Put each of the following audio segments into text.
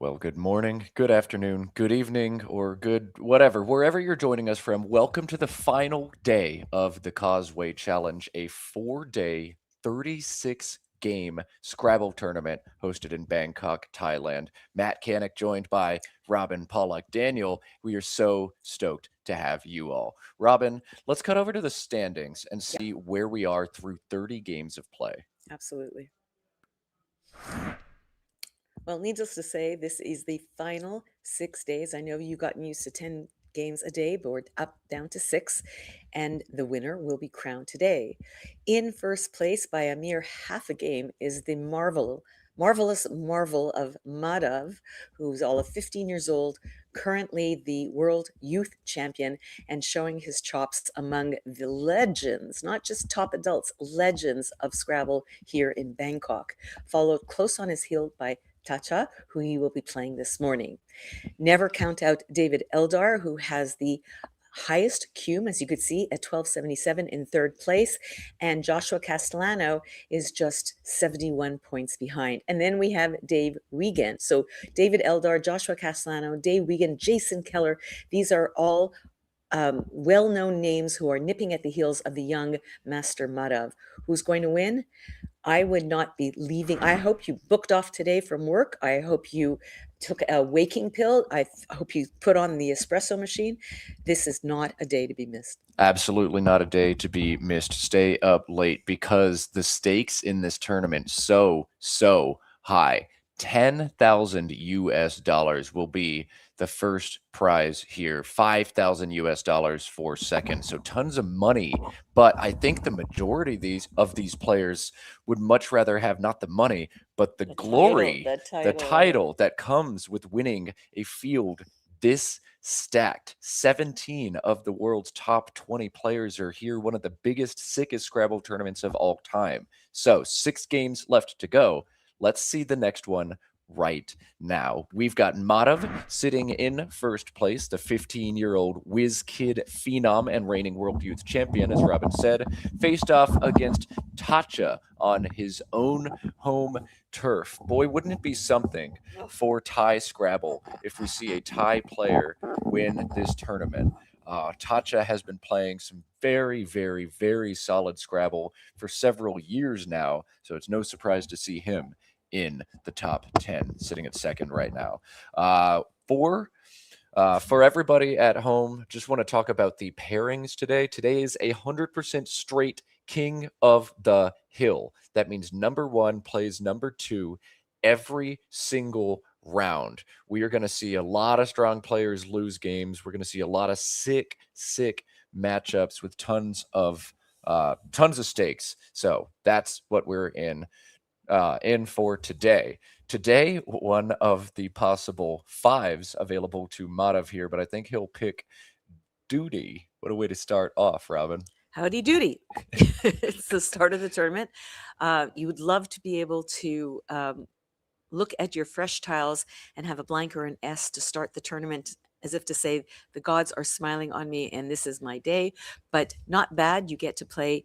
Well, good morning, good afternoon, good evening, or good whatever, wherever you're joining us from. Welcome to the final day of the Causeway Challenge, a 4-day, 36 game Scrabble tournament hosted in Bangkok, Thailand. Matt Canick joined by Robin Pollock. Daniel, we are so stoked to have you all. Robin, let's cut over to the standings and Yeah, see where we are through 30 games of play. absolutely. Well, needless to say, this is the final 6 days. I know you've gotten used to 10 games a day, but we're up down to six, and the winner will be crowned today. In first place by a mere half a game is the marvelous marvel of Madhav, who's all of 15 years old, currently the world youth champion, and showing his chops among the legends, not just top adults, legends of Scrabble here in Bangkok. Followed close on his heel by Tacha, who he will be playing this morning. Never count out David Eldar, who has the highest cume, as you could see, at 1277 in third place. And Joshua Castellano is just 71 points behind. And then we have Dave Wiegand. So David Eldar, Joshua Castellano, Dave Wiegand, Jason Keller, these are all well-known names who are nipping at the heels of the young Master Madhav. Who's going to win? I would not be leaving. I hope you booked off today from work. I hope you took a waking pill. Hope you put on the espresso machine. This is not a day to be missed. Absolutely not a day to be missed. Stay up late because the stakes in this tournament so high. 10,000 US dollars will be the first prize here. 5,000 US dollars for second. So tons of money, but I think the majority of these players would much rather have not the money, but the The title, glory, the the title. title that comes with winning a field this stacked. 17 of the world's top 20 players are here. One of the biggest, sickest Scrabble tournaments of all time. So, 6 games left to go. Let's see the next one right now. We've got Madhav sitting in first place, the 15-year-old whiz kid phenom and reigning world youth champion, as Robin said, faced off against Tatcha on his own home turf. Boy, wouldn't it be something for Thai Scrabble if we see a Thai player win this tournament. Tatcha has been playing some very solid Scrabble for several years now, so it's no surprise to see him in the top 10, sitting at second right now. For everybody at home, just want to talk about the pairings today. Today is 100% straight King of the Hill. That means number one plays number two every single round. We are going to see a lot of strong players lose games. We're going to see a lot of sick matchups with tons of stakes. So that's what we're in for today. Today, one of the possible fives available to Madhav here, but I think he'll pick Duty. What a way to start off, Robin. Howdy doody. It's the start of the tournament. You would love to be able to look at your fresh tiles and have a blank or an S to start the tournament, as if to say, the gods are smiling on me and this is my day. But not bad. You get to play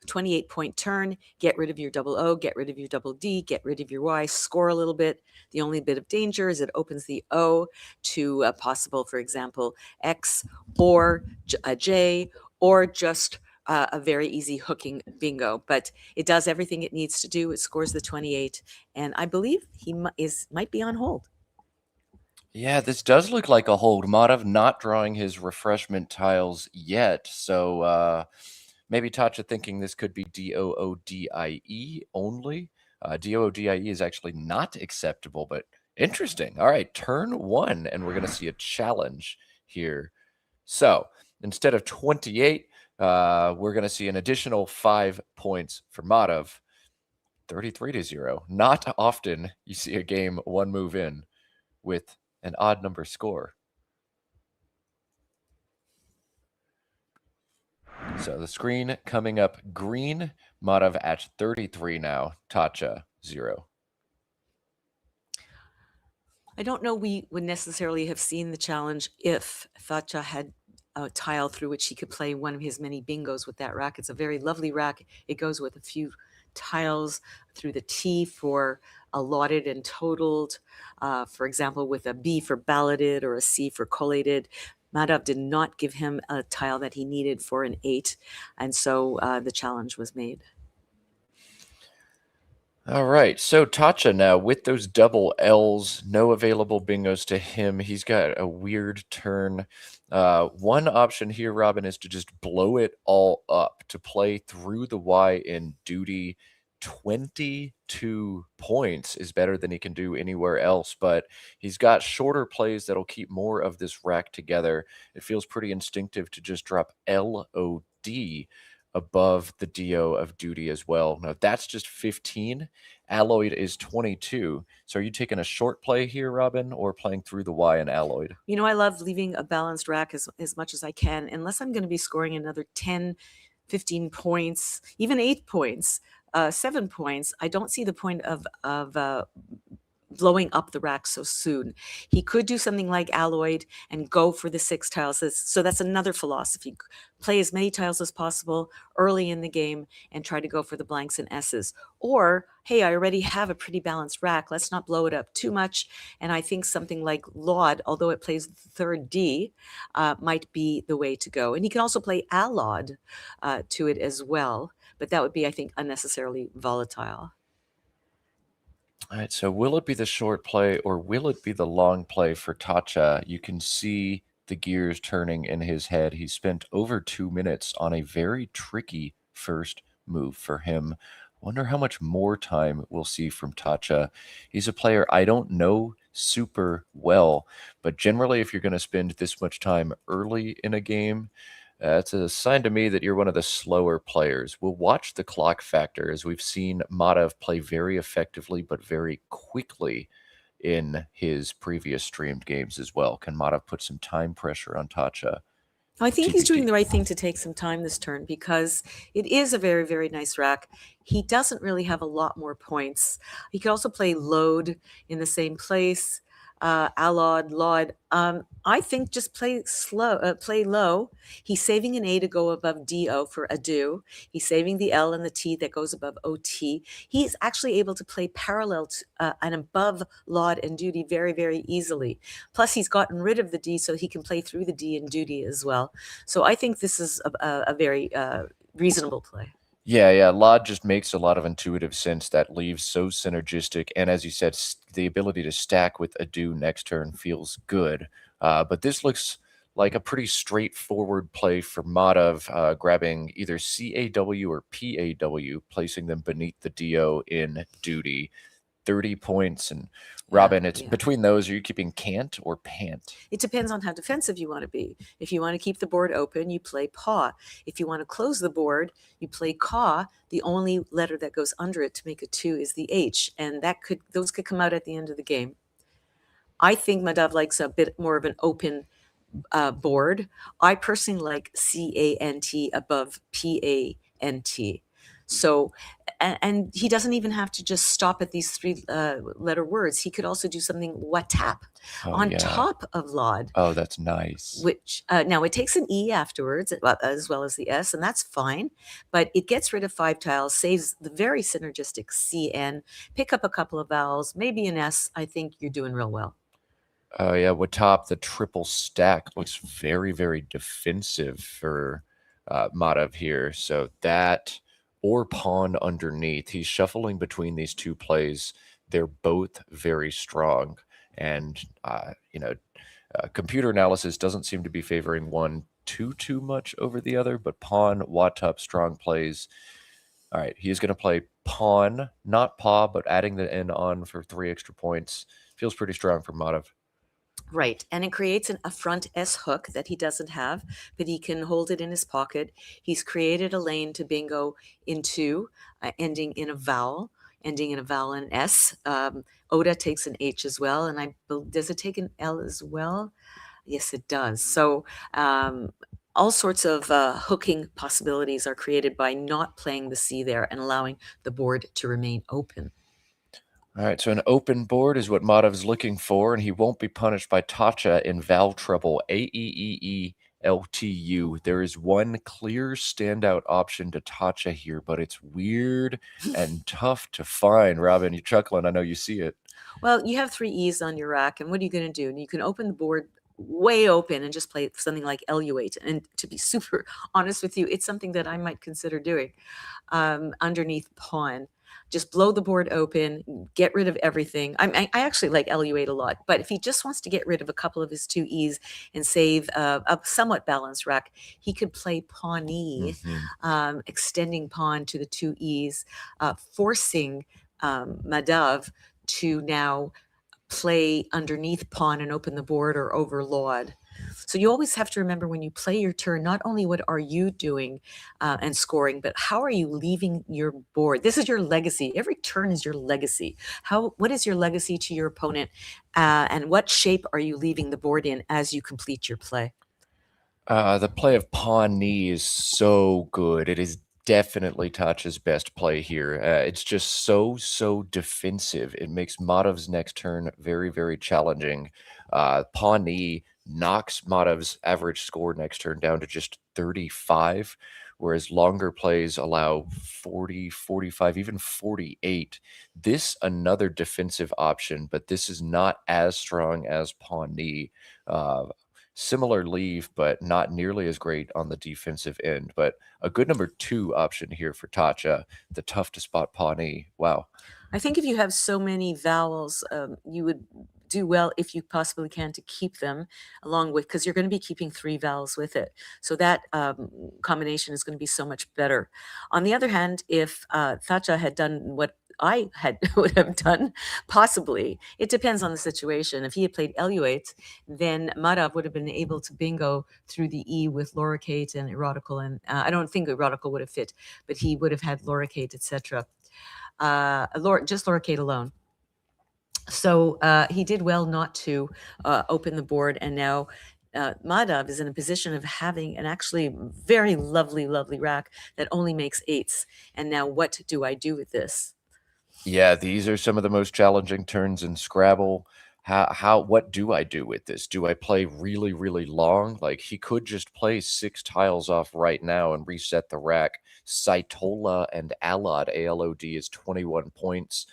28-point turn, get rid of your double O, get rid of your double D, get rid of your Y, score a little bit. The only bit of danger is it opens the O to a possible, for example, X or a J, or just a very easy hooking bingo. But it does everything it needs to do. It scores the 28, and I believe he might be on hold. Yeah, this does look like a hold. Madhav not drawing his refreshment tiles yet, so maybe Tatcha thinking this could be Doodie only. Doodie is actually not acceptable, but interesting. All right, turn one, and we're going to see a challenge here. So instead of 28, we're going to see an additional 5 points for Madhav. 33-0. Not often you see a game one move in with an odd number score. So the screen coming up green, Madhav at 33 now, Tatcha 0. I don't know we would necessarily have seen the challenge if Thatcha had a tile through which he could play one of his many bingos with that rack. It's a very lovely rack. It goes with a few tiles through the T for allotted and totaled. For example, with a B for balloted or a C for collated. Madhav did not give him a tile that he needed for an 8, and so the challenge was made. All right, so Tatcha now with those double L's, no available bingos to him. He's got a weird turn. One option here, Robin, is to just blow it all up, to play through the Y in duty. 22 points is better than he can do anywhere else, but he's got shorter plays that'll keep more of this rack together. It feels pretty instinctive to just drop LOD above the DO of duty as well. Now that's just 15. Alloyed is 22. So are you taking a short play here, Robin, or playing through the Y and Alloyed? You know, I love leaving a balanced rack as much as I can, unless I'm going to be scoring another 10, 15 points, even 8 points, 7 points. I don't see the point of blowing up the rack so soon. He could do something like Alloyed and go for the 6 tiles. So that's another philosophy. Play as many tiles as possible early in the game and try to go for the blanks and S's. Or, hey, I already have a pretty balanced rack. Let's not blow it up too much. And I think something like Laud, although it plays the third D, might be the way to go. And he can also play Allod to it as well. But that would be, I think, unnecessarily volatile. All right, so will it be the short play or will it be the long play for Tatcha? You can see the gears turning in his head. He spent over 2 minutes on a very tricky first move for him. Wonder how much more time we'll see from Tatcha. He's a player I don't know super well, but generally, if you're going to spend this much time early in a game, it's a sign to me that you're one of the slower players. We'll watch the clock factor, as we've seen Madhav play very effectively but very quickly in his previous streamed games as well. Can Madhav put some time pressure on Tatcha? I think he's doing TBD. the right thing to take some time this turn because it is a very, very nice rack. He doesn't really have a lot more points. He could also play load in the same place, Allod, Laud. I think just play slow, play low. He's saving an A to go above DO for ado. He's saving the L and the T that goes above OT. He's actually able to play parallel to, and above Laud and duty very, very easily. Plus, he's gotten rid of the D so he can play through the D and duty as well. So I think this is a very reasonable play. Yeah, Lod just makes a lot of intuitive sense. That leaves so synergistic, and as you said, the ability to stack with Adu next turn feels good. But this looks like a pretty straightforward play for Madhav, grabbing either CAW or PAW, placing them beneath the DO in duty. 30 points. And Robin, it's between those. Are you keeping Cant or Pant? It depends on how defensive you want to be. If you want to keep the board open, you play paw. If you want to close the board, you play caw. The only letter that goes under it to make a 2 is the H, and those could come out at the end of the game. I think Madhav likes a bit more of an open board. I personally like CANT above PANT. So, and he doesn't even have to just stop at these 3 letter words. He could also do something WATAP on top of Laud. Oh, that's nice. Which now it takes an E afterwards as well as the S, and that's fine. But it gets rid of 5 tiles, saves the very synergistic CN, pick up a couple of vowels, maybe an S. I think you're doing real well. Oh, yeah. Watop, the triple stack looks very, very defensive for Madhav here. So that or pawn underneath. He's shuffling between these 2 plays. They're both very strong. And, computer analysis doesn't seem to be favoring one too much over the other, but pawn, Watop, strong plays. All right, he is going to play pawn, not paw, but adding the N on for 3 extra points. Feels pretty strong for Madhav. Right, and it creates a front S hook that he doesn't have, but he can hold it in his pocket. He's created a lane to bingo into, ending in a vowel and S. Oda takes an H as well, and does it take an L as well? Yes, it does. So all sorts of hooking possibilities are created by not playing the C there and allowing the board to remain open. All right, so an open board is what Madhav's looking for, and he won't be punished by Tatcha in vowel trouble. A-E-E-E LTU. There is one clear standout option to Tatcha here, but it's weird and tough to find. Robin, you're chuckling. I know you see it. Well, you have 3 E's on your rack, and what are you going to do? And you can open the board way open and just play something like LU8. And to be super honest with you, it's something that I might consider doing underneath pawn. Just blow the board open, get rid of everything. I actually like LU8 a lot, but if he just wants to get rid of a couple of his 2 E's and save a somewhat balanced rack, he could play pawn E, extending pawn to the 2 E's, forcing Madav to now play underneath pawn and open the board or overlord. So you always have to remember when you play your turn, not only what are you doing and scoring, but how are you leaving your board? This is your legacy. Every turn is your legacy. What is your legacy to your opponent, and what shape are you leaving the board in as you complete your play? The play of pawn knee is so good. It is definitely Tatcha's best play here. It's just so defensive. It makes Madov's next turn very, very challenging. Pawn knee knocks Madov's average score next turn down to just 35, whereas longer plays allow 40, 45, even 48. This another defensive option, but this is not as strong as pawn knee. Similar leave, but not nearly as great on the defensive end. But a good number 2 option here for Tatcha, the tough to spot Pawnee. Wow. I think if you have so many vowels, you would do well if you possibly can to keep them along with, because you're going to be keeping 3 vowels with it. So that combination is going to be so much better. On the other hand, if Thatcha had done what I would have done, possibly, it depends on the situation. If he had played Eluate, then Madav would have been able to bingo through the E with Loricate and Erotical, and I don't think Erotical would have fit, but he would have had Loricate, etc. Just Loricate alone. So he did well not to open the board, and now Madav is in a position of having an actually very lovely rack that only makes 8s. And now what do I do with this? Yeah, these are some of the most challenging turns in Scrabble. What do I do with this? Do I play really, really long? Like, he could just play 6 tiles off right now and reset the rack. Saitola and Alod, ALOD, is 21 points.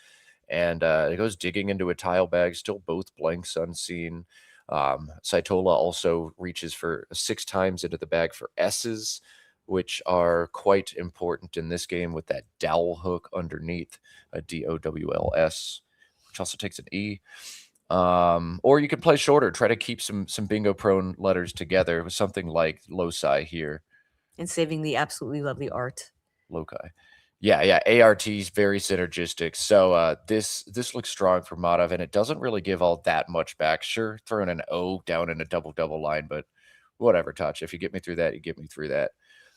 And it goes digging into a tile bag, still both blanks unseen. Saitola also reaches for 6 times into the bag for S's, which are quite important in this game with that dowel hook underneath, a DOWLS, which also takes an E. Or you can play shorter, try to keep some bingo prone letters together with something like loci here. And saving the absolutely lovely art. Loci. Yeah, ART is very synergistic. So this looks strong for Madav, and it doesn't really give all that much back. Sure, throwing an O down in a double line, but whatever, Touch. If you get me through that, you get me through that.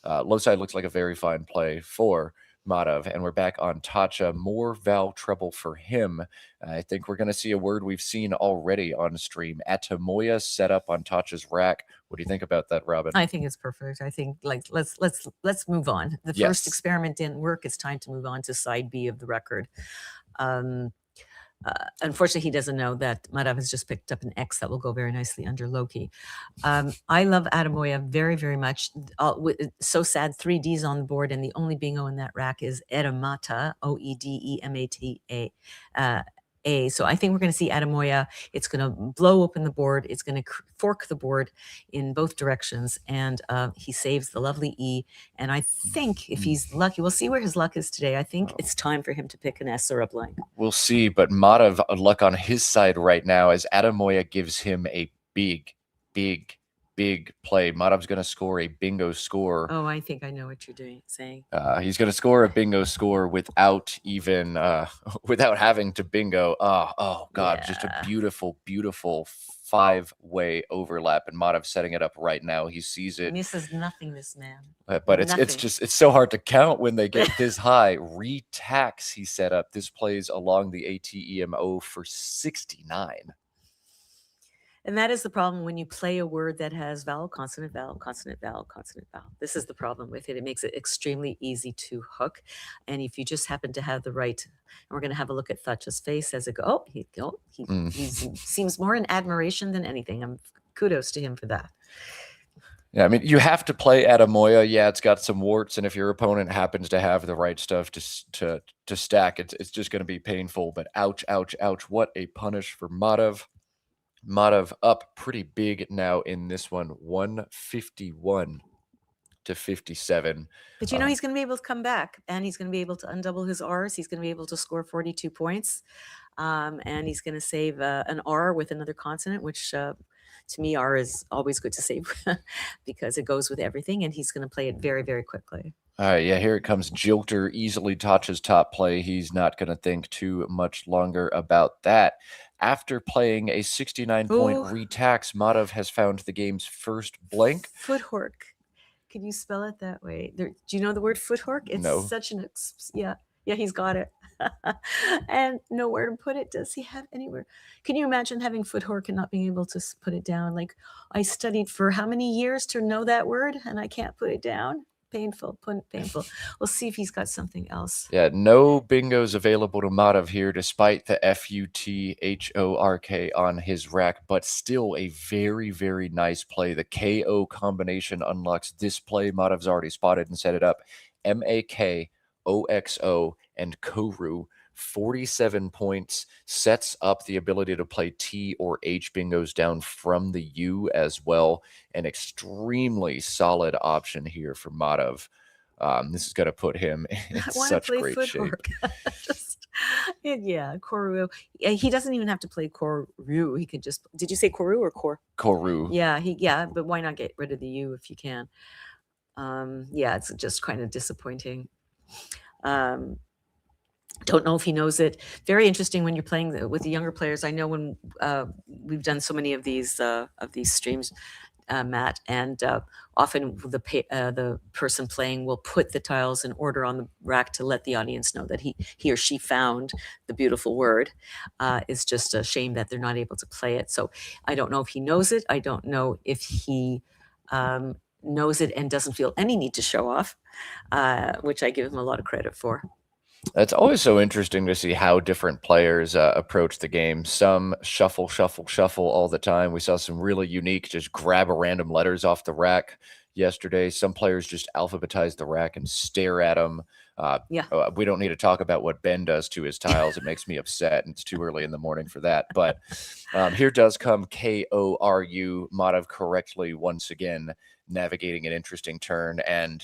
Loci looks like a very fine play for Madav, and we're back on Tatcha. More vowel trouble for him. I think we're going to see a word we've seen already on stream. Atamoya set up on Tatcha's rack. What do you think about that, Robin? I think it's perfect. I think, like, let's move on. The first experiment didn't work. It's time to move on to side B of the record. Unfortunately, he doesn't know that Madav has just picked up an X that will go very nicely under Loki. I love Adamoya very, very much. So sad, 3 Ds on the board, and the only bingo in that rack is Edemata, Oedemata. So I think we're going to see Adamoya. It's going to blow open the board. It's going to fork the board in both directions, and he saves the lovely E. And I think if he's lucky, we'll see where his luck is today. I think it's time for him to pick an S or a blank. We'll see, but Madav luck on his side right now as Adamoya gives him a big play. Madav's going to score a bingo score. Oh, I think I know what you're saying. He's going to score a bingo score without even without having to bingo. Oh God, yeah. Just a beautiful 5-way overlap, and Madav setting it up right now. He sees it. Misses nothing, this man. But it's so hard to count when they get this high. Retax he set up. This plays along the ATEMO for 69. And that is the problem when you play a word that has vowel, consonant, vowel, consonant, vowel, consonant, vowel. This is the problem with it. It makes it extremely easy to hook. And if you just happen to have the right, and we're going to have a look at Thatcha's face as it goes. He seems more in admiration than anything. Kudos to him for that. Yeah, I mean, you have to play Adamoya. Yeah, it's got some warts, and if your opponent happens to have the right stuff to stack, it's just going to be painful. But ouch, ouch, ouch! What a punish for Madov. Madov up pretty big now in this one, 151 to 57. But you know he's going to be able to come back, and he's going to be able to undouble his R's. He's going to be able to score 42 points, and he's going to save an R with another consonant, which to me R is always good to save because it goes with everything, and he's going to play it very, very quickly. All right, yeah, here it comes. Jilter easily Tacha's top play. He's not going to think too much longer about that. After playing a 69-point Ooh. retax, Madov has found the game's first blank. Foothork. Can you spell it that way? Do you know the word foothork? It's No. such an yeah, he's got it. And nowhere to put it. Does he have anywhere? Can you imagine having foothork and not being able to put it down? Like, I studied for how many years to know that word, and I can't put it down. Painful, painful. We'll see if he's got something else. Yeah, no bingos available to Madov here, despite the FUTHORK on his rack, but still a very, very nice play. The KO combination unlocks this play. Madov's already spotted and set it up. MAKOXO and Koru, 47 points, sets up the ability to play T or H bingos down from the U as well. An extremely solid option here for Madov. This is going to put him in such great shape. Yeah, Koru. He doesn't even have to play Koru. He could just. Did you say Koru or Kor? Koru. Yeah. But why not get rid of the U if you can? Yeah, it's just kind of disappointing. Don't know if he knows it. Very interesting when you're playing with the younger players. I know when we've done so many of these streams, Matt, and often the person playing will put the tiles in order on the rack to let the audience know that he or she found the beautiful word. It's just a shame that they're not able to play it. So I don't know if he knows it. I don't know if he knows it and doesn't feel any need to show off, which I give him a lot of credit for. It's always so interesting to see how different players approach the game. Some shuffle all the time. We saw some really unique, just grab a random letters off the rack yesterday. Some players just alphabetize the rack and stare at them. We don't need to talk about what Ben does to his tiles. It makes me upset, and it's too early in the morning for that. But here does come Koru. Madov correctly once again navigating an interesting turn, and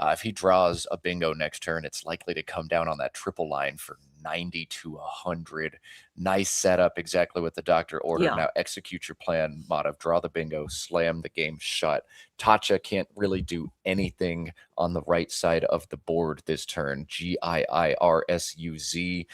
if he draws a bingo next turn, it's likely to come down on that triple line for 90 to 100. Nice setup, exactly what the doctor ordered. Yeah. Now execute your plan, Madov. Draw the bingo, slam the game shut. Tacha can't really do anything on the right side of the board this turn. GIIRSUZ.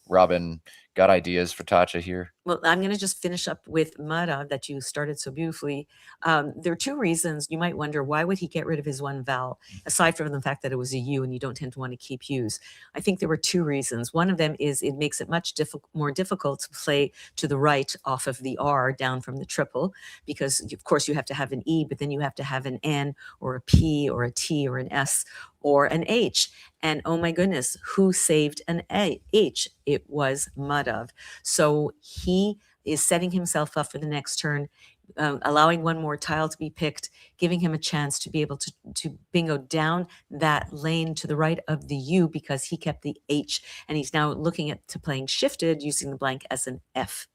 Robin, got ideas for Tacha here? Well, I'm going to just finish up with Madov that you started so beautifully. There are two reasons. You might wonder, why would he get rid of his one vowel, aside from the fact that it was a U and you don't tend to want to keep U's? I think there were two reasons. One of them is it makes it much more difficult to play to the right off of the R down from the triple, because of course you have to have an E, but then you have to have an N or a P or a T or an S or an H. And oh my goodness, who saved an H? It was Madov. So he is setting himself up for the next turn, allowing one more tile to be picked, giving him a chance to be able to bingo down that lane to the right of the U, because he kept the H, and he's now looking at playing shifted using the blank as an F.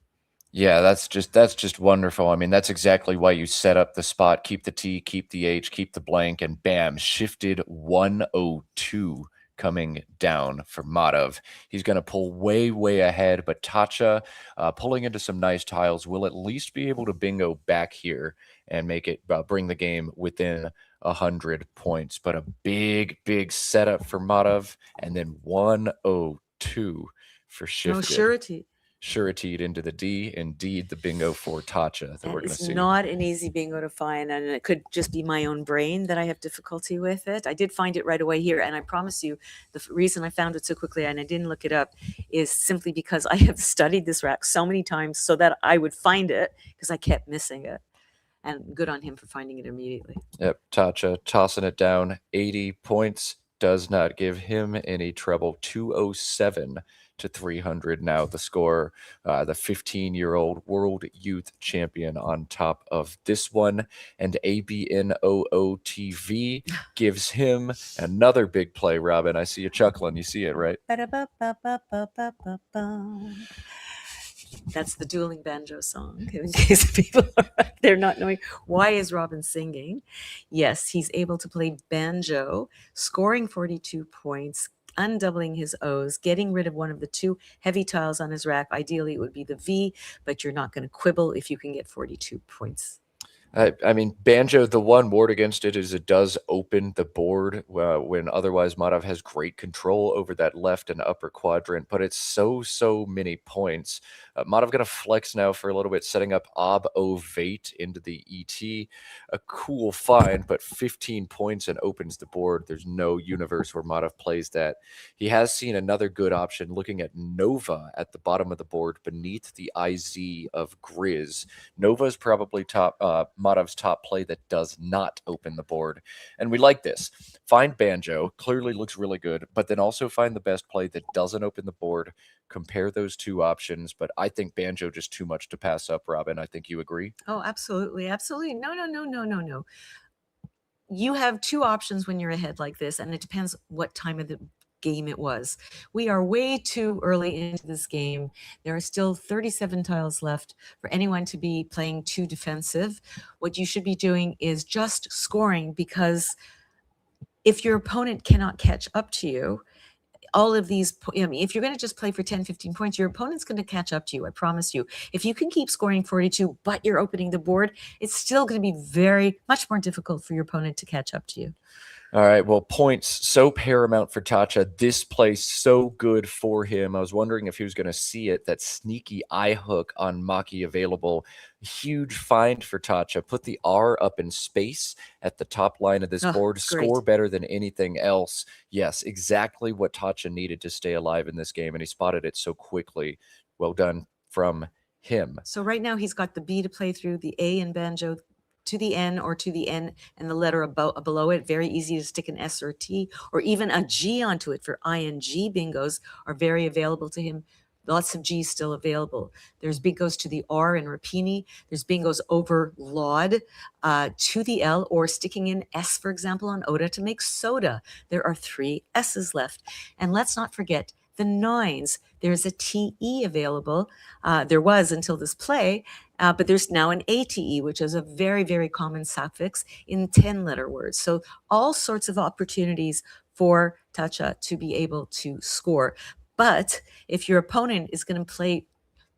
Yeah, that's just wonderful. I mean, that's exactly why you set up the spot. Keep the T, keep the H, keep the blank, and bam, shifted 102 coming down for Madov. He's going to pull way, way ahead, but Tacha, pulling into some nice tiles, will at least be able to bingo back here and make it bring the game within 100 points. But a big, big setup for Madov, and then 102 for shifted. No surety. Surety'd into the D. Indeed, the bingo for Tacha that we're going to see. It's not an easy bingo to find, and it could just be my own brain that I have difficulty with it. I did find it right away here, and I promise you, the reason I found it so quickly and I didn't look it up is simply because I have studied this rack so many times so that I would find it, because I kept missing it. And good on him for finding it immediately. Yep, Tacha tossing it down, 80 points. Does not give him any trouble. 207 to 300. Now the score, the 15-year-old world youth champion on top of this one. And ABNOOTV gives him another big play, Robin. I see you chuckling. You see it, right? Ba-da-ba-ba-ba-ba-ba-ba. That's the dueling banjo song, in case people they're not knowing why is Robin singing. Yes, he's able to play banjo, scoring 42 points, undoubling his O's, getting rid of one of the two heavy tiles on his rack. Ideally, it would be the V, but you're not going to quibble if you can get 42 points. I mean, Banjo, the one ward against it is it does open the board when otherwise Madhav has great control over that left and upper quadrant, but it's so many points. Madhav going to flex now for a little bit, setting up Ob Ovate into the ET. A cool find, but 15 points and opens the board. There's no universe where Madhav plays that. He has seen another good option looking at Nova at the bottom of the board beneath the IZ of Grizz. Nova is probably Madhav's top play that does not open the board. And we like this. Find Banjo, clearly looks really good, but then also find the best play that doesn't open the board. Compare those two options, but I think Banjo just too much to pass up, Robin. I think you agree. Oh, absolutely. Absolutely. No. You have two options when you're ahead like this, and it depends what time of the game it was. We are way too early into this game. There are still 37 tiles left for anyone to be playing too defensive. What you should be doing is just scoring, because if your opponent cannot catch up to you, all of these, I mean, if you're going to just play for 10, 15 points, your opponent's going to catch up to you. I promise you. If you can keep scoring 42, but you're opening the board, it's still going to be very much more difficult for your opponent to catch up to you. All right, well, points so paramount for Tacha. This play so good for him. I was wondering if he was going to see it. That sneaky eye hook on Maki available. Huge find for Tacha. Put the R up in space at the top line of this board. Score better than anything else. Yes, exactly what Tacha needed to stay alive in this game, and he spotted it so quickly. Well done from him. So right now he's got the B to play through, the A in banjo, to the N or to the N and the letter below it. Very easy to stick an S or a T or even a G onto it for ING bingos are very available to him. Lots of G's still available. There's bingos to the R in Rapini. There's bingos over Laud to the L, or sticking in S, for example, on Oda to make soda. There are 3 S's left. And let's not forget the 9s. There's a TE available. There was until this play, but there's now an ATE, which is a very common suffix in 10-letter words. So all sorts of opportunities for Tacha to be able to score. But if your opponent is going to play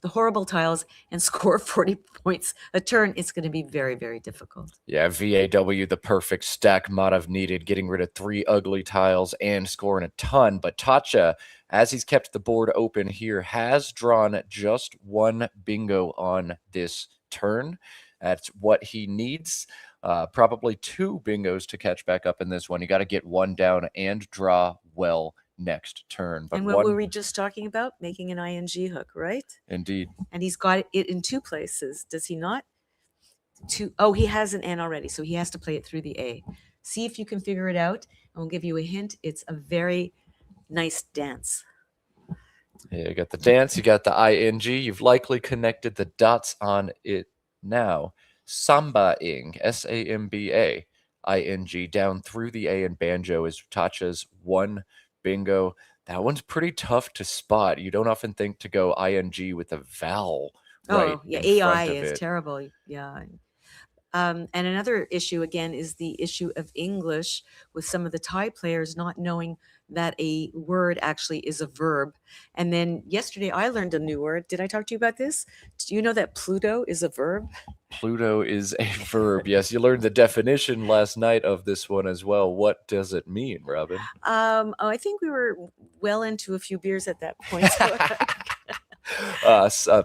the horrible tiles and score 40 points a turn, it's going to be very difficult. Yeah, VAW, the perfect stack Madhav needed, getting rid of 3 ugly tiles and scoring a ton. But Tacha, as he's kept the board open here, has drawn just 1 bingo on this turn. That's what he needs. Probably 2 bingos to catch back up in this one. You got to get 1 down and draw well next turn. But and what were we just talking about? Making an ING hook, right? Indeed. And he's got it in 2 places, does he not? Oh, he has an N already, so he has to play it through the A. See if you can figure it out, and we'll give you a hint. It's a very nice dance. Yeah, you got the dance, you got the ING. You've likely connected the dots on it now. Samba-ing, S-A-M-B-A, ING, down through the A in banjo is Tacha's 1 bingo. That one's pretty tough to spot. You don't often think to go ING with a vowel right yeah, in front AI of is it. terrible. Yeah. And another issue, again, is the issue of English, with some of the Thai players not knowing that a word actually is a verb. And then yesterday I learned a new word. Did I talk to you about this? Do you know that Pluto is a verb? Pluto is a verb. Yes, you learned the definition last night of this one as well. What does it mean, Robin? I think we were well into a few beers at that point.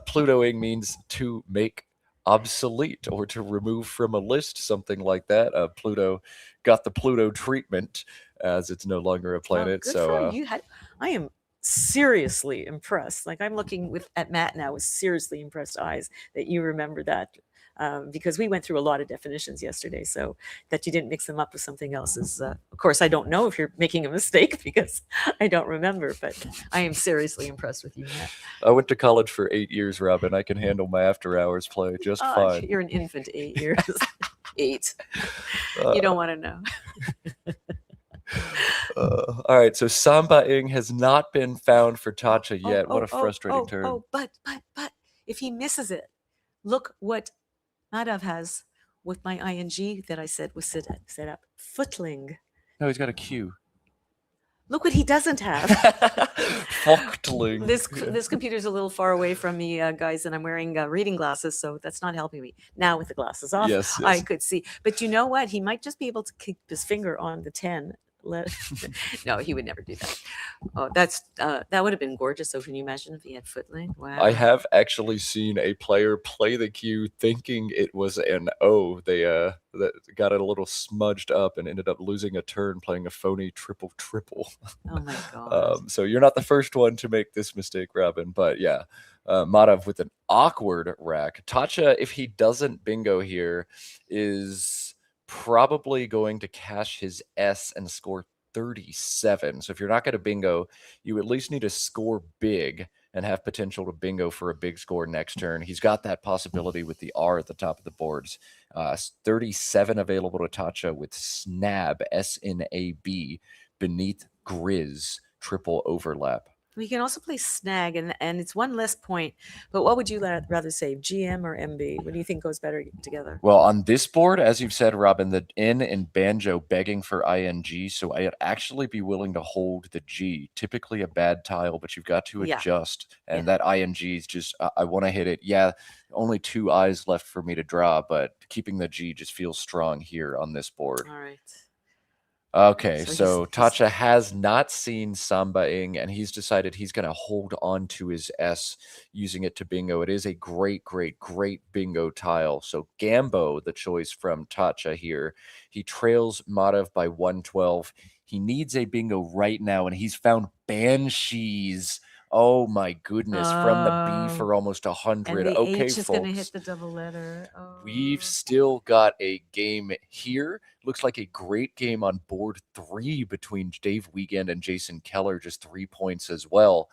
Plutoing means to make obsolete or to remove from a list, something like that. Pluto got the Pluto treatment as it's no longer a planet. Good for you. I am seriously impressed. Like, I'm looking at Matt now with seriously impressed eyes that you remember that. because we went through a lot of definitions yesterday. So that you didn't mix them up with something else is, of course, I don't know if you're making a mistake because I don't remember, but I am seriously impressed with you, Matt. I went to college for 8 years, Robin. I can handle my after-hours play just Oh, fine. you're an infant, 8 years. 8. Uh, You don't want to know. All right, so Samba-ing has not been found for Tatcha yet. What a frustrating turn. But if he misses it, look what Madhav has with my ing that I said was set up. Footling. No, he's got a Q. Look what he doesn't have. Fochtling. This computer's a little far away from me, guys, and I'm wearing reading glasses, so that's not helping me. Now with the glasses off, Yes. I could see. But you know what? He might just be able to keep his finger on the 10. No, he would never do that. Oh, that would have been gorgeous. So can you imagine if he had footling? Wow. I have actually seen a player play the Q thinking it was an O. They that got it a little smudged up and ended up losing a turn playing a phony triple. Oh my god. So you're not the first one to make this mistake, Robin. But yeah, Madhav with an awkward rack. Tatcha, if he doesn't bingo here, is probably going to cash his S and score 37. So if you're not going to bingo, you at least need to score big and have potential to bingo for a big score next turn. He's got that possibility with the R at the top of the boards. 37 available to Tatcha with Snab, SNAB, beneath Grizz, triple overlap. We can also play snag, and it's one less point. But what would you rather save, GM or MB? What do you think goes better together? Well, on this board, as you've said, Robin, the N and Banjo begging for ING, so I'd actually be willing to hold the G. Typically a bad tile, but you've got to adjust. And that ING is just, I want to hit it. Yeah, only 2 eyes left for me to draw, but keeping the G just feels strong here on this board. All right. Okay, so Tatcha has not seen Samba-ing, and he's decided he's going to hold on to his S, using it to bingo. It is a great bingo tile. So Gambo, the choice from Tatcha here. He trails Madhav by 112. He needs a bingo right now, and he's found Banshees. Oh my goodness, from the B for almost 100. And the okay, H is going to hit the double letter. We've still got a game here. Looks like a great game on board 3 between Dave Wiegand and Jason Keller, just 3 points as well.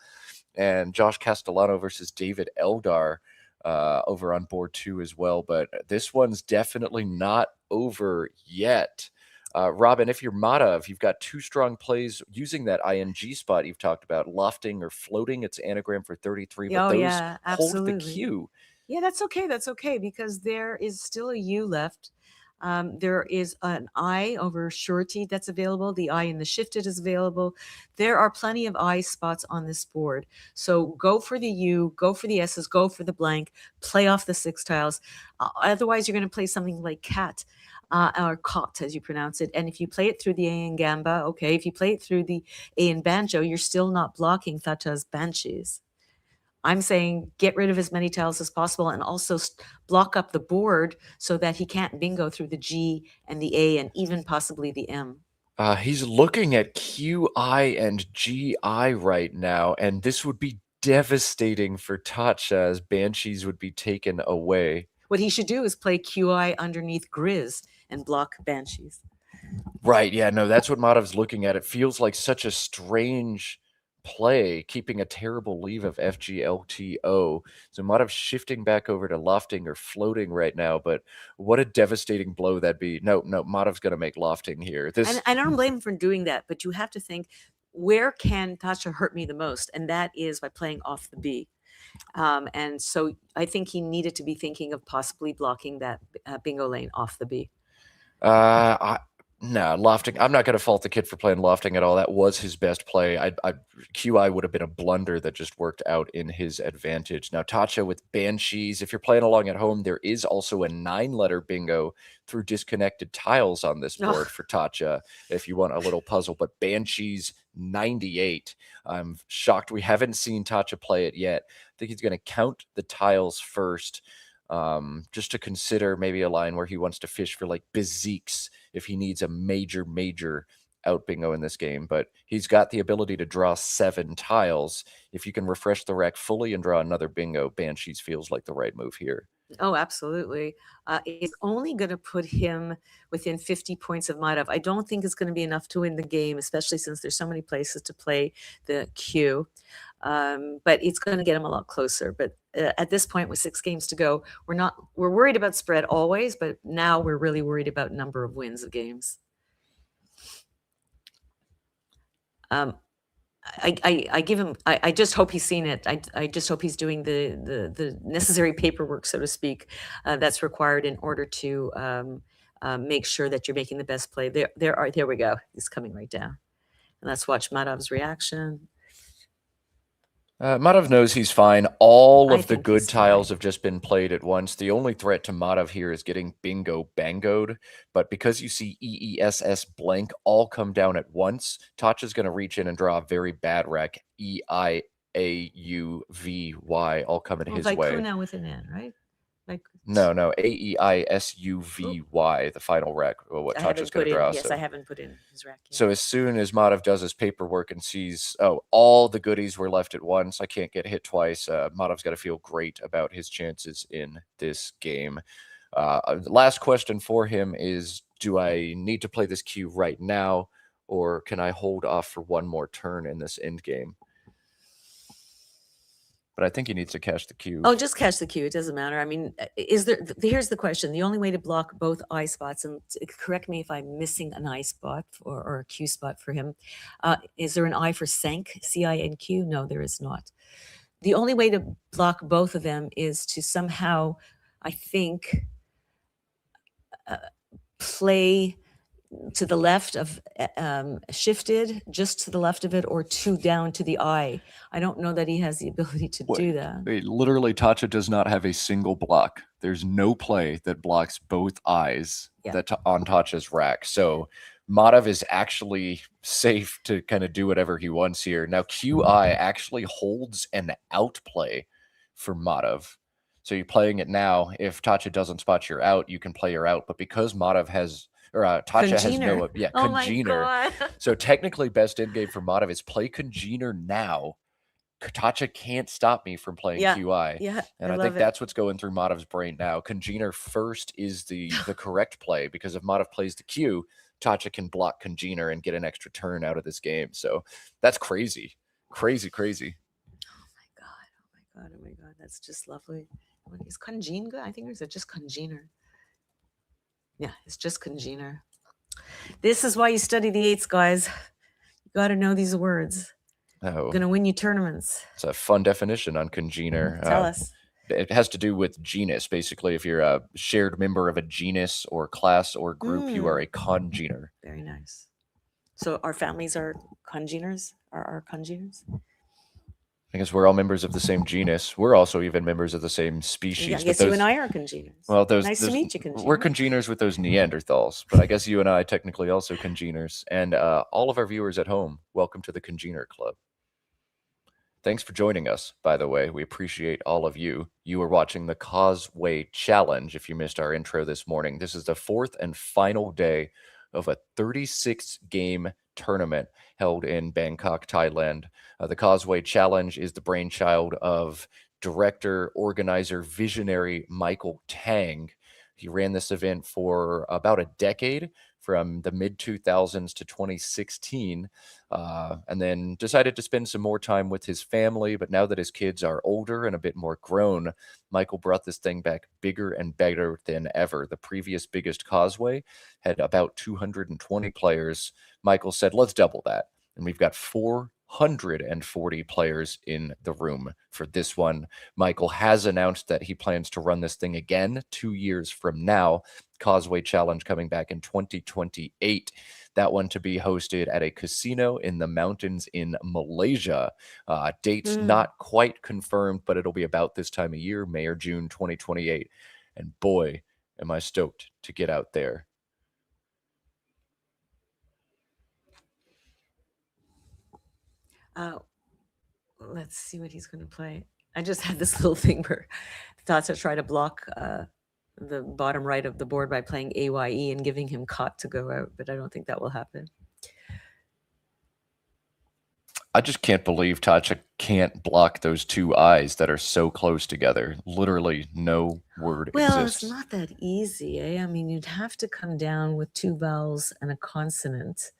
And Josh Castellano versus David Eldar over on board 2 as well. But this one's definitely not over yet. Robin, if you're Madhav, you've got 2 strong plays using that ING spot you've talked about, lofting or floating. It's anagram for 33, but those hold the Q. Yeah, that's okay. That's okay, because there is still a U left. There is an I over surety that's available. The I in the shifted is available. There are plenty of I spots on this board. So go for the U, go for the S's, go for the blank, play off the 6 tiles. Otherwise, you're going to play something like cat. Or cot, as you pronounce it. And if you play it through the A in Gamba, okay. If you play it through the A in Banjo, you're still not blocking Thatcha's Banshees. I'm saying get rid of as many tiles as possible and also block up the board so that he can't bingo through the G and the A and even possibly the M. He's looking at QI and GI right now, and this would be devastating for Tatcha as Banshees would be taken away. What he should do is play QI underneath Grizz and block Banshees. Right, yeah, no, that's what Madhav's looking at. It feels like such a strange play, keeping a terrible leave of FGLTO. So Madhav's shifting back over to lofting or floating right now, but what a devastating blow that'd be. No, Madhav's going to make lofting here. I don't blame him for doing that, but you have to think, where can Tatcha hurt me the most? And that is by playing off the B. And so I think he needed to be thinking of possibly blocking that bingo lane off the B. No, lofting. I'm not going to fault the kid for playing lofting at all. That was his best play. QI would have been a blunder that just worked out in his advantage. Now, Tatcha with Banshees. If you're playing along at home, there is also a 9-letter bingo through disconnected tiles on this board for Tatcha if you want a little puzzle. But Banshees 98. I'm shocked we haven't seen Tatcha play it yet. I think he's going to count the tiles first. Just to consider maybe a line where he wants to fish for like Beziques if he needs a major out bingo in this game. But he's got the ability to draw 7 tiles. If you can refresh the rack fully and draw another bingo, Banshees feels like the right move here. Oh, absolutely. It's only going to put him within 50 points of Madov. I don't think it's going to be enough to win the game, especially since there's so many places to play the queue. But it's going to get him a lot closer. But at this point, with 6 games to go, we're worried about spread always, but now we're really worried about number of wins of games. Um, I give him. I just hope he's seen it. I just hope he's doing the necessary paperwork, so to speak, that's required in order to make sure that you're making the best play. There we go. He's coming right down. And let's watch Madov's reaction. Madov knows he's fine. All I of the think good he's tiles fine. have just been played at once. The only threat to Madov here is getting bingo bangoed. But because you see EESS blank all come down at once, Tatcha's going to reach in and draw a very bad rack. EIAUVY all coming Well, his way. Vicuna with an N, right? Like No, AEISUVY, the final rack, what I Tatcha's haven't going put to in. draw. Yes, So I haven't put in his rack yet. so as soon as Madov does his paperwork and sees, oh, all the goodies were left at once, I can't get hit twice, Madov's got to feel great about his chances in this game. Last question for him is, do I need to play this cue right now, or can I hold off for one more turn in this end game? But I think he needs to cash the cue. Oh, just catch the cue. It doesn't matter. I mean, is there? Here's the question: the only way to block both eye spots, and correct me if I'm missing an eye spot or a Q spot for him. Is there an I for Sank? CINQ? No, there is not. The only way to block both of them is to somehow, I think, play to the left of shifted, just to the left of it, or 2 down to the eye. I don't know that he has the ability to do that. Literally, Tatcha does not have a single block. There's no play that blocks both eyes Yeah. on Tatcha's rack. So Madov is actually safe to kind of do whatever he wants here. Now, QI actually holds an outplay for Madov. So you're playing it now. If Tatcha doesn't spot your out, you can play her out. But because Madov has or Tatcha has no, Congener. Oh my congener. god. So technically, best end game for Madov is play congener now. Tatcha can't stop me from playing Yeah. QI. Yeah, And I I love think it. that's what's going through Madov's brain now. Congener first is the correct play, because if Madov plays the Q, Tatcha can block Congener and get an extra turn out of this game. So that's crazy. Crazy. Oh my god. Oh my god. Oh my god. That's just lovely. Is Congener good? I think it's just Congener. Yeah, it's just Congener. This is why you study the eights, guys. You got to know these words. Oh, Gonna win you tournaments. it's a fun definition on congener. Tell us. It has to do with genus. Basically, if you're a shared member of a genus or class or group, you are a congener. Very nice. So our families are congeners? Are our congeners? I guess we're all members of the same genus. We're also even members of the same species. Yeah, I but guess you and I are congeners. well, Nice to meet you, we're congener. congeners with those Neanderthals, but I guess you and I technically also congeners. And all of our viewers at home, welcome to the Congener Club. Thanks for joining us, by the way. We appreciate all of you. You are watching the Causeway Challenge. If you missed our intro this morning, this is the fourth and final day of a 36-game tournament held in Bangkok, Thailand. The Causeway Challenge is the brainchild of director, organizer, visionary Michael Tang. He ran this event for about a decade, from the mid 2000s to 2016, and then decided to spend some more time with his family. But now that his kids are older and a bit more grown, Michael brought this thing back bigger and better than ever. The previous biggest Causeway had about 220 players. Michael said, let's double that. And we've got 440 players in the room for this one. Michael has announced that he plans to run this thing again 2 years from now. Causeway Challenge coming back in 2028. That one to be hosted at a casino in the mountains in Malaysia. Dates not quite confirmed, but it'll be about this time of year, May or June 2028. And boy, am I stoked to get out there. Let's see what he's going to play. I just had this little thing where thoughts to try to block the bottom right of the board by playing AYE and giving him caught to go out, but I don't think that will happen. I just can't believe Tatcha can't block those two eyes that are so close together. Literally, no word Well, it's exists. not that easy, eh? I mean, you'd have to come down with two vowels and a consonant.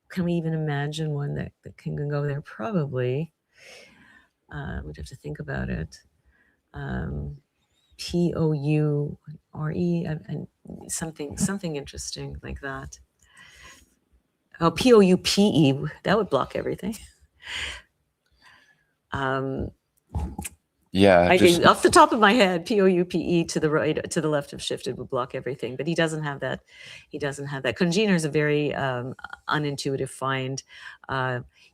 Can we even imagine one that can go there? Probably. We'd have to think about it. P-O-U-R-E, and something interesting like that. Oh, P-O-U-P-E, that would block everything. Yeah, just Off the top of my head, P-O-U-P-E to the right, to the left of shifted would block everything, but he doesn't have that. He doesn't have that. Congener is a very unintuitive find.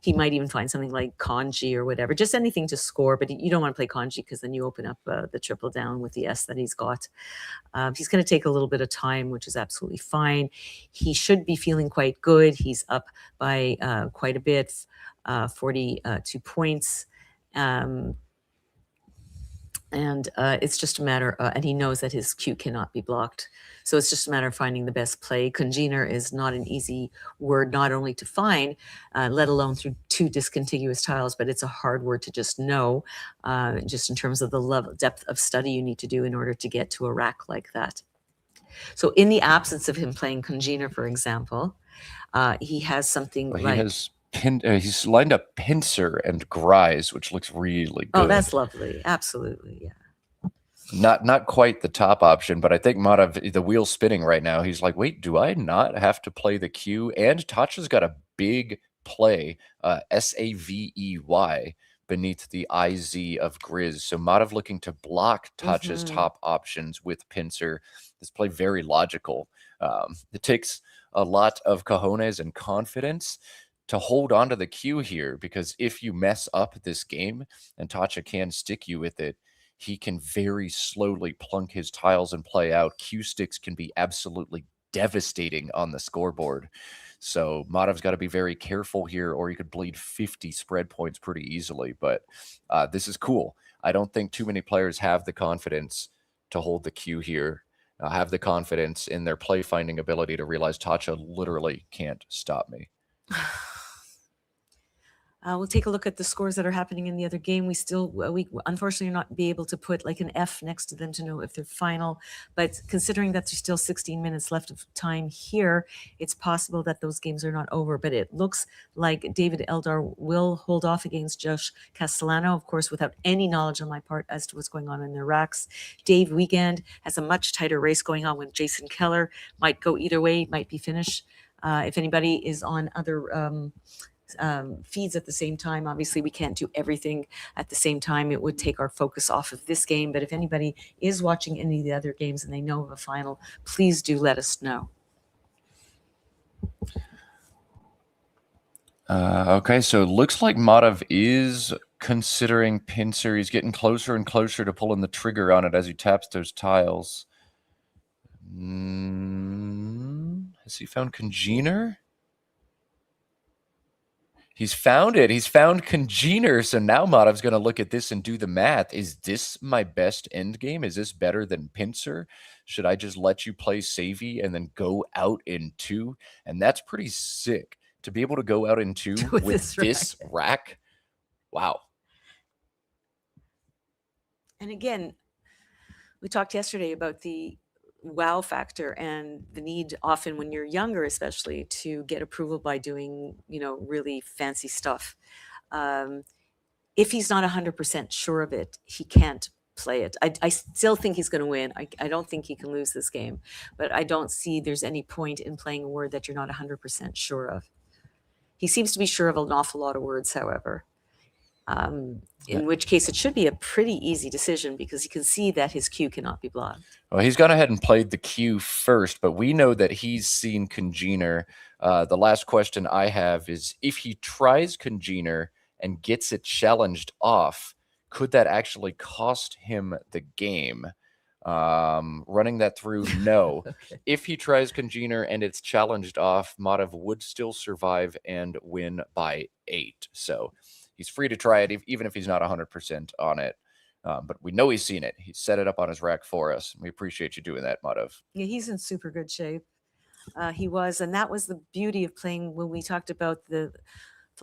He might even find something like kanji or whatever, just anything to score, but you don't want to play kanji because then you open up the triple down with the S that he's got. He's going to take a little bit of time, which is absolutely fine. He should be feeling quite good. He's up by quite a bit, 42 points. And it's just a matter, and he knows that his cue cannot be blocked. So it's just a matter of finding the best play. Congener is not an easy word, not only to find, let alone through two discontiguous tiles, but it's a hard word to just know, just in terms of the level, depth of study you need to do in order to get to a rack like that. So in the absence of him playing Congener, for example, he has something well, like... he's lined up Pincer and Grise, which looks really good. Oh, that's lovely. Absolutely, yeah. Not quite the top option, but I think Madav, the wheel's spinning right now. He's like, wait, do I not have to play the Q? And Tatcha's got a big play, Savey, beneath the IZ of Grizz. So Madav looking to block Tatcha's top options with Pincer. This play very logical. It takes a lot of cojones and confidence to hold on to the Q here, because if you mess up this game and Tatcha can stick you with it, he can very slowly plunk his tiles and play out. Q sticks can be absolutely devastating on the scoreboard. So Madav's got to be very careful here, or he could bleed 50 spread points pretty easily. But this is cool. I don't think too many players have the confidence to hold the Q here, have the confidence in their play finding ability to realize Tatcha literally can't stop me. We'll take a look at the scores that are happening in the other game. We unfortunately are not be able to put like an F next to them to know if they're final. But considering that there's still 16 minutes left of time here, it's possible that those games are not over. But it looks like David Eldar will hold off against Josh Castellano, of course, without any knowledge on my part as to what's going on in their racks. Dave Wiegand has a much tighter race going on with Jason Keller. Might go either way, might be finished. If anybody is on other feeds at the same time, obviously we can't do everything at the same time. It would take our focus off of this game. But if anybody is watching any of the other games and they know of a final, please do let us know. Okay, so it looks like Madav is considering Pincer. He's getting closer and closer to pulling the trigger on it as he taps those tiles. Has he found Congener? He's found it. He's found Congener. So now Madav's going to look at this and do the math. Is this my best end game? Is this better than Pincer? Should I just let you play Savey and then go out in two? And that's pretty sick to be able to go out in two with this rack. Wow. And again, we talked yesterday about the wow factor and the need often when you're younger, especially, to get approval by doing, really fancy stuff. If he's not 100% sure of it, he can't play it. I still think he's going to win. I don't think he can lose this game, but I don't see there's any point in playing a word that you're not 100% sure of. He seems to be sure of an awful lot of words, however. In which case it should be a pretty easy decision because you can see that his cue cannot be blocked. Well, he's gone ahead and played the cue first, but we know that he's seen Congener. The last question I have is, if he tries Congener and gets it challenged off, could that actually cost him the game? Running that through, no. Okay. If he tries Congener and it's challenged off, Madav would still survive and win by 8. So he's free to try it, even if he's not 100% on it. But we know he's seen it. He set it up on his rack for us. We appreciate you doing that, Madav. Yeah, he's in super good shape. He was, and that was the beauty of playing when we talked about the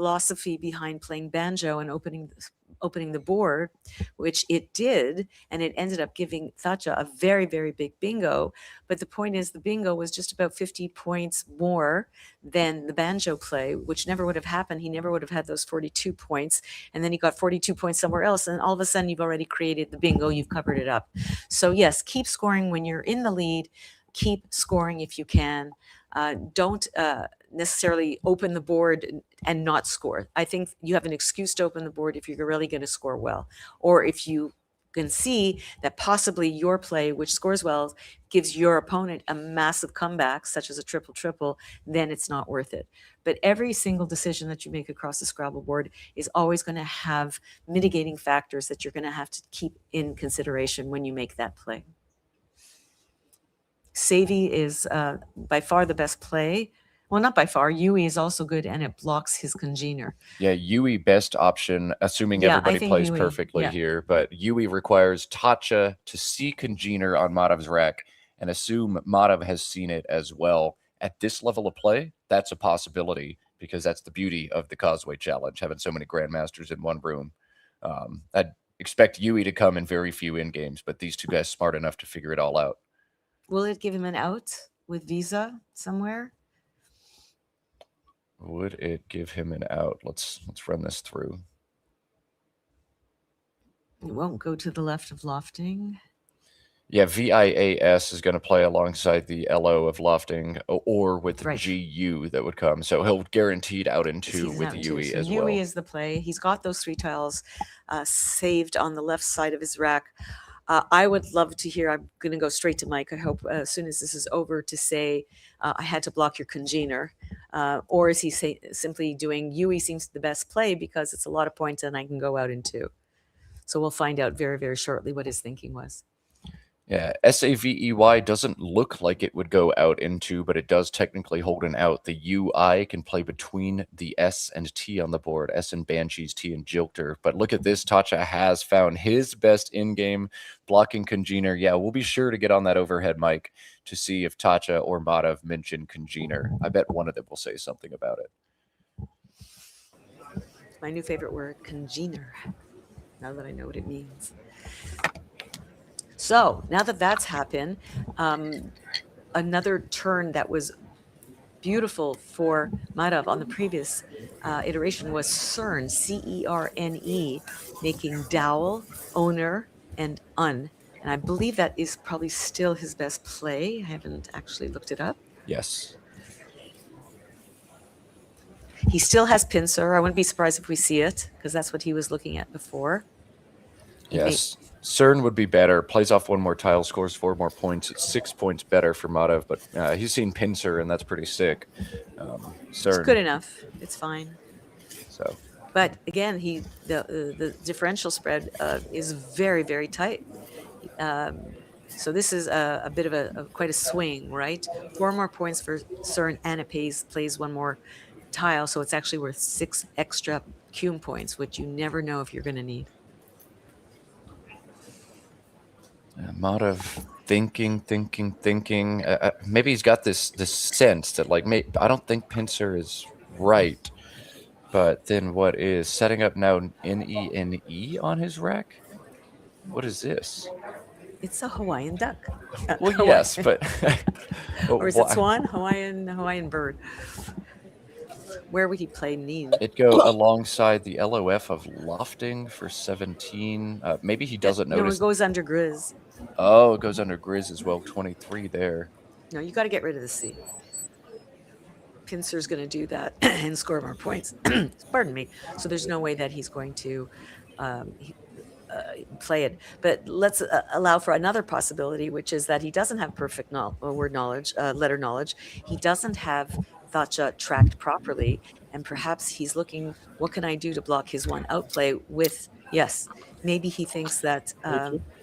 philosophy behind playing banjo and opening the board, which it did, and it ended up giving Thatcha a very, very big bingo. But the point is, the bingo was just about 50 points more than the banjo play, which never would have happened. He never would have had those 42 points. And then he got 42 points somewhere else. And all of a sudden, you've already created the bingo, you've covered it up. So, yes, keep scoring when you're in the lead, keep scoring if you can. Don't necessarily open the board and not score. I think you have an excuse to open the board if you're really going to score well, or if you can see that possibly your play, which scores well, gives your opponent a massive comeback, such as a triple triple, then it's not worth it. But every single decision that you make across the Scrabble board is always going to have mitigating factors that you're going to have to keep in consideration when you make that play. Savvy is by far the best play. Well, not by far. Yui is also good, and it blocks his congener. Yeah, Yui best option, assuming Yeah, I everybody think plays Yui, perfectly yeah. here. But Yui requires Tatcha to see congener on Madhav's rack and assume Madhav has seen it as well. At this level of play, that's a possibility because that's the beauty of the Causeway Challenge, having so many grandmasters in one room. I'd expect Yui to come in very few in games, but these two guys smart enough to figure it all out. Will it give him an out with Visa somewhere? Would it give him an out? Let's run this through. It won't go to the left of lofting. Yeah, VIAS is going to play alongside the LO of lofting or with Right. GU that would come. So he'll guaranteed out in He's two an with out in Yui two. So as Yui well. is the play. He's got those 3 tiles saved on the left side of his rack. I would love to hear. I'm going to go straight to Mike. I hope as soon as this is over to say, I had to block your congener. Or is he simply doing Yui seems the best play because it's a lot of points and I can go out in 2. So we'll find out very, very shortly what his thinking was. Yeah, SAVEY doesn't look like it would go out into, but it does technically hold an out. The UI can play between the S and T on the board, S and Banshees, T and Jilter. But look at this, Tatcha has found his best in-game blocking congener. Yeah, we'll be sure to get on that overhead mic to see if Tatcha or Madhav mention congener. I bet one of them will say something about it. My new favorite word, congener, now that I know what it means. So now that that's happened, another turn that was beautiful for Madhav on the previous iteration was CERN, CERNE, making dowel, owner, and un. And I believe that is probably still his best play. I haven't actually looked it up. Yes. He still has pincer. I wouldn't be surprised if we see it because that's what he was looking at before. Yes. CERN would be better. Plays off one more tile, scores 4 more points. It's 6 points better for Madhav, but he's seen pincer, and that's pretty sick. CERN. It's good enough. It's fine. So, but again, the differential spread is very, very tight. So this is a bit of quite a swing, right? 4 more points for CERN, and it plays 1 more tile, so it's actually worth 6 extra cum points, which you never know if you're going to need. Madhav thinking. Maybe he's got this sense that I don't think pincer is right, but then what is setting up now NENE on his rack? What is this? It's a Hawaiian duck. Well, yes, but or is it swan? Hawaiian bird. Where would he play Neen? It go alongside the LOF of lofting for 17. Maybe he doesn't notice. No, it goes under Grizz. Oh, it goes under Grizz as well. 23 there. No, you got to get rid of the C. Pincer's going to do that and score more points. Pardon me. So there's no way that he's going to play it. But let's allow for another possibility, which is that he doesn't have perfect word knowledge, letter knowledge. He doesn't have Thatcha tracked properly, and perhaps he's looking, what can I do to block his one outplay with, yes, maybe he thinks that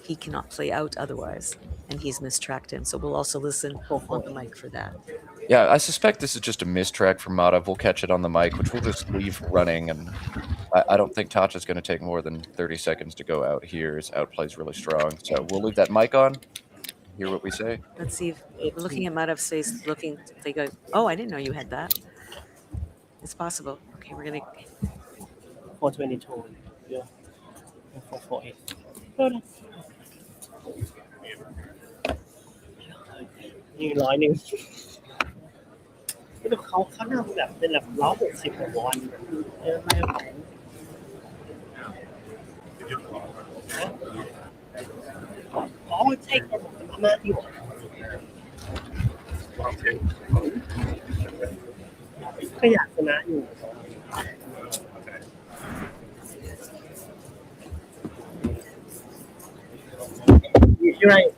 he cannot play out otherwise, and he's mistracked him. So we'll also listen on the mic for that. Yeah, I suspect this is just a mistrack from Madhav. We'll catch it on the mic, which we'll just leave running, and I don't think Tatcha's going to take more than 30 seconds to go out here. His outplay's really strong, so we'll leave that mic on. Hear what we say. Let's see if looking at Madhav's face, they go, oh, I didn't know you had that. It's possible. Okay, we're gonna. 422. Yeah. 448. ก็นี่100ที่เขาทำแบบเป็นแบบ160กว่าวันเยอะมากอ๋อใช่ครับพม่าที่ก็อยากชนะอยู่You're right.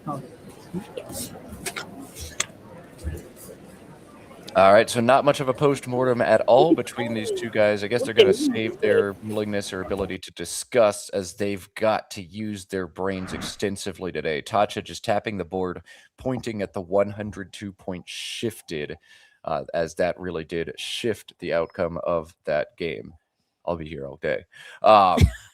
All right, so not much of a post-mortem at all between these two guys. I guess they're gonna save their willingness or ability to discuss as they've got to use their brains extensively today. Tatcha just tapping the board, pointing at the 102 point shifted, as that really did shift the outcome of that game. I'll be here all day.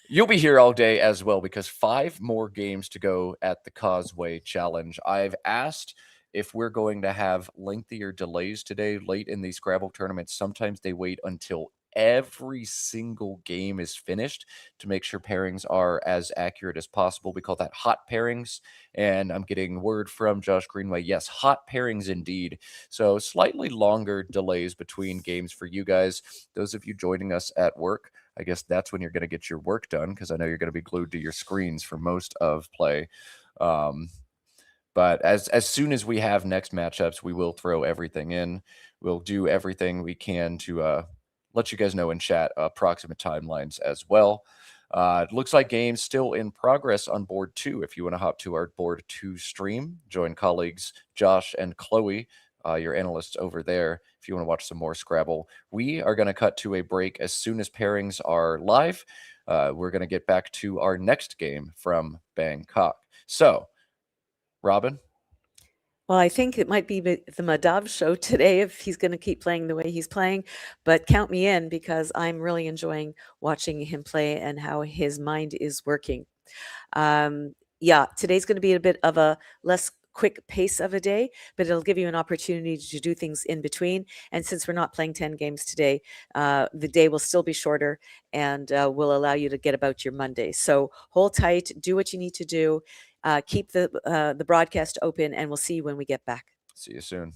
You'll be here all day as well because 5 more games to go at the Causeway Challenge. I've asked if we're going to have lengthier delays today late in these Scrabble tournaments. Sometimes they wait until every single game is finished to make sure pairings are as accurate as possible. We call that hot pairings. And I'm getting word from Josh Greenway. Yes, hot pairings indeed. So slightly longer delays between games for you guys. Those of you joining us at work, I guess that's when you're going to get your work done because I know you're going to be glued to your screens for most of play. But as soon as we have next matchups, we will throw everything in. We'll do everything we can to let you guys know in chat approximate timelines as well. It looks like games still in progress on board 2. If you want to hop to our board 2 stream, join colleagues Josh and Chloe, your analysts over there, if you want to watch some more Scrabble. We are going to cut to a break as soon as pairings are live. We're going to get back to our next game from Bangkok. So, Robin? Well, I think it might be the Madav show today if he's going to keep playing the way he's playing, but count me in because I'm really enjoying watching him play and how his mind is working. Yeah, today's going to be a bit of a less quick pace of a day, but it'll give you an opportunity to do things in between. And since we're not playing 10 games today, the day will still be shorter and will allow you to get about your Monday. So hold tight, do what you need to do, keep the broadcast open, and we'll see you when we get back. See you soon.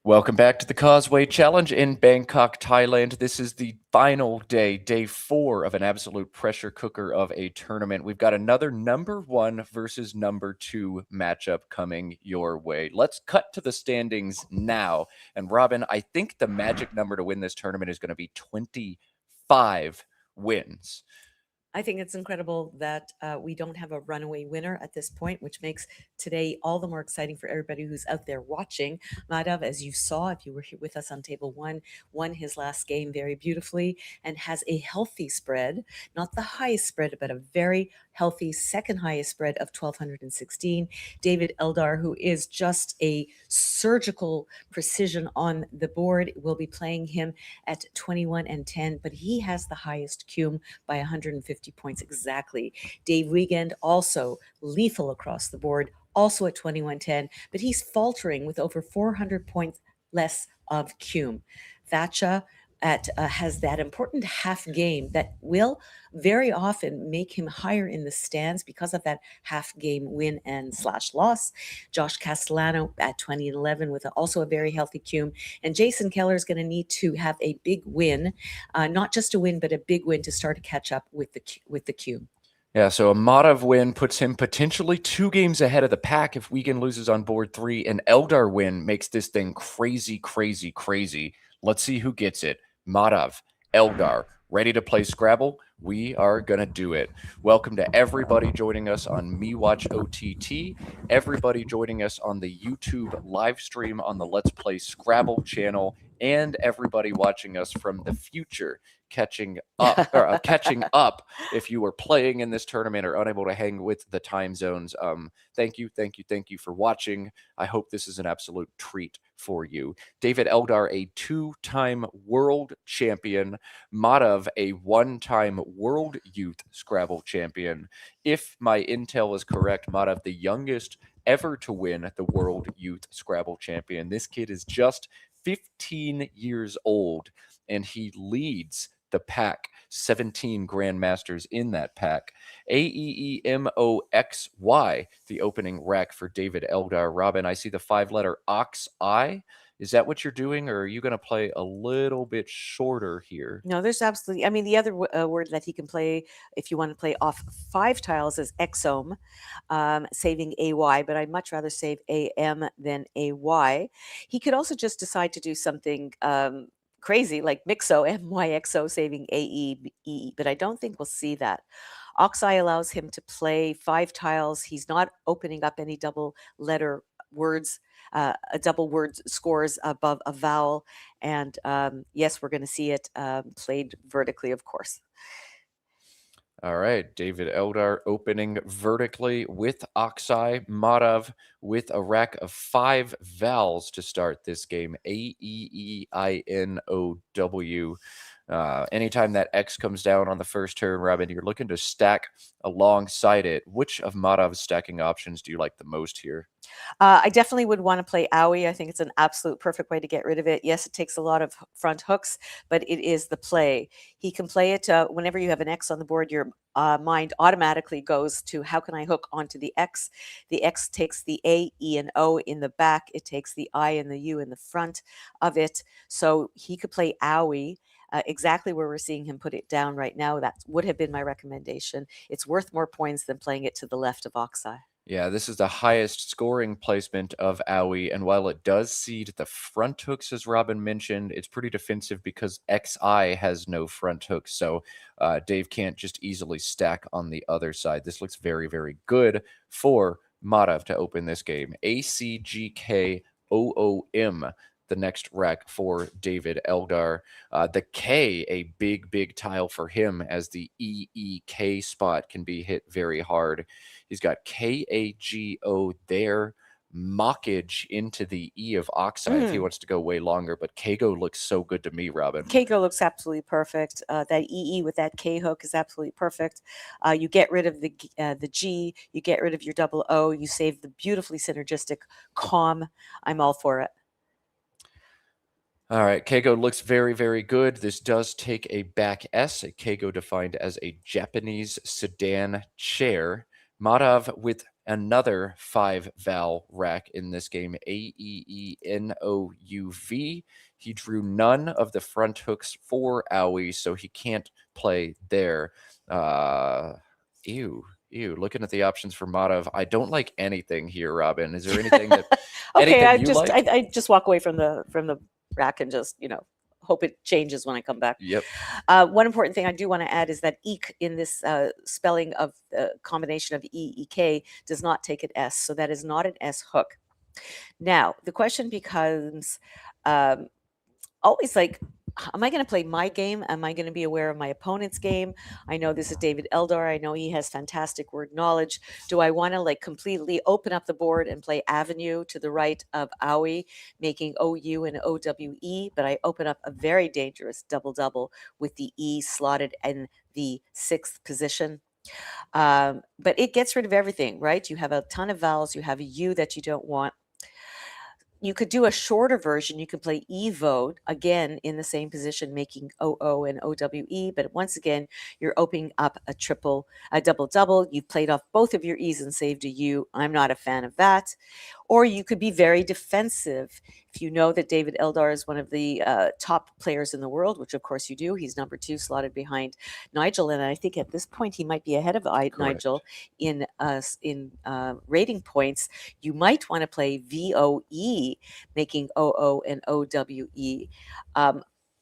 Welcome back to the Causeway Challenge in Bangkok, Thailand. This is the final day, day 4 of an absolute pressure cooker of a tournament. We've got another number 1 versus number 2 matchup coming your way. Let's cut to the standings now. And Robin, I think the magic number to win this tournament is going to be 25 wins. I think it's incredible that we don't have a runaway winner at this point, which makes today all the more exciting for everybody who's out there watching. Madhav, as you saw, if you were here with us on table 1, won his last game very beautifully and has a healthy spread, not the highest spread, but a very healthy second highest spread of 1,216. David Eldar, who is just a surgical precision on the board, will be playing him at 21 and 10, but he has the highest cum by 150 points exactly. Dave Wiegand, also lethal across the board, also at 21-10, but he's faltering with over 400 points less of cum. Thatcha has that important half game that will very often make him higher in the stands because of that half game win and / loss. Josh Castellano at 20-11 with also a very healthy cum. And Jason Keller is going to need to have a big win, not just a win, but a big win to start to catch up with the cum. Yeah, so a Madhav win puts him potentially 2 games ahead of the pack if Wiegand loses on board 3. An Eldar win makes this thing crazy, crazy, crazy. Let's see who gets it. Madhav, Eldar, ready to play Scrabble? We are going to do it. Welcome to everybody joining us on Me Watch OTT, everybody joining us on the YouTube live stream on the Let's Play Scrabble channel, and everybody watching us from the future. Catching up if you were playing in this tournament or unable to hang with the time zones. Thank you for watching. I hope this is an absolute treat for you. David Eldar, a 2-time world champion. Madhav, a 1-time world youth Scrabble champion. If my intel is correct, Madhav, the youngest ever to win the world youth Scrabble champion. This kid is just 15 years old, and he leads the pack, 17 grandmasters in that pack. AEEMOXY, the opening rack for David Eldar. Robin, I see the 5-letter OXI. Is that what you're doing, or are you going to play a little bit shorter here? No, there's absolutely. I mean, the other word that he can play, if you want to play off 5 tiles, is exome, saving AY, but I'd much rather save AM than AY. He could also just decide to do something crazy like Mixo, MYXO, saving AE, but I don't think we'll see that. Oxeye allows him to play 5 tiles. He's not opening up any double letter words, a double word scores above a vowel. And yes, we're going to see it played vertically, of course. All right, David Eldar opening vertically with Oxeye. Madhav with a rack of 5 vowels to start this game. AEEINOW. Anytime that X comes down on the first turn, Robin, you're looking to stack alongside it. Which of Madhav's stacking options do you like the most here? I definitely would want to play Owie. I think it's an absolute perfect way to get rid of it. Yes, it takes a lot of front hooks, but it is the play. He can play it whenever you have an X on the board, your mind automatically goes to how can I hook onto the X? The X takes the A, E, and O in the back. It takes the I and the U in the front of it. So he could play Owie. Exactly where we're seeing him put it down right now. That would have been my recommendation. It's worth more points than playing it to the left of Oxeye. Yeah, this is the highest scoring placement of Owie, and while it does cede the front hooks, as Robin mentioned, it's pretty defensive because XI has no front hooks, so Dave can't just easily stack on the other side. This looks very, very good for Madhav to open this game. ACGKOOM, the next rack for David Eldar. The K, a big, big tile for him, as the EEK spot can be hit very hard. He's got KAGO there, mockage into the E of Oxide if he wants to go way longer, but Kago looks so good to me, Robin. Kago looks absolutely perfect. That EE with that K hook is absolutely perfect. You get rid of the G, you get rid of your double O, you save the beautifully synergistic COM. I'm all for it. All right, Kago looks very, very good. This does take a back S, a Kago defined as a Japanese sedan chair. Madhav with another 5-vowel rack in this game, Aeenouv. He drew none of the front hooks for Owie, so he can't play there. Ew. Looking at the options for Madhav, I don't like anything here, Robin. Is there anything that Okay, anything you like? I just walk away from the rack and just hope it changes when I come back. Yep. One important thing I do want to add is that eek in this spelling of the combination of eek does not take an s, so that is not an s hook. Now the question becomes always like, am I going to play my game? Am I going to be aware of my opponent's game? I know this is David Eldar. I know he has fantastic word knowledge. Do I want to like completely open up the board and play Avenue to the right of Owie, making OU and OWE, but I open up a very dangerous double-double with the E slotted in the 6th position? But it gets rid of everything, right? You have a ton of vowels. You have a U that you don't want. You could do a shorter version. You could play Evo again in the same position, making OO and OWE. But once again, you're opening up a double-double. You've played off both of your E's and saved a U. I'm not a fan of that. Or you could be very defensive. If you know that David Eldar is one of the top players in the world, which of course you do, he's number 2, slotted behind Nigel. And I think at this point he might be ahead of Nigel in rating points. You might want to play VOE, making OO and OWE.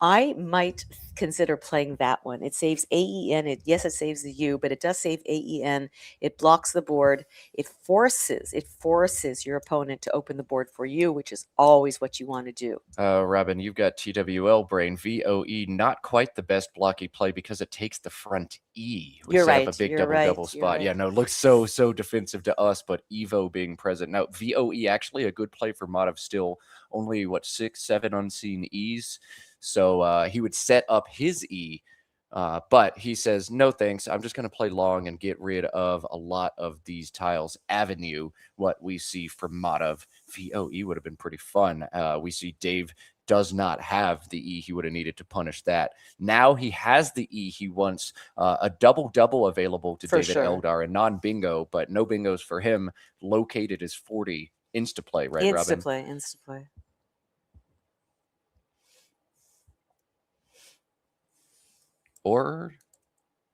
I might consider playing that one. It saves AEN. Yes, it saves the U, but it does save AEN. It blocks the board. It forces your opponent to open the board for you, which is always what you want to do. Robin, you've got TWL brain. VOE, not quite the best blocky play because it takes the front E. We You're set right. up a big You're double-double right. spot. Yeah, no, it looks so defensive to us, but Evo being present. Now, VOE actually a good play for Madhav still. Only, 6, 7 unseen E's. So he would set up his E, but he says, no thanks, I'm just going to play long and get rid of a lot of these tiles. Avenue, what we see from Madhav. VOE would have been pretty fun. We see Dave does not have the E he would have needed to punish that. Now he has the E. He wants a double-double available to David Eldar, a non-bingo, but no bingos for him. Located is 40. Insta-play, right, Robin? Insta-play. Or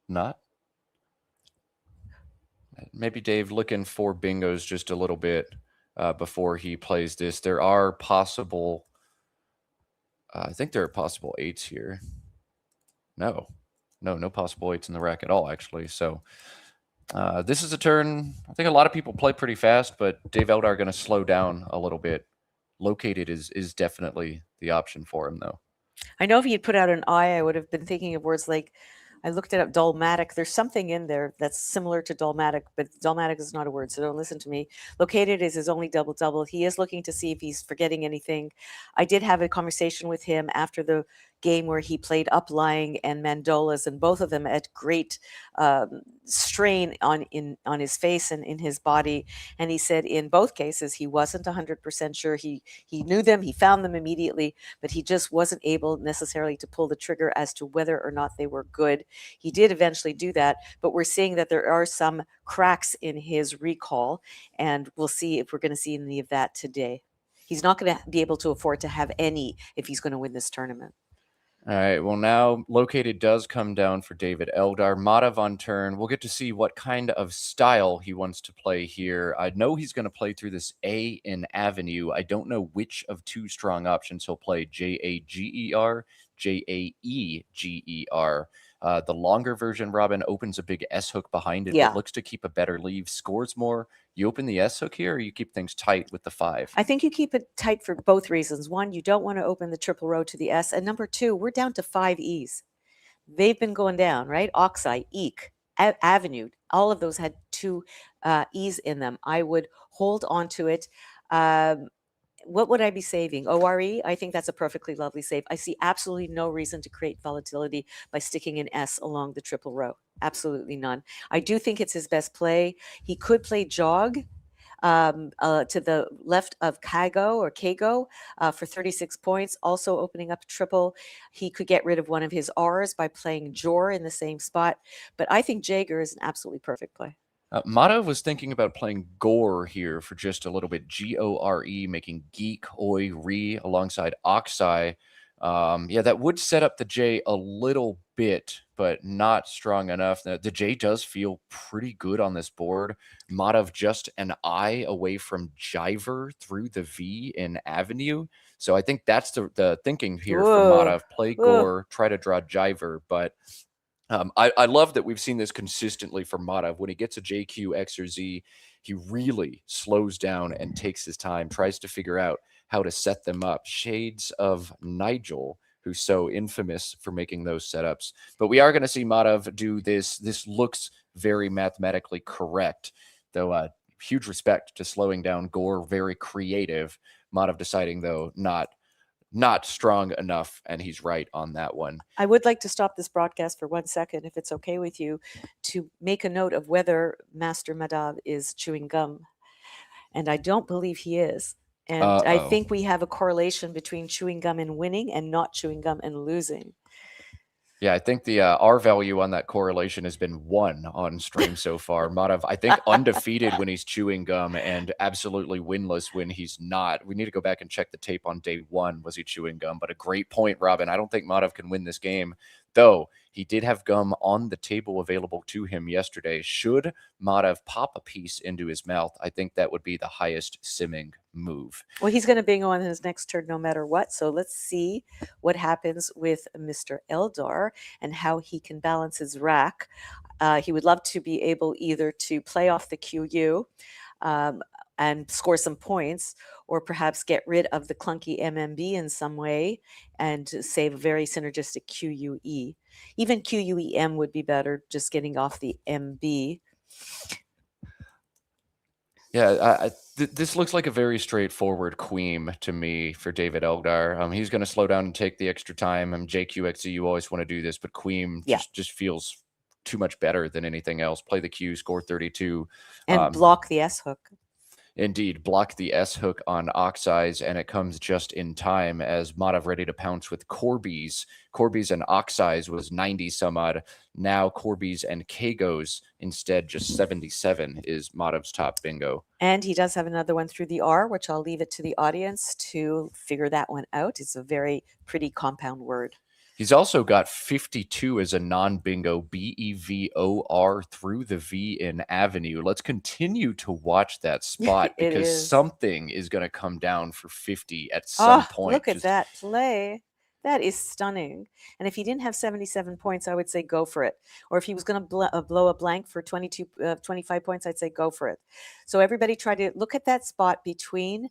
not. Maybe Dave looking for bingos just a little bit before he plays this. There are possible, I think there are possible 8s here. No possible 8s in the rack at all, actually. So this is a turn. I think a lot of people play pretty fast, but Dave Eldar going to slow down a little bit. Located is definitely the option for him, though. I know if he had put out an I would have been thinking of words like, I looked it up, dulmatic. There's something in there that's similar to dulmatic, but dulmatic is not a word, so don't listen to me. Located is his only double-double. He is looking to see if he's forgetting anything. I did have a conversation with him after the game where he played Uplying and Mandolas, and both of them at great strain on his face and in his body. And he said in both cases he wasn't 100% sure. He knew them, he found them immediately, but he just wasn't able necessarily to pull the trigger as to whether or not they were good. He did eventually do that, but we're seeing that there are some cracks in his recall, and we'll see if we're going to see any of that today. He's not going to be able to afford to have any if he's going to win this tournament. All right, well, now Located does come down for David Eldar. Madhav on turn. We'll get to see what kind of style he wants to play here. I know he's going to play through this A in Avenue. I don't know which of 2 strong options he'll play, Jager, Jaeger. The longer version, Robin, opens a big S hook behind it. Yeah. It looks to keep a better leave, scores more. You open the S hook here, or you keep things tight with the 5? I think you keep it tight for both reasons. One, you don't want to open the triple row to the S. And number 2, we're down to 5 E's. They've been going down, right? Oxeye, Eek, Avenue, all of those had 2 E's in them. I would hold on to it. What would I be saving? ORE? I think that's a perfectly lovely save. I see absolutely no reason to create volatility by sticking an S along the triple row. Absolutely none. I do think it's his best play. He could play Jog to the left of Kago for 36 points, also opening up a triple. He could get rid of one of his R's by playing Jor in the same spot. But I think Jager is an absolutely perfect play. Madhav was thinking about playing Gore here for just a little bit. Gore, making Geek, Oi, Re alongside Oxai. Yeah, that would set up the J a little bit, but not strong enough. The J does feel pretty good on this board. Madhav just an I away from Jiver through the V in Avenue. So I think that's the thinking here for Whoa. Madhav. Play Whoa. Gore, try to draw Jiver, but I love that we've seen this consistently from Madhav. When he gets a JQ, X, or Z, he really slows down and takes his time, tries to figure out how to set them up. Shades of Nigel, who's so infamous for making those setups. But we are going to see Madhav do this. This looks very mathematically correct, though huge respect to slowing down Gore, very creative. Madhav deciding, though, not strong enough, and he's right on that one. I would like to stop this broadcast for 1 second, if it's okay with you, to make a note of whether Master Madhav is chewing gum. And I don't believe he is. And I think we have a correlation between chewing gum and winning and not chewing gum and losing. Yeah, I think the R value on that correlation has been 1 on stream so far. Madhav, I think, undefeated when he's chewing gum and absolutely winless when he's not. We need to go back and check the tape on day 1. Was he chewing gum? But a great point, Robin. I don't think Madhav can win this game, though he did have gum on the table available to him yesterday. Should Madhav pop a piece into his mouth, I think that would be the highest simming move. Well, he's going to bingo on his next turn no matter what. So let's see what happens with Mr. Eldar and how he can balance his rack. He would love to be able either to play off the QU and score some points, or perhaps get rid of the clunky MMB in some way and save a very synergistic QUE. Even QUEM would be better, just getting off the MB. Yeah, this looks like a very straightforward queen to me for David Eldar. He's going to slow down and take the extra time. JQXZ, you always want to do this, but queen just feels too much better than anything else. Play the Q, score 32. And block the S hook. Indeed, block the S hook on Oxeyes, and it comes just in time as Madhav ready to pounce with Corby's. Corby's and Oxeyes was 90 some odd. Now Corby's and Kagos instead just 77 is Madhav's top bingo. And he does have another one through the R, which I'll leave it to the audience to figure that one out. It's a very pretty compound word. He's also got 52 as a non-bingo, BEVOR through the V in Avenue. Let's continue to watch that spot because something is going to come down for 50 at some point. Look at that play. That is stunning. And if he didn't have 77 points, I would say go for it. Or if he was going to blow a blank for 25 points, I'd say go for it. So everybody try to look at that spot between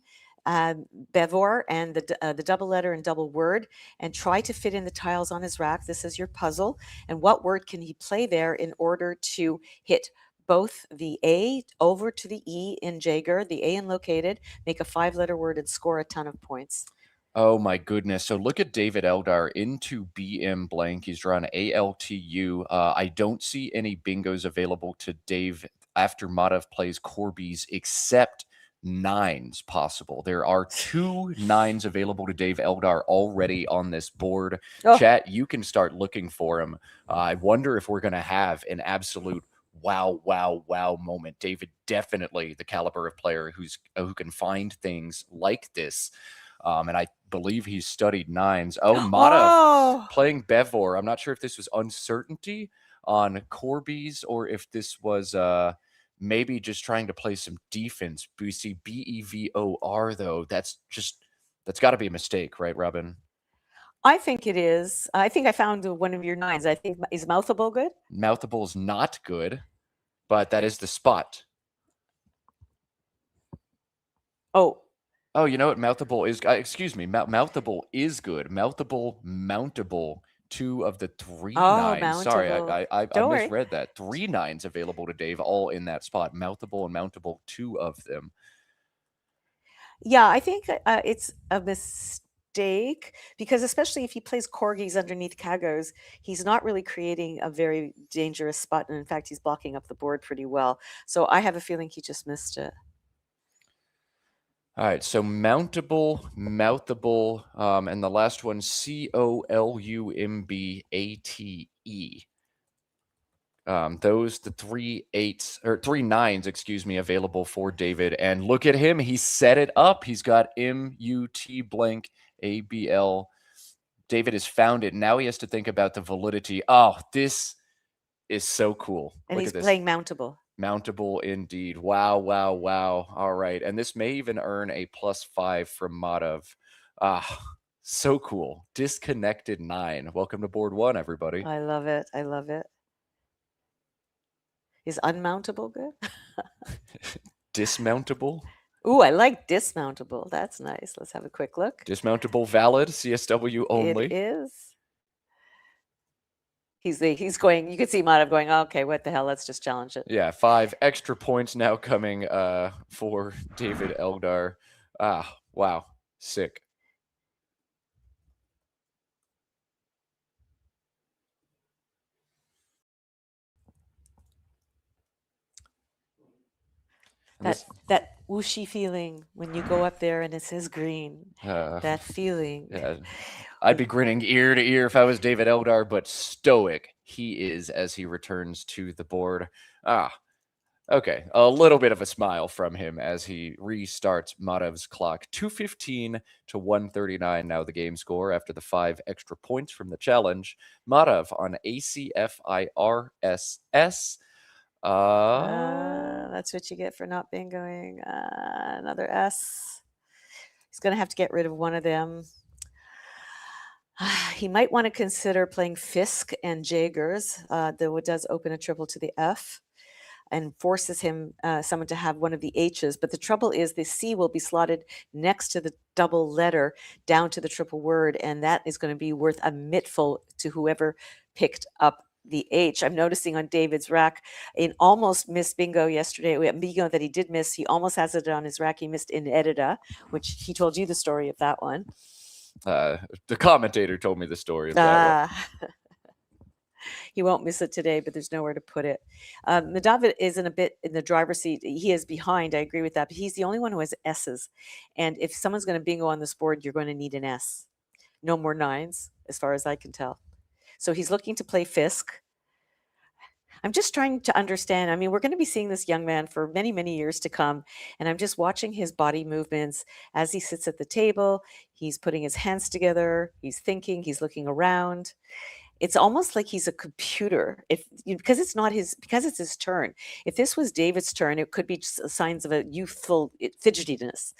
Bevor and the double letter and double word, and try to fit in the tiles on his rack. This is your puzzle. And what word can he play there in order to hit both the A over to the E in Jaeger, the A in located, make a 5-letter word and score a ton of points? Oh my goodness. So look at David Eldar into BM blank. He's drawn ALTU. I don't see any bingos available to Dave after Madhav plays Corby's except 9s possible. There are 2 9s available to Dave Eldar already on this board. Chat, you can start looking for him. I wonder if we're going to have an absolute wow moment. David, definitely the caliber of player who can find things like this. And I believe he's studied 9s. Madhav playing Bevor. I'm not sure if this was uncertainty on Corby's or if this was maybe just trying to play some defense. We see BEVOR, though. That's got to be a mistake, right, Robin? I think it is. I think I found one of your 9s. I think, is Mouthable good? Mouthable is not good, but that is the spot. Oh, you know what? Mouthable is, excuse me, Mouthable is good. Mountable, 2 of the 3 9s. Sorry, I misread that. 3 9s available to Dave, all in that spot. Mouthable and Mountable, 2 of them. Yeah, I think it's a mistake because especially if he plays Corgis underneath Kagos, he's not really creating a very dangerous spot. And in fact, he's blocking up the board pretty well. So I have a feeling he just missed it. All right, so Mountable, Mouthable, and the last one, COLUMBATE. The 3 8s or 3 9s, excuse me, available for David. And look at him. He set it up. He's got MUT blank ABL. David has found it. Now he has to think about the validity. Oh, this is so cool. And Look he's at this. playing mountable. Mountable indeed. Wow, wow, wow. All right. And this may even earn a +5 from Madhav. So cool. Disconnected 9. Welcome to board 1, everybody. I love it. I love it. Is unmountable good? Dismountable. Ooh, I like dismountable. That's nice. Let's have a quick look. Dismountable valid. CSW only. It is. He's going. You can see Madhav going, oh, okay, what the hell? Let's just challenge it. Yeah, 5 extra points now coming for David Eldar. Wow. Sick. That whooshy feeling when you go up there and it says green. That feeling. Yeah, I'd be grinning ear to ear if I was David Eldar, but stoic he is as he returns to the board. Okay, a little bit of a smile from him as he restarts Madhav's clock. 2:15 to 1:39 now the game score after the 5 extra points from the challenge. Madhav on ACFIRSS. That's what you get for not bingoing. Another S. He's going to have to get rid of one of them. He might want to consider playing Fisk and Jaggers, though it does open a triple to the F and forces him, someone to have one of the H's. But the trouble is the C will be slotted next to the double letter down to the triple word, and that is going to be worth a mittful to whoever picked up the H. I'm noticing on David's rack, in almost missed bingo yesterday, bingo that he did miss, he almost has it on his rack. He missed in Edita, which he told you the story of that one. The commentator told me the story of that one. He won't miss it today, but there's nowhere to put it. Madhav is in a bit in the driver's seat. He is behind. I agree with that, but he's the only one who has S's. And if someone's going to bingo on this board, you're going to need an S. No more 9s, as far as I can tell. So he's looking to play Fisk. I'm just trying to understand. I mean, we're going to be seeing this young man for many, many years to come. And I'm just watching his body movements as he sits at the table. He's putting his hands together. He's thinking. He's looking around. It's almost like he's a computer because it's his turn. If this was David's turn, it could be signs of a youthful fidgetiness.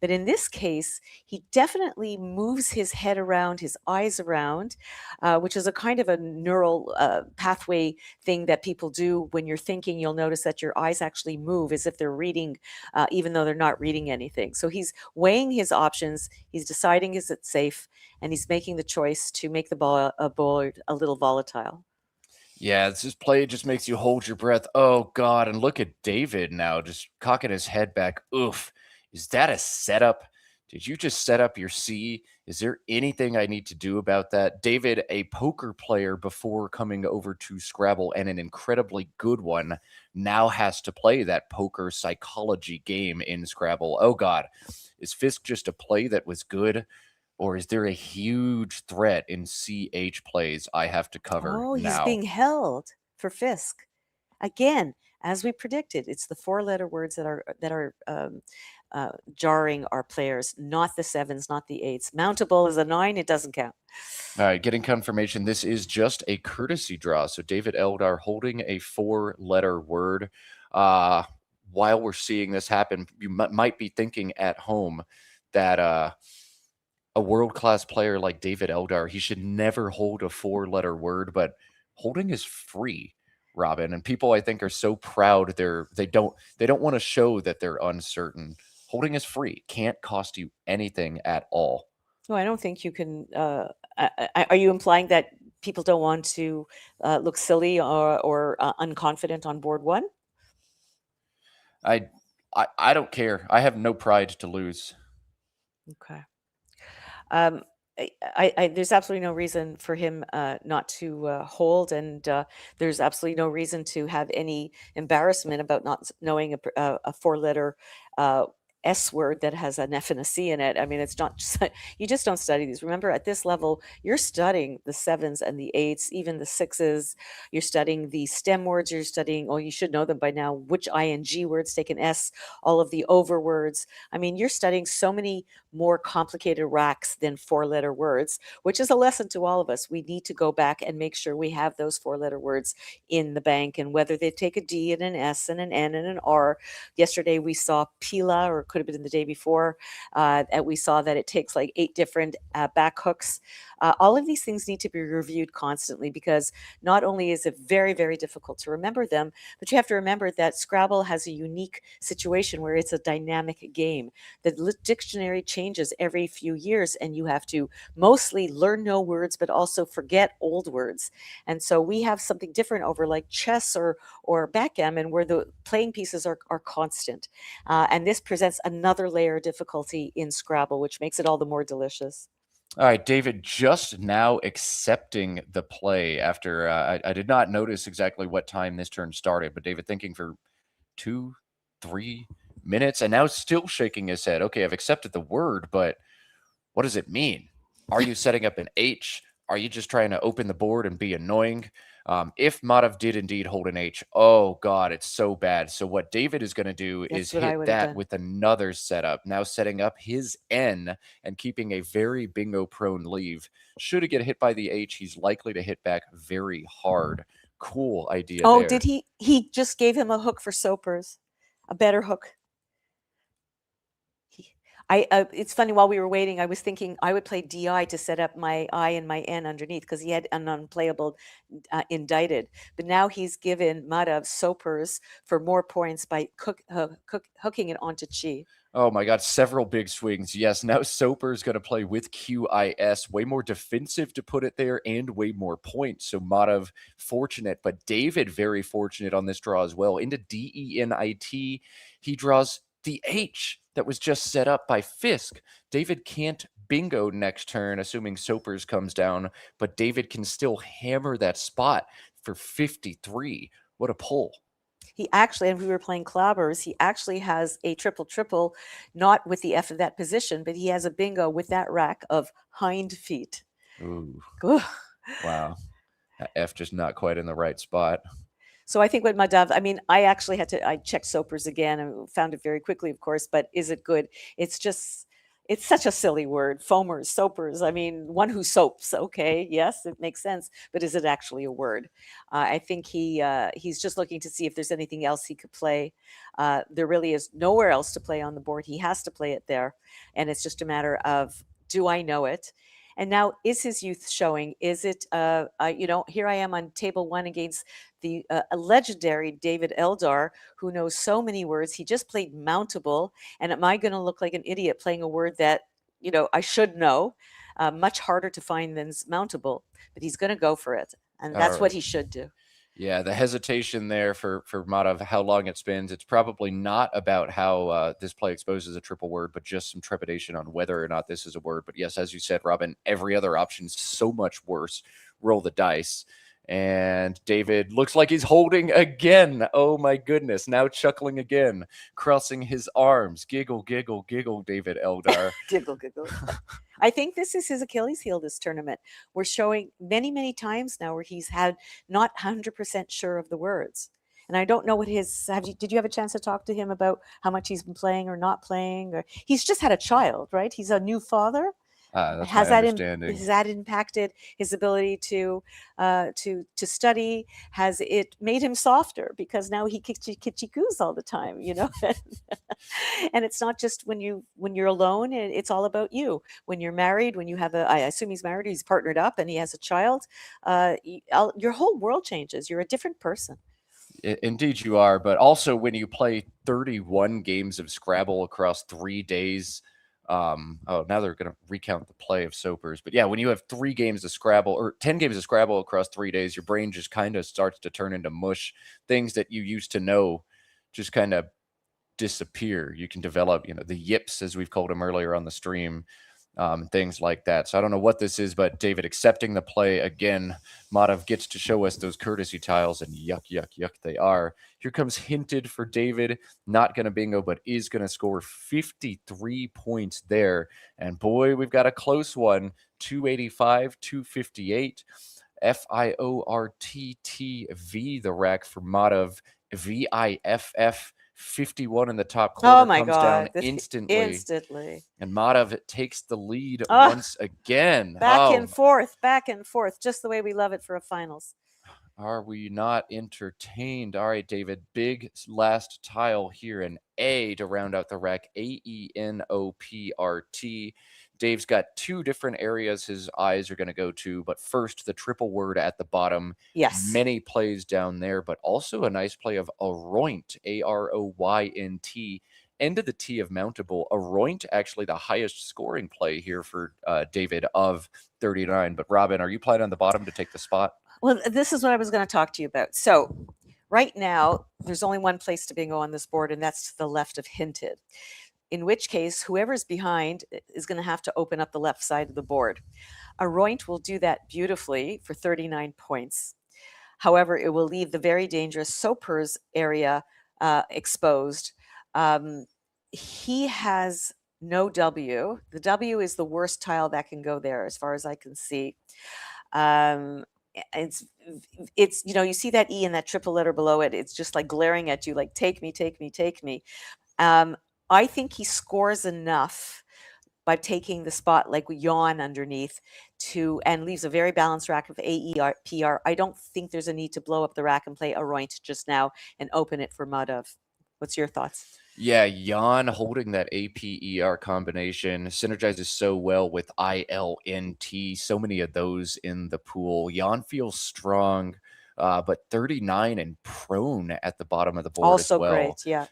But in this case, he definitely moves his head around, his eyes around, which is a kind of a neural pathway thing that people do when you're thinking. You'll notice that your eyes actually move as if they're reading, even though they're not reading anything. So he's weighing his options. He's deciding, is it safe? And he's making the choice to make the board a little volatile. Yeah, this play just makes you hold your breath. Oh, God. And look at David now, just cocking his head back. Oof. Is that a setup? Did you just set up your C? Is there anything I need to do about that? David, a poker player before coming over to Scrabble and an incredibly good one, now has to play that poker psychology game in Scrabble. Oh, God. Is Fisk just a play that was good? Or is there a huge threat in CH plays I have to cover now? He's being held for Fisk. Again, as we predicted, it's the 4-letter words that are jarring our players, not the 7s, not the 8s. Mountable is a 9, it doesn't count. All right, getting confirmation. This is just a courtesy draw. So David Eldar holding a 4-letter word. While we're seeing this happen, you might be thinking at home that a world-class player like David Eldar, he should never hold a 4-letter word, but holding is free, Robin. And people, I think, are so proud they don't want to show that they're uncertain. Holding is free. Can't cost you anything at all. No, I don't think you can. Are you implying that people don't want to look silly or unconfident on board 1? I don't care. I have no pride to lose. Okay. There's absolutely no reason for him not to hold, and there's absolutely no reason to have any embarrassment about not knowing a 4-letter S word that has an F and a C in it. I mean, it's not just, you just don't study these. Remember, at this level, you're studying the sevens and the eights, even the sixes. You're studying the stem words. You're studying, oh, you should know them by now, which ing words take an S, all of the over words. I mean, you're studying so many more complicated racks than four-letter words, which is a lesson to all of us. We need to go back and make sure we have those four-letter words in the bank, and whether they take a D and an S and an N and an R. Yesterday we saw Pila, or could have been the day before, and we saw that it takes like 8 different back hooks. All of these things need to be reviewed constantly, because not only is it very, very difficult to remember them, but you have to remember that Scrabble has a unique situation where it's a dynamic game. The dictionary changes every few years, and you have to mostly learn new words, but also forget old words. And so we have something different over like chess or backgammon, where the playing pieces are constant. And this presents another layer of difficulty in Scrabble, which makes it all the more delicious. All right, David, just now accepting the play after I did not notice exactly what time this turn started, but David thinking for 2, 3 minutes and now still shaking his head. Okay, I've accepted the word, but what does it mean? Are you setting up an H? Are you just trying to open the board and be annoying? If Madhav did indeed hold an H, oh God, it's so bad. So what David is going to do is That's what I hit would have that done. with another setup, now setting up his N and keeping a very bingo-prone leave. Should he get hit by the H, he's likely to hit back very hard. Cool idea Oh, there. did he? He just gave him a hook for Soapers, a better hook. It's funny, while we were waiting, I was thinking I would play DI to set up my I and my N underneath, because he had an unplayable indicted. But now he's given Madhav Soapers for more points by hooking it onto Chi. Oh my God, several big swings. Yes, now Soper's going to play with QIS. Way more defensive to put it there and way more points. So Madhav fortunate, but David very fortunate on this draw as well. Into DENIT, he draws the H that was just set up by Fisk. David can't bingo next turn, assuming Soper's comes down, but David can still hammer that spot for 53. What a pull. He actually, and we were playing clabbers, he actually has a triple triple, not with the F of that position, but he has a bingo with that rack of hind feet. Ooh, Ugh. wow. That F just not quite in the right spot. So I think with Madhav, I mean, I checked Soapers again and found it very quickly, of course, but is it good? It's just, it's such a silly word. Foamers, soapers. I mean, one who soaps. Okay, yes, it makes sense, but is it actually a word? I think he's just looking to see if there's anything else he could play. There really is nowhere else to play on the board. He has to play it there, and it's just a matter of, do I know it? And now, is his youth showing? Is it, here I am on table one against the a legendary David Eldar, who knows so many words. He just played Mountable. And am I going to look like an idiot playing a word that, I should know? Much harder to find than Mountable, but he's going to go for it. And All that's what right. he should do. Yeah, the hesitation there for Madhav, how long it spins. It's probably not about how this play exposes a triple word, but just some trepidation on whether or not this is a word. But yes, as you said, Robin, every other option is so much worse. Roll the dice. And David looks like he's holding again. Oh my goodness. Now chuckling again, crossing his arms. Giggle, giggle, giggle, David Eldar. Giggle, giggle. I think this is his Achilles heel, this tournament. We're showing many, many times now where he's had not 100% sure of the words. And I don't know what did you have a chance to talk to him about how much he's been playing or not playing? Or he's just had a child, right? He's a new father. That's Has my that understanding. has that impacted his ability to study? Has it made him softer because now he kitschy coos all the time, And it's not just when you're alone. It's all about you. When you're married, when you have I assume he's married, he's partnered up, and he has a child. Your whole world changes. You're a different person. Indeed, you are. But also, when you play 31 games of Scrabble across 3 days, now they're going to recount the play of Soapers. But yeah, when you have 3 games of Scrabble or 10 games of Scrabble across 3 days, your brain just kind of starts to turn into mush. Things that you used to know just kind of disappear. You can develop, the yips, as we've called them earlier on the stream. things like that. So I don't know what this is, but David accepting the play again. Madhav gets to show us those courtesy tiles, and yuck, yuck, yuck, they are. Here comes hinted for David. Not going to bingo, but is going to score 53 points there. And boy, we've got a close one. 285, 258. FIORTTV, the rack for Madhav. VIFF. 51 in the top corner, Oh my comes down God. This instantly. And Madhav takes the lead Ah, once again. back Oh, and forth, just the way we love it for a finals. are we not entertained? All right, David, big last tile here, an A to round out the rack. AENOPRT. Dave's got two different areas his eyes are going to go to, but first, the triple word at the bottom. Yes. Many plays down there, but also a nice play of Aroynt, AROYNT. End of the T of Mountable. Aroynt, actually the highest scoring play here for David of 39. But Robin, are you playing on the bottom to take the spot? Well, this is what I was going to talk to you about. So, right now, there's only one place to bingo on this board, and that's to the left of hinted. In which case, whoever's behind is going to have to open up the left side of the board. Aroynt will do that beautifully for 39 points. However, it will leave the very dangerous Soper's area exposed. He has no W. The W is the worst tile that can go there, as far as I can see. It's you see that E and that triple letter below it. It's just like glaring at you, like take me, take me, take me. I think he scores enough by taking the spot like yawn underneath and leaves a very balanced rack of AEPR. I don't think there's a need to blow up the rack and play Aroynt just now and open it for Madhav. What's your thoughts? Yeah, Jan holding that APER combination synergizes so well with ILNT. So many of those in the pool. Jan feels strong, but 39 and prone at the bottom of the board Also as well. great, yeah.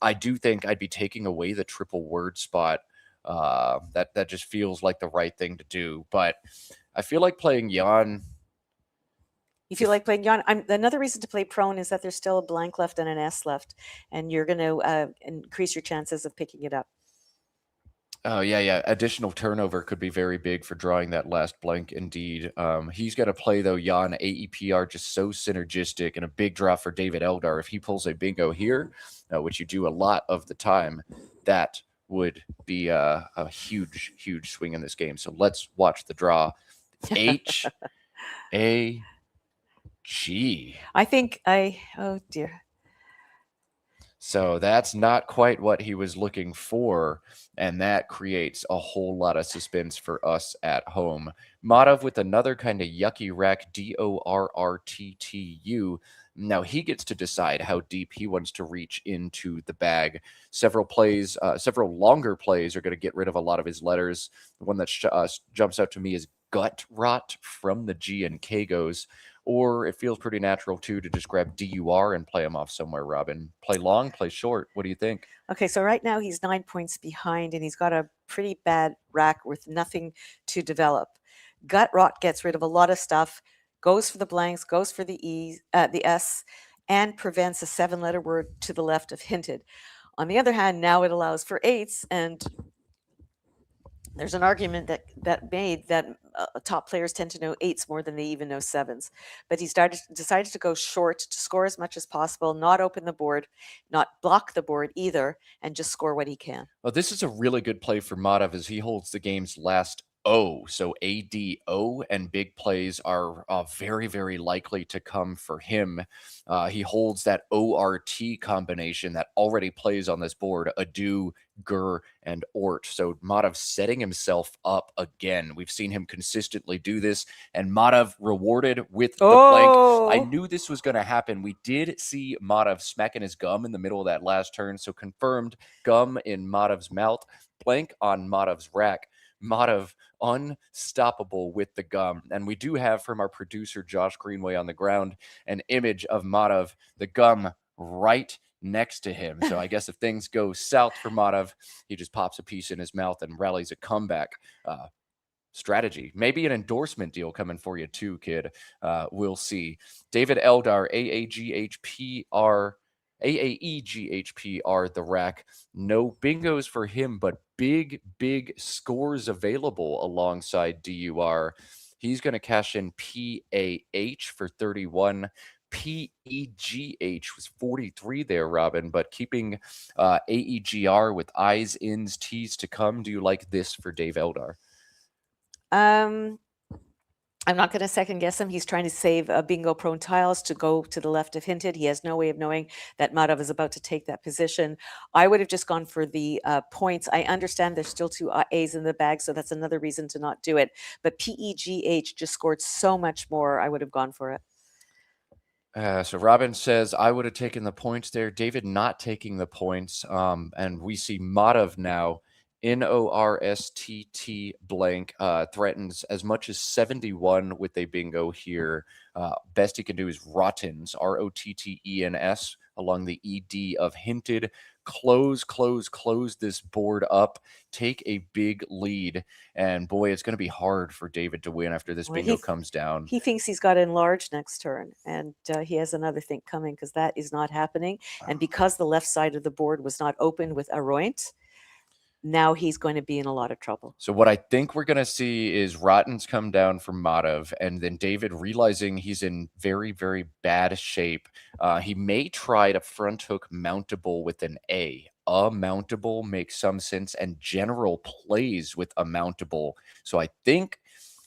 I do think I'd be taking away the triple word spot. That just feels like the right thing to do. But I feel like playing Jan. You feel like playing Jan. Another reason to play prone is that there's still a blank left and an S left, and you're going to increase your chances of picking it up. Oh, yeah. Additional turnover could be very big for drawing that last blank, indeed. He's going to play, though, Jan. AEPR just so synergistic, and a big draw for David Eldar. If he pulls a bingo here, which you do a lot of the time, that would be a huge, huge swing in this game. So let's watch the draw. HAG. Oh dear. So that's not quite what he was looking for, and that creates a whole lot of suspense for us at home. Madhav with another kind of yucky rack, DORRTTU. Now he gets to decide how deep he wants to reach into the bag. Several longer plays are going to get rid of a lot of his letters. The one that jumps out to me is gut rot from the G and K goes. Or it feels pretty natural, too, to just grab DUR and play him off somewhere, Robin. Play long, play short. What do you think? Okay, so right now he's 9 points behind, and he's got a pretty bad rack with nothing to develop. Gut rot gets rid of a lot of stuff, goes for the blanks, goes for the S, and prevents a 7-letter word to the left of hinted. On the other hand, now it allows for 8s, and there's an argument that made that top players tend to know 8s more than they even know 7s. But he decided to go short to score as much as possible, not open the board, not block the board either, and just score what he can. Well, this is a really good play for Madhav as he holds the game's last O. So ADO and big plays are very, very likely to come for him. He holds that ORT combination that already plays on this board, Adu, Gur, and Ort. So Madhav setting himself up again. We've seen him consistently do this, and Madhav rewarded with the blank. I knew this was going to happen. We did see Madhav smacking his gum in the middle of that last turn, so confirmed gum in Madhav's mouth, blank on Madhav's rack. Madhav unstoppable with the gum. And we do have from our producer, Josh Greenway, on the ground, an image of Madhav, the gum right next to him. So I guess if things go south for Madhav, he just pops a piece in his mouth and rallies a comeback strategy. Maybe an endorsement deal coming for you too, kid. We'll see. David Eldar, AAGHPR. AAEGHPR, the rack. No bingos for him, but big scores available alongside DUR. He's going to cash in PAH for 31. PEGH was 43 there, Robin, but keeping AEGR with I's, ins, T's to come. Do you like this for Dave Eldar? I'm not going to second guess him. He's trying to save bingo prone tiles to go to the left of hinted. He has no way of knowing that Madhav is about to take that position. I would have just gone for the points. I understand there's still two A's in the bag, so that's another reason to not do it. But PEGH just scored so much more. I would have gone for it. So Robin says, I would have taken the points there. David not taking the points. And we see Madhav now, NORSTT blank, threatens as much as 71 with a bingo here. Best he can do is Rottens, ROTTENS, along the ED of hinted. Close this board up, take a big lead, and boy, it's going to be hard for David to win after this bingo comes down. He thinks he's got to enlarge next turn, and he has another think coming because that is not happening. And because the left side of the board was not open with Aroint, now he's going to be in a lot of trouble. So what I think we're going to see is Rottens come down from Madhav, and then David realizing he's in very bad shape. He may try to front hook mountable with an A. A mountable makes some sense, and general plays with a mountable. So I think...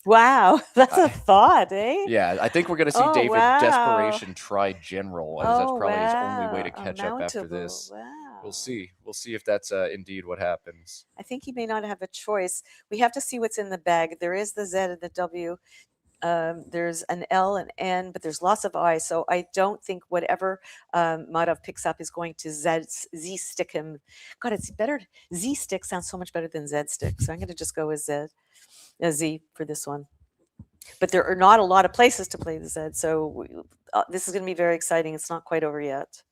Wow, that's a thought, eh? Yeah, I think we're going to see David desperation try general, as that's probably his only way to catch up after this. Wow. We'll see if that's indeed what happens. I think he may not have a choice. We have to see what's in the bag. There is the Z and the W. There's an L and N, but there's lots of I. So I don't think whatever Madhav picks up is going to Z stick him. God, it's better. Z stick sounds so much better than Z stick. So I'm going to just go with Z for this one. But there are not a lot of places to play the Z. So this is going to be very exciting. It's not quite over yet.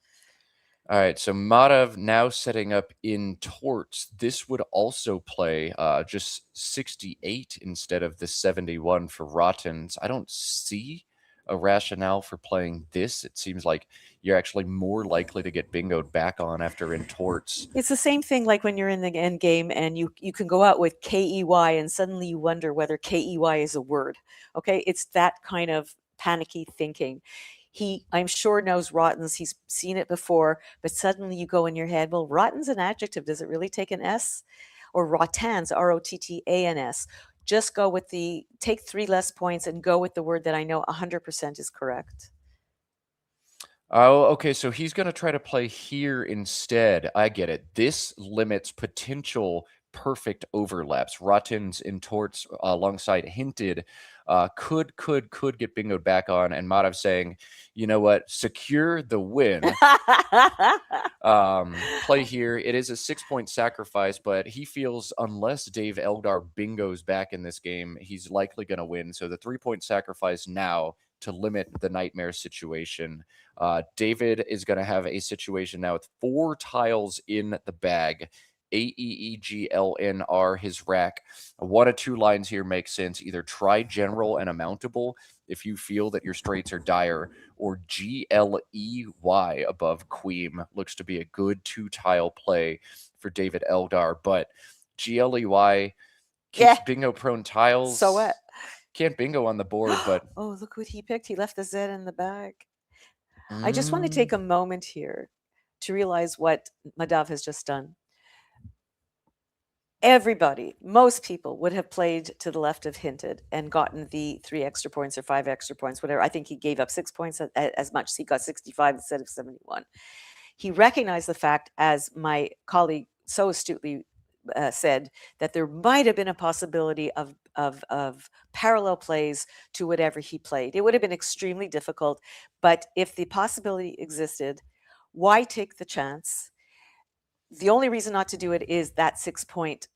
All right, so Madhav now setting up in torts. This would also play just 68 instead of the 71 for Rottens. I don't see a rationale for playing this. It seems like you're actually more likely to get bingoed back on after in torts. It's the same thing like when you're in the end game and you can go out with KEY and suddenly you wonder whether KEY is a word. Okay, it's that kind of panicky thinking. He, I'm sure, knows Rottens. He's seen it before, but suddenly you go in your head, well, Rotten's an adjective. Does it really take an S? Or Rottans, ROTTANS. Just go with take 3 less points and go with the word that I know 100% is correct. Oh, okay, so he's going to try to play here instead. I get it. This limits potential perfect overlaps. Rottens in torts alongside hinted could get bingoed back on, and Madhav saying, you know what, secure the win. Play here. It is a 6-point sacrifice, but he feels unless Dave Eldar bingos back in this game, he's likely going to win. So the 3-point sacrifice now to limit the nightmare situation. David is going to have a situation now with 4 tiles in the bag. AEEGLNR, his rack. 1 of 2 lines here makes sense. Either try general and a mountable if you feel that your straights are dire, or GLEY above queen looks to be a good 2-tile play for David Eldar. But GLEY keeps bingo prone tiles. So what? Can't bingo on the board, but... Oh, look what he picked. He left the Z in the bag. I just want to take a moment here to realize what Madhav has just done. Everybody, most people would have played to the left of hinted and gotten the 3 extra points or 5 extra points, whatever. I think he gave up 6 points as much as he got 65 instead of 71. He recognized the fact, as my colleague so astutely said, that there might have been a possibility of parallel plays to whatever he played. It would have been extremely difficult, but if the possibility existed, why take the chance? The only reason not to do it is that 6-point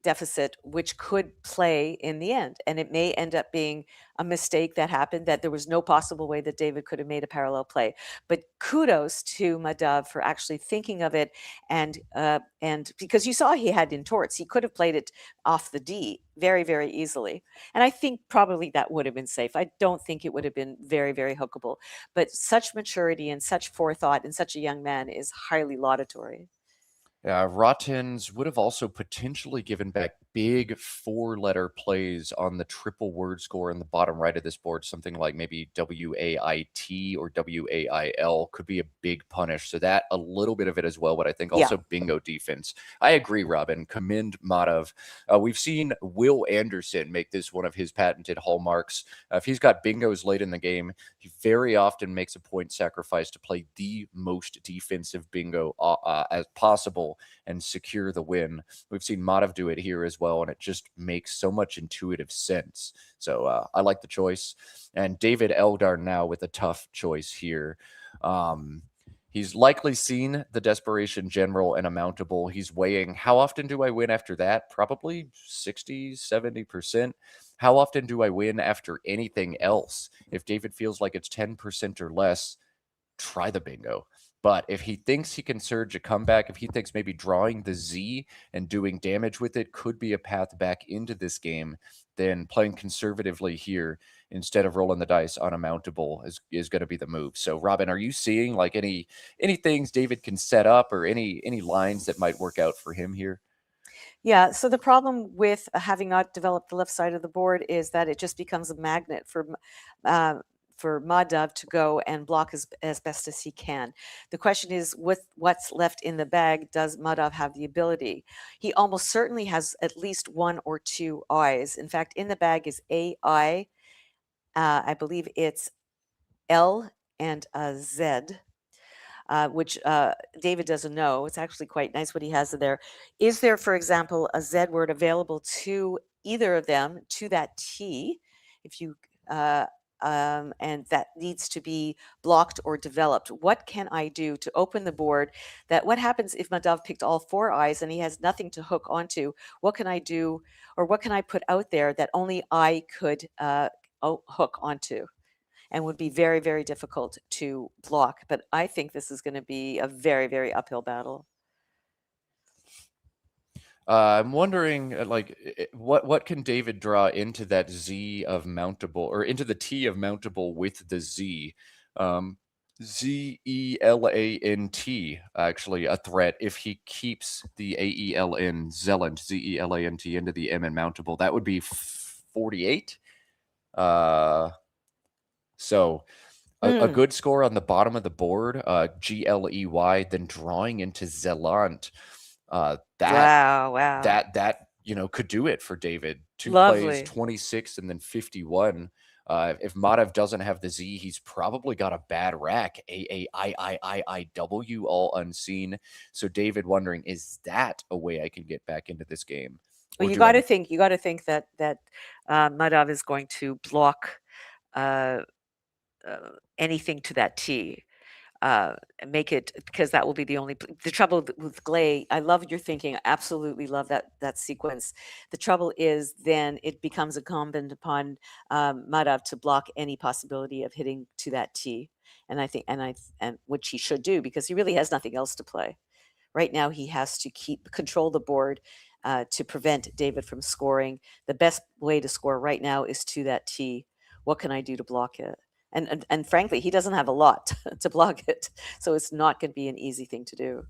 deficit, which could play in the end. And it may end up being a mistake that happened, that there was no possible way that David could have made a parallel play. But kudos to Madav for actually thinking of it, and because you saw he had in torts, he could have played it off the D very, very easily. And I think probably that would have been safe. I don't think it would have been very, very hookable. But such maturity and such forethought in such a young man is highly laudatory. Rottens would have also potentially given back big four-letter plays on the triple word score in the bottom right of this board. Something like maybe WAIT or WAIL could be a big punish. So that, a little bit of it as well, but I think Yeah. also bingo defense. I agree, Robin. Commend Madhav. We've seen Will Anderson make this one of his patented hallmarks. If he's got bingos late in the game, he very often makes a point sacrifice to play the most defensive bingo as possible and secure the win. We've seen Madhav do it here as well, and it just makes so much intuitive sense. So I like the choice. And David Eldar now with a tough choice here. He's likely seen the Desperation General and a Mountable. He's weighing, how often do I win after that? Probably 60, 70%. How often do I win after anything else? If David feels like it's 10% or less, try the bingo. But if he thinks he can surge a comeback, if he thinks maybe drawing the Z and doing damage with it could be a path back into this game, then playing conservatively here instead of rolling the dice on a Mountable is going to be the move. So, Robin, are you seeing like any things David can set up or any lines that might work out for him here? Yeah. So the problem with having not developed the left side of the board is that it just becomes a magnet for Madhav to go and block as best as he can. The question is, with what's left in the bag, does Madhav have the ability? He almost certainly has at least one or two I's. In fact, in the bag is AI. I believe it's L and a Z. Which David doesn't know. It's actually quite nice what he has there. Is there, for example, a Z word available to either of them to that T? If you and that needs to be blocked or developed. What can I do to open the board? That what happens if Madhav picked all four eyes and he has nothing to hook onto? What can I do, or what can I put out there that only I could hook onto? And would be very, very difficult to block. But I think this is going to be a very, very uphill battle. I'm wondering, what can David draw into that Z of Mountable, or into the T of Mountable with the Z? Zelant, actually a threat if he keeps the Aeln, Zelant, Zelant into the M and Mountable. That would be 48. So a good score on the bottom of the board, GLEY, then drawing into Zelant. That Wow. could do it for David. Two plays, Lovely. 26 and then 51. If Madhav doesn't have the Z, he's probably got a bad rack. AAIIIIW, all unseen. So David wondering, is that a way I can get back into this game? Well, you got to think that Madhav is going to block anything to that T. Make it, because that will be the trouble with Glay. I love your thinking. I absolutely love that sequence. The trouble is then it becomes incumbent upon Madhav to block any possibility of hitting to that T. And I think, and which he should do, because he really has nothing else to play. Right now, he has to control the board to prevent David from scoring. The best way to score right now is to that T. What can I do to block it? And frankly, he doesn't have a lot to block it, so it's not going to be an easy thing to do.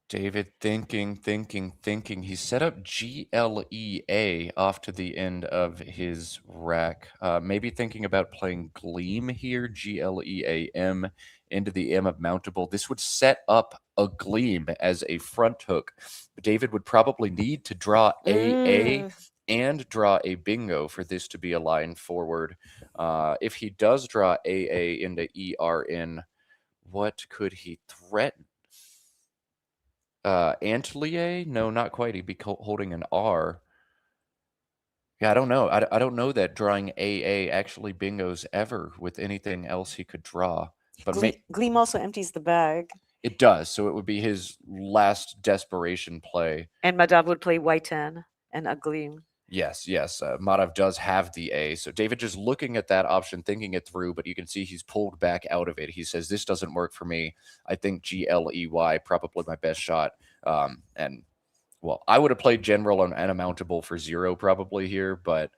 David thinking. He set up GLEA off to the end of his rack. Maybe thinking about playing Gleam here, GLEAM, into the M of Mountable. This would set up a Gleam as a front hook. David would probably need to draw AA and draw a bingo for this to be a line forward. If he does draw AA into ERN, what could he threaten? Antlier? No, not quite. He'd be holding an R. Yeah, I don't know. I don't know that drawing AA actually bingos ever with anything else he could draw. But Gleam also empties the bag. It does. So it would be his last desperation play. And Madhav would play White-10 and a Gleam. Yes, yes. Madhav does have the A. So David just looking at that option, thinking it through, but you can see he's pulled back out of it. He says, this doesn't work for me. I think GLEY, probably my best shot. And, well, I would have played General and Unamountable for 0 probably here, but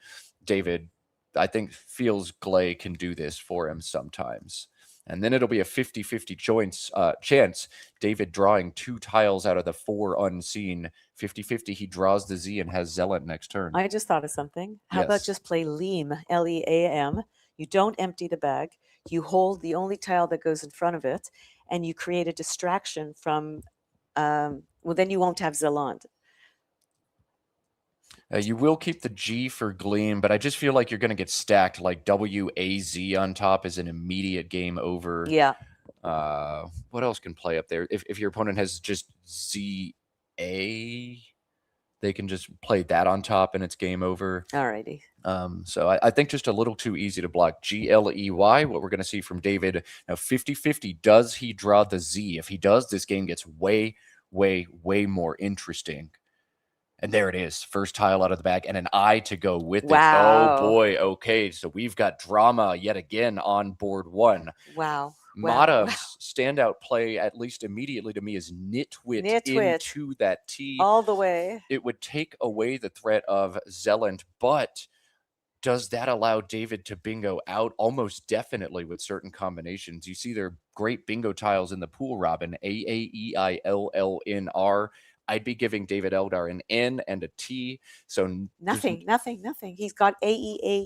David, I think, feels Glay can do this for him sometimes. And then it'll be a 50-50 chance. David drawing 2 tiles out of the 4 unseen. 50-50, he draws the Z and has Zealot next turn. I just thought of something. How about Yes. just play Leam, Leam? You don't empty the bag. You hold the only tile that goes in front of it, and you create a distraction from, well, then you won't have Zealand. You will keep the G for Gleam, but I just feel like you're going to get stacked. Like WAZ on top is an immediate game over. Yeah. What else can play up there? If your opponent has just ZA, they can just play that on top and it's game over. Alrighty. So I think just a little too easy to block. GLEY, what we're going to see from David. Now, 50-50, does he draw the Z? If he does, this game gets way, way, way more interesting. And there it is. First tile out of the bag and an I to go with Wow. it. Oh, boy. Okay, so we've got drama yet again on board 1. Wow. Madhav's standout play, at least immediately to me, is Nitwit into that T. All the way. It would take away the threat of Zealand, but does that allow David to bingo out? Almost definitely with certain combinations. You see there are great bingo tiles in the pool, Robin. AAEILLNR. I'd be giving David Eldar an N and a T. So nothing. He's got AEILNRZ.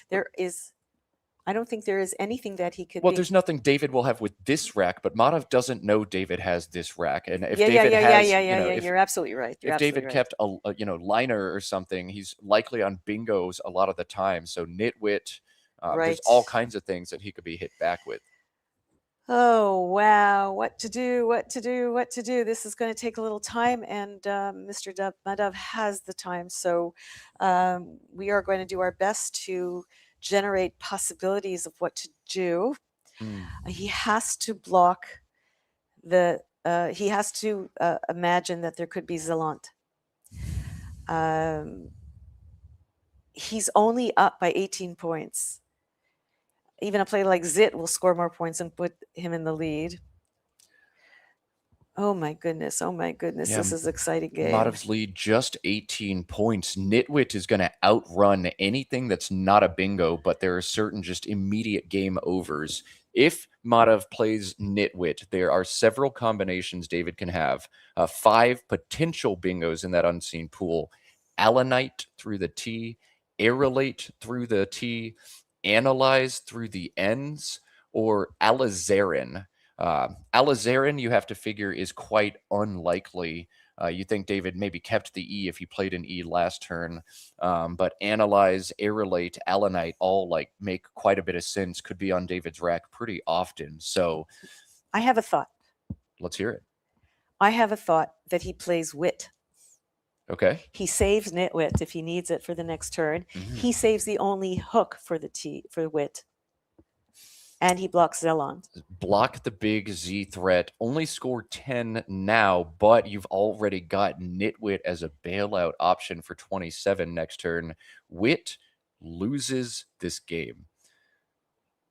There is, I don't think there is anything that he could. Well, there's nothing David will have with this rack, but Madhav doesn't know David has this rack. And if David has, you're absolutely right. If David kept a liner or something, he's likely on bingos a lot of the time. So Nitwit, there's all kinds of things that he could be hit back with. Oh, wow. What to do? This is going to take a little time, and Mr. Madhav has the time. So we are going to do our best to generate possibilities of what to do. He has to block he has to imagine that there could be Zealand. He's only up by 18 points. Even a play like Zit will score more points and put him in the lead. Oh my goodness. Yeah, this is an exciting game. Madhav's lead just 18 points. Nitwit is going to outrun anything that's not a bingo, but there are certain just immediate game overs. If Madhav plays Nitwit, there are several combinations David can have. 5 potential bingos in that unseen pool. Alanite through the T, Aerolate through the T, Analyze through the N's, or Alizarin. Alizarin, you have to figure, is quite unlikely. You think David maybe kept the E if he played an E last turn. But Analyze, Aerolate, Alanite all make quite a bit of sense. Could be on David's rack pretty often. So I have a thought. Let's hear it. I have a thought that he plays Wit. Okay. He saves Nitwit if he needs it for the next turn. He saves the only hook for the Wit. And he blocks Zealand. Block the big Z threat. Only score 10 now, but you've already got Nitwit as a bailout option for 27 next turn. Wit loses this game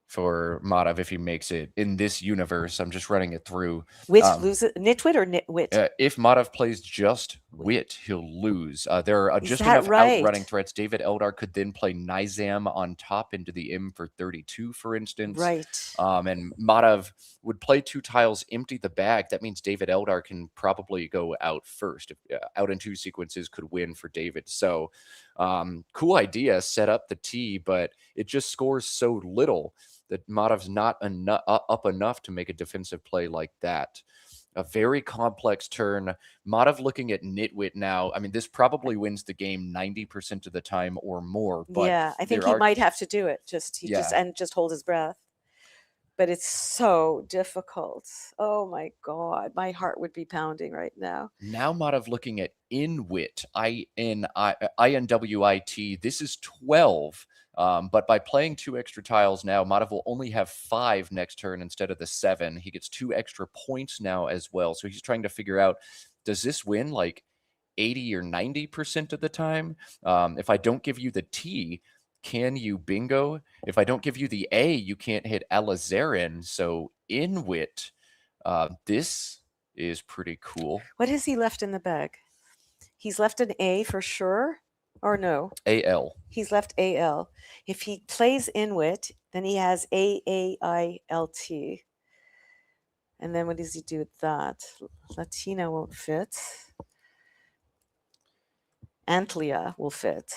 for Madhav if he makes it in this universe. I'm just running it through. Wit loses Nitwit or Nitwit? If Madhav plays just Wit, he'll lose. There are just enough outrunning threats. David Eldar could then play Nizam on top into the M for 32, for instance. Right. And Madhav would play 2 tiles, empty the bag. That means David Eldar can probably go out first. Out in 2 sequences could win for David. So cool idea, set up the T, but it just scores so little that Madhav's not up enough to make a defensive play like that. A very complex turn. Madhav looking at Nitwit now. I mean, this probably wins the game 90% of the time or more. But yeah, I think he might have to do it. Just hold his breath. But it's so difficult. Oh my God, my heart would be pounding right now. Now Madhav looking at Inwit, INWIT. This is 12. But by playing 2 extra tiles now, Madav will only have 5 next turn instead of the 7. He gets 2 extra points now as well. So he's trying to figure out, does this win like 80 or 90% of the time? If I don't give you the T, can you bingo? If I don't give you the A, you can't hit Alizarin. So Inwit, this is pretty cool. What has he left in the bag? He's left an A for sure, or no? AL. He's left AL. If he plays Inuit, then he has AAILT. And then what does he do with that? Latina won't fit. Antlia will fit.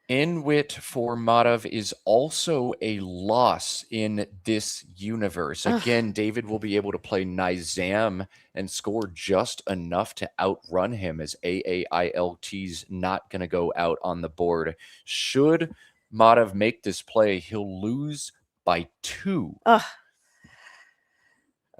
Inwit for Madav is also a loss in this universe. Again, David will be able to play Nizam and score just enough to outrun him, as AAILT's not going to go out on the board. Should Madav make this play, he'll lose by 2.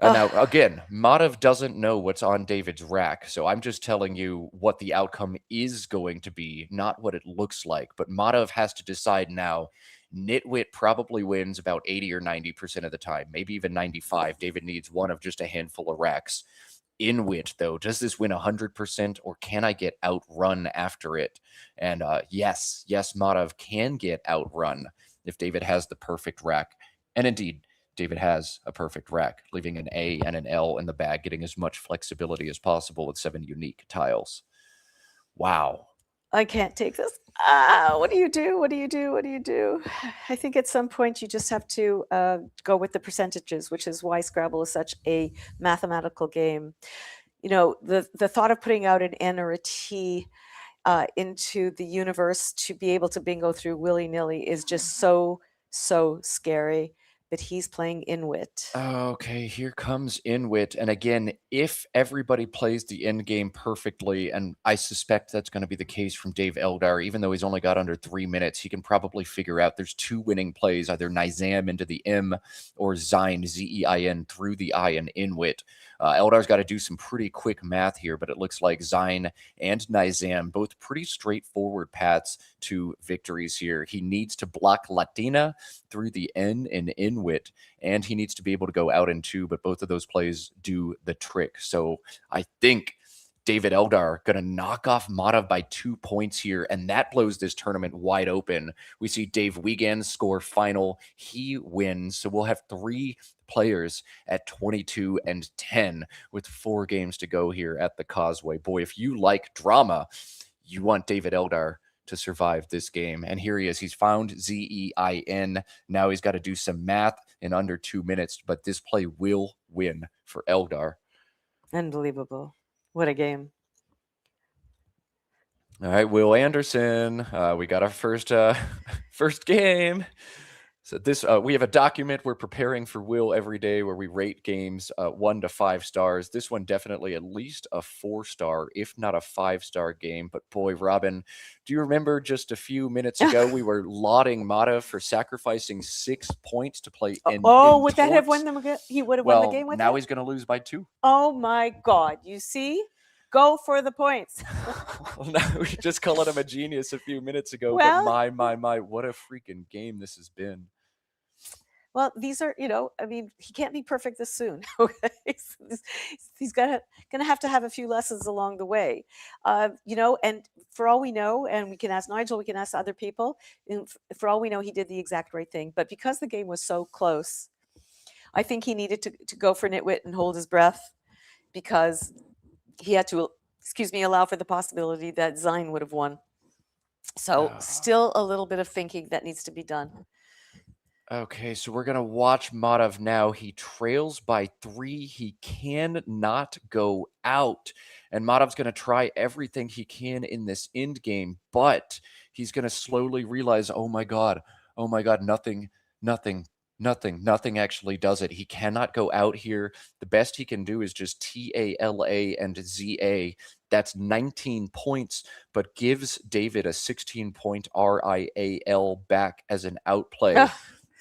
Now, again, Madav doesn't know what's on David's rack, so I'm just telling you what the outcome is going to be, not what it looks like. But Madav has to decide now. Nitwit probably wins about 80 or 90% of the time, maybe even 95. David needs one of just a handful of racks. Inwit, though, does this win 100%, or can I get outrun after it? And yes, Madav can get outrun if David has the perfect rack. And indeed, David has a perfect rack, leaving an A and an L in the bag, getting as much flexibility as possible with 7 unique tiles. Wow. I can't take this. What do you do? What do you do? What do you do? I think at some point you just have to go with the percentages, which is why Scrabble is such a mathematical game. You know, the thought of putting out an N or a T into the universe to be able to bingo through willy-nilly is just so scary. But he's playing Inwit. Okay, here comes Inwit. And again, if everybody plays the end game perfectly, and I suspect that's going to be the case from Dave Eldar, even though he's only got under 3 minutes, he can probably figure out there's 2 winning plays, either Nizam into the M or Zein, Zein, through the I and Inwit. Eldar's got to do some pretty quick math here, but it looks like Zein and Nizam, both pretty straightforward paths to victories here. He needs to block Latina through the N and Inwit, and he needs to be able to go out in 2, but both of those plays do the trick. So I think David Eldar going to knock off Madav by 2 points here, and that blows this tournament wide open. We see Dave Wiegand score final. He wins, so we'll have 3 players at 22 and 10 with 4 games to go here at the Causeway. Boy, if you like drama, you want David Eldar to survive this game. And here he is. He's found Zein. Now he's got to do some math in under 2 minutes, but this play will win for Eldar. Unbelievable. What a game. All right, Will Anderson. We got our first game. So this we have a document we're preparing for Will every day where we rate games 1 to 5 stars. This one definitely at least a 4-star, if not a 5-star game. But boy, Robin, do you remember just a few minutes ago we were lauding Madav for sacrificing 6 points to play in would that have won them? He would have won the game with now it? he's going to lose by 2. Oh my God. You see? Go for the points. No, we were just calling him a genius a few minutes ago, Well, but my, what a freaking game this has been. Well, these are, I mean, he can't be perfect this soon. Okay, he's gonna have to have a few lessons along the way, And for all we know, and we can ask Nigel, we can ask other people. And for all we know, he did the exact right thing. But because the game was so close, I think he needed to go for Nitwit and hold his breath, because he had to, allow for the possibility that Zein would have won. So still a little bit of thinking that needs to be done. Okay, so we're going to watch Madav now. He trails by 3. He cannot go out. And Madav's going to try everything he can in this end game, but he's going to slowly realize, oh my God, nothing actually does it. He cannot go out here. The best he can do is just TALA and ZA. That's 19 points, but gives David a 16-point RIAL back as an outplay.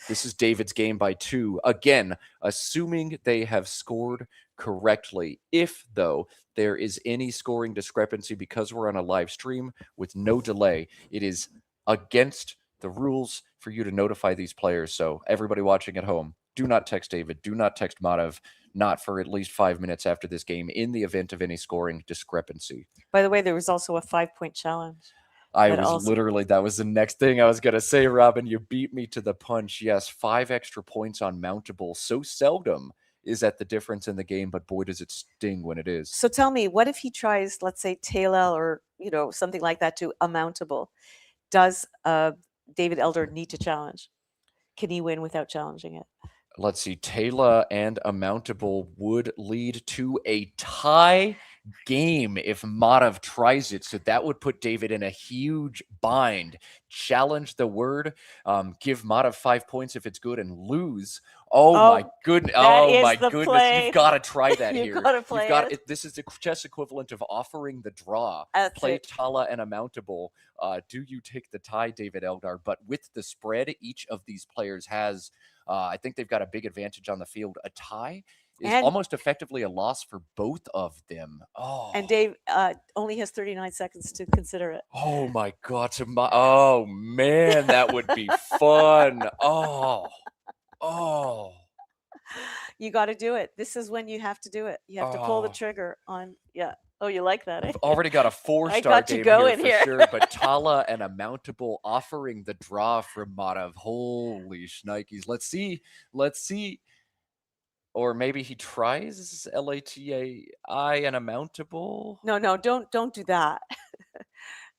This is David's game by 2. Again, assuming they have scored correctly. If, though, there is any scoring discrepancy because we're on a live stream with no delay, it is against the rules for you to notify these players. So everybody watching at home, do not text David, do not text Madhav, not for at least 5 minutes after this game in the event of any scoring discrepancy. By the way, there was also a 5-point challenge. I was literally, that was the next thing I was going to say, Robin. You beat me to the punch. Yes, 5 extra points on mountable. So seldom is that the difference in the game, but boy, does it sting when it is. So tell me, what if he tries, let's say, Taylor or, something like that to a mountable? Does David Elder need to challenge? Can he win without challenging it? Let's see. Taylor and a mountable would lead to a tie game if Madhav tries it. So that would put David in a huge bind. Challenge the word, give Madhav 5 points if it's good, and lose. Oh my goodness. Oh my goodness. Play. You've got to try that here. You've got to play it. This is the chess equivalent of offering the draw. Play Tala and a mountable. Do you take the tie, David Eldar? But with the spread, each of these players has, I think they've got a big advantage on the field. A tie is almost effectively a loss for both of them. Oh, and Dave only has 39 seconds to consider it. Oh my God! Oh man, that would be fun. Oh. You got to do it. This is when you have to do it. You have to pull the trigger on. Yeah. Oh, you like that? I've already got a 4-star game here for sure. But Tala and a mountable offering the draw from Madhav. Holy shnikes! Let's see. Or maybe he tries LATAI and a mountable. No, don't do that.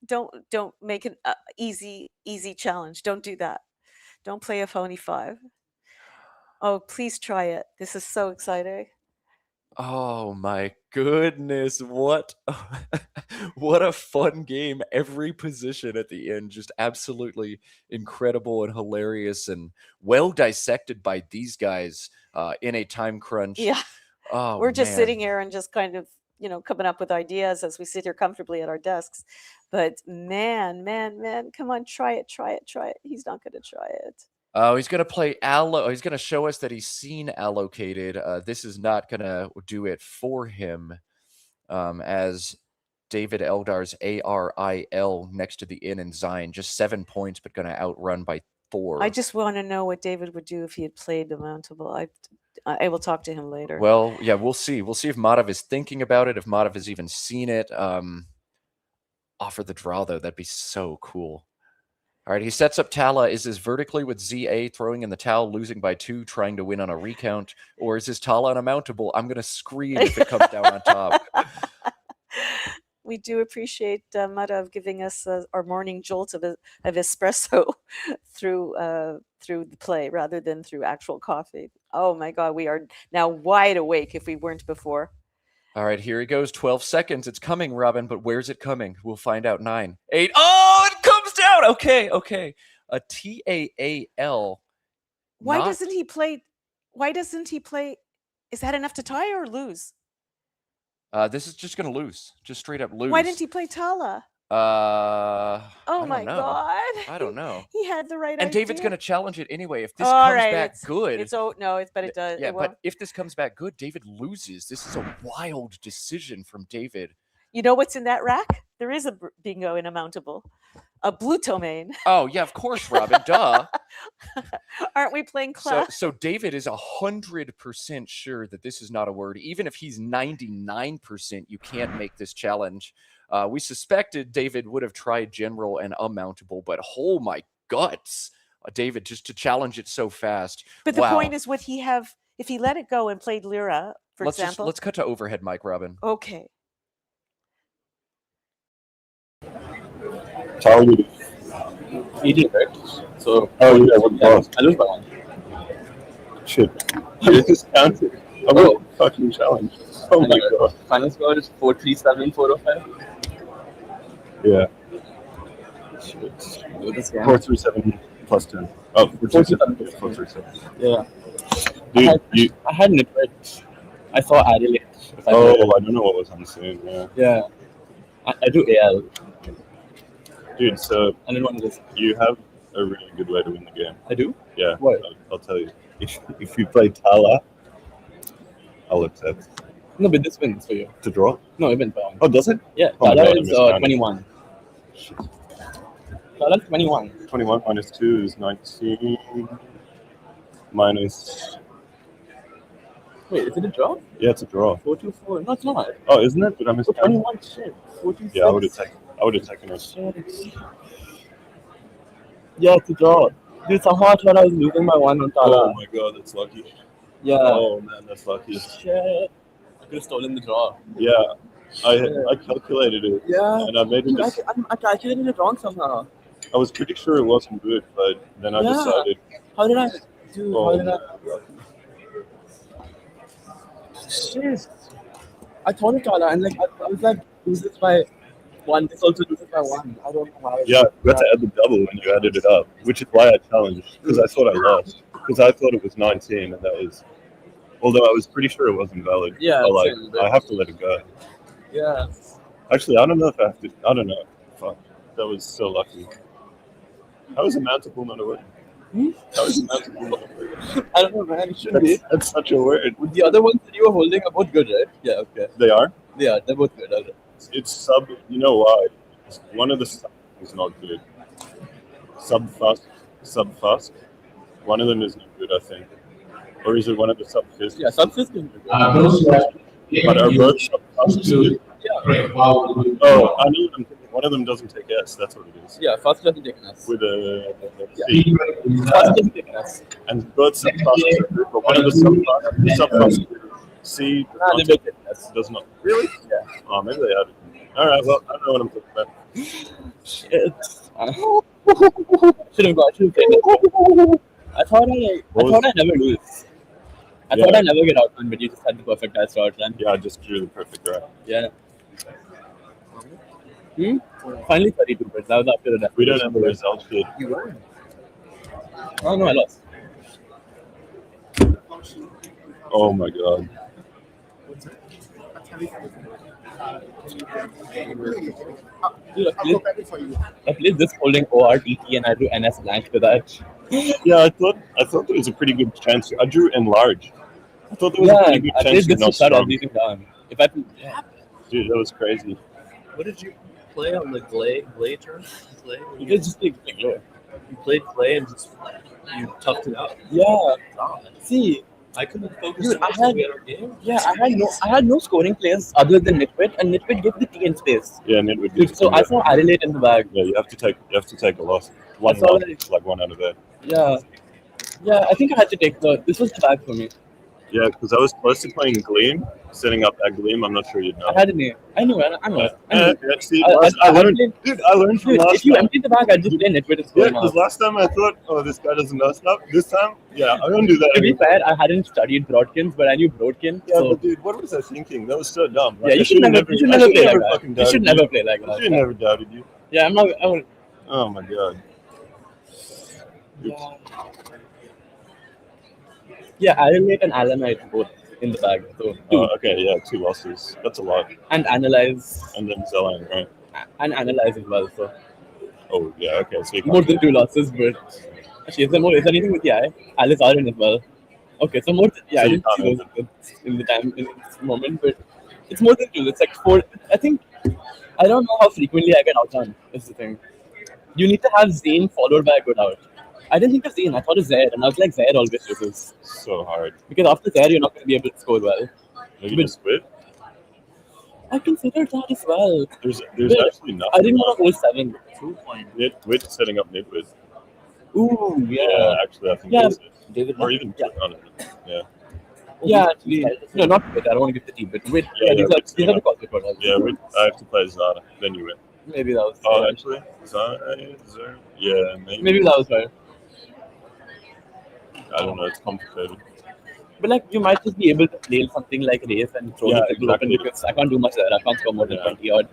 don't make an easy challenge. Don't do that. Don't play a phony 5. Oh, please try it. This is so exciting. Oh my goodness. What a fun game. Every position at the end just absolutely incredible and hilarious and well dissected by these guys in a time crunch. Yeah. Oh, we're just sitting here and just kind of, coming up with ideas as we sit here comfortably at our desks. But man, come on, try it. He's not going to try it. Oh, he's going to play he's going to show us that he's seen allocated. This is not going to do it for him, as David Eldar's ARIL next to the in and Zion, just 7 points, but going to outrun by 4. I just want to know what David would do if he had played the mountable. I will talk to him later. Well, yeah, we'll see. We'll see if Madhav is thinking about it, if Madhav has even seen it. Offer the draw, though. That'd be so cool. All right, he sets up Tala. Is this vertically with ZA throwing in the towel, losing by 2, trying to win on a recount? Or is this Tala on a mountable? I'm going to scream if it comes down on top. We do appreciate Madhav giving us our morning jolt of espresso through the play rather than through actual coffee. Oh my God, we are now wide awake if we weren't before. All right, here he goes. 12 seconds. It's coming, Robin, but where's it coming? We'll find out. 9, 8. Oh, it comes down. Okay. A TAAL. Why doesn't he play? Is that enough to tie or lose? This is just going to lose. Just straight up lose. Why didn't he play Tala? Oh my God. I don't know. He had the right idea. And David's going to challenge it anyway. If this comes back good. It does. Yeah, but if this comes back good, David loses. This is a wild decision from David. You know what's in that rack? There is a bingo in a mountable. A blue domain. Oh, yeah, of course, Robin. Duh. Aren't we playing class? So David is 100% sure that this is not a word. Even if he's 99%, you can't make this challenge. We suspected David would have tried general and ummountable, but oh my guts, David, just to challenge it so fast. But the point is, would he have, if he let it go and played Lyra, for example? Let's cut to overhead mic, Robin. Okay. Charlie. He did, right? So. Oh, yeah, what lost? I lose by 1. Shit. You just counted. I will fucking challenge. Oh my God. Final score is 437, 405. Yeah. Shit. Look at this game. 437 plus 10. Oh, 437. 437. Yeah. Dude, I had Nipret. I saw Ariel. I don't know what was on the scene. Yeah. I do AL. Dude, so I didn't want to listen. you have a really good way to win the game. I do? Yeah. What? I'll tell you. If you play Tala, I'll accept. No, but this wins for you. To draw? No, it went down. Oh, does it? Yeah, Oh my Tala God, is I missed 21. That's 21. 21 minus 2 is 19. Minus... Wait, is it a draw? Yeah, it's a draw. 4-4. No, it's not. Oh, isn't it? Did I miss Oh, that? 21. Shit. 46. Yeah, I would have taken it. Shit. Yeah, it's a draw. Dude, somehow I thought I was losing by 1 on Tala. Oh my god, that's lucky. Yeah. Oh man, that's lucky. Shit. I could have stolen the draw. Yeah, I calculated it. Yeah. And I made it. I calculated it wrong somehow. I was pretty sure it wasn't good, but then I decided. How did I do? Oh, How did I? Shit. I thought it Tala, and like I was like, lose this by 1. This also loses by 1. I don't know why. Yeah, you had to add the double when you added it up, which is why I challenged, because I thought I lost. Because I thought it was 19, and that was. Although I was pretty sure it wasn't valid. Yeah, But, like, same, I have to let it go. Yeah. Actually, I don't know if I have to. I don't know. Fuck. That was so lucky. How is a mountable not a word? How is a mountable not a word? I don't know, man. It shouldn't be. That's such a word. The other ones that you were holding are both good, right? Yeah. Okay. They are? Yeah, they're both good. Okay. It's sub. You know why? One of the sub is not good. Sub fast. One of them is not good, I think. Or is it one of the sub fist? Yeah, subsystem. But are both sub fast good? Yeah. Oh, I know what I'm thinking. One of them doesn't take S. That's what it is. Yeah, fast doesn't take an S. With a C. Fast doesn't take an S. And both sub fast are good, but one of the sub fast C Nah, they make it S. does not. Really? Yeah. Oh, maybe they added. All right. Well, I don't know what I'm talking about. Shit. Should have played that. I thought I never lose. I thought I never get out one, but you just had the perfect dice to outline. Yeah, I just drew the perfect draw. Yeah. Finally 32 bits. That was after the death. We don't have the result yet. You won. Oh no, I lost. Oh my god. Dude, I played this holding ORTT and I drew NS blank to that. Yeah, I thought there was a pretty good chance. I drew enlarge. I thought there was a pretty good I chance played you're this not to shut strong. everything down. If I Dude, that was crazy. What did you play on the clay turn? Clay? you could just like low. You played clay and just you toughed it out. Yeah. God. See, I couldn't focus Dude, on I had- our game. yeah, I had no scoring players other than Nitwit, and Nitwit gave the T in space. Yeah, and it would be. Dude, so I saw Adelaide in the bag. Yeah, you have to take a loss. One That's all loss, it's like 1 out of 8. Yeah. Yeah, I think I had to take this was the bag for me. Yeah, because I was close to playing Gleam, setting up that Gleam. I'm not sure you'd know. I had a name. I knew it. I know. Yeah, see, I learned, played- dude. I learned from Dude, last if you time. empty the bag, I'd just play Nitwit and score Yeah, him because out. last time I thought, oh, this guy doesn't know stuff. This time, yeah, I don't do that. To be anymore. fair, I hadn't studied Broadkins, but I knew Broadkin. Yeah, So but dude, what was I thinking? That was so dumb. yeah, you I should never play like fucking that. You should doubted never play like I that. should never doubted you. Yeah, I'm not. I would, Oh my god. yeah, Adelaide and Alanite both in the bag. So Oh, okay, yeah, 2 losses. That's a lot. and analyze And then Zeline, right? and analyze as well. So Oh, yeah, okay. So you more can't than 2 losses, but actually, is there anything with the eye? Alice Arden as well. Okay, so more. Yeah, So I you didn't see can't those in the time in this moment, but it's more than 2. It's like 4. I think I don't know how frequently I get outdone. Is the thing. You need to have Zane followed by a good out. I didn't think of Zane. I thought of Zaid, and I was like, Zaid always loses so hard. because after Zaid, you're not going to be able to score well. Maybe But- just quit. I considered that as well. There's But actually nothing. I didn't want to hold 7. 2 point. Nitwit setting up Nitwit. Ooh, Yeah, actually, I think Yeah. that's it. David, Or even Yeah. on it. Yeah. Yeah, actually, no, not with. I don't want to give the team, but with. Yeah, Yeah, these yeah, are the Causeway products. Yeah, I have to play Zara. Then you win. Maybe that was. Oh, actually, Zara. Yeah, maybe. Maybe that was right. I don't know. It's complicated. But like, you might just be able to play something like race and throw Yeah, the people open exactly. because I can't do much there. I can't score more than Yeah. 20 odd.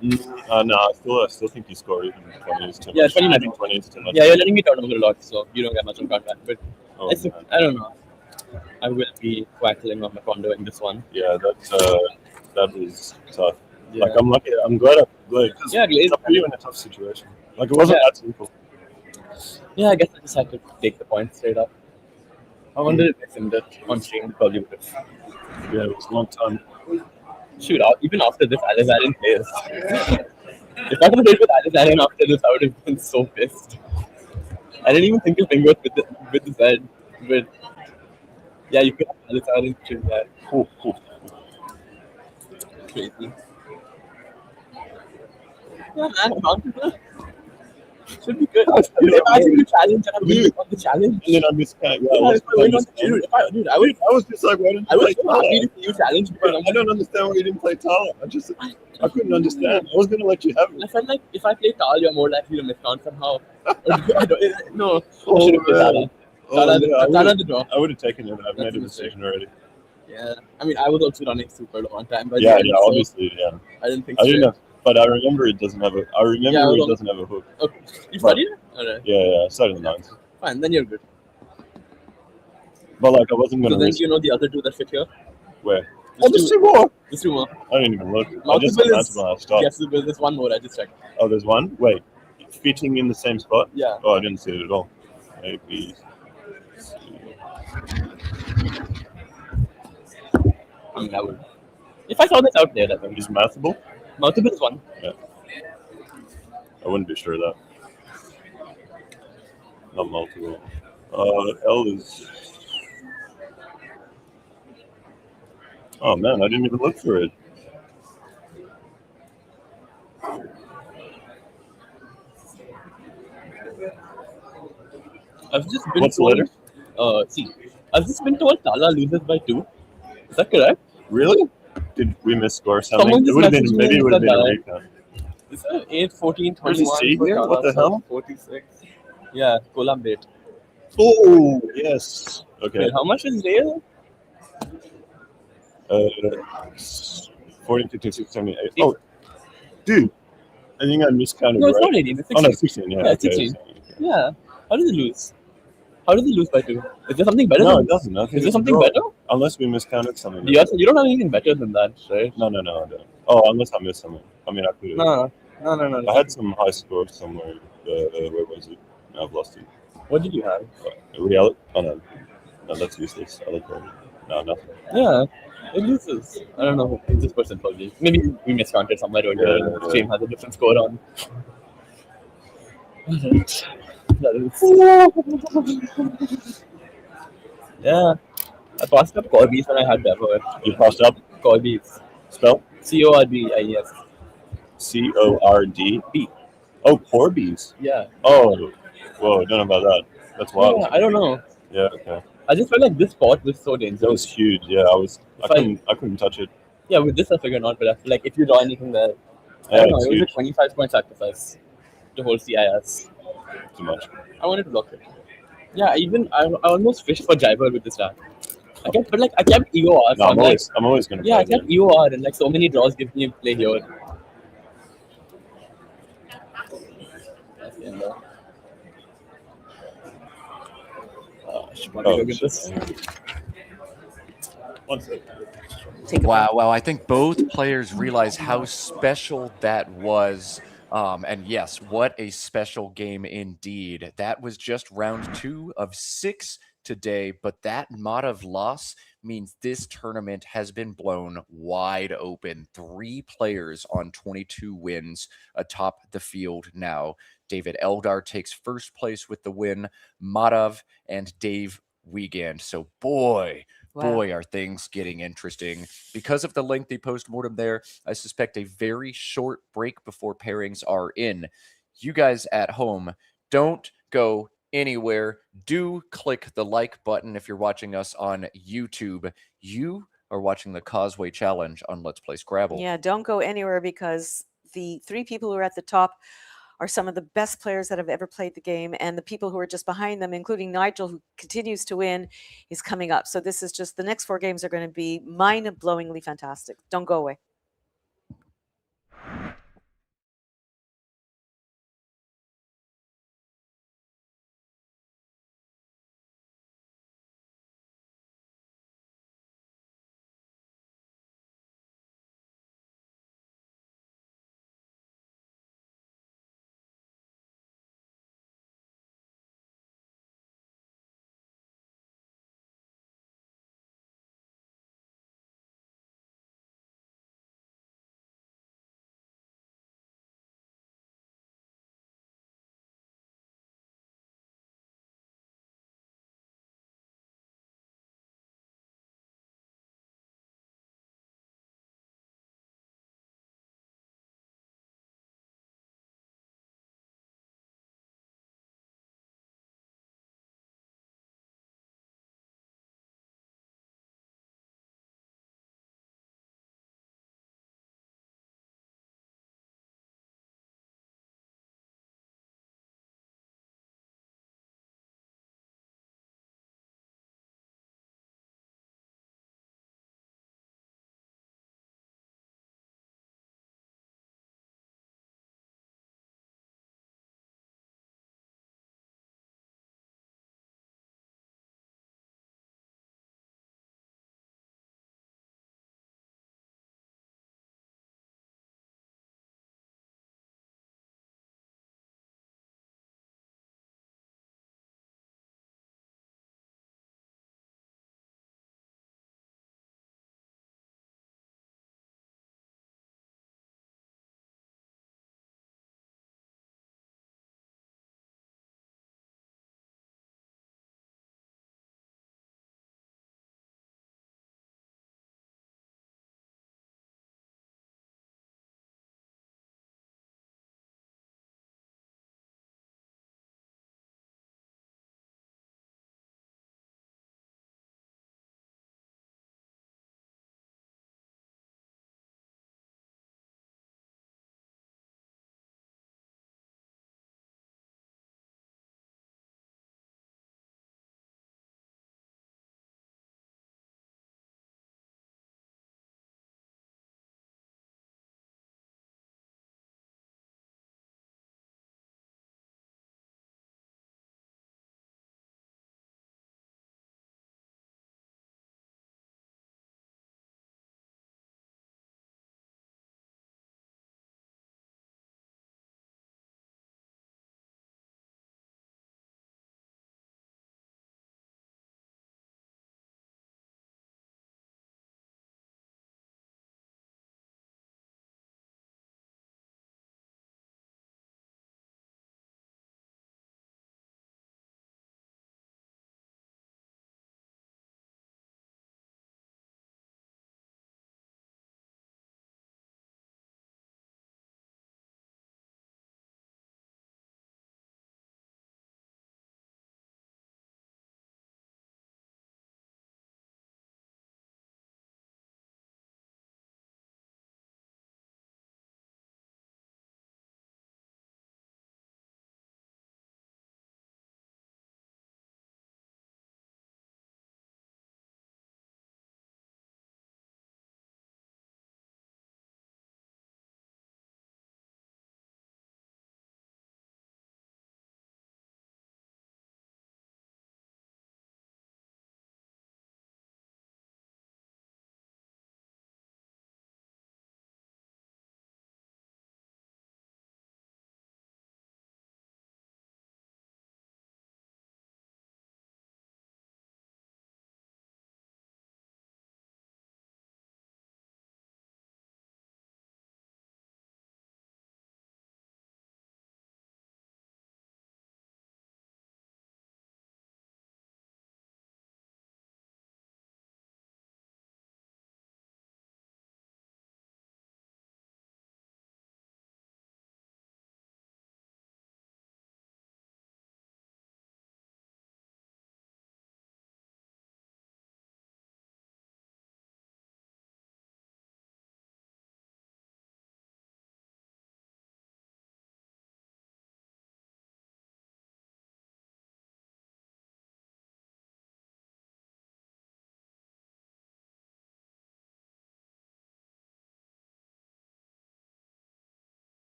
No, I still think you score even 20 is too much. Yeah, 20 I think 20 is too much. Yeah, you're letting me turn over a lot, so you don't get much on contact. But Oh, it's, man. I don't know. I will be quackling on my condo in this one. Yeah, that was tough. Yeah. Like, I'm lucky. I'm glad I played. Yeah, Glaze. I put you in a tough situation. Like, it wasn't Yeah. that simple. Yeah, I guess I just had to take the point straight up. I wonder if I filmed it on stream, probably would have. Yeah, it was a long time. Shoot, even after this, Alice Allen plays. If I could have played with Alice Allen after this, I would have been so pissed. I didn't even think of Bingo with the Z, but yeah, you could have Alice Allen choose that. Crazy. Yeah, man, Mountable should be good. Imagine you challenge and I'm winning on the challenge. And then on this kind, Yeah, if I went on the dude, I would. I was just like, why didn't I you was play so happy Tala? to see you challenge because I don't understand why you didn't play Tala. I couldn't understand. I was gonna let you have I it. felt like if I play Tal, you're more likely to miscount somehow. No, I Oh, should have played Tala. man. Tala the draw. I would have taken it. I've That's made a a mistake. decision already. Yeah, I mean, I was also running super long time, but Yeah, so obviously, yeah. I didn't think I didn't straight. know, but I remember it doesn't have a. I remember Yeah, it doesn't have a hook. Okay, you studied it? Alright, Yeah, I started in the 9s. fine, then you're good. But like, I wasn't So gonna then risk you know the other two that fit here. where. There's There's two. 2 more. There's two more. I didn't even look. I just Multiple said is multiple. I stopped. yes, there's one more. I just checked. Oh, there's one. Wait, fitting in the same spot. Yeah. Oh, I didn't see it at all. A, B, C. I mean, I would. If I saw this out there, I think Is mathable? multiple is one. I wouldn't be sure of that. Not multiple. L is. Oh man, I didn't even look for it. I've just been What's the told. letter? C. I've just been told Tala loses by 2. Is that correct? Really? Did we misscore something? Someone It just would have been messaged me maybe it and would have said been a that. recount. Is it 8, 14, There's a 21 C for here? Tala, What the hell? 46. Yeah, Kolam bait. Oh yes. Okay. Wait, how much is rail? 14, 15, 16, 17, 18. Oh, dude. I think I miscounted. No, it's right? not 18. It's 16. Oh no, 16. Yeah, Yeah, it's okay, 16. okay. Yeah. How does it lose? How does it lose by 2? Is there something better? No, than it doesn't. I think Is there it's a something draw. better? Unless we miscounted something. You don't have anything better than that, right? No, I don't. Oh, unless I missed something. I mean, I could have. No. I had some high score somewhere. Where was it? No, I've lost it. What did you have? Reality? Oh no, that's useless. I look over. No, nothing. Yeah, it loses. I don't know. It's this person probably. Maybe we miscounted somewhere earlier. Yeah. The stream has a different score on. Alright. That is. Yeah. I passed up Corby's when I had Bever. You passed up. Corby's. Spell Corbies. CORD. Oh, Corby's. Yeah. Oh, whoa! Don't know about that. That's wild. Yeah, I don't know. Yeah. Okay. I just felt like this spot was so That dangerous. was huge. Yeah, I couldn't touch it. Yeah, with this I figured not, but I feel like if you draw anything there, I Yeah, don't know, it's it was a huge. 25-point sacrifice to hold CIS. Too much. I wanted to block it. Yeah, I almost fished for Jiver with this stack. I kept EOR. So No, I'm always gonna. yeah, I play kept EOR and like so many draws give me a play here. That's the end though. I should probably go get this. One sec. Take a Wow. I think both players realize how special that was. And yes, what a special game indeed. That was just round 2 of 6 today, but that Madav loss means this tournament has been blown wide open. 3 players on 22 wins atop the field now. David Eldar takes first place with the win, Madav and Dave Wiegand. So boy, are things getting interesting. Because of the lengthy postmortem there, I suspect a very short break before pairings are in. You guys at home, don't go anywhere. Do click the like button if you're watching us on YouTube. You are watching the Causeway Challenge on Let's Play Scrabble. Yeah, don't go anywhere because the 3 people who are at the top are some of the best players that have ever played the game, and the people who are just behind them, including Nigel, who continues to win, is coming up. So this is just the next 4 games are going to be mind-blowingly fantastic. Don't go away.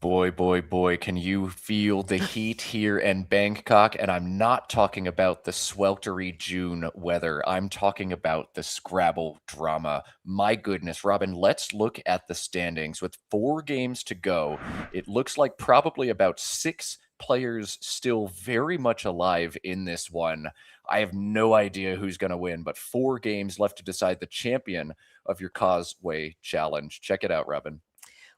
Boy, can you feel the heat here in Bangkok? And I'm not talking about the sweltery June weather. I'm talking about the Scrabble drama. My goodness, Robin, let's look at the standings. With 4 games to go, it looks like probably about 6 players still very much alive in this one. I have no idea who's going to win, but 4 games left to decide the champion of your Causeway challenge. Check it out, Robin.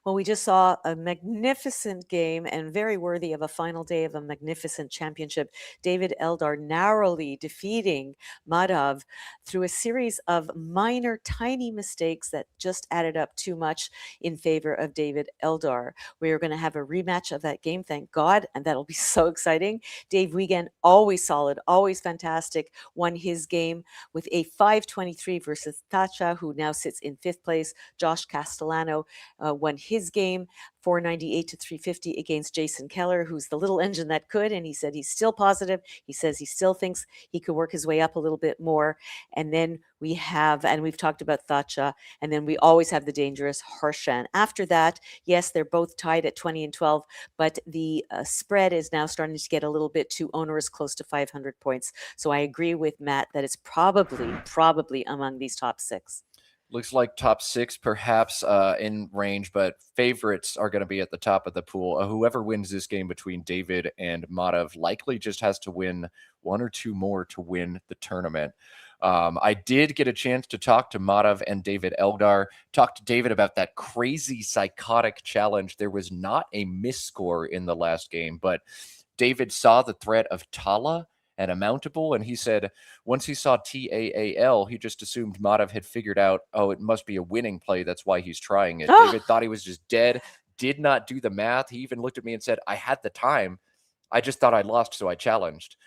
Well, we just saw a magnificent game and very worthy of a final day of a magnificent championship. David Eldar narrowly defeating Madhav through a series of minor, tiny mistakes that just added up too much in favor of David Eldar. We are going to have a rematch of that game, thank God, and that'll be so exciting. Dave Wiegand, always solid, always fantastic, won his game with a 523 versus Tacha, who now sits in 5th place. Josh Castellano won his game 498 to 350 against Jason Keller, who's the little engine that could, and he said he's still positive. He says he still thinks he could work his way up a little bit more. And then we have, and we've talked about Thatcha, and then we always have the dangerous Harshan. After that, yes, they're both tied at 20 and 12, but the spread is now starting to get a little bit too onerous, close to 500 points. So I agree with Matt that it's probably among these top 6. Looks like top 6 perhaps in range, but favorites are going to be at the top of the pool. Whoever wins this game between David and Madhav likely just has to win 1 or 2 more to win the tournament. I did get a chance to talk to Madhav and David Eldar, talk to David about that crazy psychotic challenge. There was not a misscore in the last game, but David saw the threat of Tala and a mountable, and he said once he saw Taal, he just assumed Madhav had figured out, oh, it must be a winning play, that's why he's trying it. David thought he was just dead, did not do the math. He even looked at me and said, I had the time, I just thought I lost, so I challenged.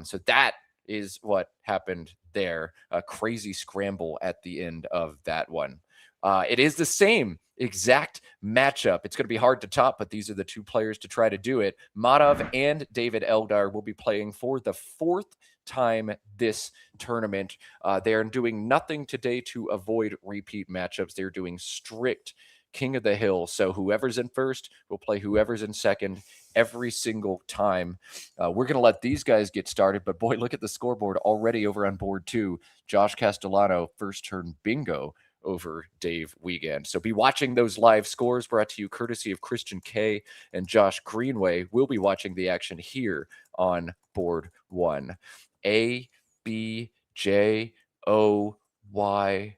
So that is what happened there. A crazy scramble at the end of that one. It is the same exact matchup. It's going to be hard to top, but these are the 2 players to try to do it. Madhav and David Eldar will be playing for the 4th time this tournament. They are doing nothing today to avoid repeat matchups. They're doing strict King of the Hill. So whoever's in first will play whoever's in second every single time. We're going to let these guys get started, but boy, look at the scoreboard already over on board 2. Josh Castellano, first turn bingo over Dave Wiegand. So be watching those live scores brought to you courtesy of Christian K and Josh Greenway. We'll be watching the action here on board 1. A, B, J, O, Y,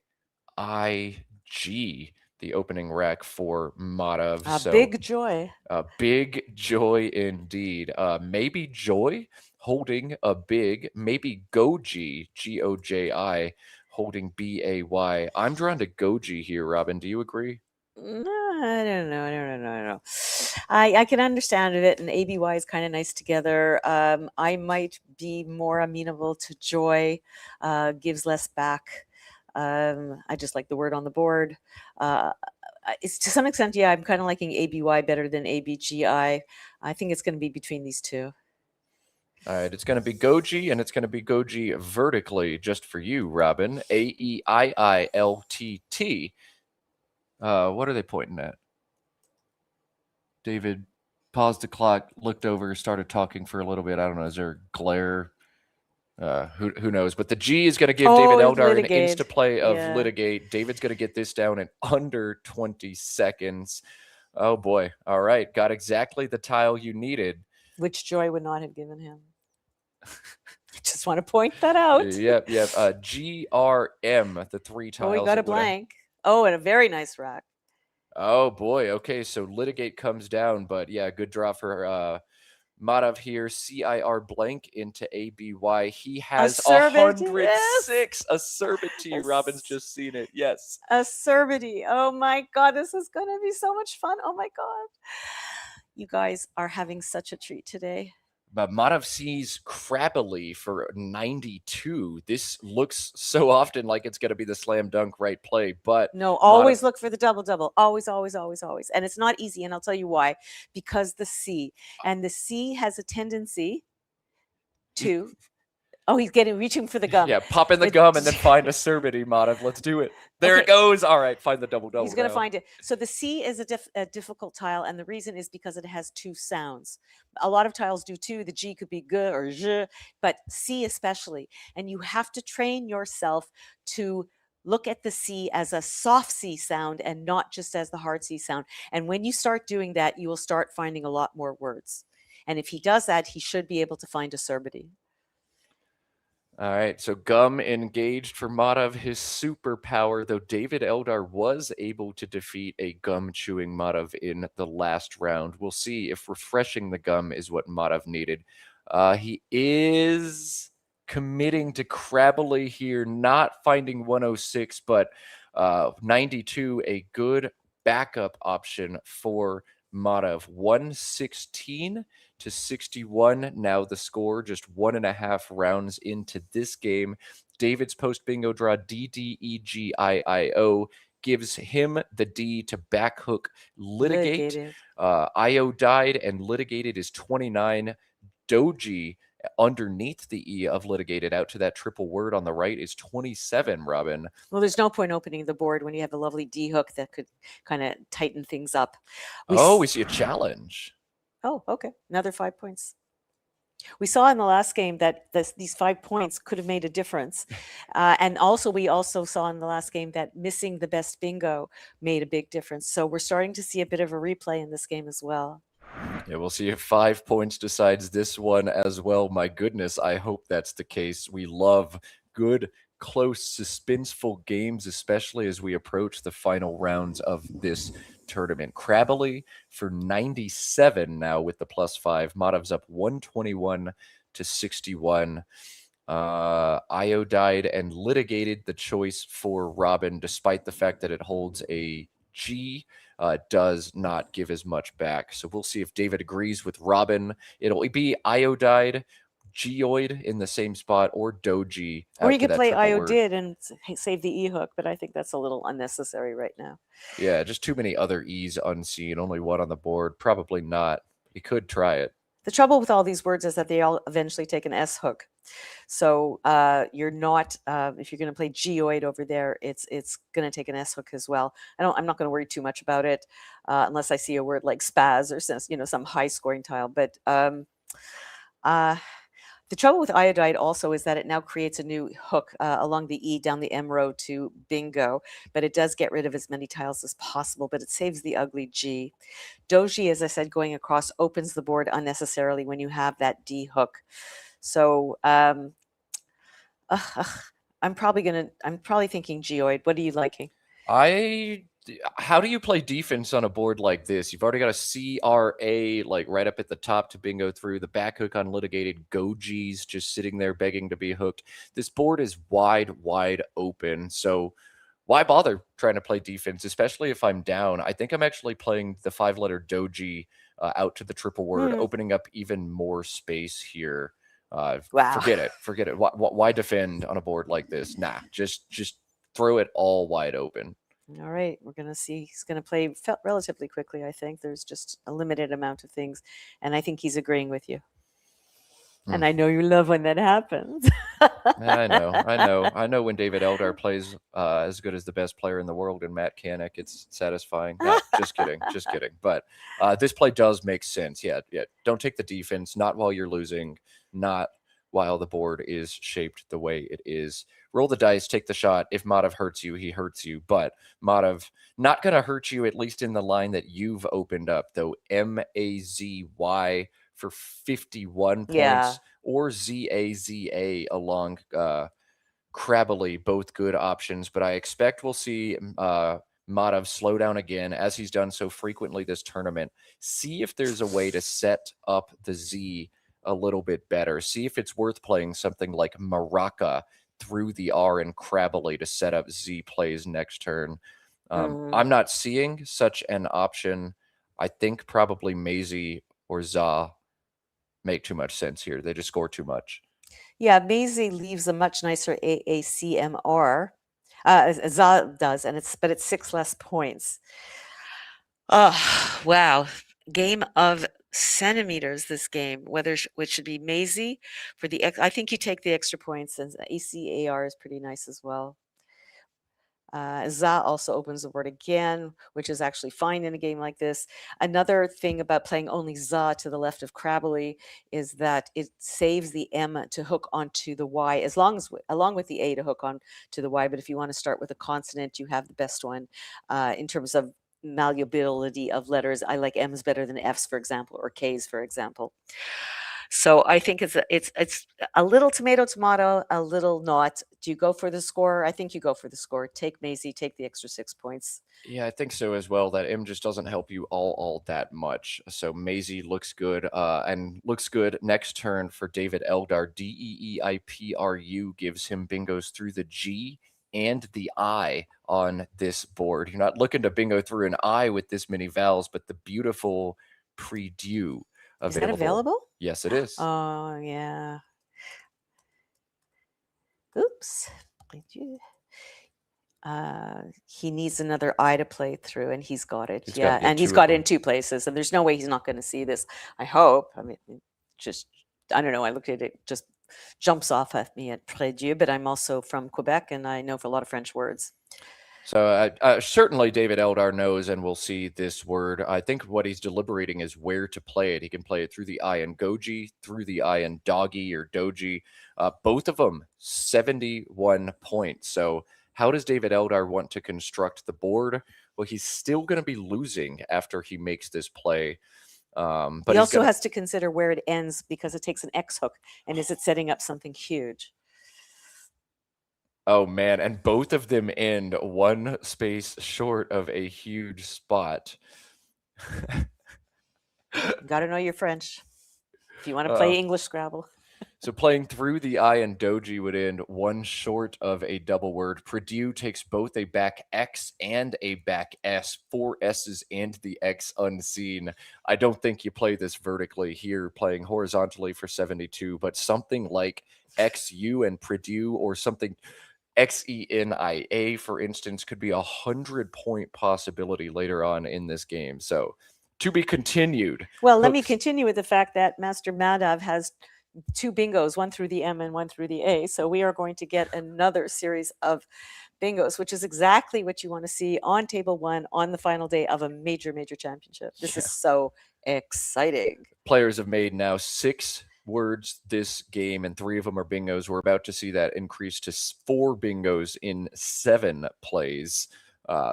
I, G. The opening rack for Madhav. A big joy. A big joy indeed. Maybe Joy holding a big, maybe Goji, Goji, holding BAY. I'm drawn to Goji here, Robin. Do you agree? I don't know. I can understand it, and ABY is kind of nice together. I might be more amenable to Joy, gives less back. I just like the word on the board. It's to some extent, yeah, I'm kind of liking ABY better than ABGI. I think it's going to be between these 2. All right, it's going to be Goji, and it's going to be Goji vertically just for you, Robin. AEIILTT. What are they pointing at? David paused the clock, looked over, started talking for a little bit. I don't know. Is there glare? Who knows? But the G is going to give David Eldar an insta-play of litigate. David's going to get this down in under 20 seconds. Oh, boy. All right. Got exactly the tile you needed. Which Joy would not have given him. Just want to point that out. Yep. GRM, the 3 tiles. Oh, we got a blank. Oh, and a very nice rack. Oh, boy. Okay, so litigate comes down, but yeah, good draw for Madhav here. CIR blank into ABY. He has 106 acerbity. Robin's just seen it. Yes. Acerbity. Oh my God, this is going to be so much fun. Oh my God. You guys are having such a treat today. But Madhav sees Crabbily for 92. This looks so often like it's going to be the slam dunk right play, but no, always look for the double. Always. And it's not easy, and I'll tell you why. Because the C has a tendency to Oh, he's reaching for the gum. Yeah, pop in the It- gum and then find a Serbity, Madav. Let's do it. There Okay. it goes. All right, find the double He's going to now. find it. So the C is a difficult tile, and the reason is because it has two sounds. A lot of tiles do too. The G could be G or J, but C especially. And you have to train yourself to look at the C as a soft C sound and not just as the hard C sound. And when you start doing that, you will start finding a lot more words. And if he does that, he should be able to find a Serbity. All right, so gum engaged for Madav, his superpower, though David Eldar was able to defeat a gum-chewing Madav in the last round. We'll see if refreshing the gum is what Madav needed. He is committing to Crabbly here, not finding 106, but 92, a good backup option for Madav. 116 to 61. Now the score, just 1.5 rounds into this game. David's post bingo draw DDEGIIO gives him the D to back hook litigate. IO died and litigated is 29. Doji underneath the E of litigated out to that triple word on the right is 27, Robin. Well, there's no point opening the board when you have a lovely D hook that could kind of tighten things up. We see a challenge. Oh, okay. Another 5 points. We saw in the last game that these 5 points could have made a difference. And also, we also saw in the last game that missing the best bingo made a big difference. So we're starting to see a bit of a replay in this game as well. Yeah, we'll see if 5 points decides this one as well. My goodness, I hope that's the case. We love good, close, suspenseful games, especially as we approach the final rounds of this tournament. Crabbly for 97 now with the +5. Madav's up 121 to 61. IO died and litigated the choice for Robin, despite the fact that it holds a G. Does not give as much back. So we'll see if David agrees with Robin. It'll be Iodide, Geoid in the same spot, or Doji. Or you could play Iodid and save the E hook, but I think that's a little unnecessary right now. Yeah, just too many other E's unseen. Only one on the board. Probably not. You could try it. The trouble with all these words is that they all eventually take an S hook. So you're not, if you're going to play geoid over there, it's going to take an S hook as well. I'm not going to worry too much about it unless I see a word like spaz or some high scoring tile. But the trouble with iodide also is that it now creates a new hook along the E down the M row to bingo, but it does get rid of as many tiles as possible, but it saves the ugly G. Doji, as I said, going across opens the board unnecessarily when you have that D hook. So I'm probably thinking geoid. What are you liking? How do you play defense on a board like this? You've already got a CRA like right up at the top to bingo through, the back hook on litigated, Gojis just sitting there begging to be hooked. This board is wide open. So why bother trying to play defense, especially if I'm down? I think I'm actually playing the 5-letter Doji out to the triple word, opening up even more space here. Wow. Forget it. Why defend on a board like this? Nah, just throw it all wide open. All right, we're going to see. He's going to play relatively quickly, I think. There's just a limited amount of things, and I think he's agreeing with you. And I know you love when that happens. I know when David Eldar plays as good as the best player in the world in Matt Kanek, it's satisfying. No, just kidding. But this play does make sense. Yeah. Don't take the defense, not while you're losing, not while the board is shaped the way it is. Roll the dice, take the shot. If Madav hurts you, he hurts you. But Madav not going to hurt you, at least in the line that you've opened up, though. MAZY for 51 points, or ZAZA along Crabbly, both good options. But I expect we'll see Madav slow down again, as he's done so frequently this tournament. See if there's a way to set up the Z a little bit better. See if it's worth playing something like Maraca through the R and Crabbly to set up Z plays next turn. I'm not seeing such an option. I think probably Maisie or Za make too much sense here. They just score too much. Yeah, Maisie leaves a much nicer AACMR. Za does, but it's 6 less points. Oh, wow. Game of centimeters this game, which should be Maisie for the I think you take the extra points, and ACAR is pretty nice as well. Za also opens the board again, which is actually fine in a game like this. Another thing about playing only Za to the left of Crabbly is that it saves the M to hook onto the Y, along with the A to hook on to the Y. But if you want to start with a consonant, you have the best one in terms of malleability of letters. I like M's better than F's, for example, or K's, for example. So I think it's a little tomato, a little not. Do you go for the score? I think you go for the score. Take Maisie, take the extra 6 points. Yeah, I think so as well. That M just doesn't help you all that much. So Maisie looks good, and looks good next turn for David Eldar. DEEIPRU gives him bingos through the G and the I on this board. You're not looking to bingo through an I with this many vowels, but the beautiful Purdue Is that available? Yes, it is. Oh, yeah. Oops. He needs another I to play through, and he's got it. He's yeah, got- yeah, and he's two of got it them. in 2 places, and there's no way he's not going to see this. I hope. I mean, I don't know. I looked at it, just jumps off at me at Près Dieu, but I'm also from Quebec, and I know a lot of French words. So certainly David Eldar knows and will see this word. I think what he's deliberating is where to play it. He can play it through the I in Goji, through the I in Doggy or Doji. Both of them 71 points. So how does David Eldar want to construct the board? Well, he's still going to be losing after he makes this play. But he he's also gonna- has to consider where it ends because it takes an X hook, and is it setting up something huge? Oh man, and both of them end one space short of a huge spot. You got to know your French if you want to play English Scrabble. So playing through the I and Doji would end one short of a double word. Purdue takes both a back X and a back S, 4 S's and the X unseen. I don't think you play this vertically here, playing horizontally for 72, but something like XU and Purdue or something XENIA, for instance, could be 100-point possibility later on in this game. So to be continued. Well, let me continue with the fact that Master Madhav has 2 bingos, one through the M and one through the A. So we are going to get another series of bingos, which is exactly what you want to see on table 1 on the final day of a major championship. This is so exciting. Players have made now 6 words this game, and 3 of them are bingos. We're about to see that increase to 4 bingos in 7 plays.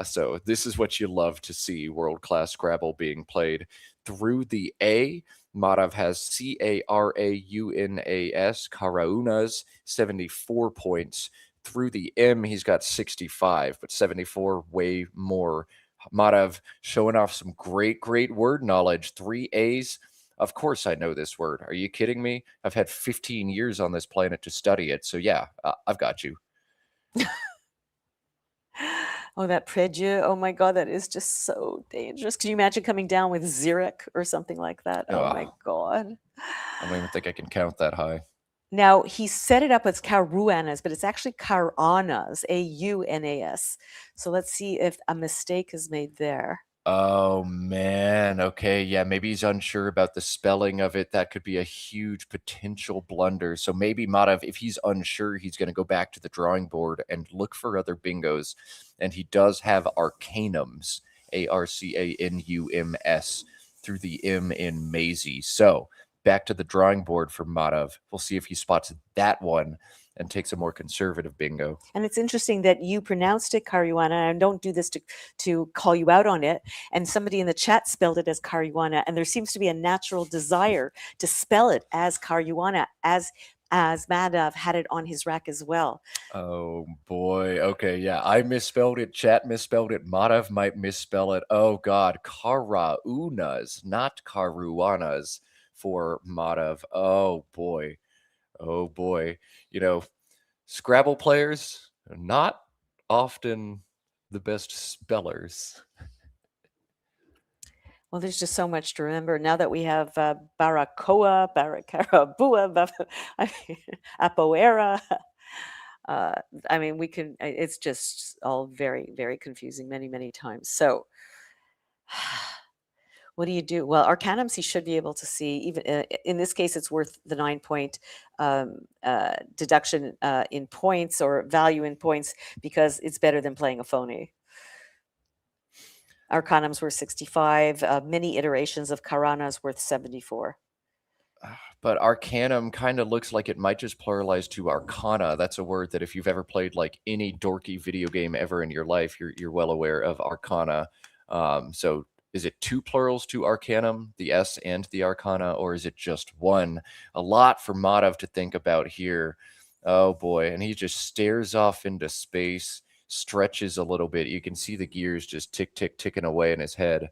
So this is what you love to see, world-class Scrabble being played. Through the A, Madhav has Caraunas, Karaunas, 74 points. Through the M, he's got 65, but 74 way more. Madhav showing off some great word knowledge. 3 A's. Of course I know this word. Are you kidding me? I've had 15 years on this planet to study it. So yeah, I've got you. Oh, that Près Dieu. Oh my God, that is just so dangerous. Can you imagine coming down with Zurich or something like that? Oh my God. I don't even think I can count that high. Now, he set it up as Caruanas, but it's actually Caruanas, A-U-N-A-S. So let's see if a mistake is made there. Oh, man. Okay, yeah, maybe he's unsure about the spelling of it. That could be a huge potential blunder. So maybe Madhav, if he's unsure, he's going to go back to the drawing board and look for other bingos. And he does have Arcanums, A-R-C-A-N-U-M-S, through the M in Maisie. So back to the drawing board for Madhav. We'll see if he spots that one and takes a more conservative bingo. And it's interesting that you pronounced it Caruana, and I don't do this to call you out on it. And somebody in the chat spelled it as Caruana, and there seems to be a natural desire to spell it as Caruana, as Madhav had it on his rack as well. Oh boy. Okay, yeah. I misspelled it. Chat misspelled it. Madhav might misspell it. Oh God. Karaunas, not Caruanas for Madhav. Oh boy. Oh boy. You know, Scrabble players are not often the best spellers. Well, there's just so much to remember now that we have Baracoa, Baracarabua, Apoera. I mean, we can, it's just all very confusing many times. So What do you do? Well, Arcanums he should be able to see. Even in this case, it's worth the 9-point deduction in points or value in points because it's better than playing a phony. Arcanums were 65. Many iterations of Karanas worth 74. But Arcanum kind of looks like it might just pluralize to Arcana. That's a word that if you've ever played like any dorky video game ever in your life, you're well aware of Arcana. So is it 2 plurals to Arcanum, the S and the Arcana, or is it just 1? A lot for Madhav to think about here. Oh boy, and he just stares off into space, stretches a little bit. You can see the gears just ticking away in his head.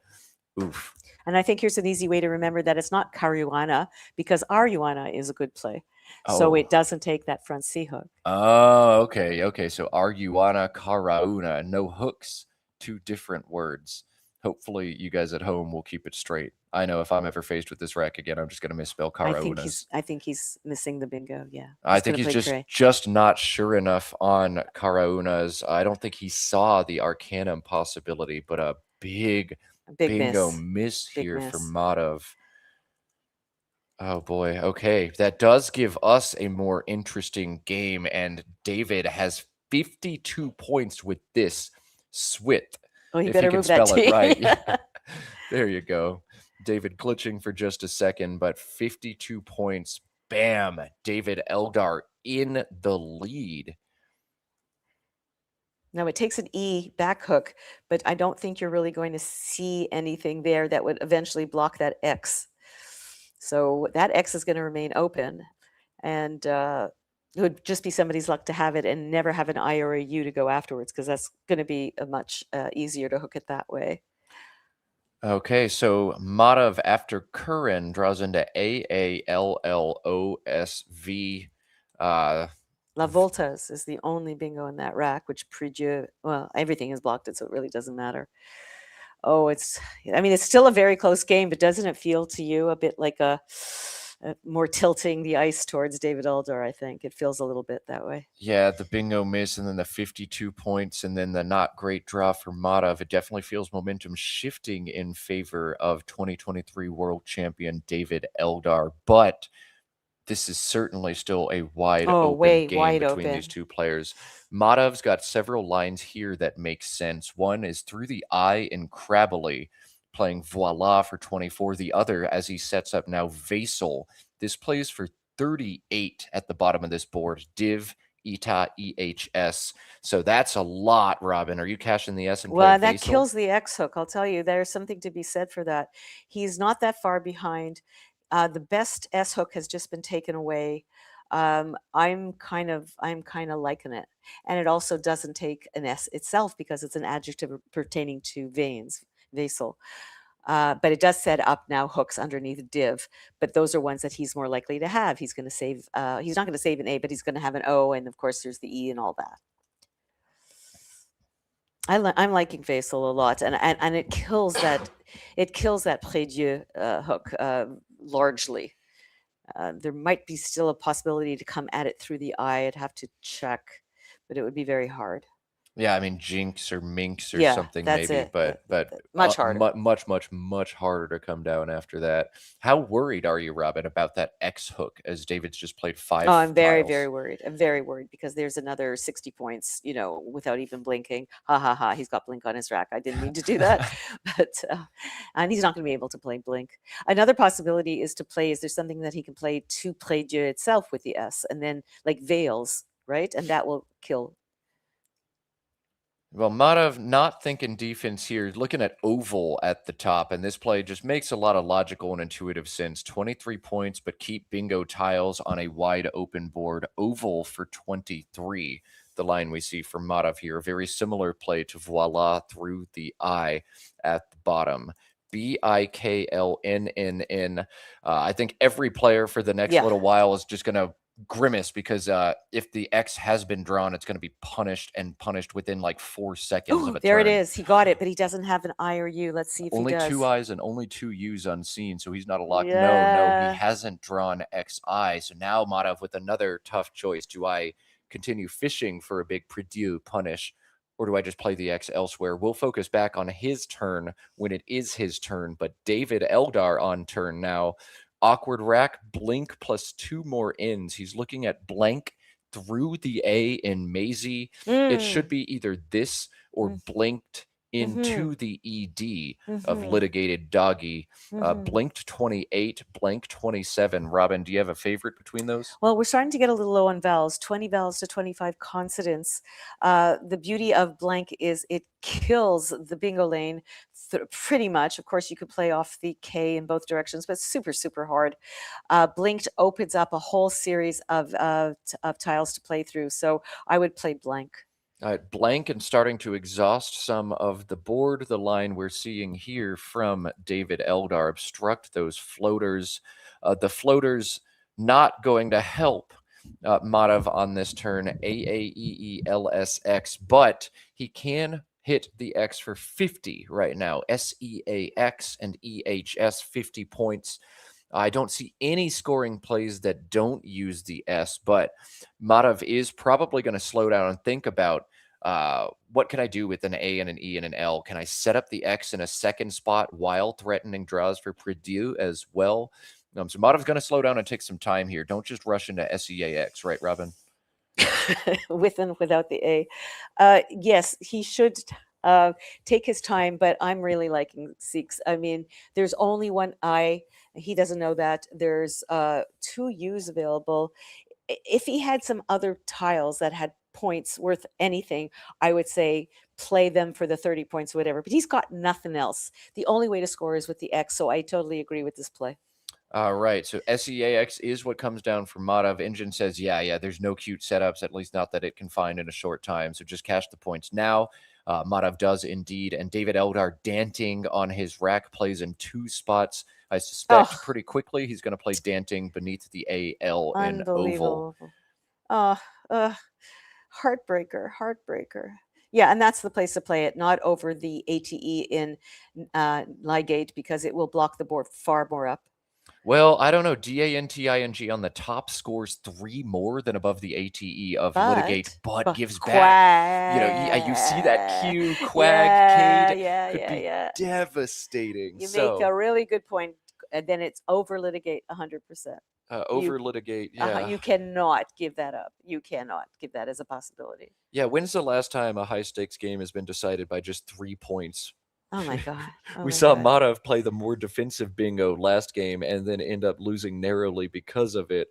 Oof. And I think here's an easy way to remember that it's not Caruana because Aruana is a good play. So Oh. it doesn't take that front C hook. Oh, okay. So Arguana, Karauna, no hooks, 2 different words. Hopefully you guys at home will keep it straight. I know if I'm ever faced with this rack again, I'm just going to misspell Karaunas. I think he's missing the bingo. Yeah. I think he's just not sure enough on Karaunas. I don't think he saw the Arcanum possibility, but a big bingo miss here for Madhav. Oh boy. Okay. That does give us a more interesting game. And David has 52 points with this Swith. Oh, you better move that it right. Yeah. There you go. David glitching for just a second, but 52 points. Bam. David Eldar in the lead. Now it takes an E back hook, but I don't think you're really going to see anything there that would eventually block that X. So that X is going to remain open, and it would just be somebody's luck to have it and never have an I or a U to go afterwards, because that's going to be a much easier to hook it that way. Okay, so Madhav after Curran draws into AALLOSV. La Voltas is the only bingo in that rack, which well, everything is blocked it, so it really doesn't matter. Oh, it's still a very close game, but doesn't it feel to you a bit like a more tilting the ice towards David Eldar? I think it feels a little bit that way. Yeah, the bingo miss and then the 52 points and then the not great draw for Madhav. It definitely feels momentum shifting in favor of 2023 world champion David Eldar, but this is certainly still a wide open game between these 2 players. Madhav's got several lines here that make sense. One is through the eye in Crabbly, playing Voila for 24. The other, as he sets up now, Vaisal. This plays for 38 at the bottom of this board. Div, Eta, EHS. So that's a lot, Robin. Are you cashing the S and playing that Vaisal? kills the X hook. I'll tell you, there's something to be said for that. He's not that far behind. The best S hook has just been taken away. I'm kind of liking it, and it also doesn't take an S itself because it's an adjective pertaining to veins, Vaisal. But it does set up now hooks underneath div, but those are ones that he's more likely to have. He's going to save. He's not going to save an A, but he's going to have an O, and of course there's the E and all that. I'm liking Vaisal a lot, and it kills that Prédieu hook largely. There might be still a possibility to come at it through the eye. I'd have to check, but it would be very hard. Yeah, I mean Jinx or Minx or something maybe, it. but much harder. Much harder to come down after that. How worried are you, Robin, about that X hook as David's just played 5 Oh, I'm very, tiles? very worried. I'm very worried because there's another 60 points, without even blinking. Ha ha ha! He's got blink on his rack. I didn't mean to do that, but and he's not going to be able to play blink. Another possibility is there something that he can play to play Dieu itself with the S, and then like veils, right? And that will kill. Well, Madhav not thinking defense here, looking at oval at the top, and this play just makes a lot of logical and intuitive sense. 23 points, but keep bingo tiles on a wide open board. Oval for 23, the line we see from Madhav here. A very similar play to Voila through the eye at the bottom. BIKLNNN. I think every player for the next little while is just going to grimace because if the X has been drawn, it's going to be punished within like 4 seconds of a there turn. It is. He got it, but he doesn't have an I or U. Let's see if only he does. Only 2 I's and only 2 U's unseen, so he's not a lock. No, he hasn't drawn XI. So now Madhav with another tough choice. Do I continue fishing for a big Prédieu punish, Or do I just play the X elsewhere? We'll focus back on his turn when it is his turn. But David Eldar on turn now. Awkward rack, blink plus 2 more ends. He's looking at blank through the A in Maisie. It should be either this or blinked into the ED of litigated doggy. Blinked 28, blank 27. Robin, do you have a favorite between those? Well, we're starting to get a little low on vowels, 20 vowels to 25 consonants. The beauty of blank is it kills the bingo lane pretty much. Of course, you could play off the K in both directions, but it's super, super hard. Blinked opens up a whole series of tiles to play through. So I would play blank. Blank and starting to exhaust some of the board. The line we're seeing here from David Eldar obstruct those floaters. The floaters not going to help Madhav on this turn, AAEELSX, but he can hit the X for 50 right now. SEAX and EHS, 50 points. I don't see any scoring plays that don't use the S, but Madhav is probably going to slow down and think about what can I do with an A and an E and an L? Can I set up the X in a second spot while threatening draws for Purdue as well? So Madhav's going to slow down and take some time here. Don't just rush into SEAX, right, Robin? With and without the A. Yes, he should take his time, but I'm really liking Seeks. I mean, there's only one I. He doesn't know that. There's 2 U's available. If he had some other tiles that had points worth anything, I would say play them for the 30 points, whatever. But he's got nothing else. The only way to score is with the X. So I totally agree with this play. All right. So SEAX is what comes down from Madhav. Engine says, yeah, there's no cute setups, at least not that it can find in a short time. So just cash the points now. Madhav does indeed. And David Eldar danting on his rack plays in 2 spots. I suspect pretty quickly he's going to play danting beneath the AL in oval. Heartbreaker. Yeah, and that's the place to play it, not over the ATE in Ligate, because it will block the board far more up. Well, I don't know. DANTING on the top scores 3 more than above the ATE of litigate, but gives back. You see that Q, quag, Cade could be devastating. You make a really good point, and then it's over litigate 100%. Over litigate, yeah. You cannot give that up. You cannot give that as a possibility. Yeah, when's the last time a high-stakes game has been decided by just 3 points? Oh, my God. We saw Madhav play the more defensive bingo last game and then end up losing narrowly because of it.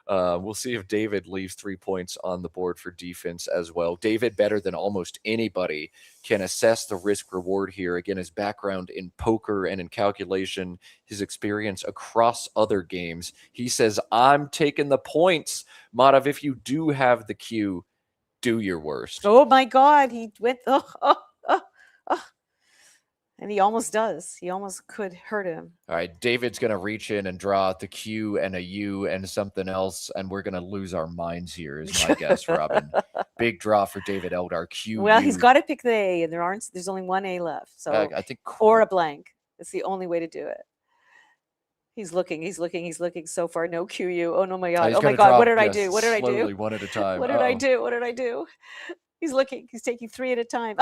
We'll see if David leaves 3 points on the board for defense as well. David, better than almost anybody, can assess the risk-reward here. Again, his background in poker and in calculation, his experience across other games. He says, I'm taking the points. Madhav, if you do have the cue, do your worst. Oh, my God. He went... And he almost does. He almost could hurt him. All right, David's going to reach in and draw out the Q and a U and something else, and we're going to lose our minds here, is my guess, Robin. Big draw for David Eldar. Q. Well, he's got to pick the A, and there's only one A left. So I think, or a blank. It's the only way to do it. He's looking so far. No QU. Oh, no, my God. Oh, my God. What did I do? What did I do? Slowly, one at a time. What did I do? He's looking. He's taking 3 at a time.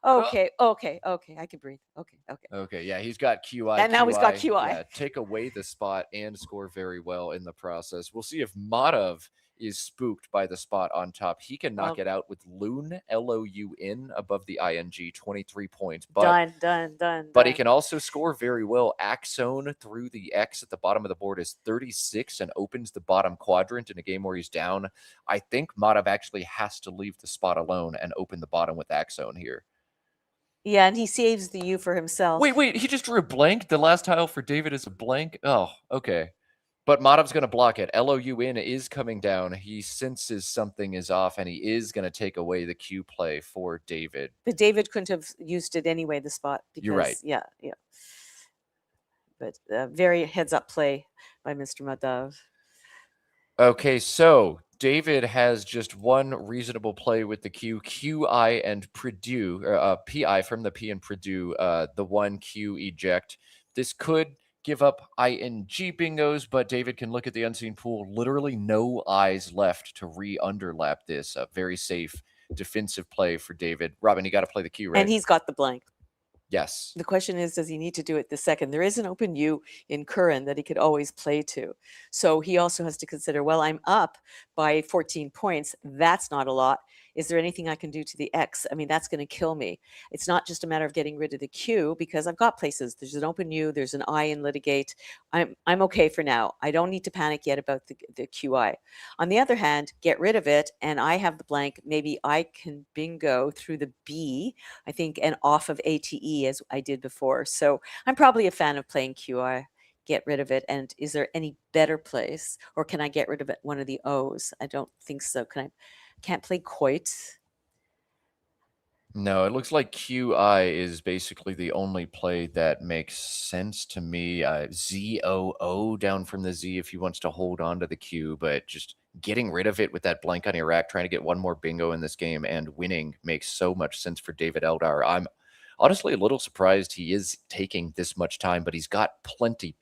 Okay. I can breathe. Okay. Yeah, he's got QI. And now he's got QI. Yeah, take away the spot and score very well in the process. We'll see if Madhav is spooked by the spot on top. He can knock it out with Loon, Loun, above the ING, 23 points. But, done. But he can also score very well. Axone through the X at the bottom of the board is 36 and opens the bottom quadrant in a game where he's down. I think Madhav actually has to leave the spot alone and open the bottom with Axone here. Yeah, and he saves the U for himself. Wait, he just drew a blank? The last tile for David is a blank? Oh, okay. But Madhav's going to block it. LOUN is coming down. He senses something is off, and he is going to take away the Q play for David. But David couldn't have used it anyway, the spot. Because, you're right. Yeah. But very heads-up play by Mr. Madhav. Okay, so David has just one reasonable play with the Q, QI and Purdue, or PI from the P and Purdue, the 1 Q eject. This could give up ING bingos, but David can look at the unseen pool. Literally no eyes left to re-underlap this. Very safe defensive play for David. Robin, you got to play the cue, right? And he's got the blank. Yes. The question is, does he need to do it the second? There is an open U in Curran that he could always play to. So he also has to consider, well, I'm up by 14 points. That's not a lot. Is there anything I can do to the X? I mean, that's going to kill me. It's not just a matter of getting rid of the Q, because I've got places. There's an open U, there's an I in litigate. I'm okay for now. I don't need to panic yet about the QI. On the other hand, get rid of it, and I have the blank. Maybe I can bingo through the B, I think, and off of ATE as I did before. So I'm probably a fan of playing QI. Get rid of it. And is there any better place, or can I get rid of it, one of the O's? I don't think so. Can't play quite. No, it looks like QI is basically the only play that makes sense to me. ZOO down from the Z if he wants to hold on to the Q, but just getting rid of it with that blank on Iraq, trying to get one more bingo in this game and winning makes so much sense for David Eldar. I'm honestly a little surprised he is taking this much time, but he's got plenty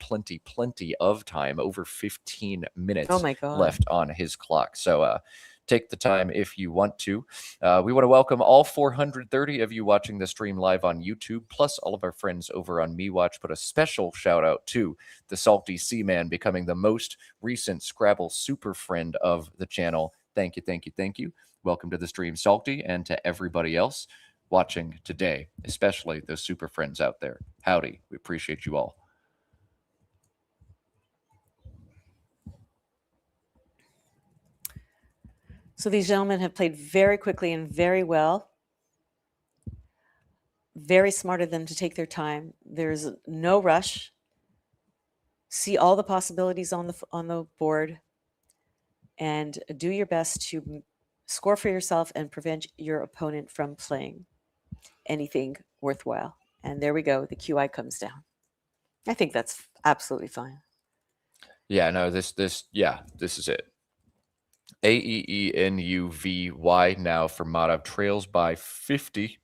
of time, over 15 minutes Oh my God. left on his clock. So, take the time if you want to. We want to welcome all 430 of you watching the stream live on YouTube, plus all of our friends over on MeWatch. Put a special shout out to the Salty Seaman, becoming the most recent Scrabble super friend of the channel. Thank you. Welcome to the stream, Salty, and to everybody else watching today, especially those super friends out there. Howdy. We appreciate you all. So these gentlemen have played very quickly and very well. Very smart of them to take their time. There's no rush. See all the possibilities on the board, and do your best to score for yourself and prevent your opponent from playing anything worthwhile. And there we go. The QI comes down. I think that's absolutely fine. Yeah, no, this is it. AEENUVY now for Madhav, trails by 50.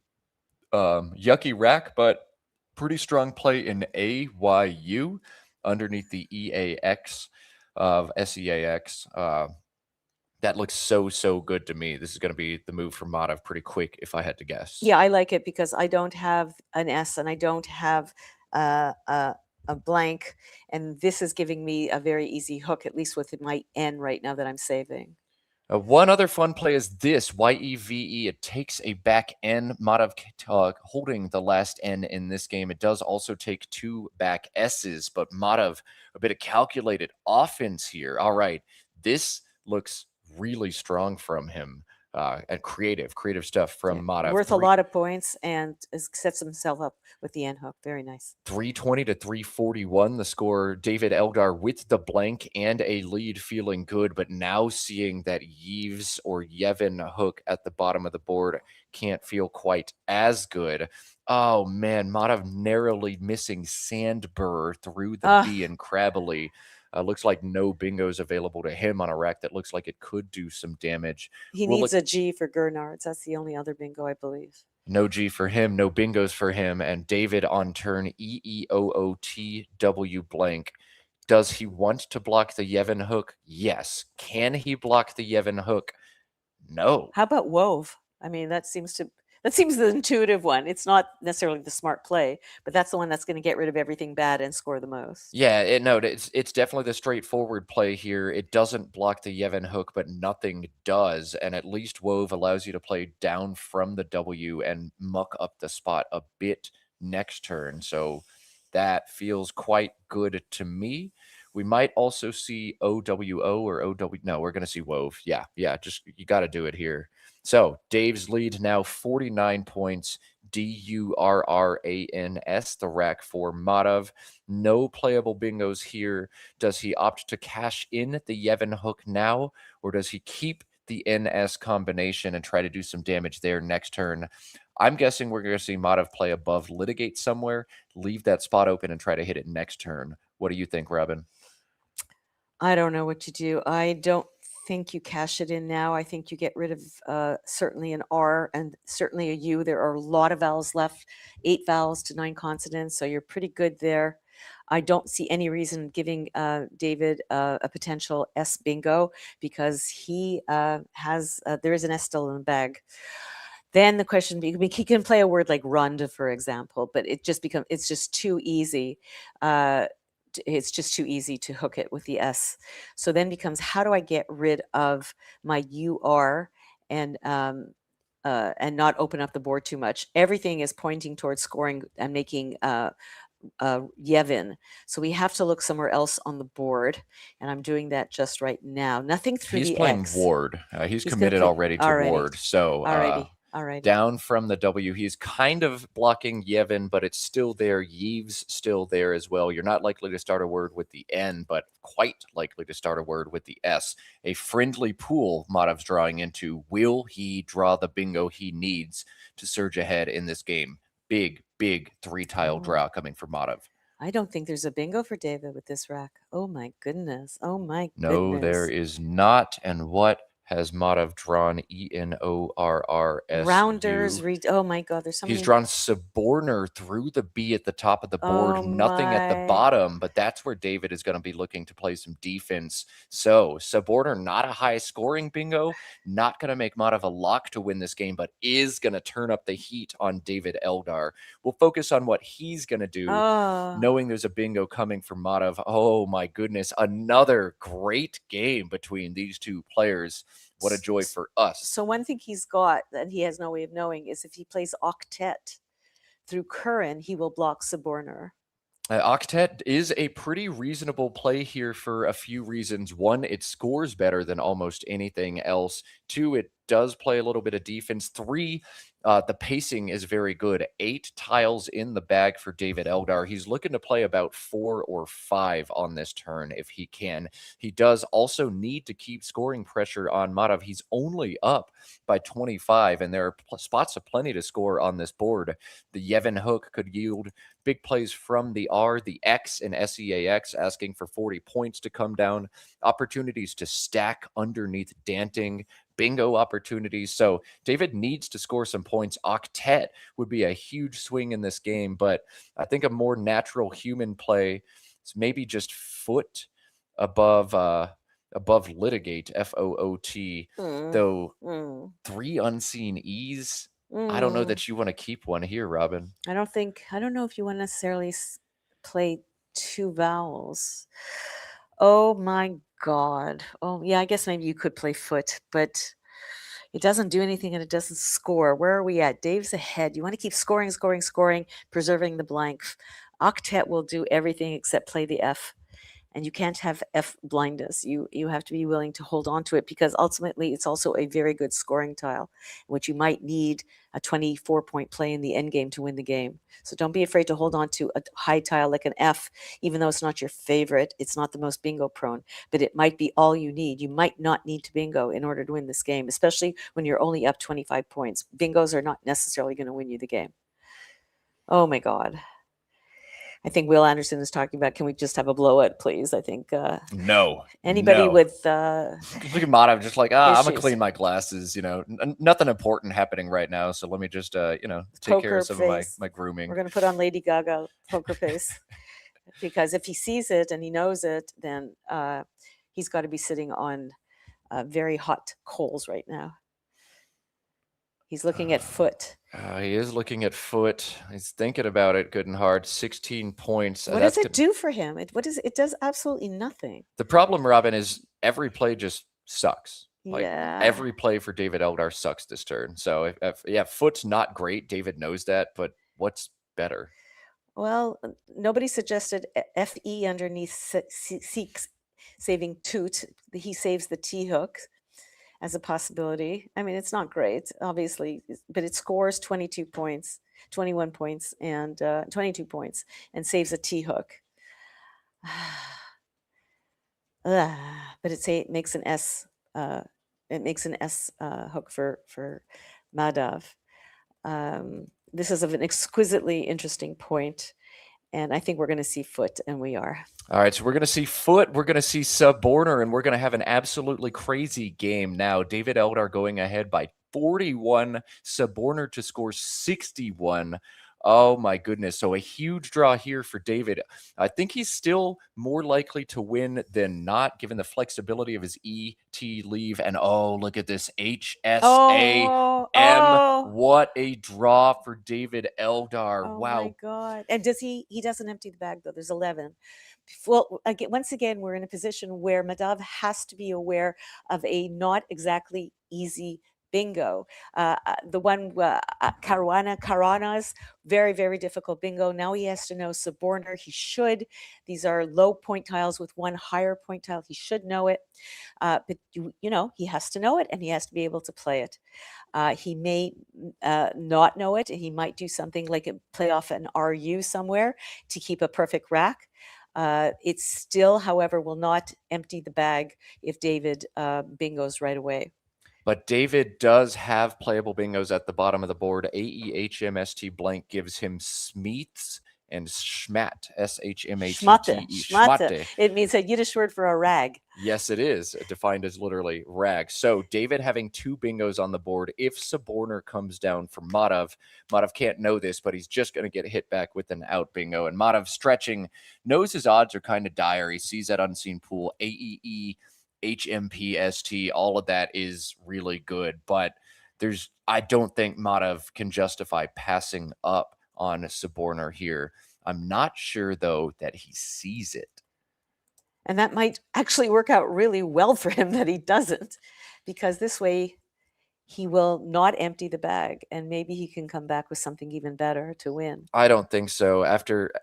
Yucky rack, but pretty strong play in AYU underneath the EAX of SEAX. That looks so good to me. This is going to be the move for Madhav pretty quick, if I had to guess. Yeah, I like it because I don't have an S and I don't have a blank, and this is giving me a very easy hook, at least with my N right now that I'm saving. One other fun play is this, YEVE. It takes a back N. Madhav holding the last N in this game. It does also take 2 back S's, but Madhav, a bit of calculated offense here. All right, this looks really strong from him. And creative stuff from Madhav. Worth a lot of points, and sets himself up with the end hook. Very nice. 320 to 341, the score. David Eldar with the blank and a lead, feeling good, but now seeing that Yves or Yevon hook at the bottom of the board can't feel quite as good. Oh man, Madhav narrowly missing Sandburr through the B and Crabbly. Looks like no bingos available to him on a rack that looks like it could do some damage. He needs a G for Gernards. That's the only other bingo, I believe. No G for him, no bingos for him, and David on turn EEOOTW blank. Does he want to block the Yevon hook? Yes. Can he block the Yevon hook? No. How about Wove? I mean, that seems the intuitive one. It's not necessarily the smart play, but that's the one that's going to get rid of everything bad and score the most. Yeah, it's definitely the straightforward play here. It doesn't block the Yevon hook, but nothing does. And at least Wove allows you to play down from the W and muck up the spot a bit next turn. So that feels quite good to me. We might also see OWO or OW. No, we're going to see Wove. Yeah, just you got to do it here. So Dave's lead now 49 points, DURRANS, the rack for Madhav. No playable bingos here. Does he opt to cash in the Yevon hook now, or does he keep the NS combination and try to do some damage there next turn? I'm guessing we're going to see Madhav play above litigate somewhere, leave that spot open, and try to hit it next turn. What do you think, Robin? I don't know what to do. I don't think you cash it in now. I think you get rid of certainly an R and certainly a U. There are a lot of vowels left, 8 vowels to 9 consonants, so you're pretty good there. I don't see any reason giving David a potential S bingo because he has there is an S still in the bag. Then the question he can play a word like rund, for example, but it's just too easy. It's just too easy to hook it with the S. So then becomes, how do I get rid of my UR and not open up the board too much? Everything is pointing towards scoring and making Yevon. So we have to look somewhere else on the board, and I'm doing that just right now. Nothing through He's the playing X. Ward. He's He's gonna committed play already to alrighty. Ward. So Alrighty. down from the W, he's kind of blocking Yevon, but it's still there. Yves still there as well. You're not likely to start a word with the N, but quite likely to start a word with the S. A friendly pool Madhav's drawing into. Will he draw the bingo he needs to surge ahead in this game? Big 3-tile draw coming for Madhav. I don't think there's a bingo for David with this rack. Oh my goodness. Oh my goodness. No, there is not. And what has Madhav drawn? ENORRS. Rounders. Oh my God. There's something. He's drawn Suborner through the B at the top of the board, nothing at the bottom, but that's where David is going to be looking to play some defense. So Suborner, not a high scoring bingo, not going to make Madhav a lock to win this game, but is going to turn up the heat on David Eldar. We'll focus on what he's going to do, knowing there's a bingo coming for Madhav. Oh my goodness, another great game between these two players. What a joy for us. So one thing he's got that he has no way of knowing is if he plays Octet through Curran, he will block Suborner. Octet is a pretty reasonable play here for a few reasons. One, it scores better than almost anything else. Two, it does play a little bit of defense. Three, the pacing is very good. 8 tiles in the bag for David Eldar. He's looking to play about 4 or 5 on this turn if he can. He does also need to keep scoring pressure on Madhav. He's only up by 25, and there are spots of plenty to score on this board. The Yevon hook could yield big plays from the R, the X, and SEAX, asking for 40 points to come down. Opportunities to stack underneath Danting. Bingo opportunities. So David needs to score some points. Octet would be a huge swing in this game, but I think a more natural human play is maybe just foot above litigate, FOOT, though 3 unseen E's. I don't know that you want to keep one here, Robin. I don't know if you want to necessarily play 2 vowels. Oh my God. Oh yeah, I guess maybe you could play foot, but it doesn't do anything and it doesn't score. Where are we at? Dave's ahead. You want to keep scoring, preserving the blank. Octet will do everything except play the F. And you can't have F blindness. You have to be willing to hold on to it because ultimately it's also a very good scoring tile, which you might need a 24-point play in the end game to win the game. So don't be afraid to hold on to a high tile like an F, even though it's not your favorite. It's not the most bingo prone, but it might be all you need. You might not need to bingo in order to win this game, especially when you're only up 25 points. Bingos are not necessarily going to win you the game. Oh my God. I think Will Anderson is talking about, can we just have a blowout, please? I think no. Anybody with look at Madhav, just like I'm gonna issues. clean my glasses. Nothing important happening right now, so let me just take care of some of my grooming. We're gonna put on Lady Gaga poker face because if he sees it and he knows it, then he's got to be sitting on very hot coals right now. He's looking at foot. He is looking at foot. He's thinking about it good and hard. 16 points. What does it do for him? It does absolutely nothing. The problem, Robin, is every play just sucks. Yeah. Every play for David Eldar sucks this turn. So if foot's not great, David knows that, but what's better? Well, nobody suggested FE underneath seeks saving toot. He saves the T hook as a possibility. I mean, it's not great, obviously, but it scores 22 points, 21 points, and 22 points, and saves a T hook. But it makes an S. It makes an S hook for Madhav. This is of an exquisitely interesting point. And I think we're going to see foot, and we are. All right, so we're going to see foot, we're going to see Suborner, and we're going to have an absolutely crazy game now. David Eldar going ahead by 41, Suborner to score 61 Oh my goodness. So a huge draw here for David. I think he's still more likely to win than not, given the flexibility of his ET leave. And oh, look at this HSAM. Oh, What a draw for David Eldar. oh Wow. my God. And he doesn't empty the bag though. There's 11. Well, again, once again, we're in a position where Madhav has to be aware of a not exactly easy bingo. The one, Karana's, very, very difficult bingo. Now he has to know Suborner. He should. These are low point tiles with one higher point tile. He should know it. But, he has to know it and he has to be able to play it. He may not know it, and he might do something like play off an RU somewhere to keep a perfect rack. It still, however, will not empty the bag if David bingos right away. But David does have playable bingos at the bottom of the board. AEHMST blank gives him Smeets and Schmatte, Schmatte. SHMATTE. Schmatte. It means a Yiddish word for a rag. Yes, it is defined as literally rag. So David having 2 bingos on the board. If Suborner comes down for Madhav can't know this, but he's just going to get hit back with an out bingo. And Madhav stretching, knows his odds are kind of dire. He sees that unseen pool, AEE, HMPST, all of that is really good. But I don't think Madhav can justify passing up on Suborner here. I'm not sure, though, that he sees it. And that might actually work out really well for him that he doesn't, because this way he will not empty the bag and maybe he can come back with something even better to win. I don't think so.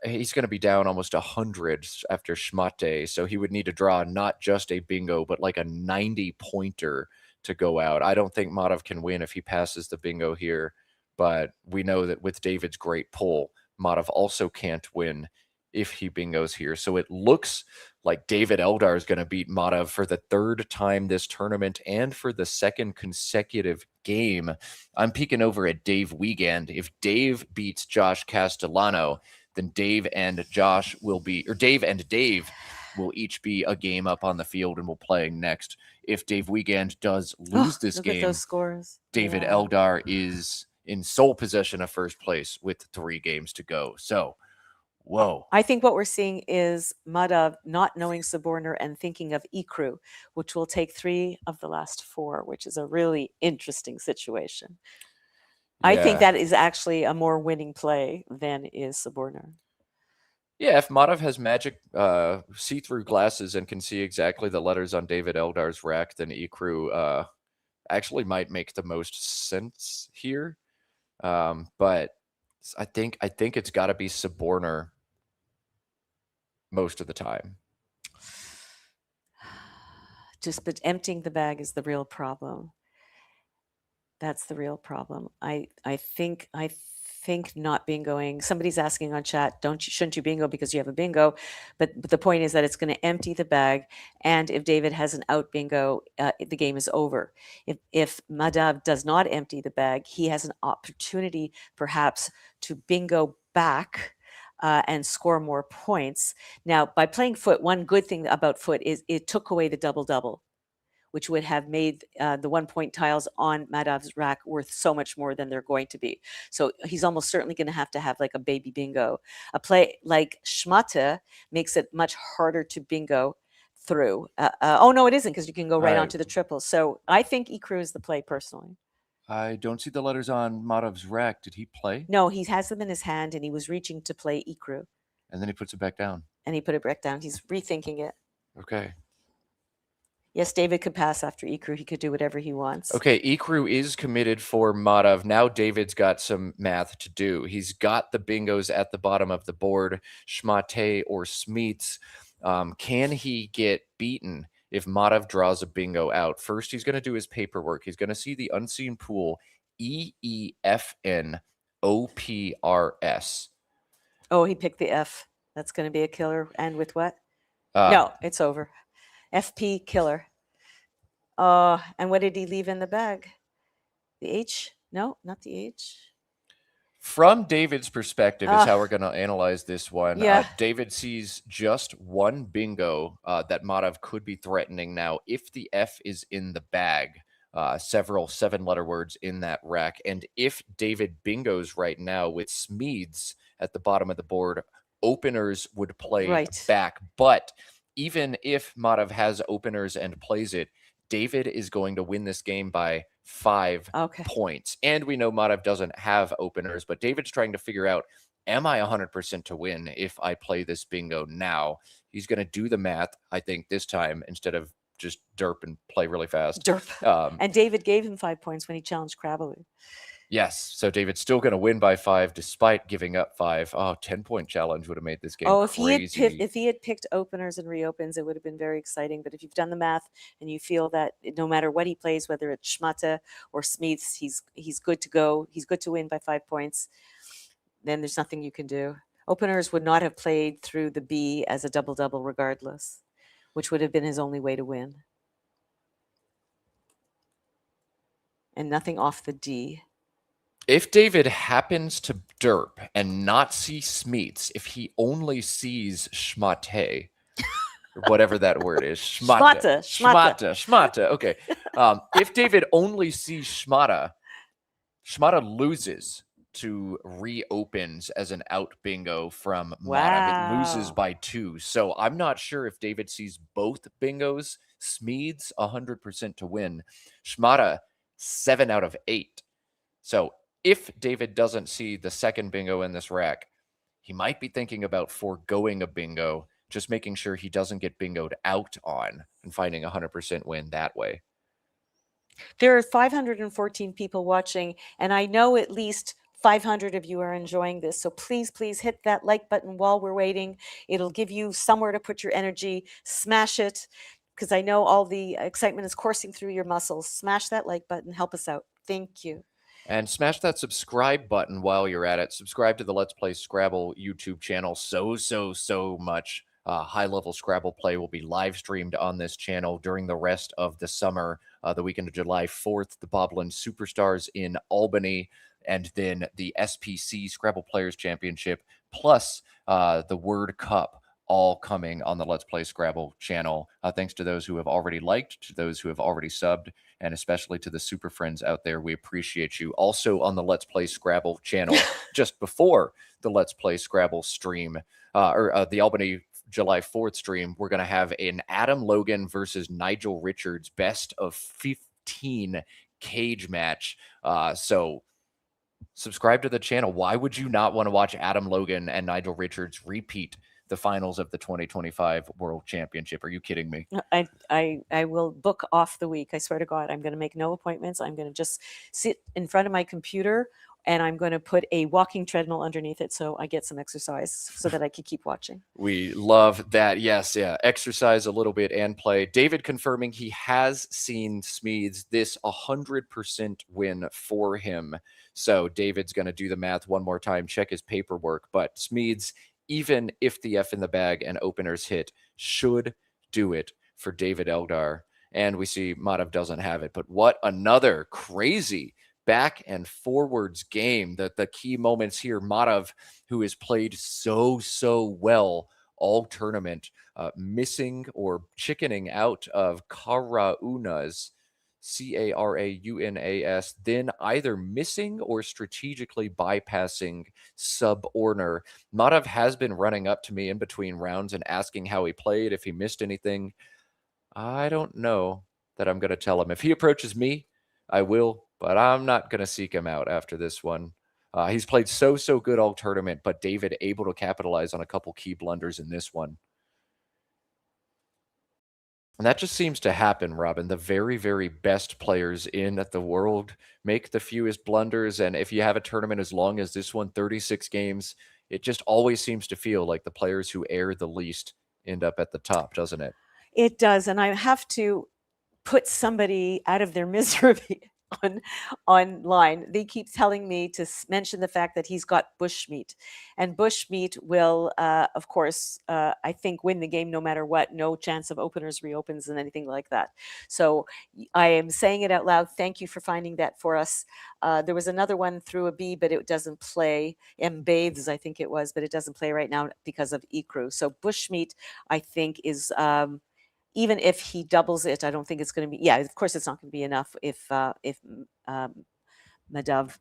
He's going to be down almost 100 after Schmatte, so he would need to draw not just a bingo, but like a 90-pointer to go out. I don't think Madhav can win if he passes the bingo here, but we know that with David's great pull, Madhav also can't win if he bingos here. So it looks like David Eldar is going to beat Madhav for the 3rd time this tournament and for the 2nd consecutive game. I'm peeking over at Dave Wiegand. If Dave beats Josh Castellano, then Dave and Dave will each be a game up on the field and will playing next. If Dave Wiegand does lose this look game, at those scores. David Eldar is in sole possession of first place with 3 games to go. So, whoa. I think what we're seeing is Madhav not knowing Suborner and thinking of Ikru, which will take 3 of the last 4, which is a really interesting situation. Yeah. I think that is actually a more winning play than is Suborner. Yeah, if Madhav has magic see-through glasses and can see exactly the letters on David Eldar's rack, then Ikru actually might make the most sense here. But I think it's got to be Suborner most of the time. But emptying the bag is the real problem. That's the real problem. I think not bingoing. Somebody's asking on chat, shouldn't you bingo because you have a bingo? But the point is that it's going to empty the bag, and if David has an out bingo, the game is over. If Madhav does not empty the bag, he has an opportunity perhaps to bingo back and score more points. Now, by playing foot, one good thing about foot is it took away the double-double, which would have made the 1-point tiles on Madhav's rack worth so much more than they're going to be. So he's almost certainly going to have like a baby bingo. A play like Schmatte makes it much harder to bingo through. Oh, no, it isn't, because you can go right onto the triple. So I think Ikru is the play personally. I don't see the letters on Madhav's rack. Did he play? No, he has them in his hand, and he was reaching to play Ikru. And then he puts it back down. And he put it back down. He's rethinking it. Okay. Yes, David could pass after Ikru. He could do whatever he wants. Okay, Ikru is committed for Madhav. Now David's got some math to do. He's got the bingos at the bottom of the board, Schmatte or Smeets. Can he get beaten if Madhav draws a bingo out? First, he's going to do his paperwork. He's going to see the unseen pool, EEFNOPRS. Oh, he picked the F. That's going to be a killer. And with what? No, it's over. FP killer. And what did he leave in the bag? The H? No, not the H. From David's perspective is how we're going to analyze this one. Yeah. David sees just one bingo that Madhav could be threatening now if the F is in the bag. several 7-letter words in that rack. And if David bingos right now with Smeeds at the bottom of the board, openers would play Right. back. But even if Madhav has openers and plays it, David is going to win this game by 5 Okay. points. And we know Madhav doesn't have openers, but David's trying to figure out, am I 100% to win if I play this bingo now? He's going to do the math, I think, this time instead of just derp and play really fast. Derp. And David gave him 5 points when he challenged Scrabble. Yes, so David's still going to win by 5 despite giving up 5. Oh, 10-point challenge would have made this game crazy. If he had picked openers and reopens, it would have been very exciting. But if you've done the math and you feel that no matter what he plays, whether it's Schmata or Smeets, he's good to go. He's good to win by 5 points. Then there's nothing you can do. Openers would not have played through the B as a double-double regardless, which would have been his only way to win. And nothing off the D. If David happens to derp and not see Smeets, if he only sees Schmate, or whatever that word is, Schmata. Okay. If David only sees Schmata loses to reopens as an out bingo from Madhav. It loses by 2. So I'm not sure if David sees both bingos. Smeeds 100% to win. Schmata 7 out of 8. So if David doesn't see the second bingo in this rack, he might be thinking about foregoing a bingo, just making sure he doesn't get bingoed out on and finding 100% win that way. There are 514 people watching, and I know at least 500 of you are enjoying this. So please, please hit that like button while we're waiting. It'll give you somewhere to put your energy. Smash it, because I know all the excitement is coursing through your muscles. Smash that like button. Help us out. Thank you. And smash that subscribe button while you're at it. Subscribe to the Let's Play Scrabble YouTube channel. So much high-level Scrabble play will be live streamed on this channel during the rest of the summer. The weekend of July 4th, the Boblin Superstars in Albany, and then the SPC Scrabble Players Championship, plus the Word Cup, all coming on the Let's Play Scrabble channel. Thanks to those who have already liked, to those who have already subbed, and especially to the super friends out there. We appreciate you. Also on the Let's Play Scrabble channel, just before the Let's Play Scrabble stream, or the Albany July 4th stream, we're going to have an Adam Logan versus Nigel Richards best of 15 cage match. So subscribe to the channel. Why would you not want to watch Adam Logan and Nigel Richards repeat the finals of the 2025 World Championship? Are you kidding me? I will book off the week. I swear to God, I'm going to make no appointments. I'm going to just sit in front of my computer, and I'm going to put a walking treadmill underneath it so I get some exercise so that I can keep watching. We love that. Yes, yeah. Exercise a little bit and play. David confirming he has seen Smeeds. This 100% win for him. So David's going to do the math one more time, check his paperwork. But Smeeds, even if the F in the bag and openers hit, should do it for David Eldar. And we see Madhav doesn't have it. But what another crazy back and forwards game. The key moments here, Madhav, who has played so well all tournament, missing or chickening out of Karaunas, Caraunas, then either missing or strategically bypassing sub-orner. Madhav has been running up to me in between rounds and asking how he played, if he missed anything. I don't know that I'm going to tell him. If he approaches me, I will, but I'm not going to seek him out after this one. He's played so good all tournament, but David able to capitalize on a couple key blunders in this one. And that just seems to happen, Robin. The very best players in the world make the fewest blunders. And if you have a tournament as long as this one, 36 games, it just always seems to feel like the players who err the least end up at the top, doesn't it? It does. And I have to put somebody out of their misery online. They keep telling me to mention the fact that he's got bushmeat, and bushmeat will of course I think win the game no matter what. No chance of openers, reopens, and anything like that. So I am saying it out loud. Thank you for finding that for us. There was another one through a B, but it doesn't play. Bathes, I think it was, but it doesn't play right now because of Ecru. So bushmeat, I think, is even if he doubles it, I don't think it's going to be. Yeah, of course, it's not going to be enough if Madav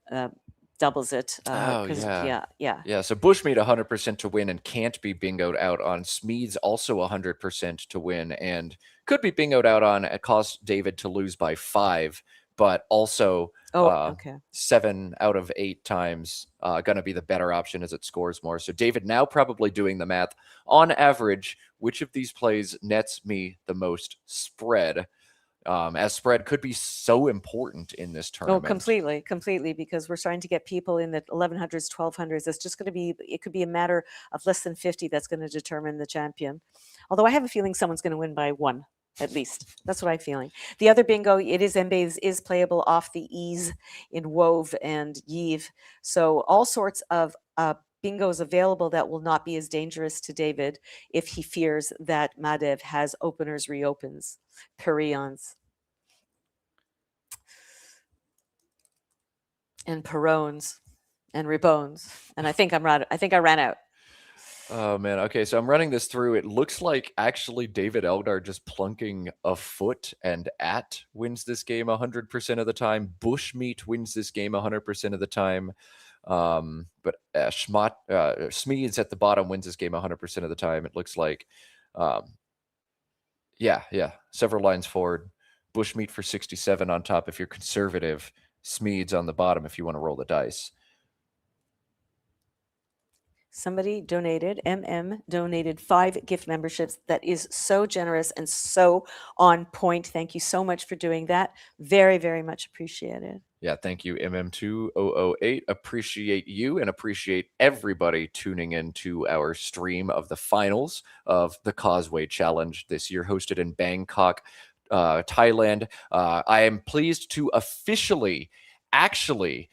doubles it. Oh, 'cause- yeah. yeah. Yeah, so Bushmeat 100% to win and can't be bingoed out on. Smeeds also 100% to win and could be bingoed out on. It costs David to lose by 5, but also Okay. 7 out of 8 times going to be the better option as it scores more. So David now probably doing the math. On average, which of these plays nets me the most spread? As spread could be so important in this Oh, tournament. completely, because we're starting to get people in the 1100s, 1200s. It's just going to be, it could be a matter of less than 50 that's going to determine the champion. Although I have a feeling someone's going to win by 1, at least. That's what I'm feeling. The other bingo, it is Embase, is playable off the ease in Wove and Yves. So all sorts of bingos available that will not be as dangerous to David if he fears that Madev has openers, reopens, Perrions. And Perones and Ribones. And I think I ran out. Oh man. Okay, so I'm running this through. It looks like actually David Eldar just plunking a foot and at wins this game 100% of the time. Bushmeat wins this game 100% of the time. But Smeeds at the bottom wins this game 100% of the time. It looks like, yeah, several lines forward. Bushmeat for 67 on top if you're conservative. Smeeds on the bottom if you want to roll the dice. Somebody donated, donated 5 gift memberships. That is so generous and so on point. Thank you so much for doing that. Very, very much appreciated. Yeah, thank you, MM2008. Appreciate you and appreciate everybody tuning in to our stream of the finals of the Causeway Challenge this year, hosted in Bangkok, Thailand. I am pleased to actually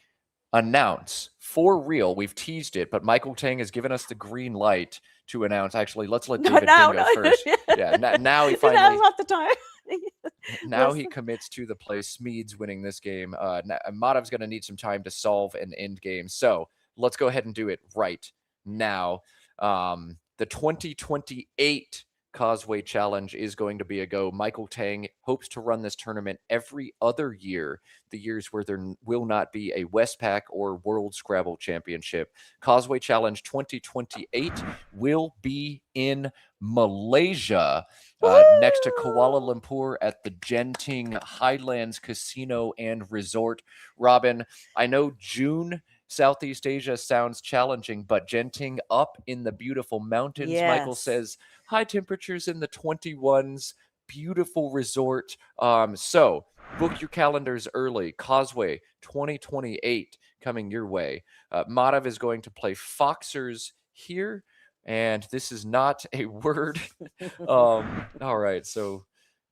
announce for real. We've teased it, but Michael Tang has given us the green light to announce. Actually, let's let David bingo first. Yeah, now he finally. Now's not the time. Now he commits to the play. Smeeds winning this game. Madav's going to need some time to solve an end game. So let's go ahead and do it right now. The 2028 Causeway Challenge is going to be a go. Michael Tang hopes to run this tournament every other year, the years where there will not be a Westpac or World Scrabble Championship. Causeway Challenge 2028 will be in Malaysia, next to Kuala Lumpur at the Genting Highlands Casino and Resort. Robin, I know June Southeast Asia sounds challenging, but Genting up in the beautiful mountains. Yes. Michael says high temperatures in the 21s, beautiful resort. So book your calendars early. Causeway 2028 coming your way. Madav is going to play Foxers here, and this is not a word. All right, so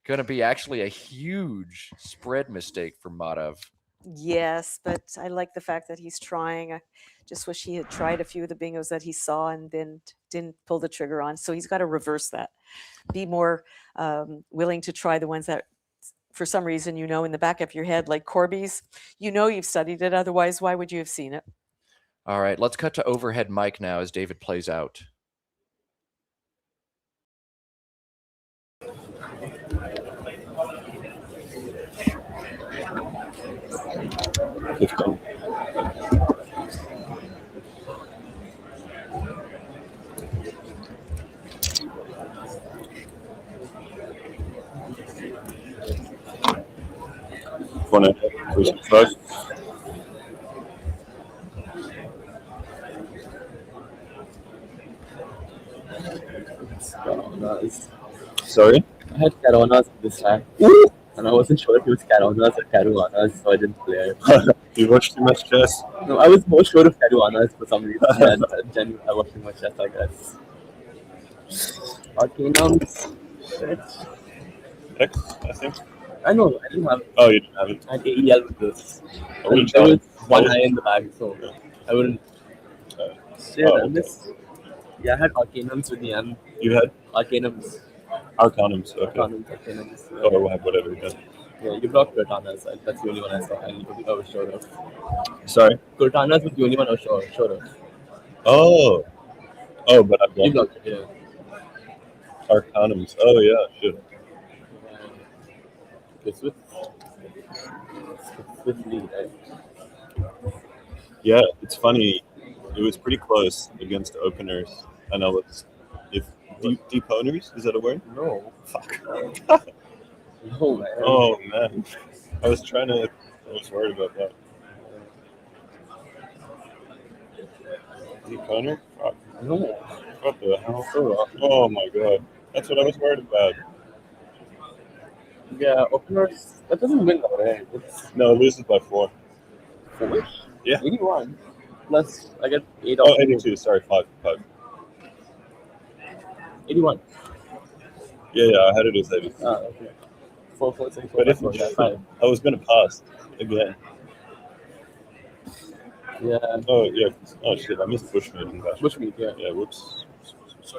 going to be actually a huge spread mistake for Madav. Yes, but I like the fact that he's trying. I just wish he had tried a few of the bingos that he saw and then didn't pull the trigger on. So he's got to reverse that. Be more willing to try the ones that, for some reason, in the back of your head, like Corby's. You've studied it. Otherwise, why would you have seen it? All right, let's cut to overhead mic now as David plays out. First. Sorry? I had Caronas this time. And I wasn't sure if it was Caronas or Caruanas, so I didn't play it. You watched too much chess? No, I was more sure of Caruanas for some reason, and then I watched too much chess, I guess. Arcanums. X, I think. I know, I didn't have. Oh, you didn't have it? I had AEL with this. I wouldn't There tell was it. one eye in the bag, so I wouldn't. Shit, I okay. missed. Yeah, I had Arcanums with the M. You had Arcanums. Arcanums, okay. Arcanums. Or whatever you got. Yeah, you blocked Cortanas. That's the only one I saw. I was sure of. Sorry? Cortanas was the only one I was sure of. Oh, but I You blocked blocked it, yeah. Arcanums. Oh, yeah, shit. Okay, Swift lead, right? Yeah, it's funny. It was pretty close against openers, and I was if deep owners, is that a word? No. Fuck. No, man. Oh man, I was worried about that. Deep owner? Fuck. No. What the hell? So wrong. Oh my god, that's what I was worried about. Yeah, openers. That doesn't win though, right? It's No, it loses by 4. 4? Yeah. 81. Plus, I get 8 Oh, off. 82. Sorry, 5. 81. Yeah, I had it as 82. Ah, okay. 4, 4, 6, 4, But 5, if 4, yeah, 5. I was gonna pass again. Yeah. Oh yeah. Oh shit, I missed Bushmeat and that. Bushmeat, yeah. Yeah, whoops. It's just,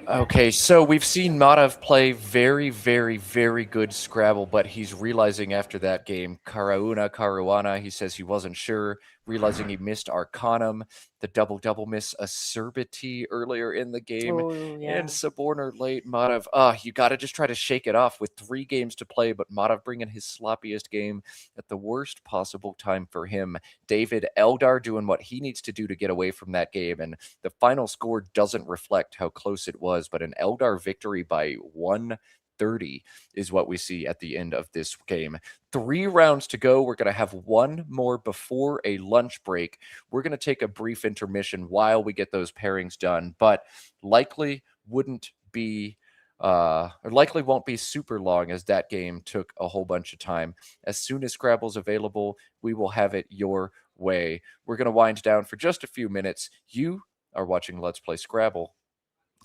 Okay, so we've seen Madhav play very, very, very good Scrabble, but he's realizing after that game, Caruana, he says he wasn't sure, realizing he missed Arcanum, the double miss Acerbity earlier in the game, Oh, yeah. and Suborner late. Madhav, you got to just try to shake it off with 3 games to play, but Madhav bringing his sloppiest game at the worst possible time for him. David Eldar doing what he needs to do to get away from that game, and the final score doesn't reflect how close it was, but an Eldar victory by 130 is what we see at the end of this game. 3 rounds to go. We're going to have 1 more before a lunch break. We're going to take a brief intermission while we get those pairings done, but likely wouldn't be or likely won't be super long, as that game took a whole bunch of time. As soon as Scrabble's available, we will have it your way. We're going to wind down for just a few minutes. You are watching Let's Play Scrabble.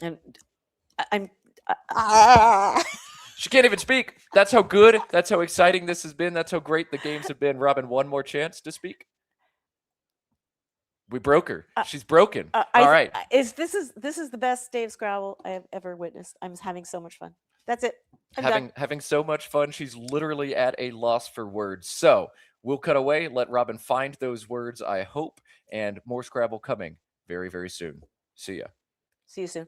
And I'm. Ah! She can't even speak. That's how good, that's how exciting this has been. That's how great the games have been. Robin, one more chance to speak. We broke her. She's broken. All right. This is the best day of Scrabble I have ever witnessed. I'm having so much fun. That's it. I'm done. Having so much fun, she's literally at a loss for words. So we'll cut away, let Robin find those words, I hope, and more Scrabble coming very, very soon. See ya. See you soon.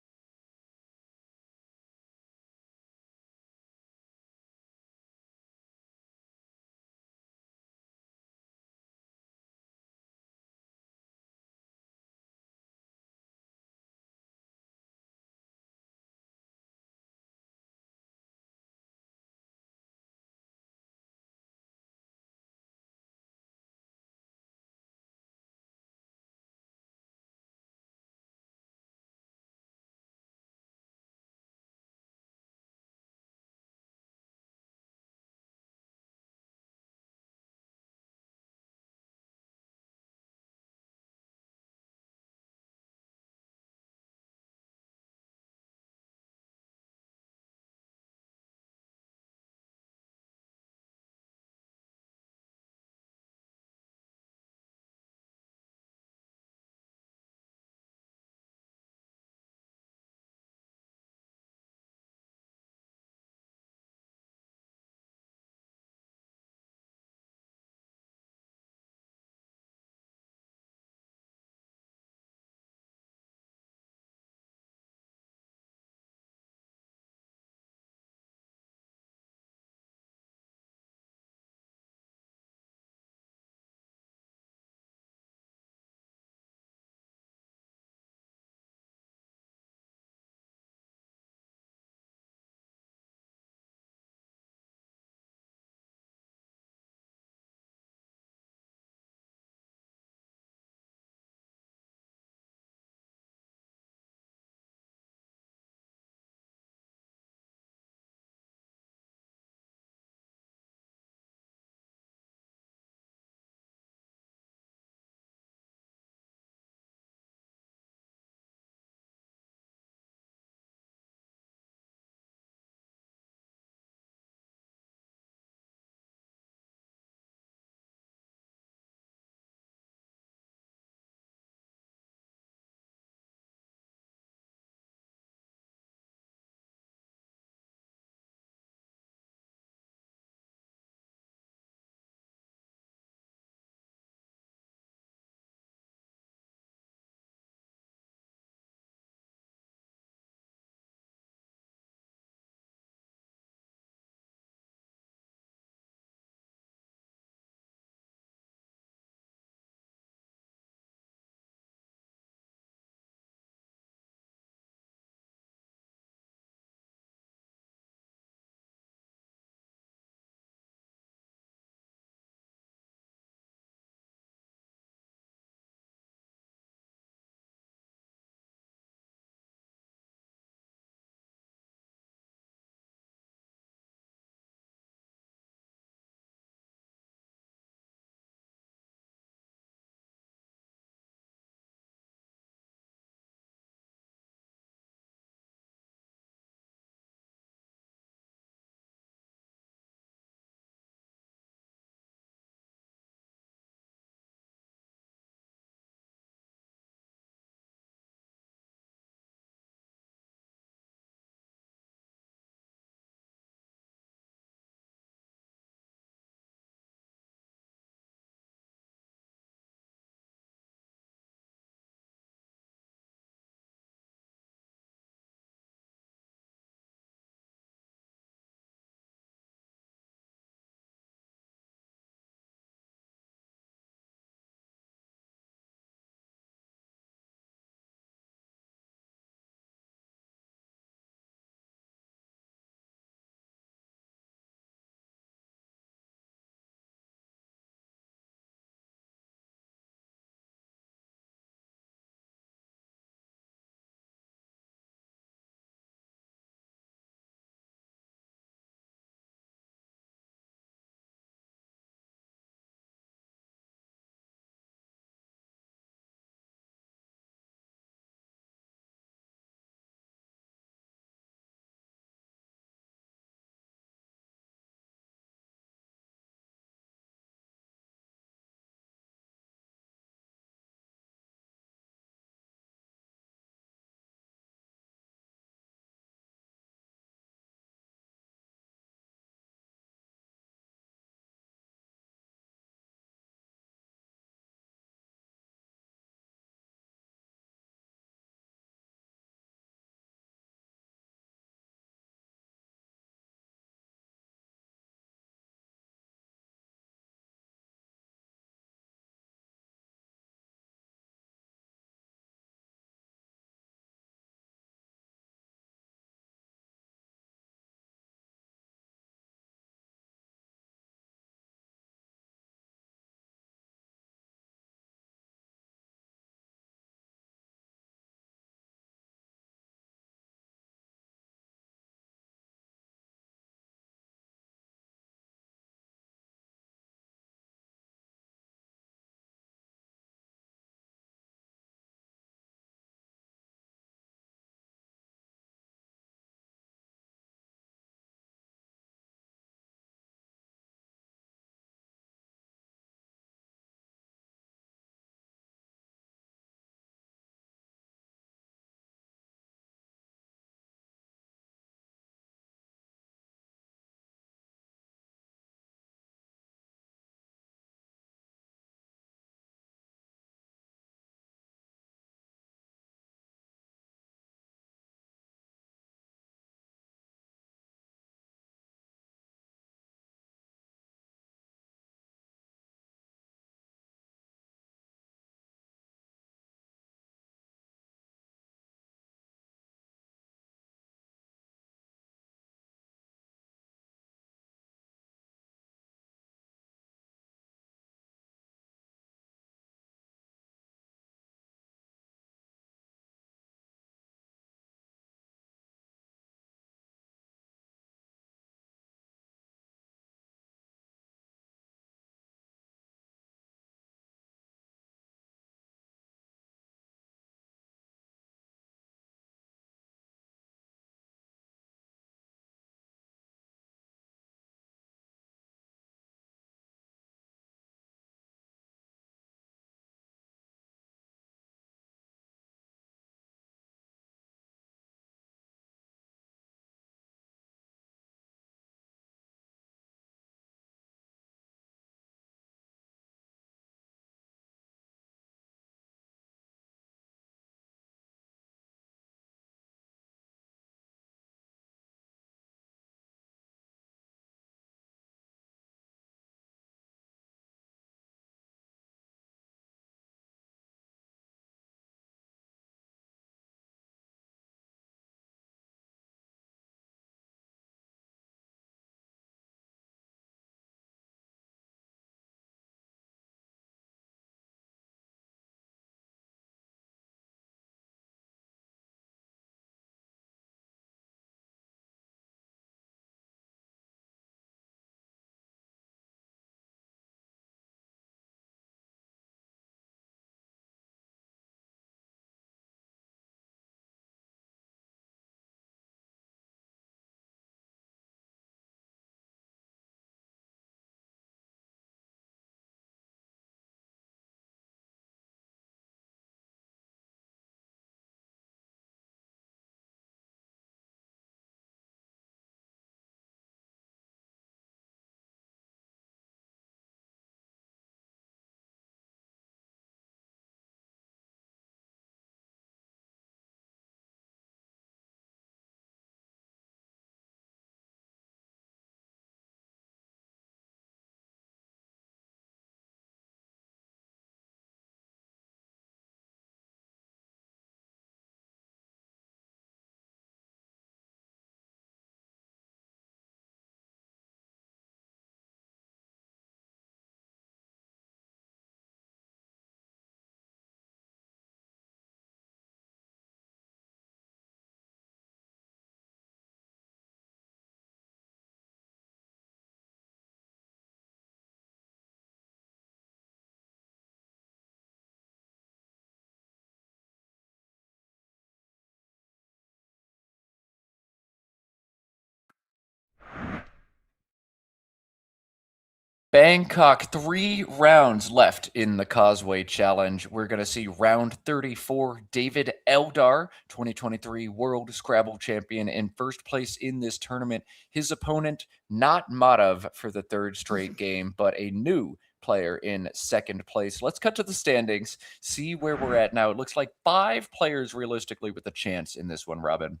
Bangkok, 3 rounds left in the Causeway Challenge. We're going to see round 34. David Eldar, 2023 World Scrabble Champion, in first place in this tournament. His opponent, not Madhav for the third straight game, but a new player in second place. Let's cut to the standings, see where we're at now. It looks like 5 players realistically with a chance in this one, Robin.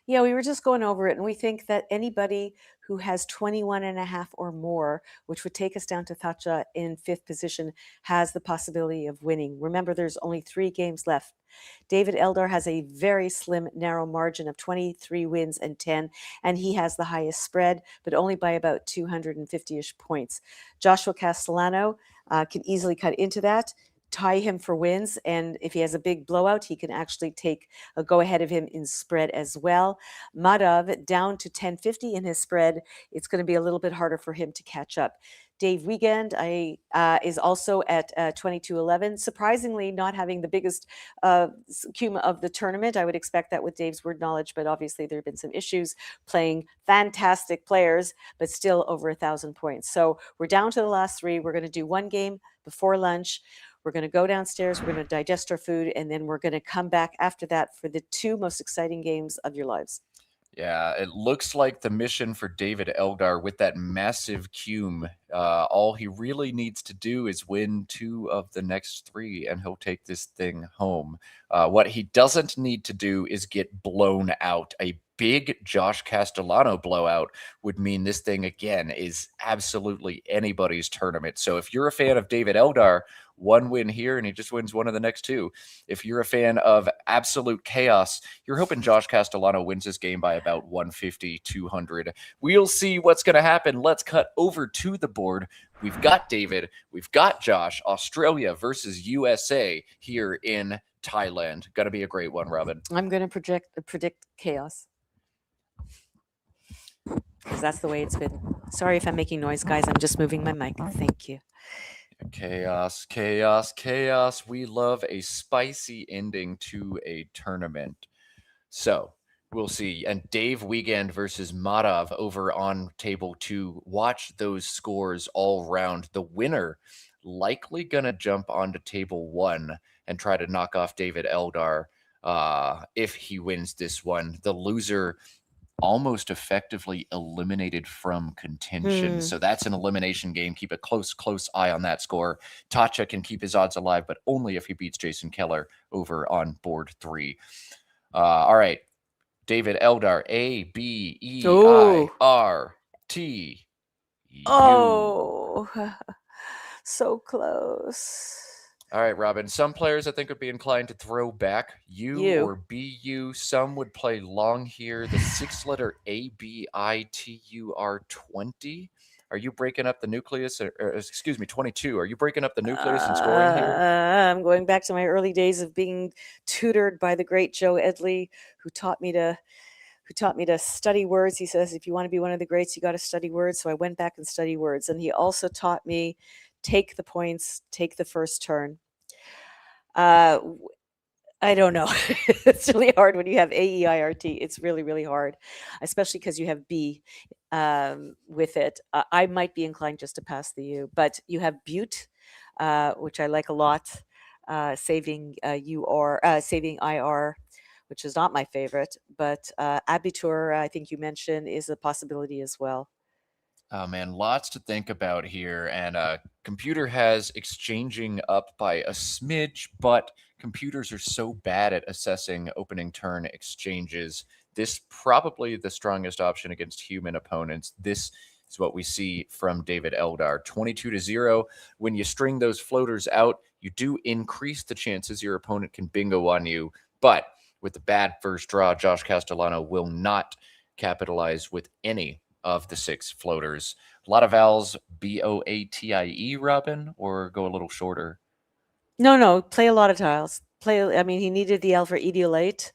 Yeah, we were just going over it, and we think that anybody who has 21.5 or more, which would take us down to Thatcha in 5th position, has the possibility of winning. Remember, there's only 3 games left. David Eldar has a very slim, narrow margin of 23 wins and 10, and he has the highest spread, but only by about 250-ish points. Joshua Castellano can easily cut into that, tie him for wins, and if he has a big blowout, he can actually take a go ahead of him in spread as well. Madhav down to 1050 in his spread. It's going to be a little bit harder for him to catch up. Dave Wiegand is also at 2211. Surprisingly, not having the biggest cum of the tournament. I would expect that with Dave's word knowledge, but obviously there have been some issues playing fantastic players, but still over 1,000 points. So we're down to the last 3. We're going to do 1 game before lunch. We're going to go downstairs, we're going to digest our food, and then we're going to come back after that for the 2 most exciting games of your lives. Yeah, it looks like the mission for David Eldar with that massive cum, all he really needs to do is win 2 of the next 3, and he'll take this thing home. What he doesn't need to do is get blown out. A big Josh Castellano blowout would mean this thing, again, is absolutely anybody's tournament. So if you're a fan of David Eldar, 1 win here and he just wins 1 of the next 2. If you're a fan of absolute chaos, you're hoping Josh Castellano wins this game by about 150, 200. We'll see what's going to happen. Let's cut over to the board. We've got David, we've got Josh, Australia versus USA here in Thailand. Going to be a great one, Robin. I'm going to predict chaos, because that's the way it's been. Sorry if I'm making noise, guys. I'm just moving my mic. Thank you. Chaos, chaos, chaos. We love a spicy ending to a tournament. So we'll see. And Dave Wiegand versus Madhav over on table 2. Watch those scores all round. The winner likely going to jump onto table 1 and try to knock off David Eldar if he wins this one. The loser almost effectively eliminated from contention. So that's an elimination game. Keep a close eye on that score. Tatcha can keep his odds alive, but only if he beats Jason Keller over on board 3. All right. David Eldar, A-B-E-I-R-T. Oh, so close. All right, Robin. Some players I think would be inclined to throw back you or BU. Some would play long here. The 6-letter ABITUR 20. Are you breaking up the nucleus? Or excuse me, 22. Are you breaking up the nucleus and scoring here? I'm going back to my early days of being tutored by the great Joe Edley, who taught me to study words. He says, if you want to be one of the greats, you got to study words. So I went back and studied words. And he also taught me, take the points, take the first turn. I don't know. It's really hard when you have AEIRT. It's really, really hard, especially because you have B with it. I might be inclined just to pass the U, but you have Butte, which I like a lot, saving saving IR, which is not my favorite, but Abitur, I think you mentioned, is a possibility as well. Oh man, lots to think about here. And computer has exchanging up by a smidge, but computers are so bad at assessing opening turn exchanges. This probably the strongest option against human opponents. This is what we see from David Eldar. 22-0. When you string those floaters out, you do increase the chances your opponent can bingo on you. But with the bad first draw, Josh Castellano will not capitalize with any of the 6 floaters. A lot of vowels, B-O-A-T-I-E, Robin, or go a little shorter? No, play a lot of tiles. He needed the L for idiolate.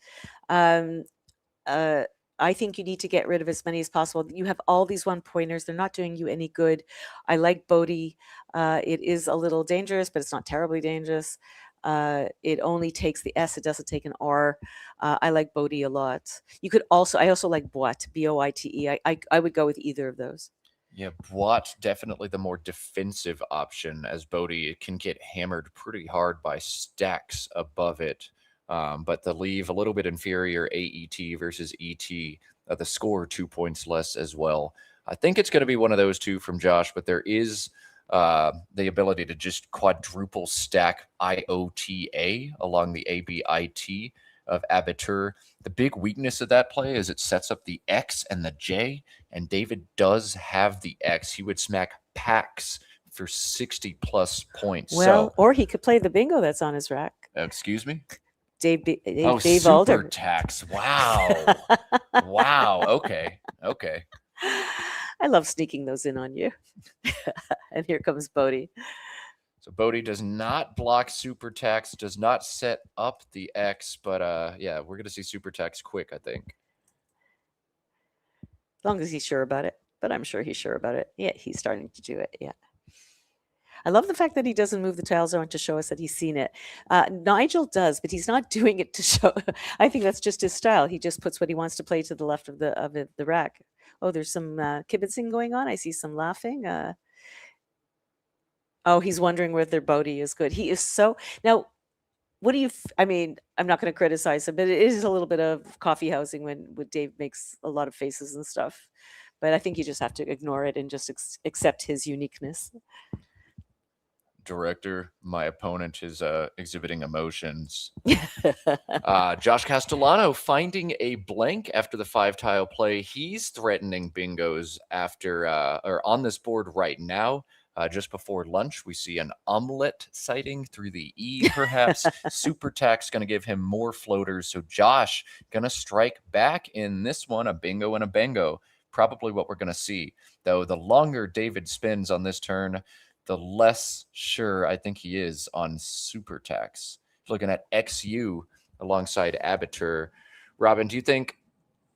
I think you need to get rid of as many as possible. You have all these 1-pointers. They're not doing you any good. I like Bodhi. It is a little dangerous, but it's not terribly dangerous. It only takes the S. It doesn't take an R. I like Bodhi a lot. I also like Boite, B-O-I-T-E. I would go with either of those. Yeah, Watt definitely the more defensive option, as Bodie can get hammered pretty hard by stacks above it. But the leave a little bit inferior AET versus ET. The score 2 points less as well. I think it's going to be one of those two from Josh, but there is the ability to just quadruple stack IOTA along the ABIT of Abitur. The big weakness of that play is it sets up the X and the J, and David does have the X. He would smack Pax for 60 plus points. Well, or he could play the bingo that's on his rack. Excuse me? Dave Super Alder. tax. Wow. Wow. Okay. I love sneaking those in on you. And here comes Bodie. So Bodie does not block super tax, does not set up the X, but yeah, we're gonna see super tax quick, I think. As long as he's sure about it. But I'm sure he's sure about it. Yeah, he's starting to do it. Yeah. I love the fact that he doesn't move the tiles around to show us that he's seen it. Nigel does, but he's not doing it to show. I think that's just his style. He just puts what he wants to play to the left of the rack. Oh, there's some kibitzing going on. I see some laughing. Oh, he's wondering whether Bodie is good. He is so now. What do you? I mean, I'm not going to criticize him, but it is a little bit of coffee housing when Dave makes a lot of faces and stuff. But I think you just have to ignore it and just accept his uniqueness. Director, my opponent is exhibiting emotions. Josh Castellano finding a blank after the 5-tile play. He's threatening bingos after or on this board right now. Just before lunch, we see an omelet sighting through the E, perhaps. Super tax going to give him more floaters. So Josh going to strike back in this one, a bingo and a bango. Probably what we're going to see. Though the longer David spins on this turn, the less sure I think he is on super tax. Looking at XU alongside Abitur. Robin, do you think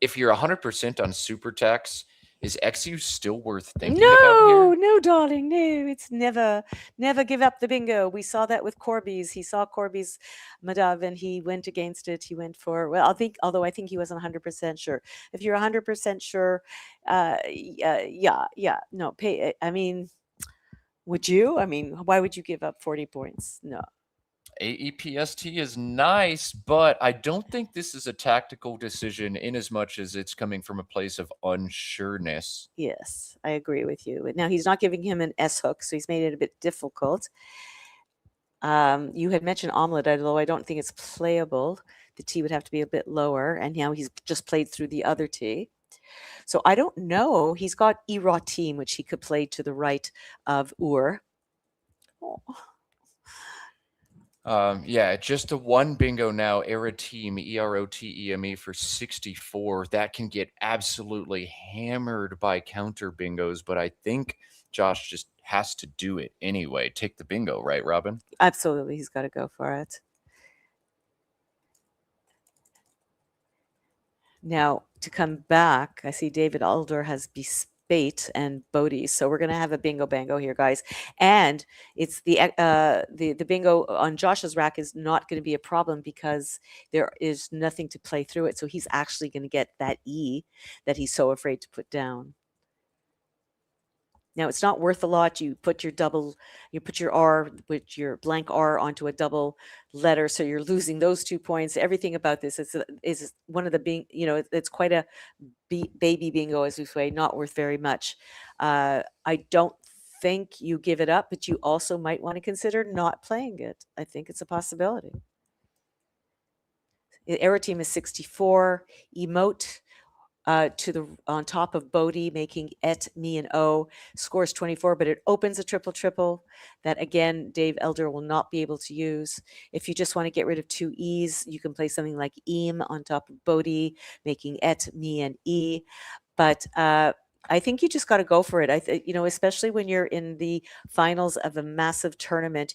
if you're 100% on super tax, is XU still worth thinking about here? No, darling, no. It's never give up the bingo. We saw that with Corby's. He saw Corby's Madav and he went against it. He went for, well, although I think he wasn't 100% sure. If you're 100% sure, no, pay. I mean, would you? I mean, why would you give up 40 points? No. AEPST is nice, but I don't think this is a tactical decision in as much as it's coming from a place of unsureness. Yes, I agree with you. Now, he's not giving him an S hook, so he's made it a bit difficult. You had mentioned omelet, although I don't think it's playable. The T would have to be a bit lower, and now he's just played through the other T. So I don't know. He's got Era team, which he could play to the right of Ur. Oh. Yeah, just a one bingo now. Era team, EROTEME for 64. That can get absolutely hammered by counter bingos, but I think Josh just has to do it anyway. Take the bingo, right, Robin? Absolutely. He's got to go for it. Now, to come back, I see David Alder has Bespate and Bodie. So we're going to have a bingo bango here, guys. And it's the bingo on Josh's rack is not going to be a problem because there is nothing to play through it. So he's actually going to get that E that he's so afraid to put down. Now, it's not worth a lot. You put your R with your blank R onto a double letter, so you're losing those 2 points. Everything about this is one of the it's quite a baby bingo, as we say, not worth very much. I don't think you give it up, but you also might want to consider not playing it. I think it's a possibility. The error team is 64. Emote on top of Bodie, making Et, me, and O. Scores 24, but it opens a triple that, again, Dave Elder will not be able to use. If you just want to get rid of 2 E's, you can play something like Eam on top of Bodie, making Et, me, and E. But I think you just got to go for it. Especially when you're in the finals of a massive tournament,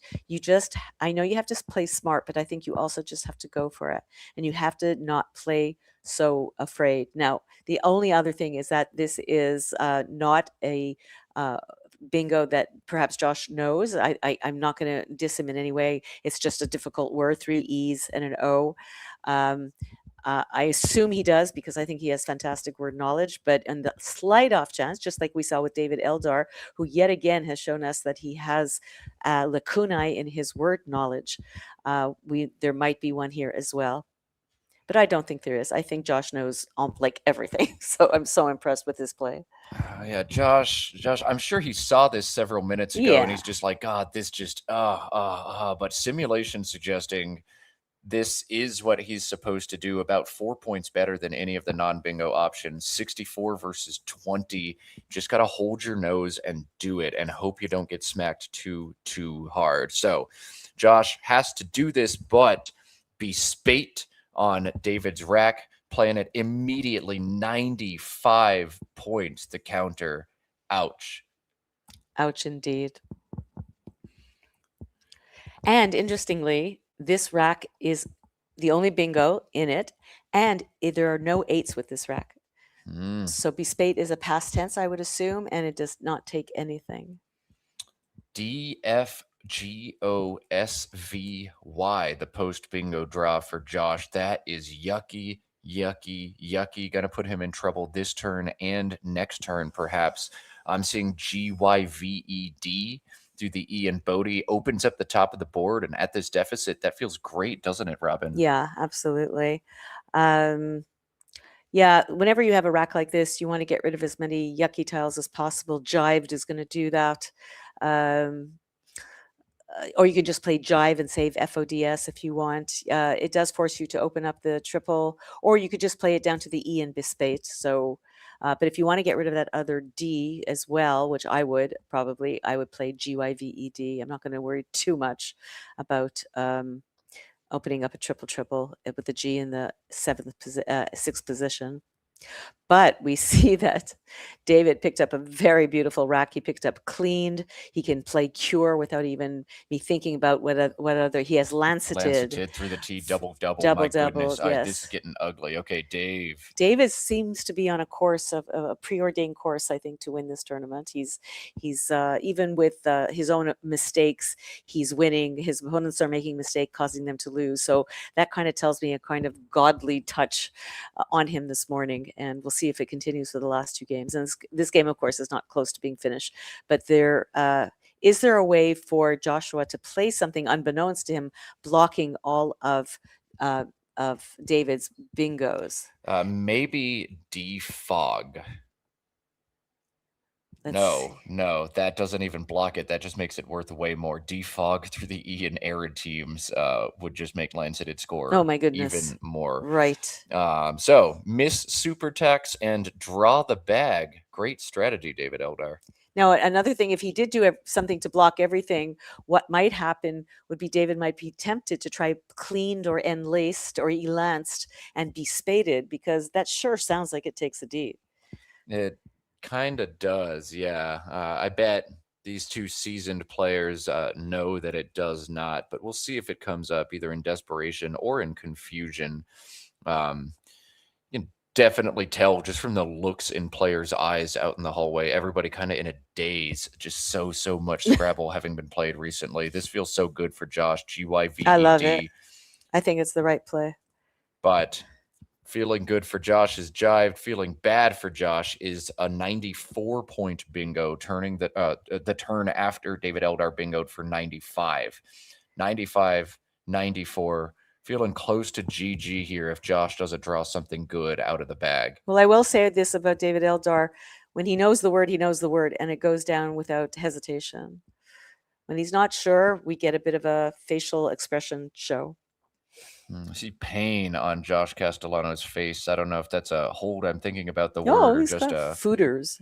I know you have to play smart, but I think you also just have to go for it. And you have to not play so afraid. Now, the only other thing is that this is not a bingo that perhaps Josh knows. I'm not going to diss him in any way. It's just a difficult word, 3 E's and an O. I assume he does because I think he has fantastic word knowledge, but on the slight off chance, just like we saw with David Eldar, who yet again has shown us that he has lacunae in his word knowledge, there might be one here as well. But I don't think there is. I think Josh knows like everything. So I'm so impressed with his play. Yeah, Josh, I'm sure he saw this several minutes ago, and he's just like, God, this just, but simulation suggesting this is what he's supposed to do, about 4 points better than any of the non-bingo options. 64 versus 20. Just got to hold your nose and do it and hope you don't get smacked too hard. So Josh has to do this, but be spate on David's rack, playing it immediately 95 points to counter. Ouch. Ouch, indeed. And interestingly, this rack is the only bingo in it, and there are no 8s with this rack. So bespate is a past tense, I would assume, and it does not take anything. DFGOSVY, the post bingo draw for Josh. That is yucky. Gonna put him in trouble this turn and next turn, perhaps. I'm seeing GYVED through the E and Bodie. Opens up the top of the board, and at this deficit, that feels great, doesn't it, Robin? Yeah, absolutely. Yeah, whenever you have a rack like this, you want to get rid of as many yucky tiles as possible. Jived is going to do that. Or you could just play jive and save FODS if you want. It does force you to open up the triple, or you could just play it down to the E and bespate. So, but if you want to get rid of that other D as well, which I would play GYVED. I'm not going to worry too much about opening up a triple with the G in the sixth position. But we see that David picked up a very beautiful rack. He picked up cleaned. He can play cure without even me thinking about what other. He has lanceted through the T, double. My double, goodness, yes. this is getting ugly. Okay, Dave. David seems to be on a course of a preordained course, I think, to win this tournament. He's even with his own mistakes, he's winning. His opponents are making mistakes, causing them to lose. So that kind of tells me a kind of godly touch on him this morning, and we'll see if it continues for the last 2 games. And this game, of course, is not close to being finished. But is there a way for Joshua to play something unbeknownst to him, blocking all of David's bingos? Maybe defog. No, that doesn't even block it. That just makes it worth way more. Defog through the E and arid teams would just make Lancet score. Oh my goodness, even more. Right. So miss super tax and draw the bag. Great strategy, David Eldar. Now, another thing, if he did do something to block everything, what might happen would be David might be tempted to try cleaned or enlaced or elanced and be spaded, because that sure sounds like it takes a D. It kind of does, yeah. I bet these 2 seasoned players know that it does not, but we'll see if it comes up either in desperation or in confusion. You can definitely tell just from the looks in players' eyes out in the hallway, everybody kind of in a daze, just so much Scrabble having been played recently. This feels so good for Josh. GYVED. I love it. I think it's the right play. But feeling good for Josh is jived. Feeling bad for Josh is a 94-point bingo, turning the turn after David Eldar bingoed for 95. 95, 94. Feeling close to GG here if Josh doesn't draw something good out of the bag. Well, I will say this about David Eldar. When he knows the word, he knows the word, and it goes down without hesitation. When he's not sure, we get a bit of a facial expression show. I see pain on Josh Castellano's face. I don't know if that's a hold I'm thinking about the No, word or he's just got fooders.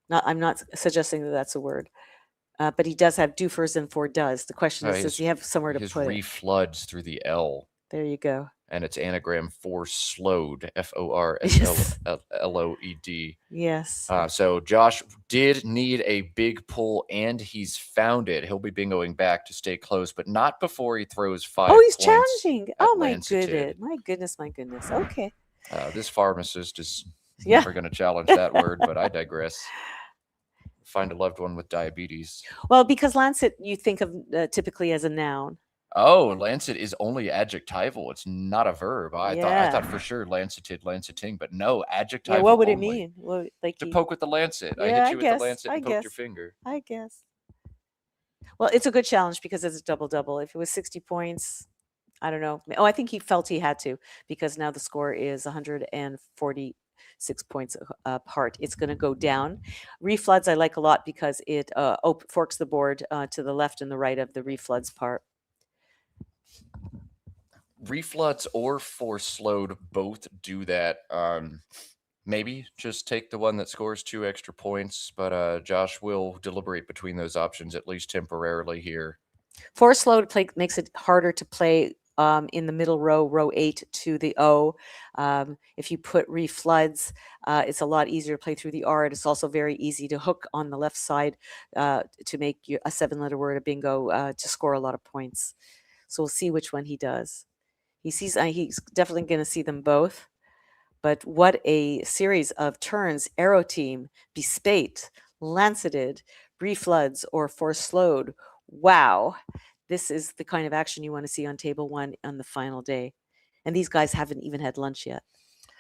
I'm not suggesting that that's a word. But he does have doofers and 4 does. The question is, does he have somewhere to put it? His refloods through the L. There you go. And it's anagram for slowed, FORSLOED. Yes. So Josh did need a big pull, and he's found it. He'll be bingoing back to stay close, but not before he throws 5 Oh, he's points challenging. at Oh, my Lancetid. goodness. My goodness. Okay. This pharmacist is never going to challenge that word, but I digress. Find a loved one with diabetes. Well, because Lancet you think of typically as a noun. Oh, lancet is only adjectival. It's not a verb. I thought for Yeah. sure lanceted, lanceting, but no, Yeah, adjectival what would it only. mean? Well, like To you, poke with the lancet. I yeah, hit I you with the guess. lancet I and poked your guess. finger. I guess. Well, it's a good challenge because it's a double-double. If it was 60 points, I don't know. Oh, I think he felt he had to because now the score is 146 points apart. It's going to go down. Refloods I like a lot because it forks the board to the left and the right of the refloods part. Refloods or force slowed both do that. Maybe just take the one that scores 2 extra points, but Josh will deliberate between those options at least temporarily here. Force slow to play makes it harder to play in the middle row, row 8 to the O. If you put refloods, it's a lot easier to play through the R. It's also very easy to hook on the left side to make a 7-letter word a bingo to score a lot of points. So we'll see which one he does. He's definitely going to see them both. But what a series of turns. Arrow team, bespate, lanceted, refloods, or forslowed. Wow. This is the kind of action you want to see on table 1 on the final day. And these guys haven't even had lunch yet.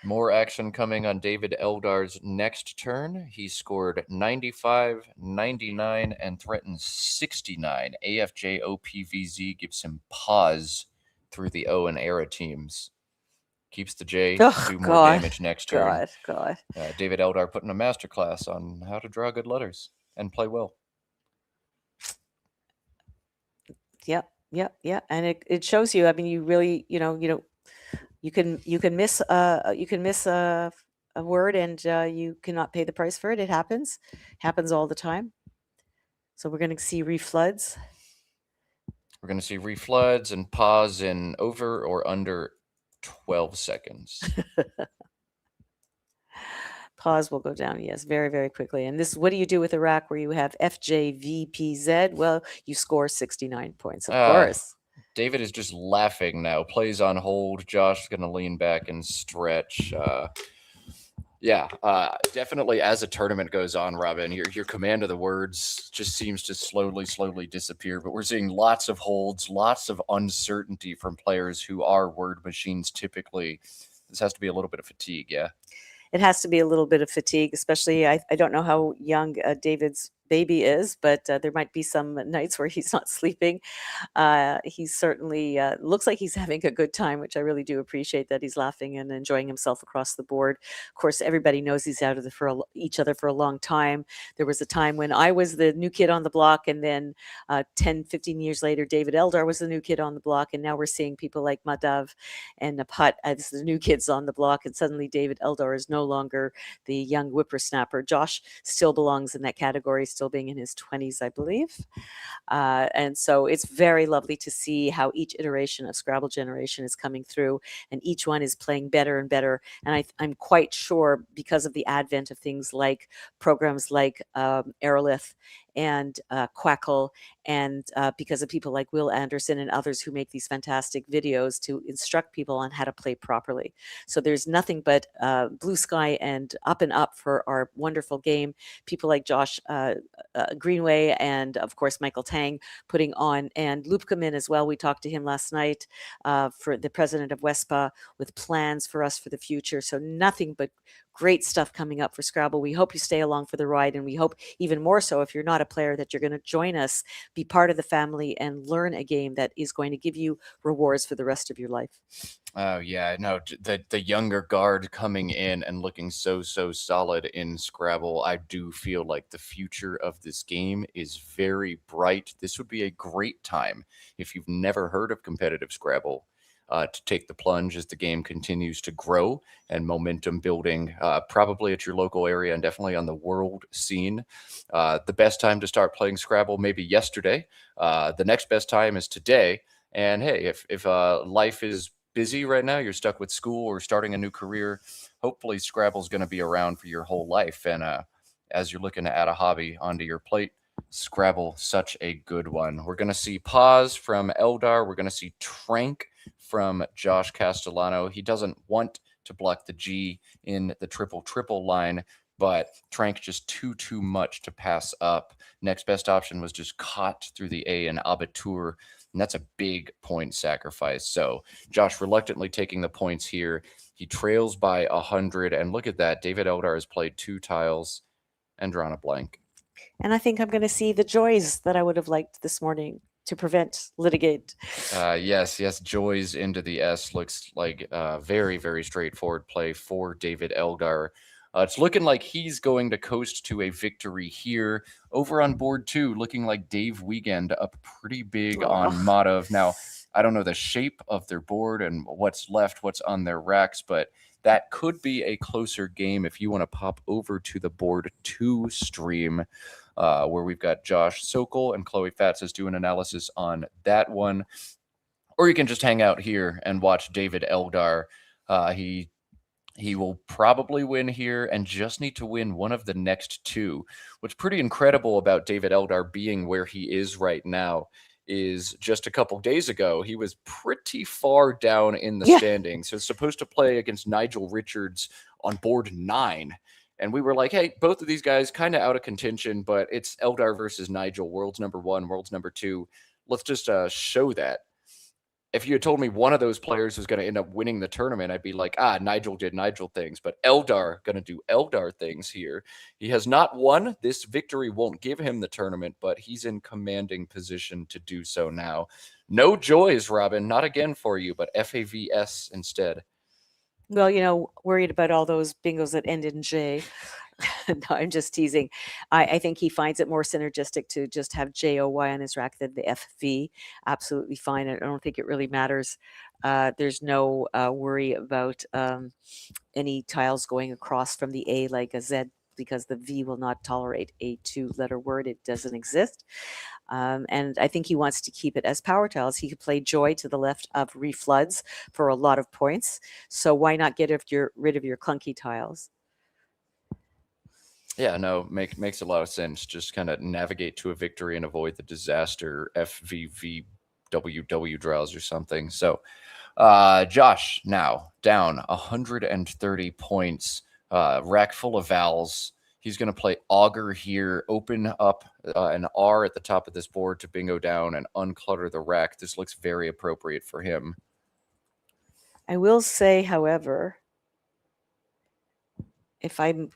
More action coming on David Eldar's next turn. He scored 95, 99, and threatens 69. AFJ OPVZ gives him pause through the O and Era teams. Keeps the J to Oh, do more God. damage next turn. God. David Eldar putting a masterclass on how to draw good letters and play well. Yep. And it shows you. I mean, you really, you can miss a word and you cannot pay the price for it. It happens all the time. So we're going to see refloods. We're going to see refloods and pause in over or under 12 seconds. Pause will go down, yes, very, very quickly. And this, what do you do with Iraq where you have FJVPZ? Well, you score 69 points, of course. David is just laughing now. Plays on hold. Josh is going to lean back and stretch. Definitely as a tournament goes on, Robin, your command of the words just seems to slowly disappear. But we're seeing lots of holds, lots of uncertainty from players who are word machines typically. This has to be a little bit of fatigue, yeah? It has to be a little bit of fatigue, especially I don't know how young David's baby is, but there might be some nights where he's not sleeping. He certainly looks like he's having a good time, which I really do appreciate that he's laughing and enjoying himself across the board. Of course, everybody knows he's out of each other for a long time. There was a time when I was the new kid on the block, and then 10, 15 years later, David Eldar was the new kid on the block, and now we're seeing people like Madav and Napat as the new kids on the block, and suddenly David Eldar is no longer the young whippersnapper. Josh still belongs in that category, still being in his 20s, I believe. And so it's very lovely to see how each iteration of Scrabble Generation is coming through, and each one is playing better and better. And I'm quite sure because of the advent of things like programs like Aerolith and Quackle, and because of people like Will Anderson and others who make these fantastic videos to instruct people on how to play properly. So there's nothing but blue sky and up for our wonderful game. People like Josh Greenway and, of course, Michael Tang putting on, and Lupkamin as well. We talked to him last night for the president of WESPA with plans for us for the future. So nothing but great stuff coming up for Scrabble. We hope you stay along for the ride, and we hope even more so if you're not a player that you're going to join us, be part of the family, and learn a game that is going to give you rewards for the rest of your life. Oh yeah, no, the younger guard coming in and looking so solid in Scrabble. I do feel like the future of this game is very bright. This would be a great time if you've never heard of competitive Scrabble to take the plunge as the game continues to grow and momentum building, probably at your local area and definitely on the world scene. The best time to start playing Scrabble maybe yesterday. The next best time is today. And hey, if life is busy right now, you're stuck with school or starting a new career, hopefully Scrabble's going to be around for your whole life. And as you're looking to add a hobby onto your plate, Scrabble, such a good one. We're going to see pause from Eldar. We're going to see Trank from Josh Castellano. He doesn't want to block the G in the triple line, but Trank just too much to pass up. Next best option was just caught through the A and Abitur. And that's a big point sacrifice. So Josh reluctantly taking the points here. He trails by 100. And look at that. David Eldar has played 2 tiles and drawn a blank. And I think I'm going to see the joys that I would have liked this morning to prevent litigate. Yes. Joys into the S looks like very, very straightforward play for David Eldar. It's looking like he's going to coast to a victory here. Over on board 2, looking like Dave Wiegand up pretty big on Madov. Now, I don't know the shape of their board and what's left, what's on their racks, but that could be a closer game if you want to pop over to the board 2 stream, where we've got Josh Sokol and Chloe Fatzes doing analysis on that one. Or you can just hang out here and watch David Eldar. He will probably win here and just need to win one of the next 2. What's pretty incredible about David Eldar being where he is right now is just a couple days ago, he was pretty far down in the standings. So supposed to play against Nigel Richards on board 9. And we were like, hey, both of these guys kind of out of contention, but it's Eldar versus Nigel, world's number 1, world's number 2. Let's just show that. If you had told me one of those players was going to end up winning the tournament, I'd be like, Nigel did Nigel things, but Eldar going to do Eldar things here. He has not won. This victory won't give him the tournament, but he's in commanding position to do so now. No joys, Robin, not again for you, but FAVS instead. Well, worried about all those bingos that end in J. No, I'm just teasing. I think he finds it more synergistic to just have JOY on his rack than the FV. Absolutely fine. I don't think it really matters. There's no worry about any tiles going across from the A like a Z, because the V will not tolerate a 2-letter word. It doesn't exist. And I think he wants to keep it as power tiles. He could play Joy to the left of Refloods for a lot of points. So why not get rid of your clunky tiles? Yeah, no, makes a lot of sense. Just kind of navigate to a victory and avoid the disaster FVVWW draws or something. So Josh now down 130 points, rack full of vowels. He's going to play Augur here, open up an R at the top of this board to bingo down and unclutter the rack. This looks very appropriate for him. I will say, however, if I'm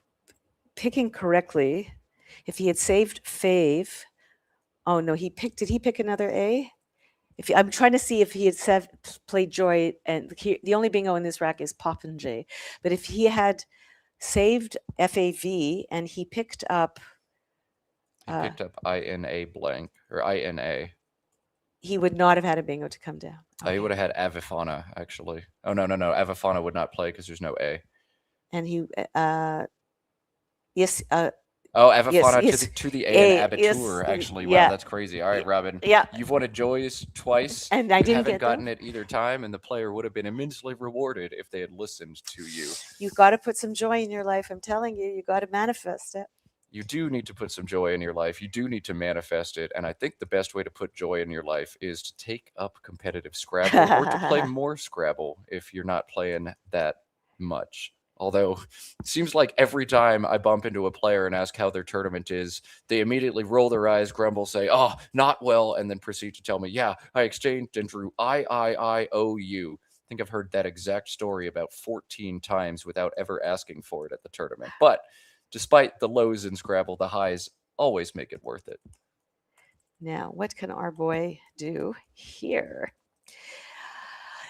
picking correctly, if he had saved Fave, oh no, did he pick another A? I'm trying to see if he had played Joy, and the only bingo in this rack is Pop and J. But if he had saved FAV and he picked up INA blank or INA, he would not have had a bingo to come down. He would have had Avifana, actually. Oh, no. Avifana would not play because there's no A. And he, yes. Avifana to the A and Abitur, actually. Wow, yeah. That's crazy. All right, Robin. Yeah. You've wanted Joys twice. And I didn't haven't gotten it either time, and the player would have been immensely rewarded if they had listened to you. You've got to put some joy in your life. I'm telling you, you got to manifest it. You do need to put some joy in your life. You do need to manifest it. And I think the best way to put joy in your life is to take up competitive Scrabble or to play more Scrabble if you're not playing that much. Although it seems like every time I bump into a player and ask how their tournament is, they immediately roll their eyes, grumble, say, oh, not well, and then proceed to tell me, yeah, I exchanged and drew IOU. I think I've heard that exact story about 14 times without ever asking for it at the tournament. But despite the lows in Scrabble, the highs always make it worth it. Now, what can our boy do here?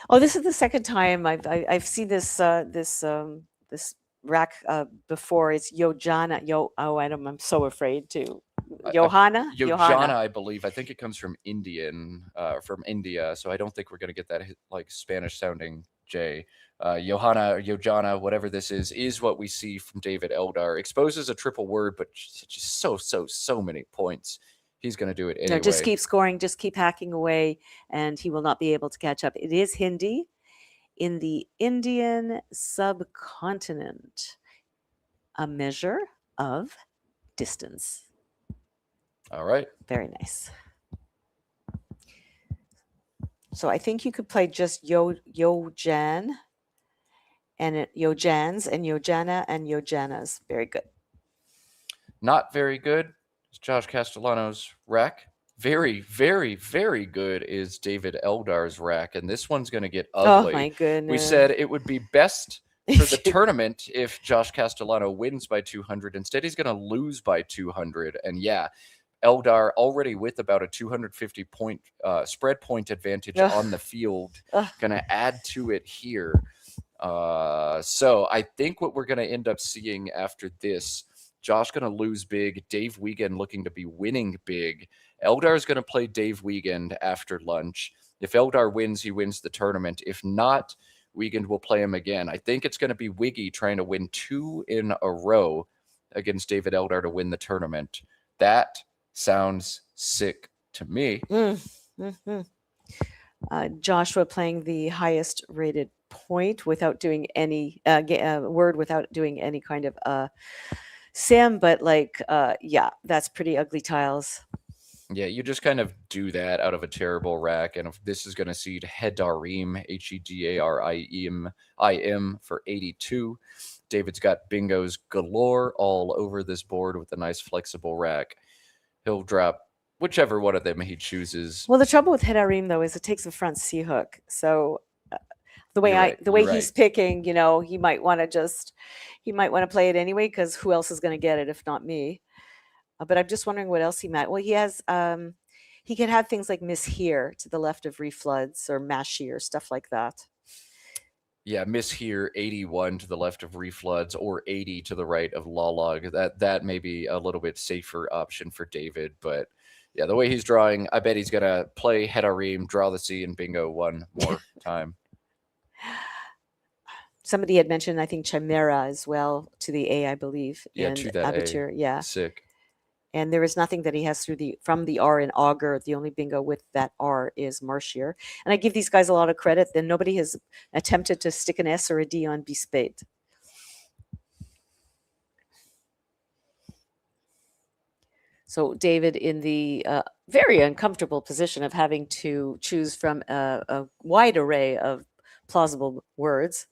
Oh, this is the second time I've seen this this rack before. It's Yojana. I'm so afraid to. Johanna? Yojana, I believe. I think it comes from India, so I don't think we're going to get that like Spanish sounding J. Johanna, Yojana, whatever this is what we see from David Eldar. Exposes a triple word, but just so many points. He's going to do it anyway. No, just keep scoring, just keep hacking away, and he will not be able to catch up. It is Hindi in the Indian subcontinent, a measure of distance. All right. Very nice. So I think you could play just Yojan and Yojans and Yojana and Yojanas. Very good. Not very good. It's Josh Castellano's rack. Very, very, very good is David Eldar's rack, and this one's going to get Oh ugly. my We goodness. said it would be best for the tournament if Josh Castellano wins by 200. Instead, he's going to lose by 200. And yeah, Eldar already with about a 250 point spread point advantage Ugh. on the field, Ugh. going to add to it here. So I think what we're going to end up seeing after this, Josh going to lose big, Dave Wiegand looking to be winning big. Eldar is going to play Dave Wiegand after lunch. If Eldar wins, he wins the tournament. If not, Wiegand will play him again. I think it's going to be Wiggy trying to win 2 in a row against David Eldar to win the tournament. That sounds sick to me. Mm-hmm. Joshua playing the highest rated point without doing any word, without doing any kind of sim, but like yeah, that's pretty ugly tiles. Yeah, you just kind of do that out of a terrible rack. And if this is going to seed Hedarim, Hedarim for 82. David's got bingos galore all over this board with a nice flexible rack. He'll drop whichever one of them he chooses. Well, the trouble with Hedarim though is it takes a front C hook. So the way You're he's picking, you know, he might want to play it anyway, because who else is going to get it if not me? But I'm just wondering what else he might. Well, he has he can have things like Miss Here to the left of Refloods or Mashy or stuff like that. Yeah, Miss Here, 81 to the left of Refloods or 80 to the right of Lawlog. That may be a little bit safer option for David, but yeah, the way he's drawing, I bet he's going to play Hedarim, draw the C, and bingo one more time. Somebody had mentioned, I think, Chimera as well to the A, I believe. Yeah, to that Abitur, A. yeah. Sick. And there is nothing that he has from the R in Augur. The only bingo with that R is Marshier. And I give these guys a lot of credit. Then nobody has attempted to stick an S or a D on B-Spade. So David in the very uncomfortable position of having to choose from a wide array of plausible words.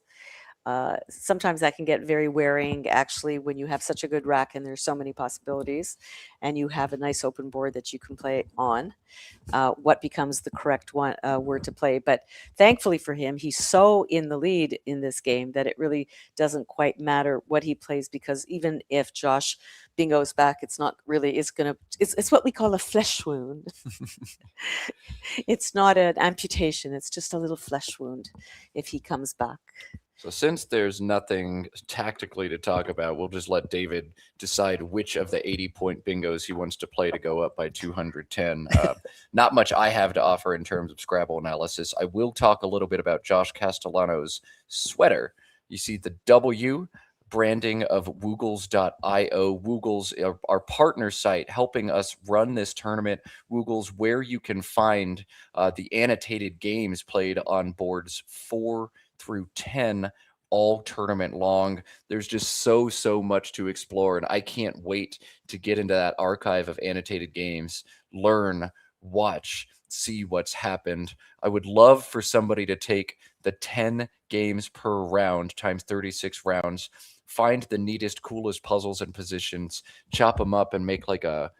Sometimes that can get very wearing, actually, when you have such a good rack and there's so many possibilities and you have a nice open board that you can play on. What becomes the correct word to play? But thankfully for him, he's so in the lead in this game that it really doesn't quite matter what he plays, because even if Josh bingo's back, it's not really, it's what we call a flesh wound. It's not an amputation. It's just a little flesh wound if he comes back. So since there's nothing tactically to talk about, we'll just let David decide which of the 80-point bingos he wants to play to go up by 210. Not much I have to offer in terms of Scrabble analysis. I will talk a little bit about Josh Castellano's sweater. You see the W branding of Woogles.io. Woogles, our partner site, helping us run this tournament. Woogles, where you can find the annotated games played on boards 4 through 10 all tournament long. There's just so much to explore, and I can't wait to get into that archive of annotated games, learn, watch, see what's happened. I would love for somebody to take the 10 games per round times 36 rounds, find the neatest, coolest puzzles and positions, chop them up and make like a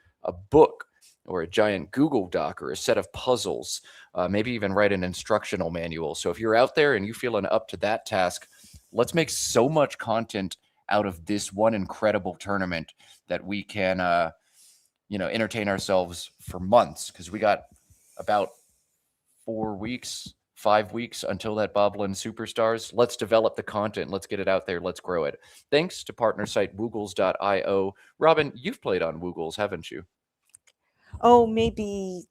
book or a giant Google Doc or a set of puzzles, maybe even write an instructional manual. So if you're out there and you feeling up to that task, let's make so much content out of this one incredible tournament that we can, entertain ourselves for months, because we got about 5 weeks until that Boblin Superstars. Let's develop the content. Let's get it out there. Let's grow it. Thanks to partner site Woogles.io. Robin, you've played on Woogles, haven't you? Oh, maybe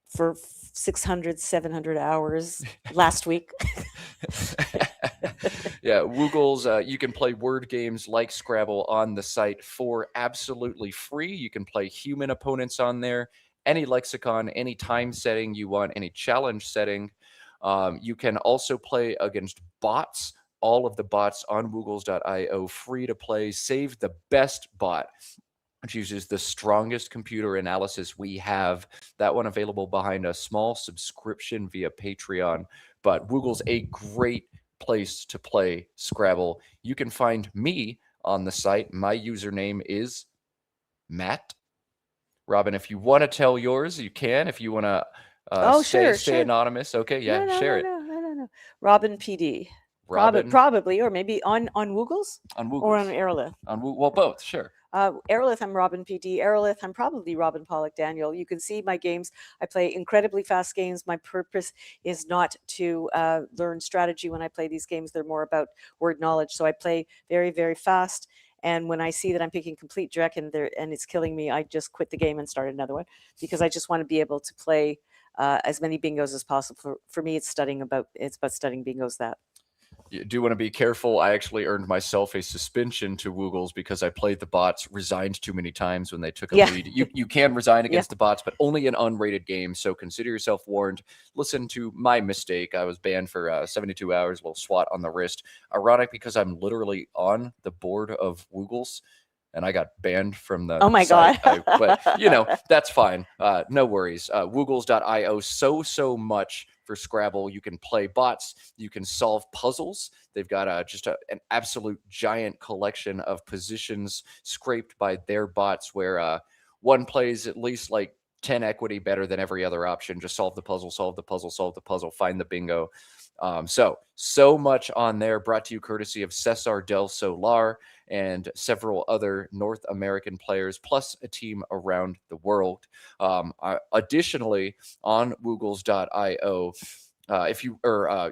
for 600, 700 hours last week. Yeah, Woogles, you can play word games like Scrabble on the site for absolutely free. You can play human opponents on there, any lexicon, any time setting you want, any challenge setting. You can also play against bots. All of the bots on Woogles.io, free to play. Save the best bot, which uses the strongest computer analysis we have. That one available behind a small subscription via Patreon. But Woogles, a great place to play Scrabble. You can find me on the site. My username is Matt. Robin, if you want to tell yours, you can. If you want to Oh, stay sure. anonymous, okay, yeah, No. share it. Robin PD. Robin Probably, or maybe on Woogles on or on Woogles. Aerolith. Well, both, sure. Aerolith, I'm Robin PD. Aerolith, I'm probably Robin Pollock Daniel. You can see my games. I play incredibly fast games. My purpose is not to learn strategy when I play these games. They're more about word knowledge. So I play very, very fast. And when I see that I'm picking complete dreck and it's killing me, I just quit the game and start another one, because I just want to be able to play as many bingos as possible. For me, it's about studying bingos. That You do want to be careful. I actually earned myself a suspension to Woogles because I played the bots, resigned too many times when they took a Yeah. lead. You can resign against the bots, but only in unrated games. So consider yourself warned. Listen to my mistake. I was banned for 72 hours, a little swat on the wrist. Ironic because I'm literally on the board of Woogles, and I got banned from the Oh my site. God. But that's fine. No worries. Woogles.io, so much for Scrabble. You can play bots. You can solve puzzles. They've got just an absolute giant collection of positions scraped by their bots where one plays at least like 10 equity better than every other option. Just solve the puzzle, find the bingo. So much on there, brought to you courtesy of Cesar del Solar and several other North American players, plus a team around the world. Additionally, on Woogles.io,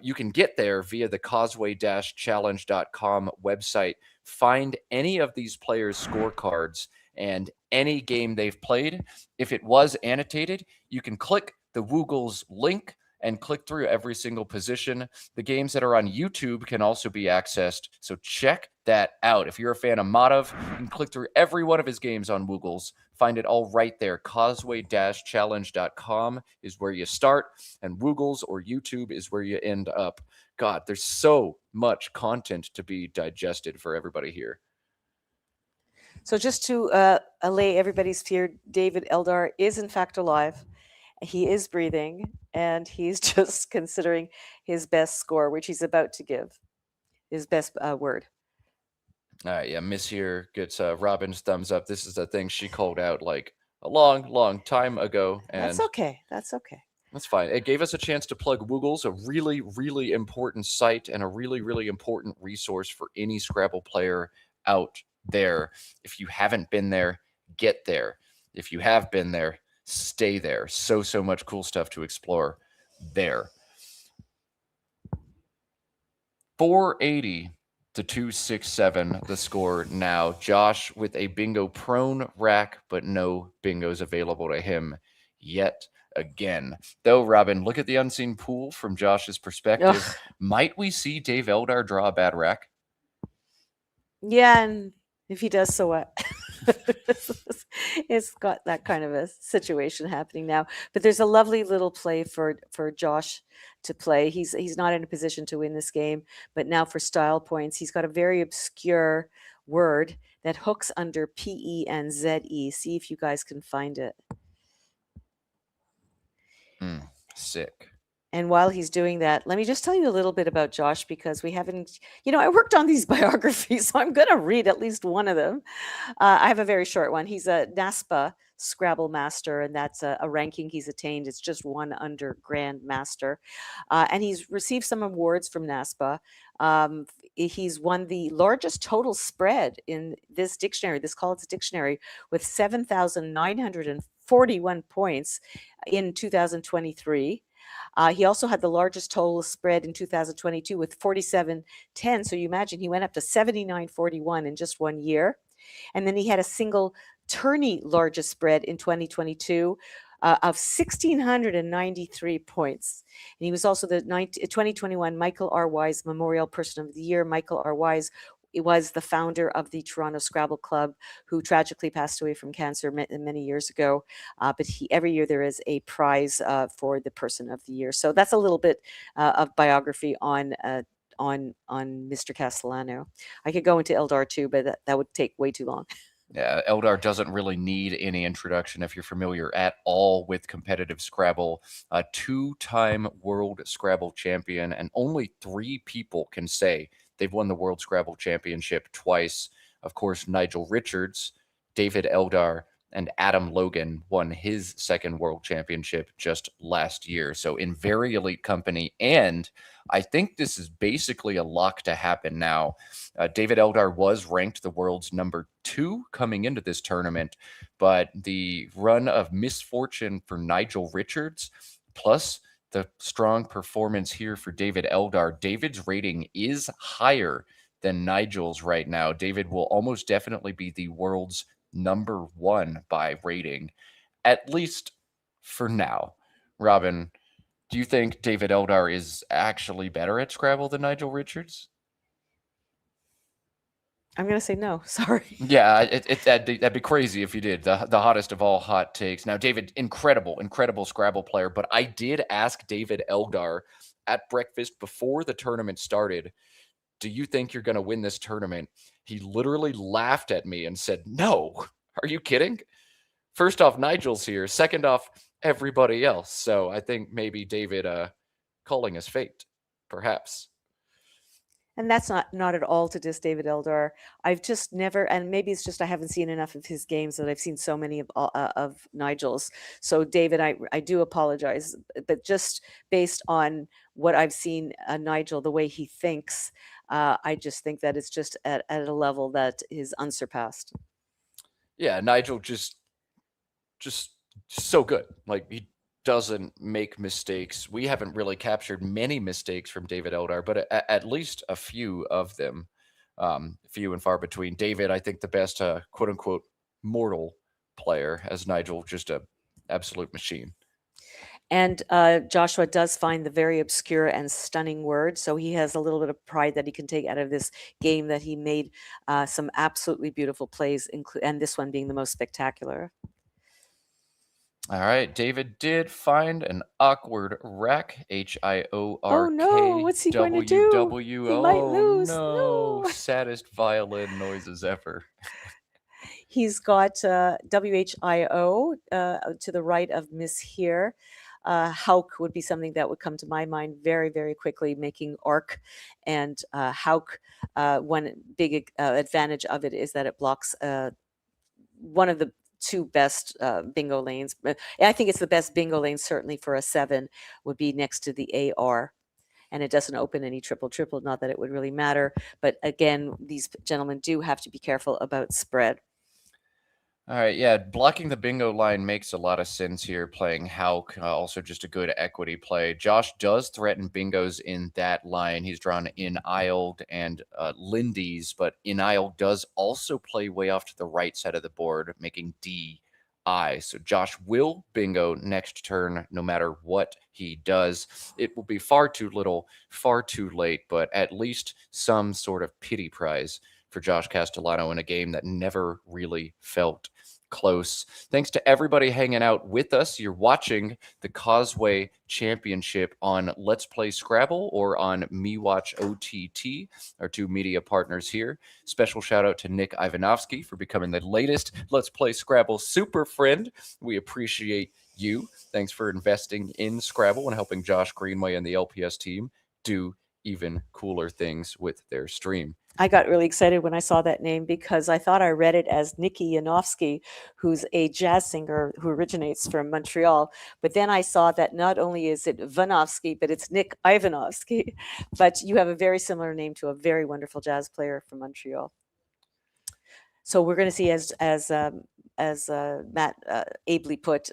you can get there via the Causeway-challenge.com website. Find any of these players' scorecards and any game they've played. If it was annotated, you can click the Woogles link and click through every single position. The games that are on YouTube can also be accessed, so check that out. If you're a fan of Madhav, you can click through every one of his games on Woogles. Find it all right there. Causeway-challenge.com is where you start, and Woogles or YouTube is where you end up. God, there's so much content to be digested for everybody here. So just to allay everybody's fear, David Eldar is in fact alive. He is breathing, and he's just considering his best score, which he's about to give, his best word. All right, yeah, Miss here gets Robin's thumbs up. This is the thing she called out like a long time ago. And That's okay. That's fine. It gave us a chance to plug Woogles, a really, really important site and a really, really important resource for any Scrabble player out there. If you haven't been there, get there. If you have been there, stay there. So much cool stuff to explore there. 480 to 267, the score now. Josh with a bingo prone rack, but no bingos available to him yet again. Though, Robin, look at the unseen pool from Josh's perspective. Ugh. Might we see Dave Eldar draw a bad rack? Yeah, and if he does, so what? It's got that kind of a situation happening now. But there's a lovely little play for Josh to play. He's not in a position to win this game, but now for style points, he's got a very obscure word that hooks under PE and ZE. See if you guys can find it. Sick. And while he's doing that, let me just tell you a little bit about Josh, because we haven't, I worked on these biographies, so I'm going to read at least one of them. I have a very short one. He's a NASPA Scrabble master, and that's a ranking he's attained. It's just one under Grand Master. And he's received some awards from NASPA. He's won the largest total spread in this dictionary, this Collins dictionary, with 7,941 points in 2023. He also had the largest total spread in 2022 with 4710. So you imagine he went up to 7941 in just 1 year. And then he had a single tourney largest spread in 2022 of 1,693 points. And he was also the 2021 Michael R. Wise Memorial Person of the Year. Michael R. Wise was the founder of the Toronto Scrabble Club, who tragically passed away from cancer many years ago. But every year there is a prize for the Person of the Year. So that's a little bit of biography on Mr. Castellano. I could go into Eldar too, but that would take way too long. Yeah, Eldar doesn't really need any introduction if you're familiar at all with competitive Scrabble. A two-time World Scrabble champion, and only 3 people can say they've won the World Scrabble Championship twice. Of course, Nigel Richards, David Eldar, and Adam Logan won his second world championship just last year. So in very elite company. And I think this is basically a lock to happen now. David Eldar was ranked the world's number 2 coming into this tournament, but the run of misfortune for Nigel Richards, plus the strong performance here for David Eldar, David's rating is higher than Nigel's right now. David will almost definitely be the world's number 1 by rating, at least for now. Robin, do you think David Eldar is actually better at Scrabble than Nigel Richards? I'm going to say no. Sorry. Yeah, that'd be crazy if you did. The hottest of all hot takes. Now, David, incredible Scrabble player, but I did ask David Eldar at breakfast before the tournament started, do you think you're going to win this tournament? He literally laughed at me and said, no, are you kidding? First off, Nigel's here. Second off, everybody else. So I think maybe David calling his fate, perhaps. And that's not at all to diss David Eldar. I've just never, and maybe it's just I haven't seen enough of his games that I've seen so many of Nigel's. So David, I do apologize, but just based on what I've seen, Nigel, the way he thinks, I just think that it's just at a level that is unsurpassed. Yeah, Nigel just so good. Like, he doesn't make mistakes. We haven't really captured many mistakes from David Eldar, but at least a few of them, few and far between. David, I think the best quote unquote mortal player, as Nigel, just a absolute machine. And Joshua does find the very obscure and stunning word. So he has a little bit of pride that he can take out of this game, that he made some absolutely beautiful plays, and this one being the most spectacular. All right, David did find an awkward rack. HIORK. Oh no, what's he going to do? He might lose. No, saddest violin noises ever. He's got WHIO to the right of Miss here. Hauk would be something that would come to my mind very, very quickly, making ARC. And Hauk, one big advantage of it is that it blocks one of the 2 best bingo lanes. I think it's the best bingo lane, certainly for a 7, would be next to the AR. And it doesn't open any triple, not that it would really matter. But again, these gentlemen do have to be careful about spread. All right, yeah, blocking the bingo line makes a lot of sense here, playing Hauk, also just a good equity play. Josh does threaten bingos in that line. He's drawn in Isled and Lindy's, but in Isled does also play way off to the right side of the board, making DI. So Josh will bingo next turn, no matter what he does. It will be far too little, far too late, but at least some sort of pity prize for Josh Castellano in a game that never really felt close. Thanks to everybody hanging out with us. You're watching the Causeway Championship on Let's Play Scrabble or on MeWatch OTT, our 2 media partners here. Special shout out to Nick Ivanovsky for becoming the latest Let's Play Scrabble super friend. We appreciate you. Thanks for investing in Scrabble and helping Josh Greenway and the LPS team do even cooler things with their stream. I got really excited when I saw that name because I thought I read it as Nikki Yanofsky, who's a jazz singer who originates from Montreal. But then I saw that not only is it Vanovsky, but it's Nick Ivanovsky. But you have a very similar name to a very wonderful jazz player from Montreal. So we're going to see, as Matt ably put,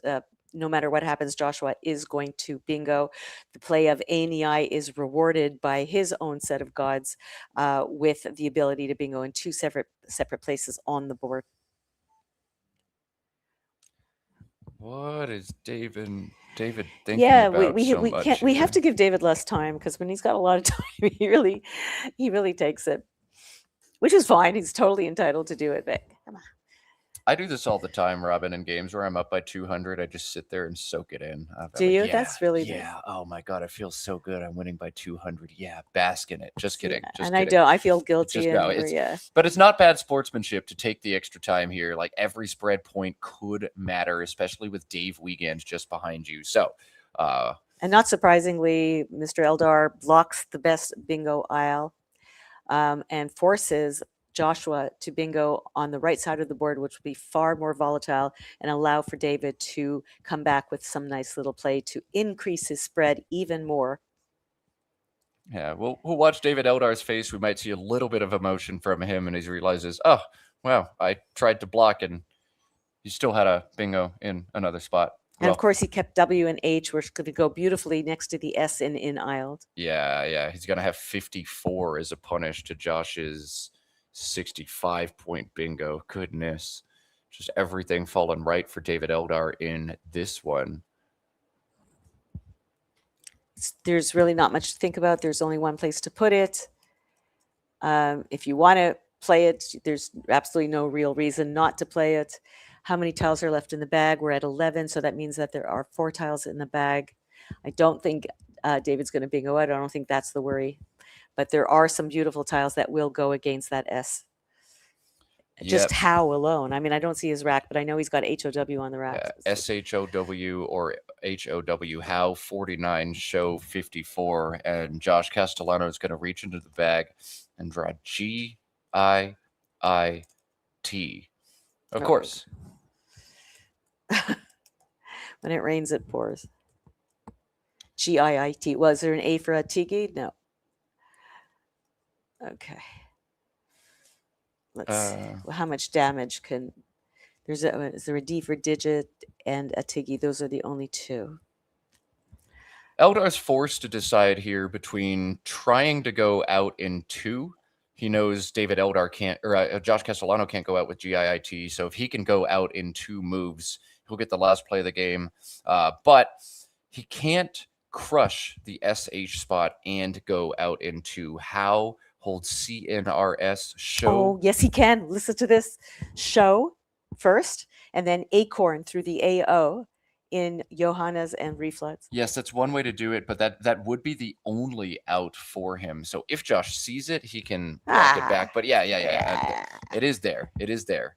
no matter what happens, Joshua is going to bingo. The play of ANEI is rewarded by his own set of gods with the ability to bingo in 2 separate places on the board. What is David thinking Yeah, about we can't. We have to give David less time, because when he's got a lot of time, he really takes it, which is fine. He's totally entitled to do it. But come on. I do this all the time, Robin, in games where I'm up by 200. I just sit there and soak it in. Do you? Yeah, that's really nice. Oh my God, I feel so good. I'm winning by 200. Yeah, bask in it. Just kidding. Yeah, I don't. I feel guilty. But it's not bad sportsmanship to take the extra time here. Like, every spread point could matter, especially with Dave Wiegand just behind you. So, and not surprisingly, Mr. Eldar blocks the best bingo aisle and forces Joshua to bingo on the right side of the board, which will be far more volatile and allow for David to come back with some nice little play to increase his spread even more. Yeah, we'll watch David Eldar's face. We might see a little bit of emotion from him, and he realizes, oh, wow, I tried to block, and he still had a bingo in another spot. And of course, he kept W and H, which could go beautifully next to the S in Isled. Yeah. He's going to have 54 as a punish to Josh's 65-point bingo. Goodness. Just everything falling right for David Eldar in this one. There's really not much to think about. There's only one place to put it. If you want to play it, there's absolutely no real reason not to play it. How many tiles are left in the bag? We're at 11, so that means that there are 4 tiles in the bag. I don't think David's going to bingo out. I don't think that's the worry. But there are some beautiful tiles that will go against that S. Just how alone. I mean, I don't see his rack, but I know he's got HOW on the rack. SHOW or HOW, how 49, show 54. And Josh Castellano is going to reach into the bag and draw GIIT. Of course. When it rains, it pours. GIIT. Was there an A for a Tiki? No. Okay. Let's see. Well, how much damage can... is there a D for digit and a Tiki? Those are the only 2. Eldar's forced to decide here between trying to go out in 2. He knows David Eldar can't, or Josh Castellano can't go out with GIIT. So if he can go out in 2 moves, he'll get the last play of the game. But he can't crush the SH spot and go out in 2. How holds CNRS show? Oh, yes, he can. Listen to this. Show first, and then acorn through the AO in Johanna's and reflux. Yes, that's one way to do it, but that would be the only out for him. So if Josh sees it, he can block it back. But yeah. It is there. It is there.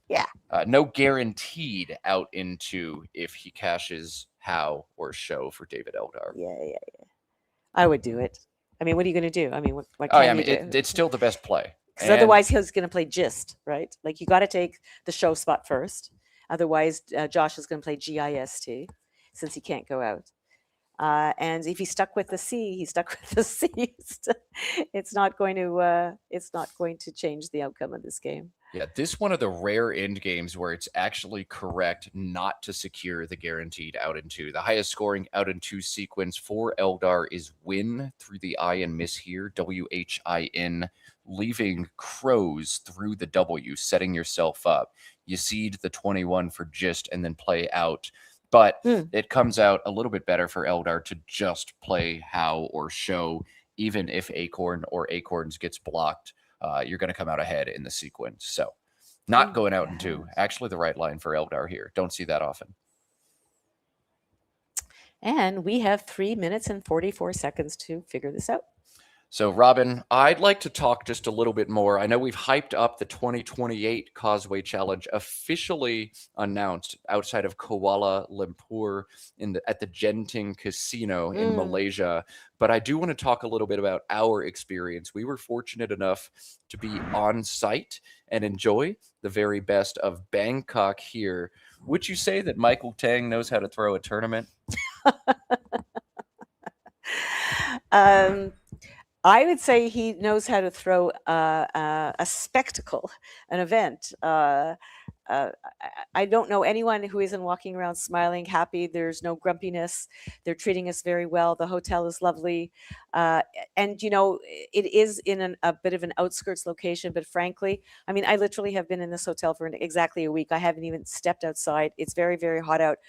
Yeah. No guaranteed out into if he cashes how or show for David Eldar. Yeah. I would do it. I mean, what are you going to do? I mean, what can you do? It's still the best play. Because otherwise he's going to play gist, right? Like you got to take the show spot first. Otherwise, Josh is going to play GIST since he can't go out. And if he's stuck with the C, he's stuck with the C. It's not going to change the outcome of this game. Yeah, this one of the rare end games where it's actually correct not to secure the guaranteed out in 2. The highest scoring out in 2 sequence for Eldar is win through the I and miss here, WHIN, leaving crows through the W, setting yourself up. You seed the 21 for gist and then play out. But it comes out a little bit better for Eldar to just play how or show, even if Acorn or Acorns gets blocked. You're going to come out ahead in the sequence. So not going out in 2. Actually the right line for Eldar here. Don't see that often. And we have 3 minutes and 44 seconds to figure this out. So, Robin, I'd like to talk just a little bit more. I know we've hyped up the 2028 Causeway Challenge, officially announced outside of Kuala Lumpur at the Genting Casino in Malaysia. But I do want to talk a little bit about our experience. We were fortunate enough to be on site and enjoy the very best of Bangkok here. Would you say that Michael Tang knows how to throw a tournament? I would say he knows how to throw a spectacle, an event. I don't know anyone who isn't walking around smiling, happy. There's no grumpiness. They're treating us very well. The hotel is lovely. And, you know, it is in a bit of an outskirts location. But frankly, I mean, I literally have been in this hotel for exactly a week. I haven't even stepped outside. It's very, very hot out.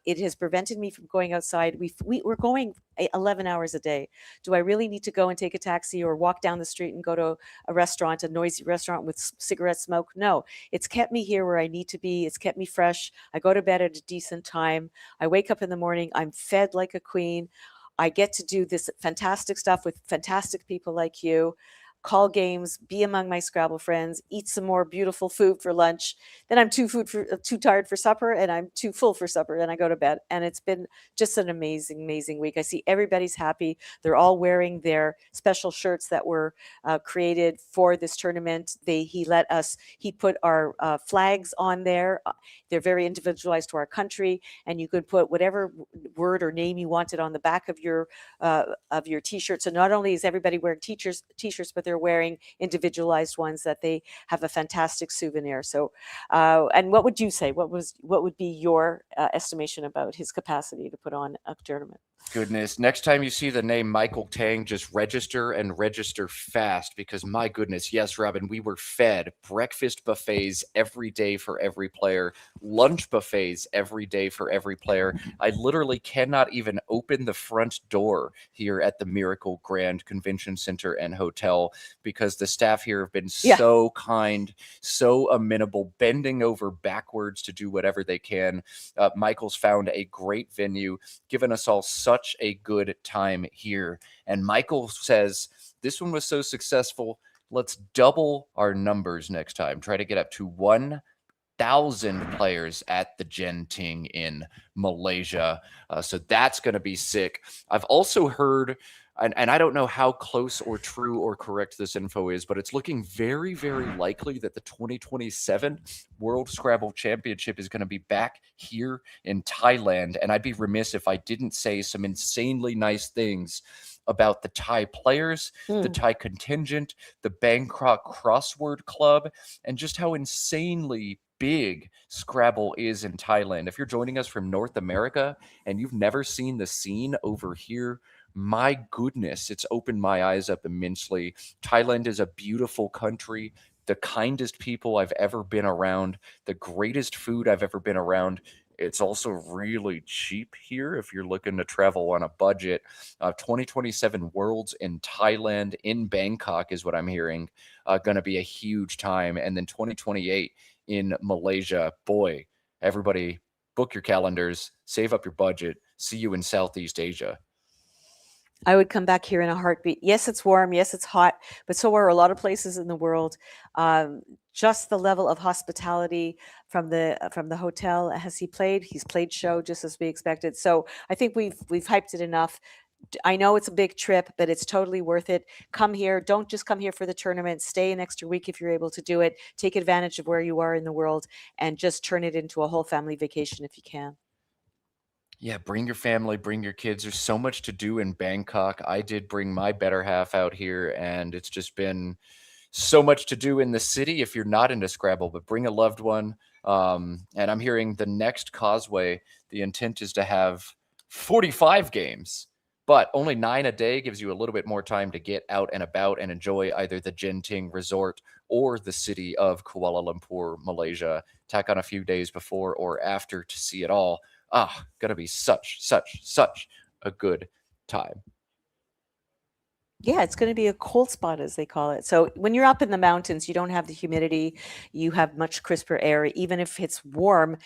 It has prevented me from going outside. We're going 11 hours a day. Do I really need to go and take a taxi or walk down the street and go to a restaurant, a noisy restaurant with cigarette smoke? No, it's kept me here where I need to be. It's kept me fresh. I go to bed at a decent time. I wake up in the morning. I'm fed like a queen. I get to do this fantastic stuff with fantastic people like you. call games, be among my Scrabble friends, eat some more beautiful food for lunch. Then I'm too tired for supper, and I'm too full for supper, and I go to bed. And it's been just an amazing, amazing week. I see everybody's happy. They're all wearing their special shirts that were created for this tournament. He put our flags on there. They're very individualized to our country, and you could put whatever word or name you wanted on the back of your T-shirt. So not only is everybody wearing T-shirts, but they're wearing individualized ones that they have a fantastic souvenir. So, and what would you say? What would be your estimation about his capacity to put on a tournament? Goodness. Next time you see the name Michael Tang, just register and register fast because my goodness, yes, Robin, we were fed breakfast buffets every day for every player, lunch buffets every day for every player. I literally cannot even open the front door here at the Miracle Grand Convention Center and Hotel because the staff here have been so kind, so amenable, bending over backwards to do whatever they can. Michael's found a great venue, given us all such a good time here. And Michael says, this one was so successful, let's double our numbers next time. Try to get up to 1,000 players at the Genting in Malaysia. So that's going to be sick. I've also heard, and I don't know how close or true or correct this info is, but it's looking very, very likely that the 2027 World Scrabble Championship is going to be back here in Thailand. And I'd be remiss if I didn't say some insanely nice things about the Thai players, the Thai contingent, the Bangkok Crossword Club, and just how insanely big Scrabble is in Thailand. If you're joining us from North America and you've never seen the scene over here, my goodness, it's opened my eyes up immensely. Thailand is a beautiful country, the kindest people I've ever been around, the greatest food I've ever been around. It's also really cheap here if you're looking to travel on a budget. 2027 Worlds in Thailand, in Bangkok is what I'm hearing. Going to be a huge time. And then 2028 in Malaysia. Boy, everybody book your calendars, save up your budget. See you in Southeast Asia. I would come back here in a heartbeat. Yes, it's warm. Yes, it's hot, but so are a lot of places in the world. Just the level of hospitality from the hotel. He's played show just as we expected. So I think we've hyped it enough. I know it's a big trip, but it's totally worth it. Come here. Don't just come here for the tournament. Stay an extra week if you're able to do it. Take advantage of where you are in the world and just turn it into a whole family vacation if you can. Yeah, bring your family, bring your kids. There's so much to do in Bangkok. I did bring my better half out here, and it's just been so much to do in the city if you're not into Scrabble, but bring a loved one. And I'm hearing the next Causeway, the intent is to have 45 games, but only 9 a day gives you a little bit more time to get out and about and enjoy either the Genting Resort or the city of Kuala Lumpur, Malaysia. Tack on a few days before or after to see it all. Gonna be such a good time. Yeah, it's going to be a cold spot, as they call it. So when you're up in the mountains, you don't have the humidity. You have much crisper air. Even if it's warm,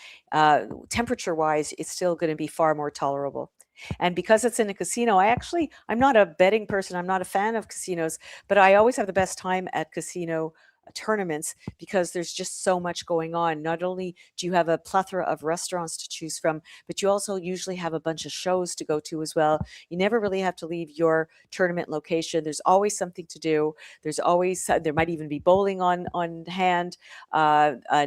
temperature-wise, it's still going to be far more tolerable. And because it's in a casino, I'm not a betting person. I'm not a fan of casinos, but I always have the best time at casino tournaments because there's just so much going on. Not only do you have a plethora of restaurants to choose from, but you also usually have a bunch of shows to go to as well. You never really have to leave your tournament location. There's always something to do. There might even be bowling on hand,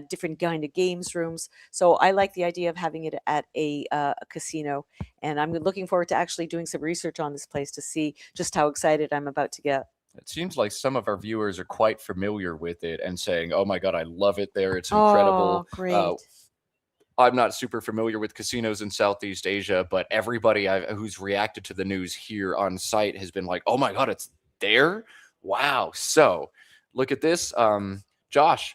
different kind of games rooms. So I like the idea of having it at a casino. And I'm looking forward to actually doing some research on this place to see just how excited I'm about to get. It seems like some of our viewers are quite familiar with it and saying, oh my God, I love it there. It's incredible. Oh, great. I'm not super familiar with casinos in Southeast Asia, but everybody who's reacted to the news here on site has been like, oh my God, it's there? Wow. So look at this. Josh,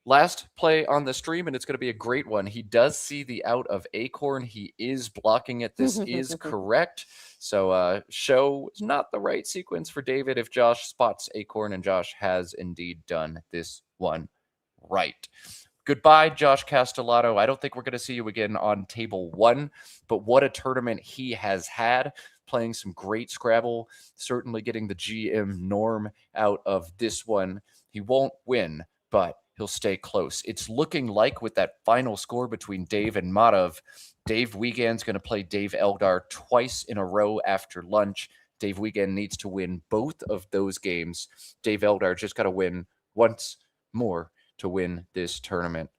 last play on the stream, and it's going to be a great one. He does see the out of Acorn. He is blocking it. This is correct. So show is not the right sequence for David if Josh spots Acorn, and Josh has indeed done this one right. Goodbye, Josh Castellato. I don't think we're going to see you again on table 1, but what a tournament he has had. playing some great Scrabble, certainly getting the GM norm out of this one. He won't win, but he'll stay close. It's looking like with that final score between Dave and Madhav, Dave Wiegand's going to play Dave Eldar twice in a row after lunch. Dave Wiegand needs to win both of those games. Dave Eldar just got to win once more to win this tournament.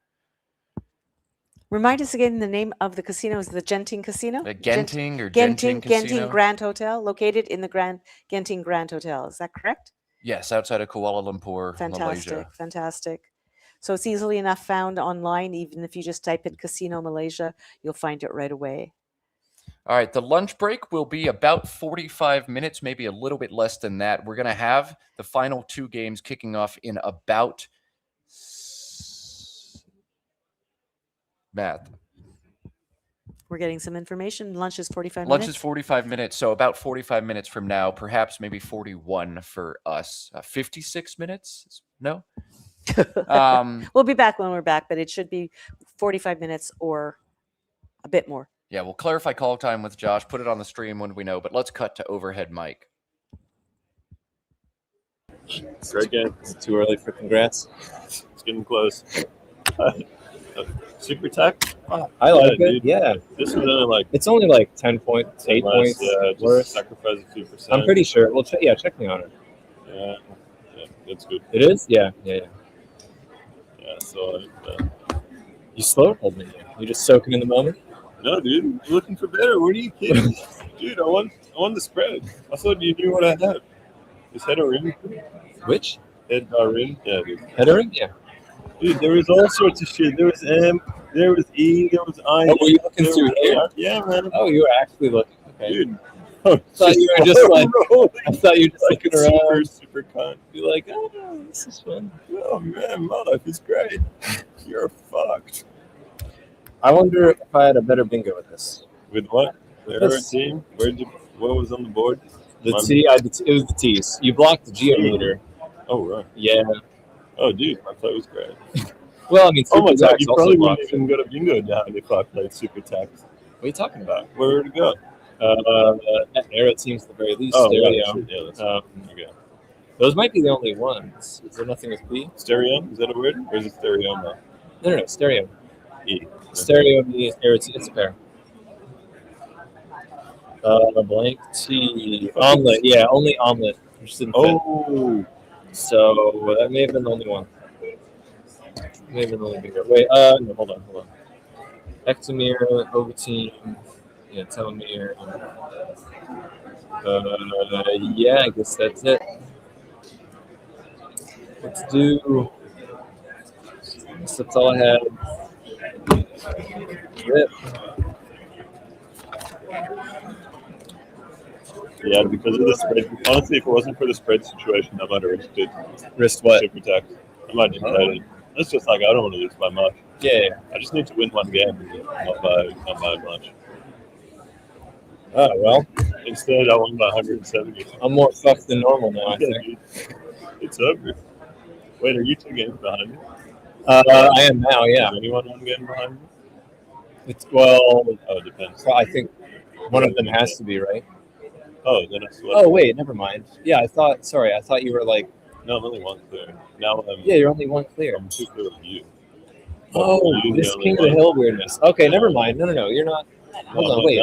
Remind us again the name of the casino is the Genting Casino? Genting or Genting Casino? Genting Grand Hotel, located in the Genting Grand Hotel. Is that correct? Yes, outside of Kuala Lumpur, Fantastic, Malaysia. fantastic. So it's easily enough found online. Even if you just type in Casino Malaysia, you'll find it right away. All right, the lunch break will be about 45 minutes, maybe a little bit less than that. We're going to have the final two games kicking off in about math. We're getting some information. Lunch is 45 Lunch minutes. is 45 minutes, so about 45 minutes from now, perhaps maybe 41 for us. 56 minutes? No? We'll be back when we're back, but it should be 45 minutes or a bit more. Yeah, we'll clarify call time with Josh, put it on the stream when we know, but let's cut to Overhead Mike. Great game. It's too early for congrats. It's getting close. Super tech. I like it. Dude. Yeah. This is only like It's only like 10 points, 8 less, points just worse. sacrifice a few percent. I'm pretty sure. Well, check me on it. Yeah, that's good. It is? Yeah. Yeah, so You slow hold me. You just soaking in the moment? no, dude, I'm looking for better. What are you kidding? Dude, I won the spread. I thought you knew what I had. Is header in? Which? Head in? Yeah, dude. Headering? Yeah. Dude, there was all sorts of shit. There was M, there was E, there was I. Oh, were you looking through here? Yeah, man. Oh, you were actually looking. Okay. Dude. I thought you were just like, rolling. I thought you were just Like looking around. super cunt. Be like, oh, this is fun. Oh man, my life is great. You're fucked. I wonder if I had a better bingo with this. With what? The This- other team? What was on the board? The Mine- T, it was the T's. You blocked the geometer. Oh right. Yeah. Oh dude, my play was great. Well, I mean, Oh my Super god, Tax you also probably blocked wouldn't it. even got a bingo down if I played Super Tax. What are you talking about? Where would it go? Arrow teams at the very least. Oh, Stereo. right, yeah, that's okay. Those might be the only ones. Is there nothing with B? Stereo? Is that a word? Or is it stereoma? No, stereo. E. Stereo B, arrow T, it's a pair. Blank T. Omelet, yeah, only omelet. Which didn't fit. Oh, So that may have been the only one. May have been the only bingo. Wait, no, hold on. Ectomere, Ovatine, yeah, telomere. Yeah, I guess that's it. Let's do. That's all I had. Rip. yeah, because of the spread. Honestly, if it wasn't for the spread situation, I might have risked it. Risked what? Super Tax. I might have played it. It's just like I don't want to lose by much. Yeah. I just need to win one game, not by much. Oh, well, Instead, I won by 170. I'm more fucked than normal now, I Yeah, think. dude. It's over. Wait, are you 2 games behind me? I am now, yeah. Is anyone 1 game behind me? It's, well, Oh, it depends. so I think one of them has to be, right? Oh, then it's Oh, wait, never mind. Yeah, I thought you were like, No, I'm only 1 clear. Now I'm yeah, you're only one clear. I'm 2 clear of you. Oh, You're this the only King of the one. Hill weirdness. Okay, never mind. No, you're not. Hold on, wait.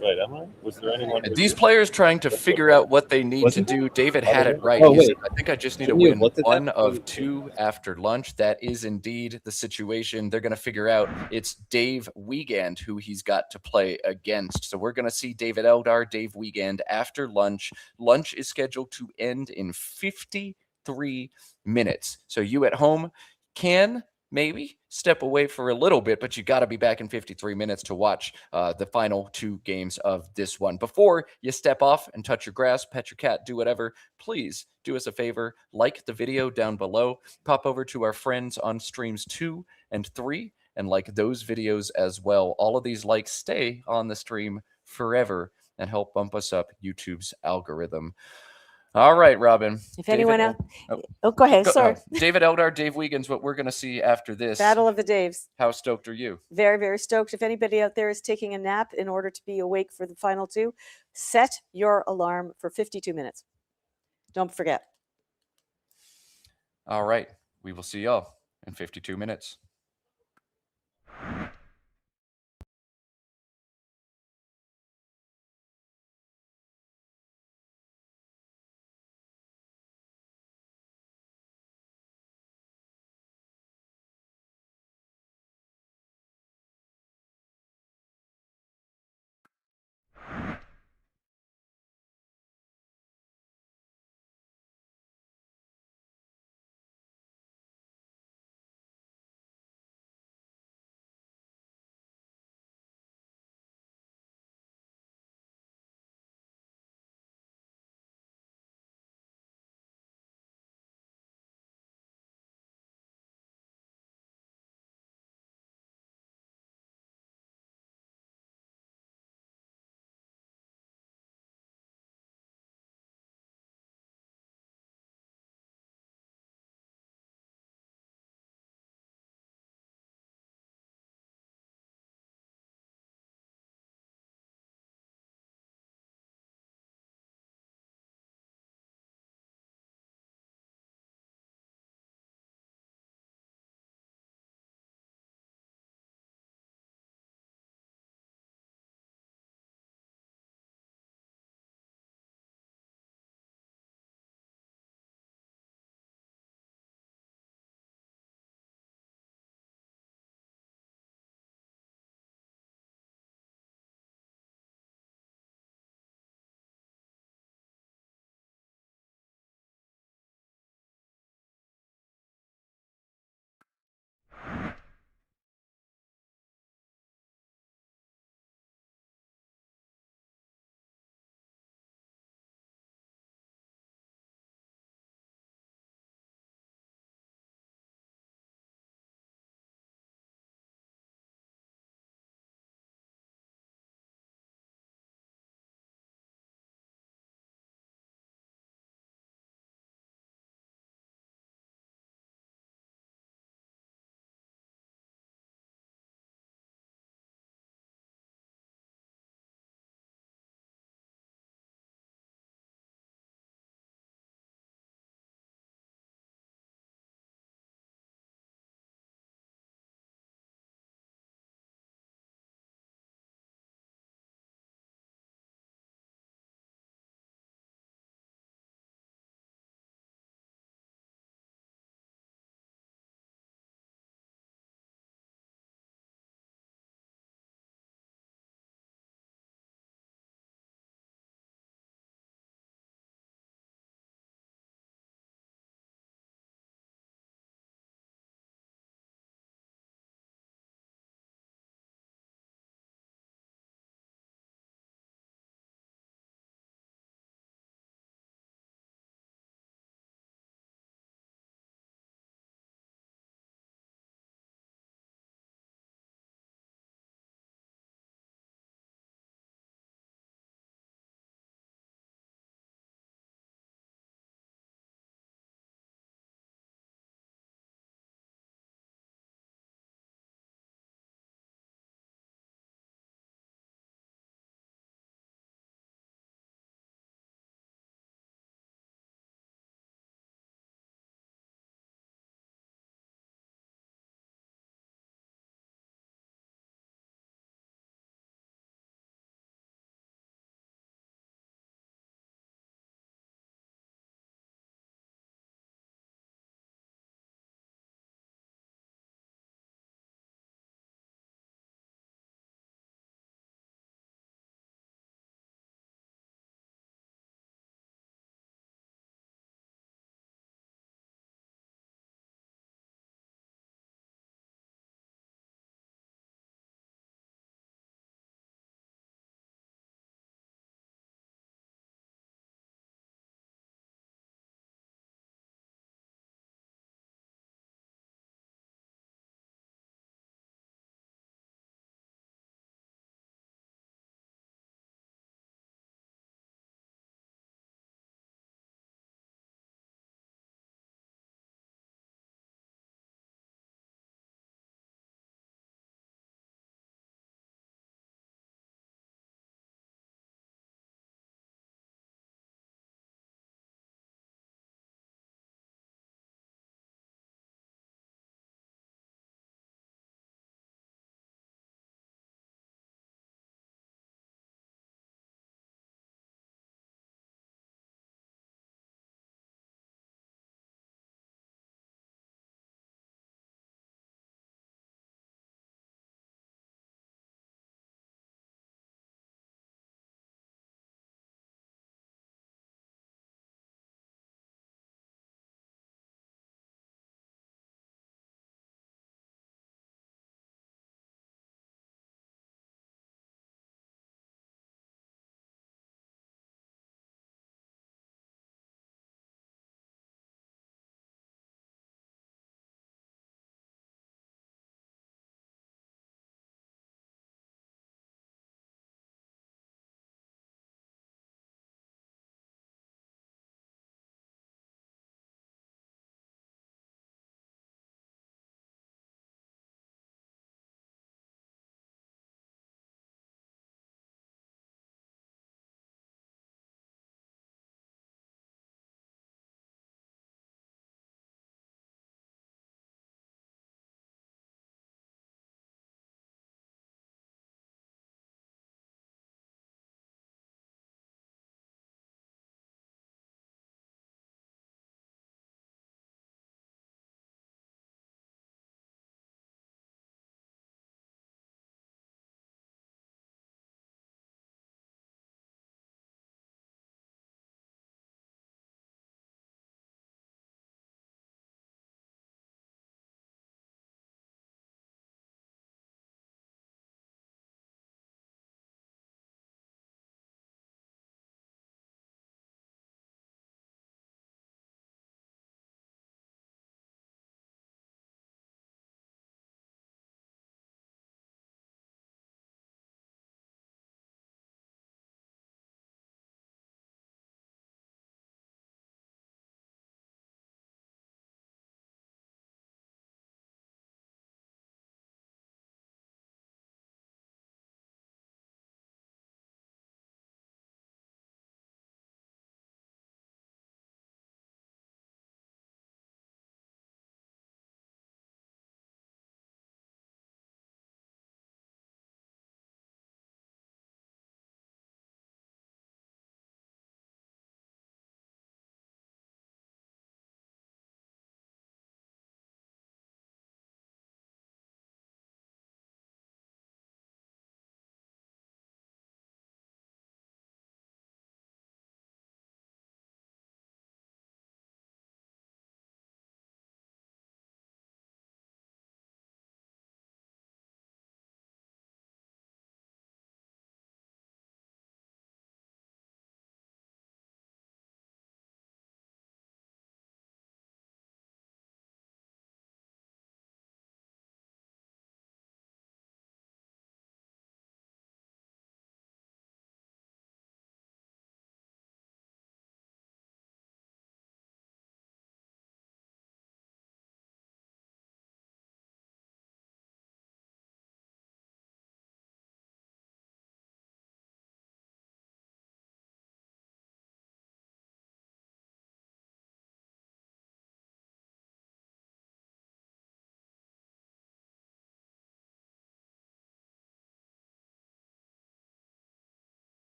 Wait, am I? Was there anyone? And these players trying to figure out what they need Wasn't to do. David had it right. Oh, He said, wait. I think I just need Shouldn't to you have win looked at that? one of 2 after lunch. That is indeed the situation. They're going to figure out it's Dave Wiegand who he's got to play against. So we're going to see David Eldar, Dave Wiegand after lunch. Lunch is scheduled to end in 53 minutes. So you at home can maybe step away for a little bit, but you got to be back in 53 minutes to watch the final 2 games of this one. Before you step off and touch your grass, pet your cat, do whatever, please do us a favor, like the video down below, pop over to our friends on streams 2 and 3 and like those videos as well. All of these likes stay on the stream forever and help bump us up YouTube's algorithm. All right, Robin. If anyone David else, go ahead. Sorry. David Eldar, Dave Wiegand's what we're going to see after this. Battle of the Daves. How stoked are you? Very, very stoked. If anybody out there is taking a nap in order to be awake for the final two, set your alarm for 52 minutes. Don't forget. All right. We will see y'all in 52 minutes.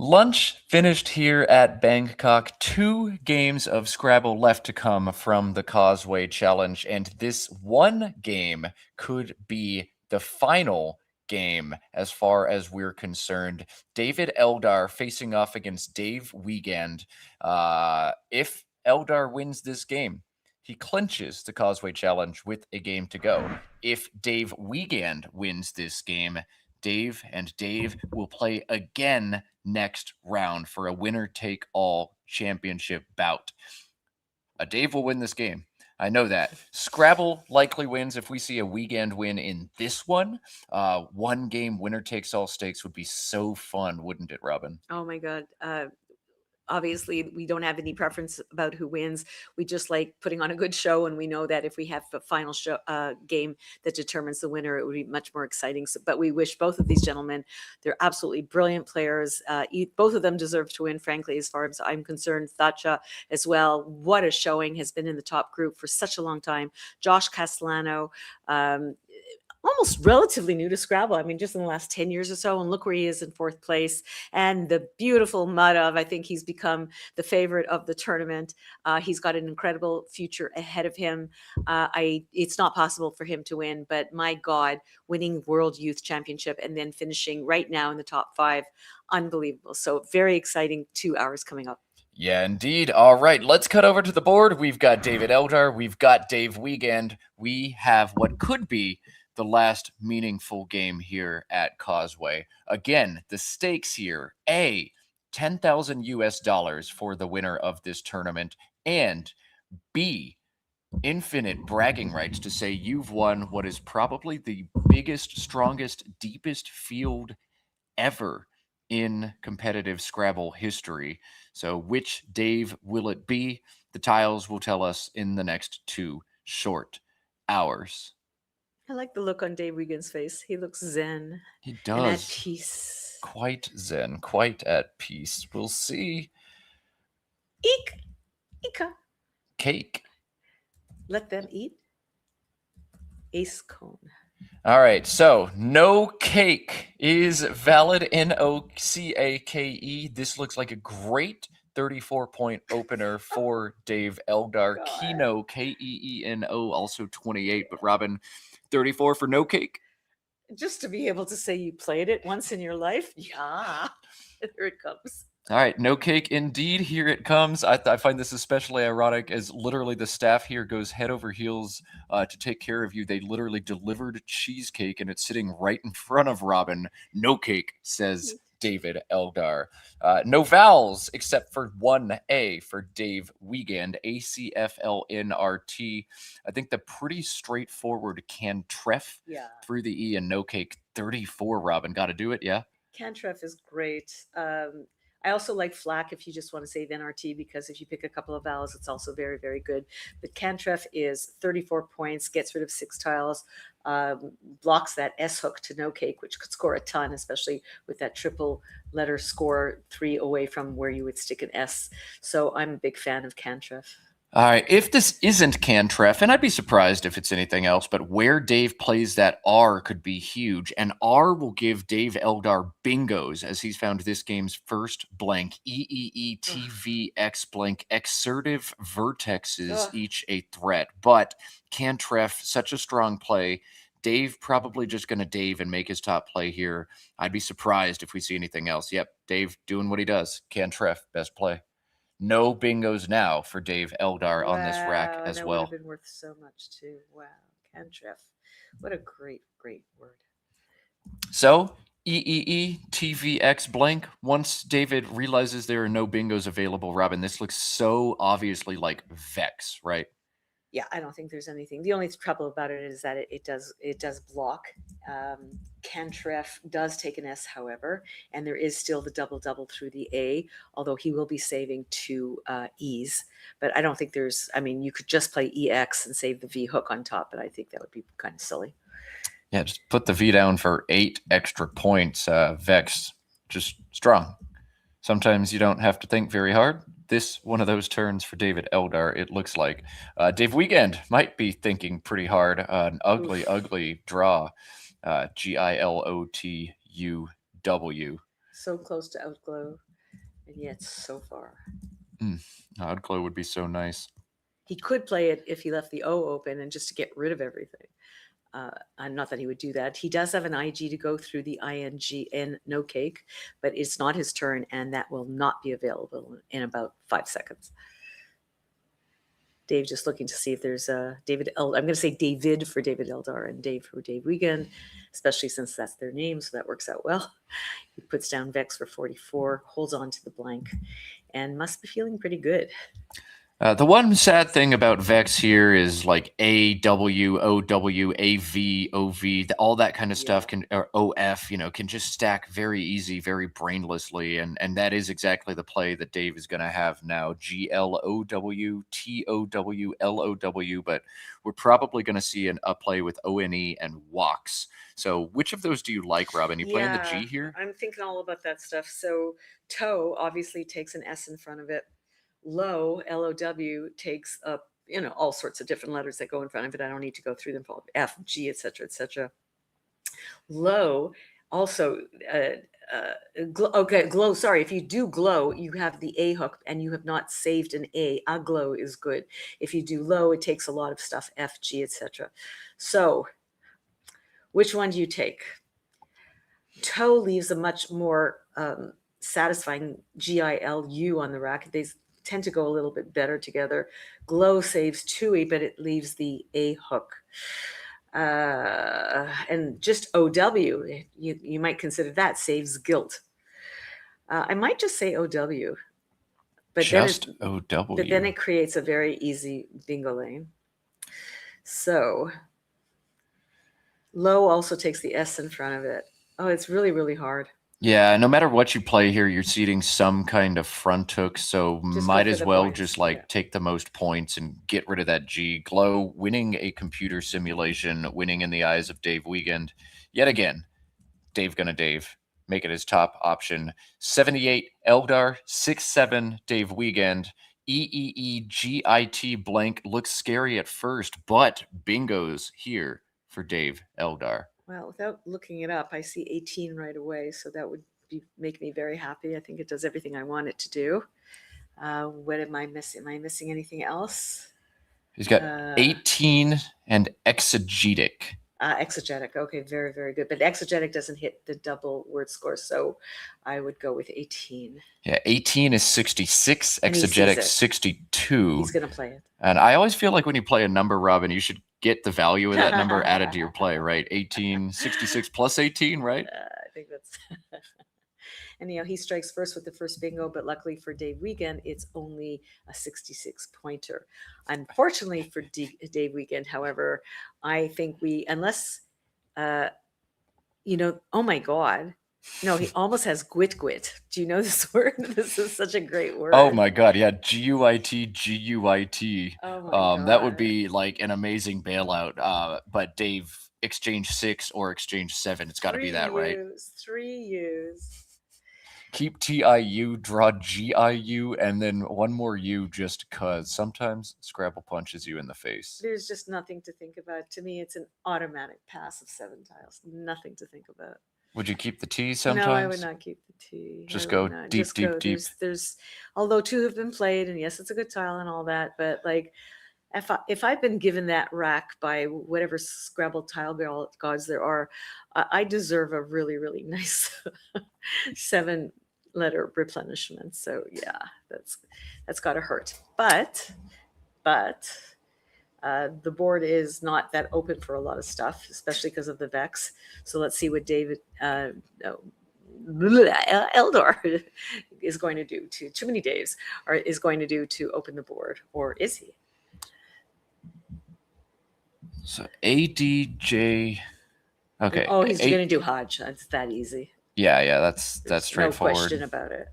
Lunch finished here at Bangkok. 2 games of Scrabble left to come from the Causeway Challenge, and this one game could be the final game as far as we're concerned. David Eldar facing off against Dave Wiegand. If Eldar wins this game, he clinches the Causeway Challenge with a game to go. If Dave Wiegand wins this game, Dave and Dave will play again next round for a winner-take-all championship bout. Dave will win this game. I know that. Scrabble likely wins if we see a weekend win in this one. One game winner-takes-all stakes would be so fun, wouldn't it, Robin? Oh my God. Obviously, we don't have any preference about who wins. We just like putting on a good show, and we know that if we have a final show game that determines the winner, it would be much more exciting. So, but we wish both of these gentlemen, they're absolutely brilliant players. Both of them deserve to win, frankly, as far as I'm concerned. Thatcha as well. What a showing, has been in the top group for such a long time. Josh Castellano, almost relatively new to Scrabble. I mean, just in the last 10 years or so, and look where he is in 4th place. And the beautiful Madav, I think he's become the favorite of the tournament. He's got an incredible future ahead of him. It's not possible for him to win, but my God, winning World Youth Championship and then finishing right now in the top 5, unbelievable. So very exciting 2 hours coming up. Yeah, indeed. All right, let's cut over to the board. We've got David Eldar. We've got Dave Wiegand. We have what could be the last meaningful game here at Causeway. Again, the stakes here, A, $10,000 for the winner of this tournament, and B, infinite bragging rights to say you've won what is probably the biggest, strongest, deepest field ever in competitive Scrabble history. So which Dave will it be? The tiles will tell us in the next 2 short hours. I like the look on Dave Wiegand's face. He looks zen. He and at does. peace. Quite zen, quite at peace. We'll see. Eek! Ika! Cake. Let them eat. Ace cone. All right, so no cake is valid. NOCAKE. This looks like a great 34-point opener for Dave Eldar. God. Keno, KEENO, also 28. But Robin, 34 for no cake? Just to be able to say you played it once in your life. Yeah. There it comes. All right, no cake indeed. Here it comes. I find this especially ironic as literally the staff here goes head over heels to take care of you. They literally delivered cheesecake and it's sitting right in front of Robin. No cake, says David Eldar. No vowels except for one A for Dave Wiegand, ACFLNRT. I think the pretty straightforward cantref through the E and no cake. 34, Robin. Got to do it, yeah? Cantref is great. I also like Flack if you just want to save NRT, because if you pick a couple of vowels, it's also very, very good. But Cantref is 34 points, gets rid of 6 tiles, blocks that S hook to no cake, which could score a ton, especially with that triple letter score 3 away from where you would stick an S. So I'm a big fan of Cantref. All right, if this isn't cantref, and I'd be surprised if it's anything else, but where Dave plays that R could be huge, and R will give Dave Eldar bingos as he's found this game's first blank, EEETVX blank, exertive vertexes, each a threat. But cantref, such a strong play. Dave probably just going to Dave and make his top play here. I'd be surprised if we see anything else. Yep, Dave doing what he does. Cantref, best play. No bingos now for Dave Eldar on this rack as well. That would have been worth so much too. Wow, cantref. What a great, great word. So, EEETVX blank. Once David realizes there are no bingos available, Robin, this looks so obviously like Vex, right? Yeah, I don't think there's anything. The only trouble about it is that it does block. Cantref does take an S, however, and there is still the double through the A, although he will be saving 2 E's. But I don't think there's, I mean, you could just play EX and save the V hook on top, but I think that would be kind of silly. Yeah, just put the V down for 8 extra points. Vex, just strong. Sometimes you don't have to think very hard. This one of those turns for David Eldar, it looks like. Dave Wiegand might be thinking pretty hard. An ugly draw. GILOTUW. So close to outglow. and yet so far. Odd glow would be so nice. He could play it if he left the O open and just to get rid of everything. Not that he would do that. He does have an IG to go through the ING and no cake, but it's not his turn, and that will not be available in about 5 seconds. Dave just looking to see if there's David. I'm going to say David for David Eldar and Dave for Dave Wiegand, especially since that's their name, so that works out well. He puts down Vex for 44, holds on to the blank, and must be feeling pretty good. The one sad thing about Vex here is like A, W, O, W, A, V, O, V, all that kind of stuff can, or O, F, can just stack very easy, very brainlessly. And that is exactly the play that Dave is going to have now. G, L, O, W, T, O, W, L, O, W. But we're probably going to see a play with O, N, E and Wox. So which of those do you like, Robin? You playing the G here? I'm thinking all about that stuff. So toe obviously takes an S in front of it. Low, L-O-W, takes up, all sorts of different letters that go in front of it. I don't need to go through them, F, G, etc., etc. Low, also, glow, sorry, if you do glow, you have the A hook and you have not saved an A. A glow is good. If you do low, it takes a lot of stuff, F, G, etc. So, which one do you take? Toe leaves a much more satisfying G-I-L-U on the rack. They tend to go a little bit better together. Glow saves 2E, but it leaves the A hook. And just OW, you might consider that saves guilt. I might just say OW. But just OW. But then it creates a very easy bingo lane. So low also takes the S in front of it. Oh, it's really, really hard. Yeah, no matter what you play here, you're seeding some kind of front hook, so might as well just take the most points and get rid of that G. Glow, winning a computer simulation, winning in the eyes of Dave Wiegand. Yet again, Dave gonna Dave, make it his top option. 78 Eldar, 67 Dave Wiegand. EEEGIT blank looks scary at first, but bingos here for Dave Eldar. Well, without looking it up, I see 18 right away, so that would make me very happy. I think it does everything I want it to do. What am I missing? Am I missing anything else? He's got 18 and exegetic. Exegetic. Okay, very, very good. But exegetic doesn't hit the double word score, so I would go with 18. Yeah, 18 is 66, exegetic 62. He's going to play it. And I always feel like when you play a number, Robin, you should get the value of that number added to your play, right? 18, 66 plus 18, right? I think that's... Anyhow, he strikes first with the first bingo, but luckily for Dave Wiegand, it's only a 66 pointer. Unfortunately for Dave Wiegand, however, I think unless, oh my God. No, he almost has gwit. Do you know this word? This is such a great word. Oh my God. Yeah. GUIT. Oh my God. That would be like an amazing bailout. But Dave, exchange 6 or exchange 7. It's got to be that, right? 3 U's. Keep TIU, draw GIU, and then one more U just because sometimes Scrabble punches you in the face. There's just nothing to think about. To me, it's an automatic pass of 7 tiles. Nothing to think about. Would you keep the T sometimes? No, I would not keep the T. Just go deep. There's, although 2 have been played, and yes, it's a good tile and all that, but like, if I've been given that rack by whatever Scrabble tile gods there are, I deserve a really, really nice 7-letter replenishment. So yeah, that's got to hurt. But the board is not that open for a lot of stuff, especially because of the Vex. So let's see what David Eldar is going to do to too many Daves, or is going to do to open the board, or is he? So ADJ. Okay. Oh, he's going to do Hodge. That's that easy. Yeah, that's straightforward. No question about it.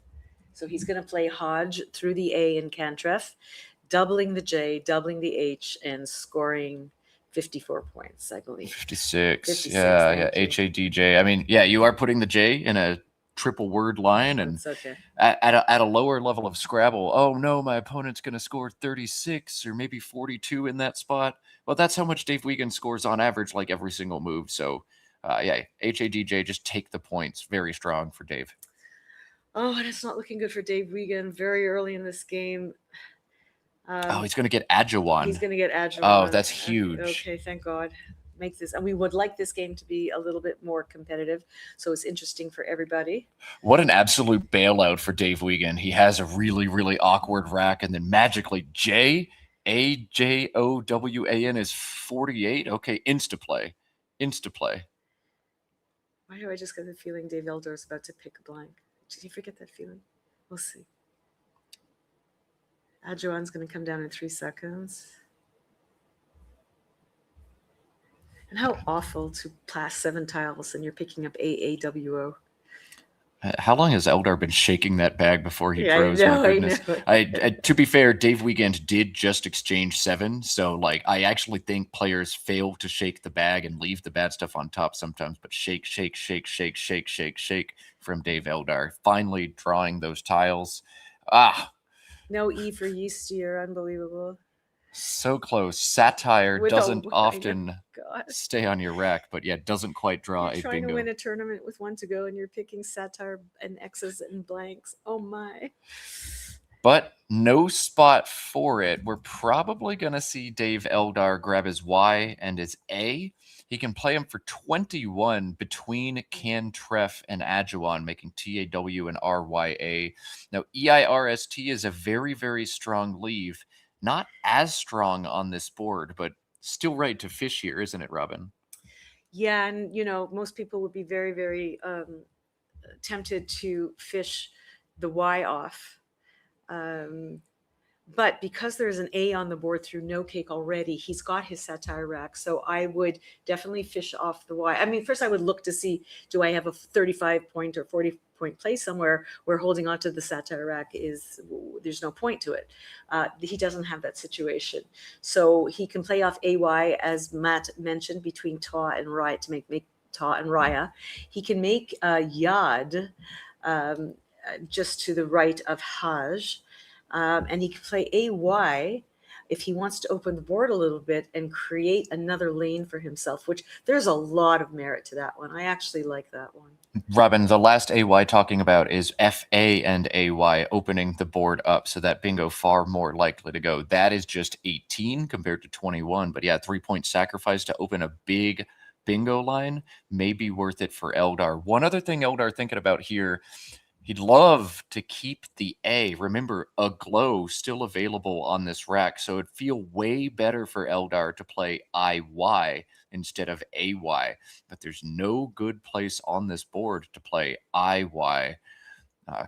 So he's going to play Hodge through the A in Cantref, doubling the J, doubling the H, and scoring 54 points, I believe. 56. Yeah. HADJ. I mean, yeah, you are putting the J in a triple word line, and okay. at a lower level of Scrabble, oh no, my opponent's going to score 36 or maybe 42 in that spot. Well, that's how much Dave Wiegand scores on average, like every single move. So, yeah, HADJ, just take the points. Very strong for Dave. Oh, and it's not looking good for Dave Wiegand very early in this game. Oh, he's going to get Adjuan. He's going to get Adjuan. Oh, that's huge. Okay, thank God. Make this, and we would like this game to be a little bit more competitive, so it's interesting for everybody. What an absolute bailout for Dave Wiegand. He has a really, really awkward rack, and then magically Ajowan is 48. Okay, instaplay. Why do I just get the feeling Dave Eldar is about to pick a blank? Did you forget that feeling? We'll see. Adjuan's going to come down in 3 seconds. And how awful to pass 7 tiles and you're picking up AAWO. How long has Eldar been shaking that bag before he throws? I know, My goodness. I know. To be fair, Dave Wiegand did just exchange 7, so like I actually think players fail to shake the bag and leave the bad stuff on top sometimes. But shake from Dave Eldar. Finally drawing those tiles. No E for Yeastier, unbelievable. So close. Satire With doesn't a- often God. stay on your rack, but yeah, doesn't quite draw You're a trying bingo. to win a tournament with 1 to go and you're picking satire and X's and blanks. Oh my. But no spot for it. We're probably going to see Dave Eldar grab his Y and his A. He can play him for 21 between Cantref and Adjuan, making TAW and RYA. Now, EIRST is a very, very strong leave. Not as strong on this board, but still right to fish here, isn't it, Robin? Yeah, and most people would be very, very tempted to fish the Y off. But because there's an A on the board through no cake already, he's got his satire rack. So I would definitely fish off the Y. I mean, first I would look to see, do I have a 35-point or 40-point play somewhere where holding onto the satire rack there's no point to it. He doesn't have that situation. So he can play off AY, as Matt mentioned, between Ta and Raya to make Ta and Raya. He can make Yad just to the right of Hajj. And he can play AY if he wants to open the board a little bit and create another lane for himself, which there's a lot of merit to that one. I actually like that one. Robin, the last AY talking about is FA and AY opening the board up, so that bingo far more likely to go. That is just 18 compared to 21. But yeah, 3-point sacrifice to open a big bingo line may be worth it for Eldar. One other thing Eldar thinking about here, he'd love to keep the A. Remember, a glow still available on this rack, so it'd feel way better for Eldar to play IY instead of AY. But there's no good place on this board to play IY.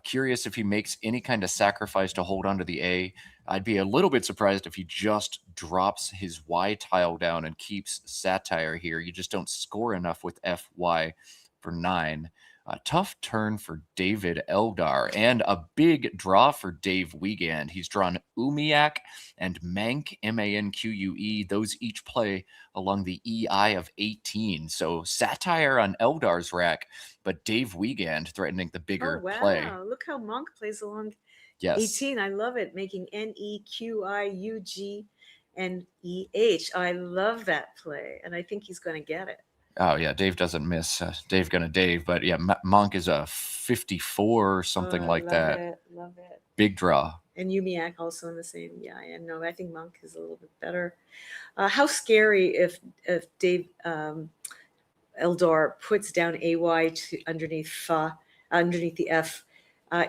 Curious if he makes any kind of sacrifice to hold onto the A. I'd be a little bit surprised if he just drops his Y tile down and keeps satire here. You just don't score enough with FY for 9. A tough turn for David Eldar and a big draw for Dave Wiegand. He's drawn Umiak and Mank, Manque. Those each play along the EI of 18. So satire on Eldar's rack, but Dave Wiegand threatening the bigger play. Look how Monk plays along Yes. 18. I love it. Making NEQIUGNEH. I love that play. And I think he's going to get it. Oh, yeah, Dave doesn't miss. Dave gonna Dave, but yeah, Monk is a 54 or something like that. Love it. Big draw. And Umiak also in the same. Yeah, I know. I think Monk is a little bit better. How scary if Dave Eldar puts down AY underneath the F.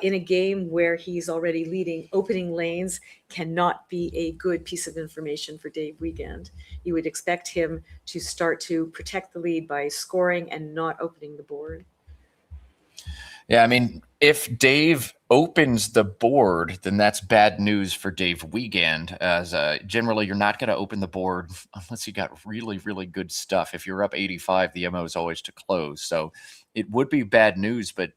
In a game where he's already leading, opening lanes cannot be a good piece of information for Dave Wiegand. You would expect him to start to protect the lead by scoring and not opening the board. Yeah, I mean, if Dave opens the board, then that's bad news for Dave Wiegand, as generally you're not going to open the board unless you got really, really good stuff. If you're up 85, the MO is always to close. So it would be bad news, but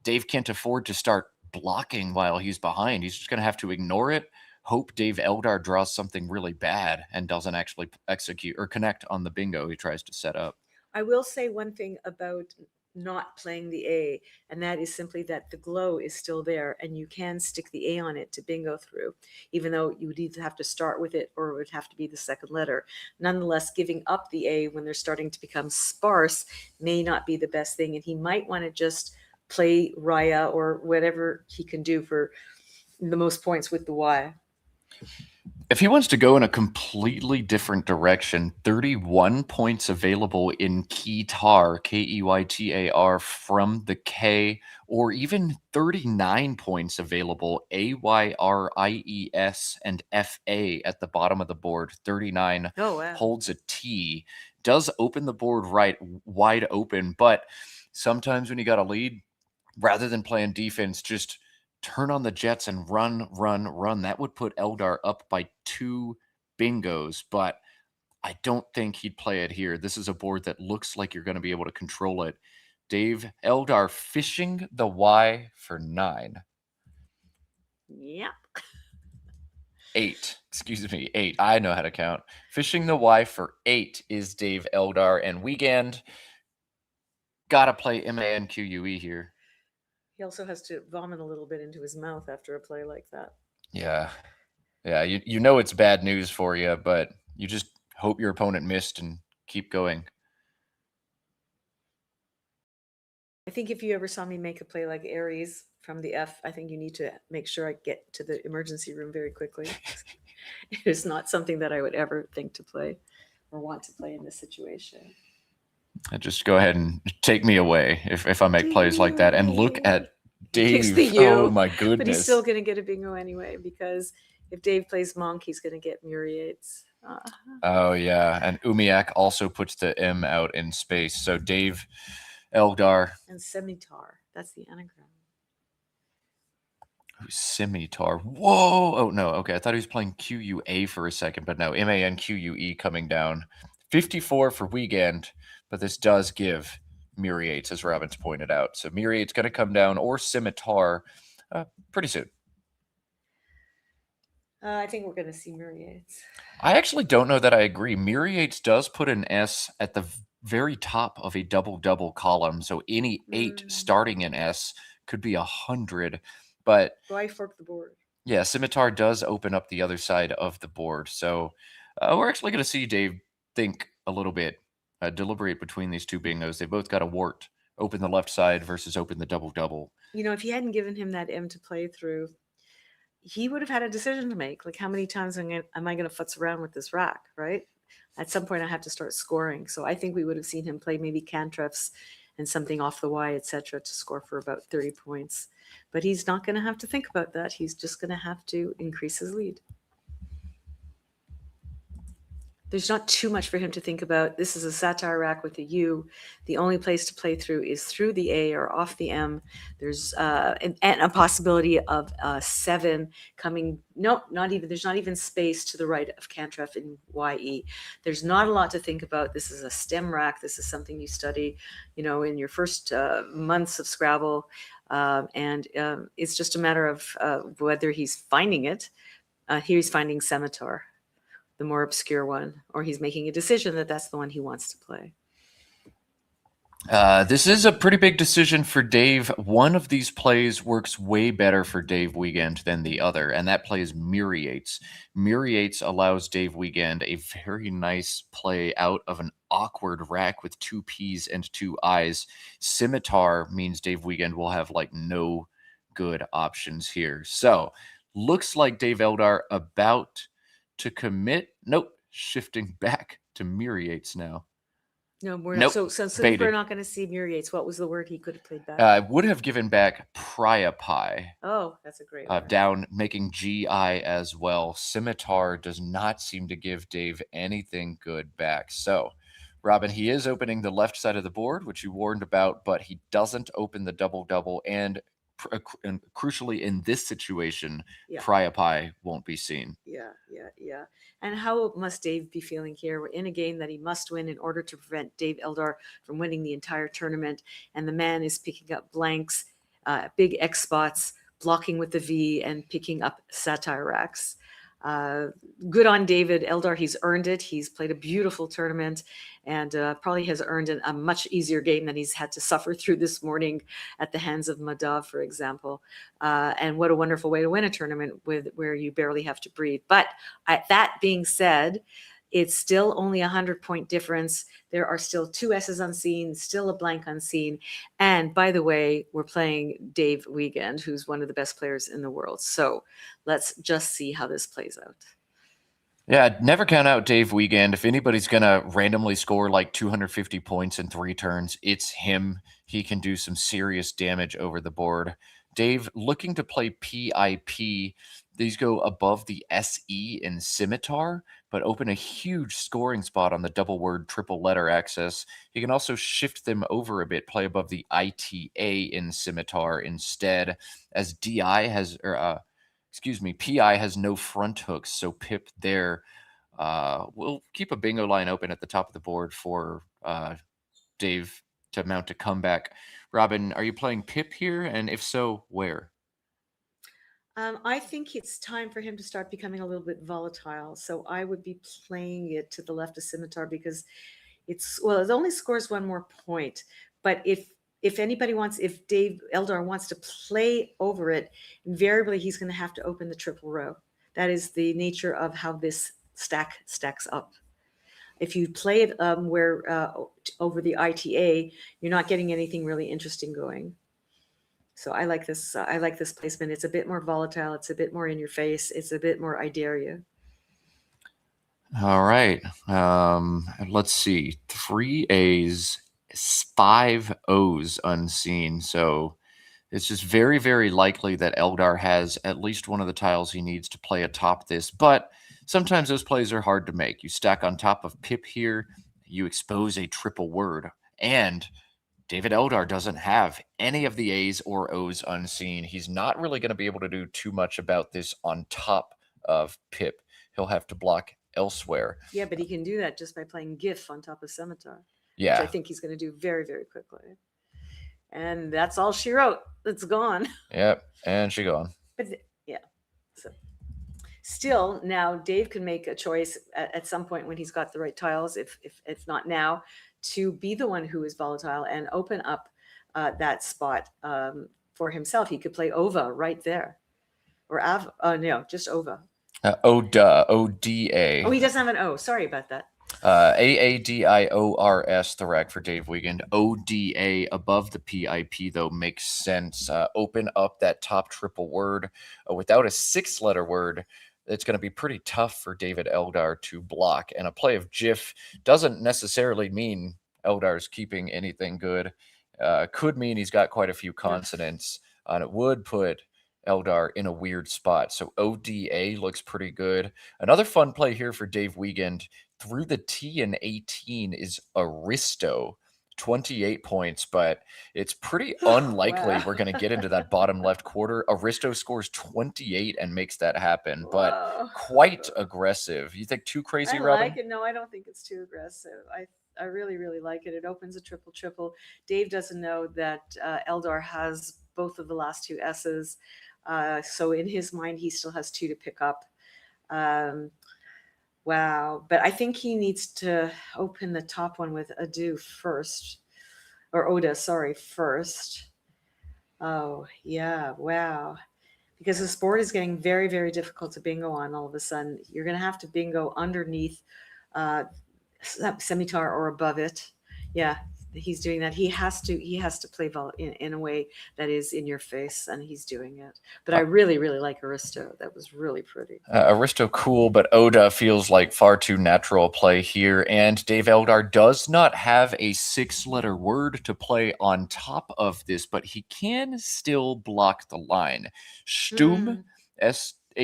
Dave can't afford to start blocking while he's behind. He's just going to have to ignore it, hope Dave Eldar draws something really bad and doesn't actually execute or connect on the bingo he tries to set up. I will say one thing about not playing the A, and that is simply that the glow is still there and you can stick the A on it to bingo through, even though you would either have to start with it or it would have to be the second letter. Nonetheless, giving up the A when they're starting to become sparse may not be the best thing, and he might want to just play Raya or whatever he can do for the most points with the Y. If he wants to go in a completely different direction, 31 points available in Keytar, Keytar from the K, or even 39 points available, Ayries and FA at the bottom of the board. 39 Oh, wow. holds a T, does open the board wide open, but sometimes when you got a lead, rather than playing defense, just turn on the jets and run. That would put Eldar up by 2 bingos, but I don't think he'd play it here. This is a board that looks like you're going to be able to control it. Dave, Eldar fishing the Y for 9. Yep. 8. Excuse me, 8. I know how to count. Fishing the Y for 8 is Dave Eldar, and Weekend gotta play MANQUE here. He also has to vomit a little bit into his mouth after a play like that. Yeah. You know it's bad news for you, but you just hope your opponent missed and keep going. I think if you ever saw me make a play like Aries from the F, I think you need to make sure I get to the emergency room very quickly. It is not something that I would ever think to play or want to play in this situation. Just go ahead and take me away if I make plays like that. And look at Takes Dave. the U, Oh my goodness. But he's still going to get a bingo anyway, because if Dave plays Monk, he's going to get Muriates. Oh, yeah. And Umiak also puts the M out in space. So Dave, Eldar. And Scimitar. That's the anagram. Scimitar. Whoa. Oh, no. Okay. I thought he was playing QUA for a second, but no. MANQUE coming down. 54 for Weekend, but this does give Muriates, as Robin's pointed out. So Muriates going to come down, or Scimitar, pretty soon. I think we're going to see Muriates. I actually don't know that I agree. Muriates does put an S at the very top of a double-double column, so any 8 starting in S could be 100. But why fork the board? Yeah, Scimitar does open up the other side of the board. So we're actually going to see Dave think a little bit, deliberate between these two bingos. They both got a wart. Open the left side versus open the double-double. You know, if you hadn't given him that M to play through, he would have had a decision to make. Like, how many times am I going to futz around with this rack, right? At some point, I have to start scoring. So I think we would have seen him play maybe cantrips and something off the Y, etc., to score for about 30 points. But he's not going to have to think about that. He's just going to have to increase his lead. There's not too much for him to think about. This is a satire rack with a U. The only place to play through is through the A or off the M. There's and a possibility of 7 coming. Nope, not even. There's not even space to the right of Cantref in YE. There's not a lot to think about. This is a stem rack. This is something you study, in your first months of Scrabble, and it's just a matter of whether he's finding it. Here he's finding Scimitar, the more obscure one, or he's making a decision that that's the one he wants to play. This is a pretty big decision for Dave. One of these plays works way better for Dave Weekend than the other, and that play is Muriates. Muriates allows Dave Weekend a very nice play out of an awkward rack with 2 P's and 2 I's. Scimitar means Dave Weekend will have no good options here. So, looks like Dave Eldar about to commit. Nope. Shifting back to Muriates now. No, we're not. Nope. So we're not going to see Muriates. What was the word he could have played back? I would have given back Priapi. Oh, that's a great one. Down, making GI as well. Scimitar does not seem to give Dave anything good back. So, Robin, he is opening the left side of the board, which you warned about, but he doesn't open the double-double. And crucially, in this situation, Priapi won't be seen. Yeah. And how must Dave be feeling here? We're in a game that he must win in order to prevent Dave Eldar from winning the entire tournament. And the man is picking up blanks, big X spots, blocking with the V, and picking up satire racks. Good on David Eldar. He's earned it. He's played a beautiful tournament and probably has earned a much easier game than he's had to suffer through this morning at the hands of Madav, for example. And what a wonderful way to win a tournament where you barely have to breathe. But that being said, It's still only 100-point difference. There are still 2 S's unseen, still a blank unseen. And by the way, we're playing Dave Wiegand, who's one of the best players in the world. So let's just see how this plays out. Yeah, never count out Dave Wiegand. If anybody's going to randomly score like 250 points in 3 turns, it's him. He can do some serious damage over the board. Dave looking to play PIP. These go above the SE in Scimitar, but open a huge scoring spot on the double word, triple letter axis. You can also shift them over a bit, play above the ITA in Scimitar instead, as DI has, PI has no front hooks, so pip there. We'll keep a bingo line open at the top of the board for Dave to mount a comeback. Robin, are you playing pip here? And if so, where? I think it's time for him to start becoming a little bit volatile. So I would be playing it to the left of Scimitar because it only scores 1 more point. But if anybody wants, if Dave Eldar wants to play over it, invariably he's going to have to open the triple row. That is the nature of how this stacks up. If you play it over the ITA, you're not getting anything really interesting going. So I like this. I like this placement. It's a bit more volatile. It's a bit more in your face. It's a bit more I dare you. All right. Let's see. 3 A's, 5 O's unseen. So it's just very, very likely that Eldar has at least one of the tiles he needs to play atop this. But sometimes those plays are hard to make. You stack on top of pip here. You expose a triple word. And David Eldar doesn't have any of the A's or O's unseen. He's not really going to be able to do too much about this on top of pip. He'll have to block elsewhere. Yeah, but he can do that just by playing GIF on top of Scimitar. Yeah. Which I think he's going to do very, very quickly. And that's all she wrote. It's gone. Yep, and she gone. But yeah. So still, now Dave can make a choice at some point when he's got the right tiles, if not now, to be the one who is volatile and open up that spot for himself. He could play Ova right there. Or no, just Ova. Oda, O-D-A. Oh, he doesn't have an O. Sorry about that. A-A-D-I-O-R-S, the rack for Dave Wiegand. O-D-A above the P-I-P, though, makes sense. Open up that top triple word. Without a 6-letter word, it's going to be pretty tough for David Eldar to block. And a play of GIF doesn't necessarily mean Eldar's keeping anything good. Could mean he's got quite a few consonants. And it would put Eldar in a weird spot. So ODA looks pretty good. Another fun play here for Dave Wiegand through the T and 18 is Aristo. 28 points, but it's pretty unlikely we're going to get into that bottom left quarter. Aristo scores 28 and makes that happen, but quite aggressive. You think too crazy, Robin? I like it. No, I don't think it's too aggressive. I really, really like it. It opens a triple. Dave doesn't know that Eldar has both of the last 2 S's. So in his mind, he still has 2 to pick up. Wow. But I think he needs to open the top one with Adu first. Or Oda, sorry, first. Oh, yeah. Wow. Because this board is getting very, very difficult to bingo on all of a sudden. You're going to have to bingo underneath Scimitar or above it. Yeah, he's doing that. He has to play in a way that is in your face, and he's doing it. But I really, really like Aristo. That was really pretty. Aristo cool, but Oda feels like far too natural play here. And Dave Eldar does not have a 6-letter word to play on top of this, but he can still block the line. Stum, S-H-T-U-M,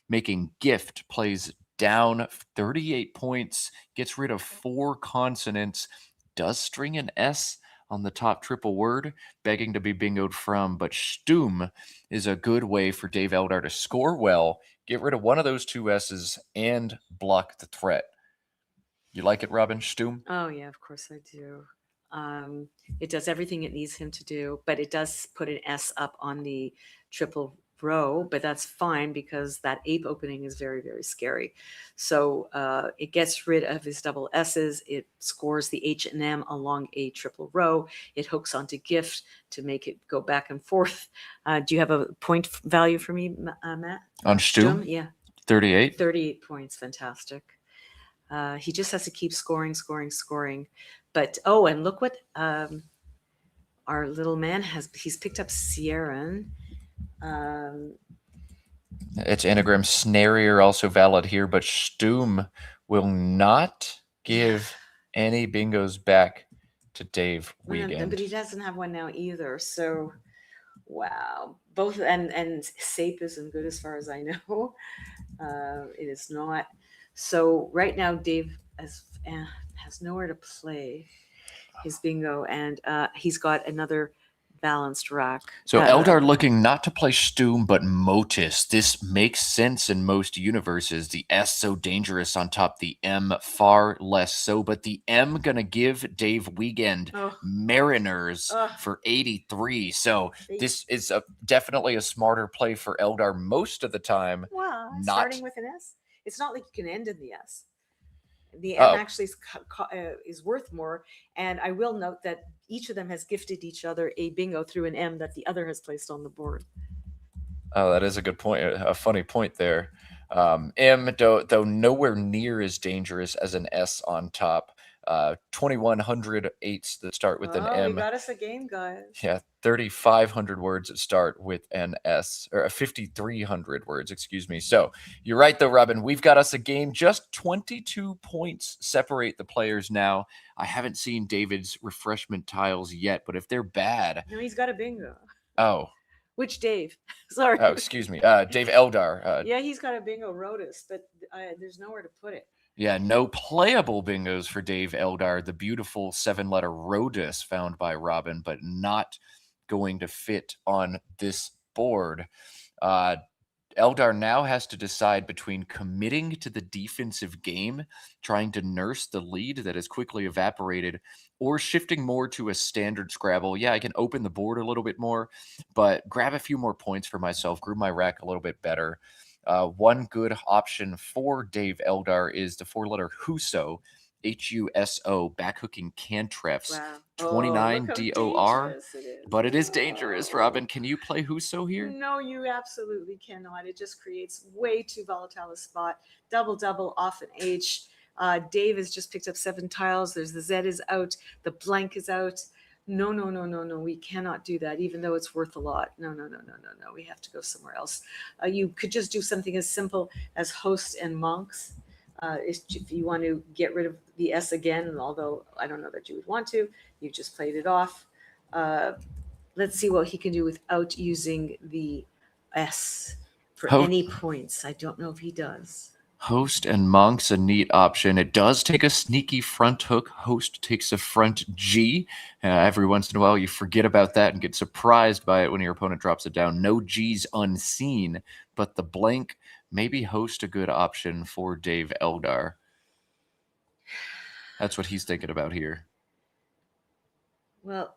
making gift plays down 38 points, gets rid of 4 consonants, does string an S on the top triple word, begging to be bingoed from, but Stum is a good way for Dave Eldar to score well, get rid of one of those 2 S's, and block the threat. You like it, Robin? Stum? Oh, yeah, of course I do. It does everything it needs him to do, but it does put an S up on the triple row, but that's fine because that ape opening is very, very scary. So it gets rid of his double S's. It scores the H and M along a triple row. It hooks onto gift to make it go back and forth. Do you have a point value for me, Matt? On Stum? Yeah. 38. 38 points. Fantastic. He just has to keep scoring. But, and look what our little man he's picked up Sierran. Its anagram Snarrier also valid here, but Stum will not give any bingos back to Dave Wiegand. But he doesn't have one now either. So, wow. Both, and Sape isn't good as far as I know. It is not. So right now, Dave has nowhere to play his bingo, and he's got another balanced rack. So Eldar looking not to play Stum, but Motus. This makes sense in most universes. The S so dangerous on top, the M far less so. But the M gonna give Dave Wiegand Mariners for 83. So this is definitely a smarter play for Eldar most of the time. Well, starting with an S. It's not like you can end in the S. The M actually is worth more. And I will note that each of them has gifted each other a bingo through an M that the other has placed on the board. Oh, that is a good point. A funny point there. M, though nowhere near as dangerous as an S on top. 2,100 eights that start with an M. We got us a game, guys. Yeah, 3,500 words that start with an S, or 5,300 words, excuse me. So you're right, though, Robin. We've got us a game. Just 22 points separate the players now. I haven't seen David's refreshment tiles yet, but if they're bad... No, he's got a bingo. Oh. Which Dave? Sorry. Oh, excuse me. Dave Eldar. Yeah, he's got a bingo Rotus, but there's nowhere to put it. Yeah, no playable bingos for Dave Eldar. The beautiful 7-letter Rodus found by Robin, but not going to fit on this board. Eldar now has to decide between committing to the defensive game, trying to nurse the lead that has quickly evaporated, or shifting more to a standard Scrabble. Yeah, I can open the board a little bit more, but grab a few more points for myself, group my rack a little bit better. One good option for Dave Eldar is the 4-letter Huso, Huso, backhooking cantrefs. Wow. 29 DOR, but it is dangerous. Robin, can you play Huso here? No, you absolutely cannot. It just creates way too volatile a spot. Double off an H. Dave has just picked up 7 tiles. There's the Z is out. The blank is out. No. We cannot do that, even though it's worth a lot. No. We have to go somewhere else. You could just do something as simple as host and monks. If you want to get rid of the S again, although I don't know that you would want to, you just played it off. Let's see what he can do without using the S for any points. I don't know if he does. Host and monk's a neat option. It does take a sneaky front hook. Host takes a front G. Every once in a while, you forget about that and get surprised by it when your opponent drops it down. No G's unseen, but the blank, maybe host a good option for Dave Eldar. That's what he's thinking about here. Well,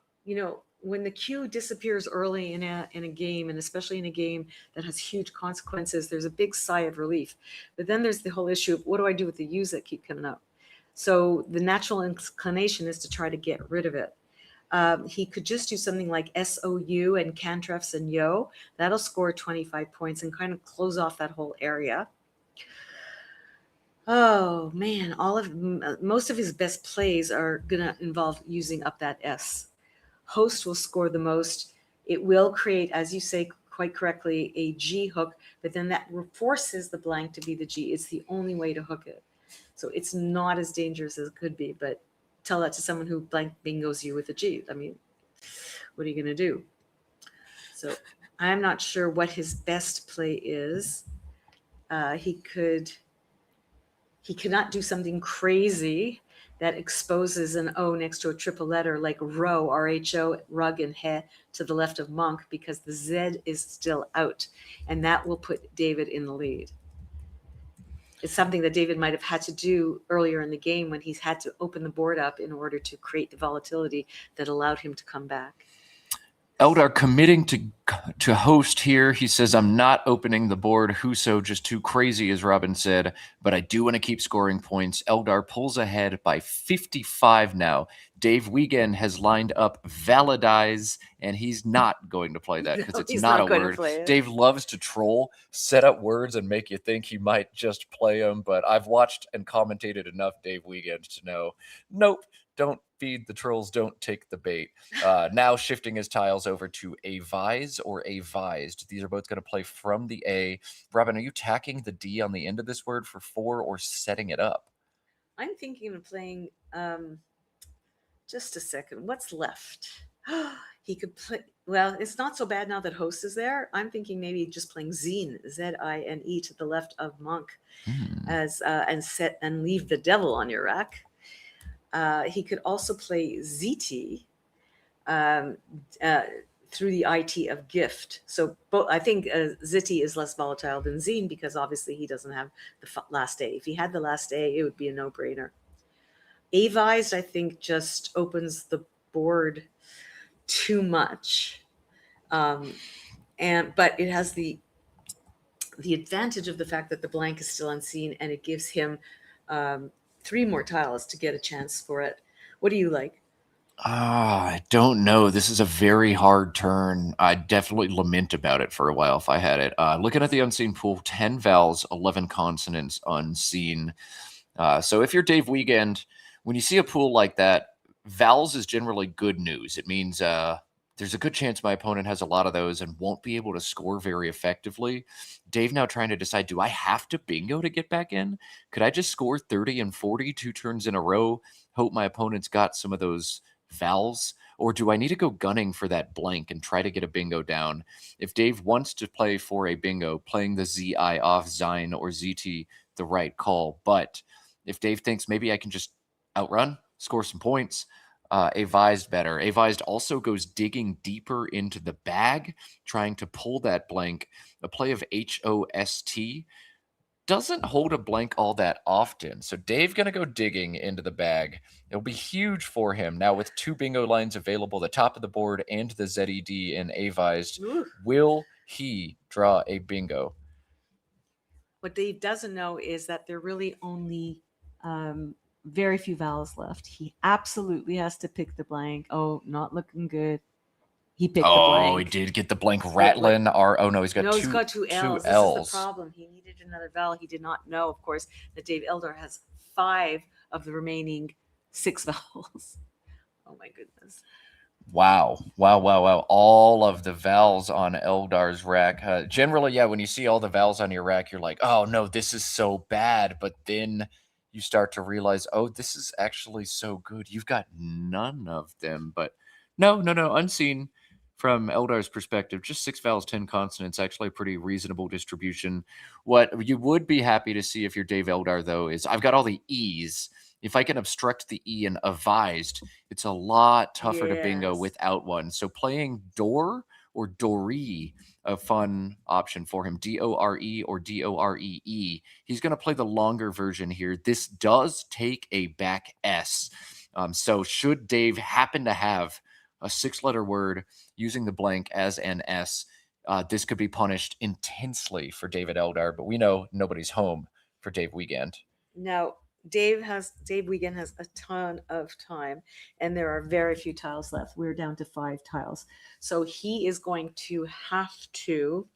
when the Q disappears early in a game, and especially in a game that has huge consequences, there's a big sigh of relief. But then there's the whole issue of what do I do with the U's that keep coming up? So the natural inclination is to try to get rid of it. He could just do something like SOU and cantrefs and yo. That'll score 25 points and kind of close off that whole area. Oh man, most of his best plays are gonna involve using up that S. Host will score the most. It will create, as you say quite correctly, a G hook, but then that forces the blank to be the G. It's the only way to hook it. So it's not as dangerous as it could be, but tell that to someone who blank bingos you with a G. I mean, what are you going to do? So I'm not sure what his best play is. He cannot do something crazy that exposes an O next to a triple letter like row, RHO, rug, and he to the left of monk, because the Z is still out, and that will put David in the lead. It's something that David might have had to do earlier in the game when he's had to open the board up in order to create the volatility that allowed him to come back. Eldar committing to host here. He says, I'm not opening the board. Huso just too crazy, as Robin said, but I do want to keep scoring points. Eldar pulls ahead by 55 now. Dave Wiegand has lined up Valadize, and he's not going to play that because No, it's he's not not a going to word. play it. Dave loves to troll, set up words, and make you think he might just play them, but I've watched and commentated enough Dave Wiegand to know, nope, don't feed the trolls, don't take the bait. Now shifting his tiles over to a Vise or a Vised. These are both going to play from the A. Robin, are you tacking the D on the end of this word for 4 or setting it up? I'm thinking of playing. Just a second. What's left? He could play. Well, it's not so bad now that host is there. I'm thinking maybe just playing Zine, Zine, to the left of Monk, as and leave the devil on your rack. He could also play ZT through the IT of gift. So both, I think Ziti is less volatile than Zine because obviously he doesn't have the last A. If he had the last A, it would be a no-brainer. Avised, I think, just opens the board too much, but it has the advantage of the fact that the blank is still unseen, and it gives him 3 more tiles to get a chance for it. What do you like? I don't know. This is a very hard turn. I'd definitely lament about it for a while if I had it. Looking at the unseen pool, 10 vowels, 11 consonants unseen. So if you're Dave Wiegand, when you see a pool like that, vowels is generally good news. It means there's a good chance my opponent has a lot of those and won't be able to score very effectively. Dave now trying to decide, do I have to bingo to get back in? Could I just score 30 and 40 2 turns in a row, hope my opponent's got some of those vowels? Or do I need to go gunning for that blank and try to get a bingo down? If Dave wants to play for a bingo, playing the ZI off Zine or ZT, the right call. But if Dave thinks maybe I can just outrun, score some points, Avised better. Avised also goes digging deeper into the bag, trying to pull that blank. A play of HOST doesn't hold a blank all that often. So Dave going to go digging into the bag. It'll be huge for him. Now with 2 bingo lines available, the top of the board and the ZED in Avised, will he draw a bingo? What Dave doesn't know is that there are really only very few vowels left. He absolutely has to pick the blank. Oh, not looking good. He picked the blank. Oh, he did get the blank rattling. Oh, no, he's got no, two, he's got 2 L's. two L's. This is the problem. He needed another vowel. He did not know, of course, that Dave Eldar has 5 of the remaining 6 vowels. Oh, my goodness. Wow. All of the vowels on Eldar's rack. Generally, yeah, when you see all the vowels on your rack, you're like, oh, no, this is so bad. But then you start to realize, oh, this is actually so good. You've got none of them. But no, unseen from Eldar's perspective. Just 6 vowels, 10 consonants, actually a pretty reasonable distribution. What you would be happy to see if you're Dave Eldar, though, is I've got all the E's. If I can obstruct the E in Avised, it's a lot tougher to bingo without one. So playing Dor or Doree, a fun option for him, D-O-R-E or D-O-R-E-E. He's going to play the longer version here. This does take a back S. So should Dave happen to have a 6-letter word using the blank as an S, this could be punished intensely for David Eldar, but we know nobody's home for Dave Wiegand. Now, Dave Wiegand has a ton of time, and there are very few tiles left. We're down to 5 tiles. So he is going to have to.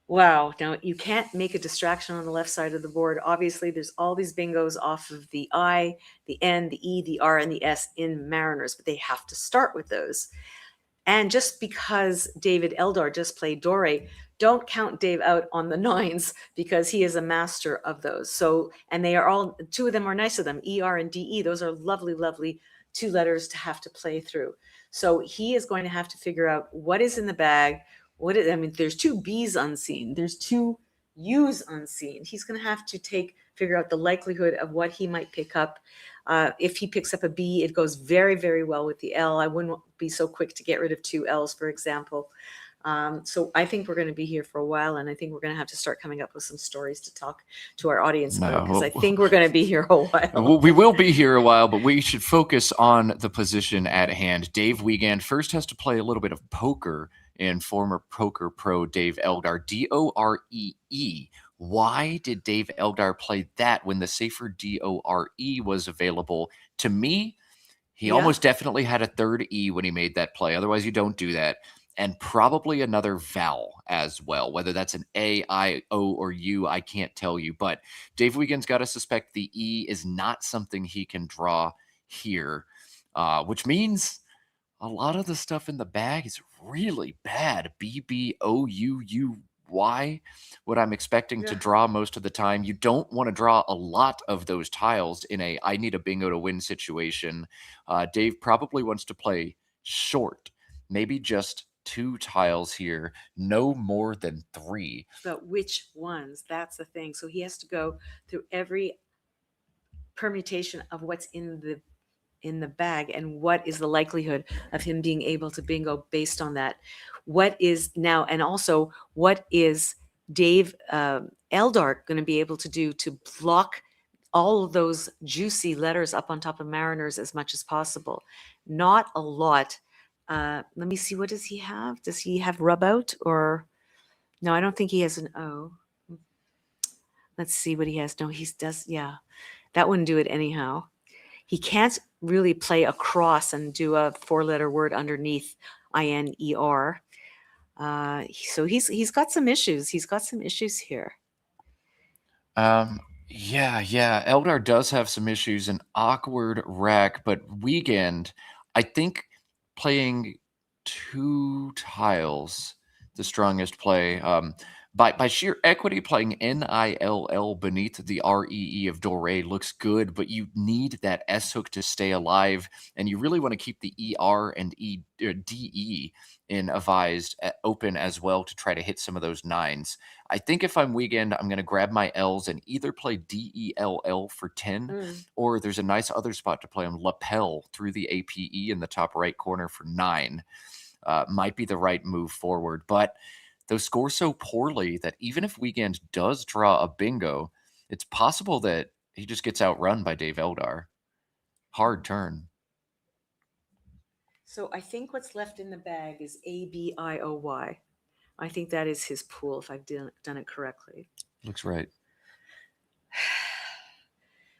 Wow. Now, you can't make a distraction on the left side of the board. Obviously, there's all these bingos off of the I, the N, the E, the R, and the S in Mariners, but they have to start with those. And just because David Eldar just played Dore, don't count Dave out on the 9s because he is a master of those. So, and they are all, 2 of them are nice of them, ER and DE. Those are lovely, lovely 2 letters to have to play through. So he is going to have to figure out what is in the bag. There's 2 B's unseen. There's 2 U's unseen. He's going to have to figure out the likelihood of what he might pick up. If he picks up a B, it goes very, very well with the L. I wouldn't be so quick to get rid of 2 L's, for example. So I think we're going to be here for a while, and I think we're going to have to start coming up with some stories to talk to our audience about, because I think we're going to be here a while. We will be here a while, but we should focus on the position at hand. Dave Wiegand first has to play a little bit of poker in former poker pro Dave Eldar, Doree. Why did Dave Eldar play that when the safer Dore was available? To me, he almost definitely had a third E when he made that play. Otherwise, you don't do that. And probably another vowel as well. Whether that's an A, I, O, or U, I can't tell you. But Dave Wiegand's got to suspect the E is not something he can draw here, which means a lot of the stuff in the bag is really bad. BBOUUY, what I'm expecting to draw most of the time. You don't want to draw a lot of those tiles in a I need a bingo to win situation. Dave probably wants to play short, maybe just 2 tiles here, no more than 3. But which ones? That's the thing. So he has to go through every permutation of what's in the bag, and what is the likelihood of him being able to bingo based on that. What is now, and also what is Dave Eldar going to be able to do to block all of those juicy letters up on top of Mariners as much as possible? Not a lot. Let me see, what does he have? Does he have rub out? Or no, I don't think he has an O. Let's see what he has. No, he does. Yeah, that wouldn't do it anyhow. He can't really play across and do a 4-letter word underneath INER. So he's got some issues. He's got some issues here. Yeah. Eldar does have some issues, an awkward rack, but Wiegand, I think playing 2 tiles, the strongest play. By sheer equity, playing NILL beneath the REE of Dore looks good, but you need that S hook to stay alive, and you really want to keep the ER and DE in avised open as well to try to hit some of those 9s. I think if I'm Wiegand, I'm going to grab my L's and either play DELL for 10, or there's a nice other spot to play them, lapel through the APE in the top right corner for 9. Might be the right move forward, but those score so poorly that even if Wiegand does draw a bingo, it's possible that he just gets outrun by Dave Eldar. Hard turn. So I think what's left in the bag is ABIOY. I think that is his pool, if I've done it correctly. Looks right.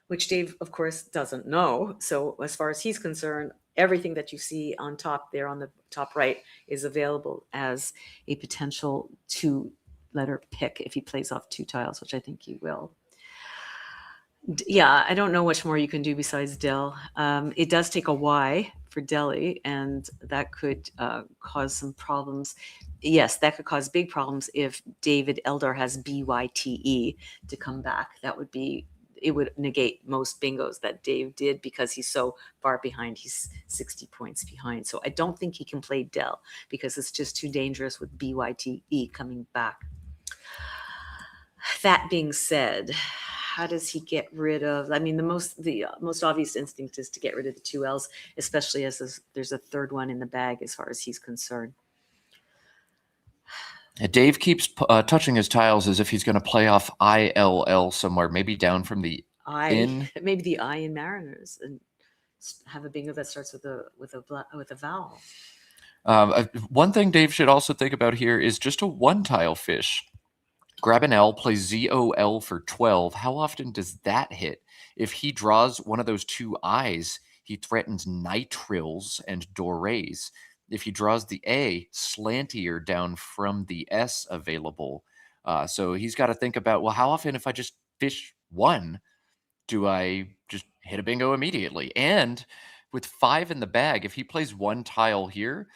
Which Dave, of course, doesn't know. So as far as he's concerned, everything that you see on top there on the top right is available as a potential 2-letter pick if he plays off 2 tiles, which I think he will. Yeah, I don't know much more you can do besides Del. It does take a Y for Delhi, and that could cause some problems. Yes, that could cause big problems if David Eldar has BYTE to come back. It would negate most bingos that Dave did because he's so far behind. He's 60 points behind. So I don't think he can play Del because it's just too dangerous with BYTE coming back. That being said, how does he get rid of, I mean, the most obvious instinct is to get rid of the 2 L's, especially as there's a 3rd one in the bag as far as he's concerned. Dave keeps touching his tiles as if he's going to play off ILL somewhere, maybe down from the in. Maybe the I in Mariners, and have a bingo that starts with a vowel. One thing Dave should also think about here is just a 1-tile fish. Grab an L, play ZOL for 12. How often does that hit? If he draws one of those 2 I's, he threatens nitrils and dores. If he draws the A, slantier down from the S available. So he's got to think about, well, how often if I just fish 1, do I just hit a bingo immediately? And with 5 in the bag, if he plays 1 tile here,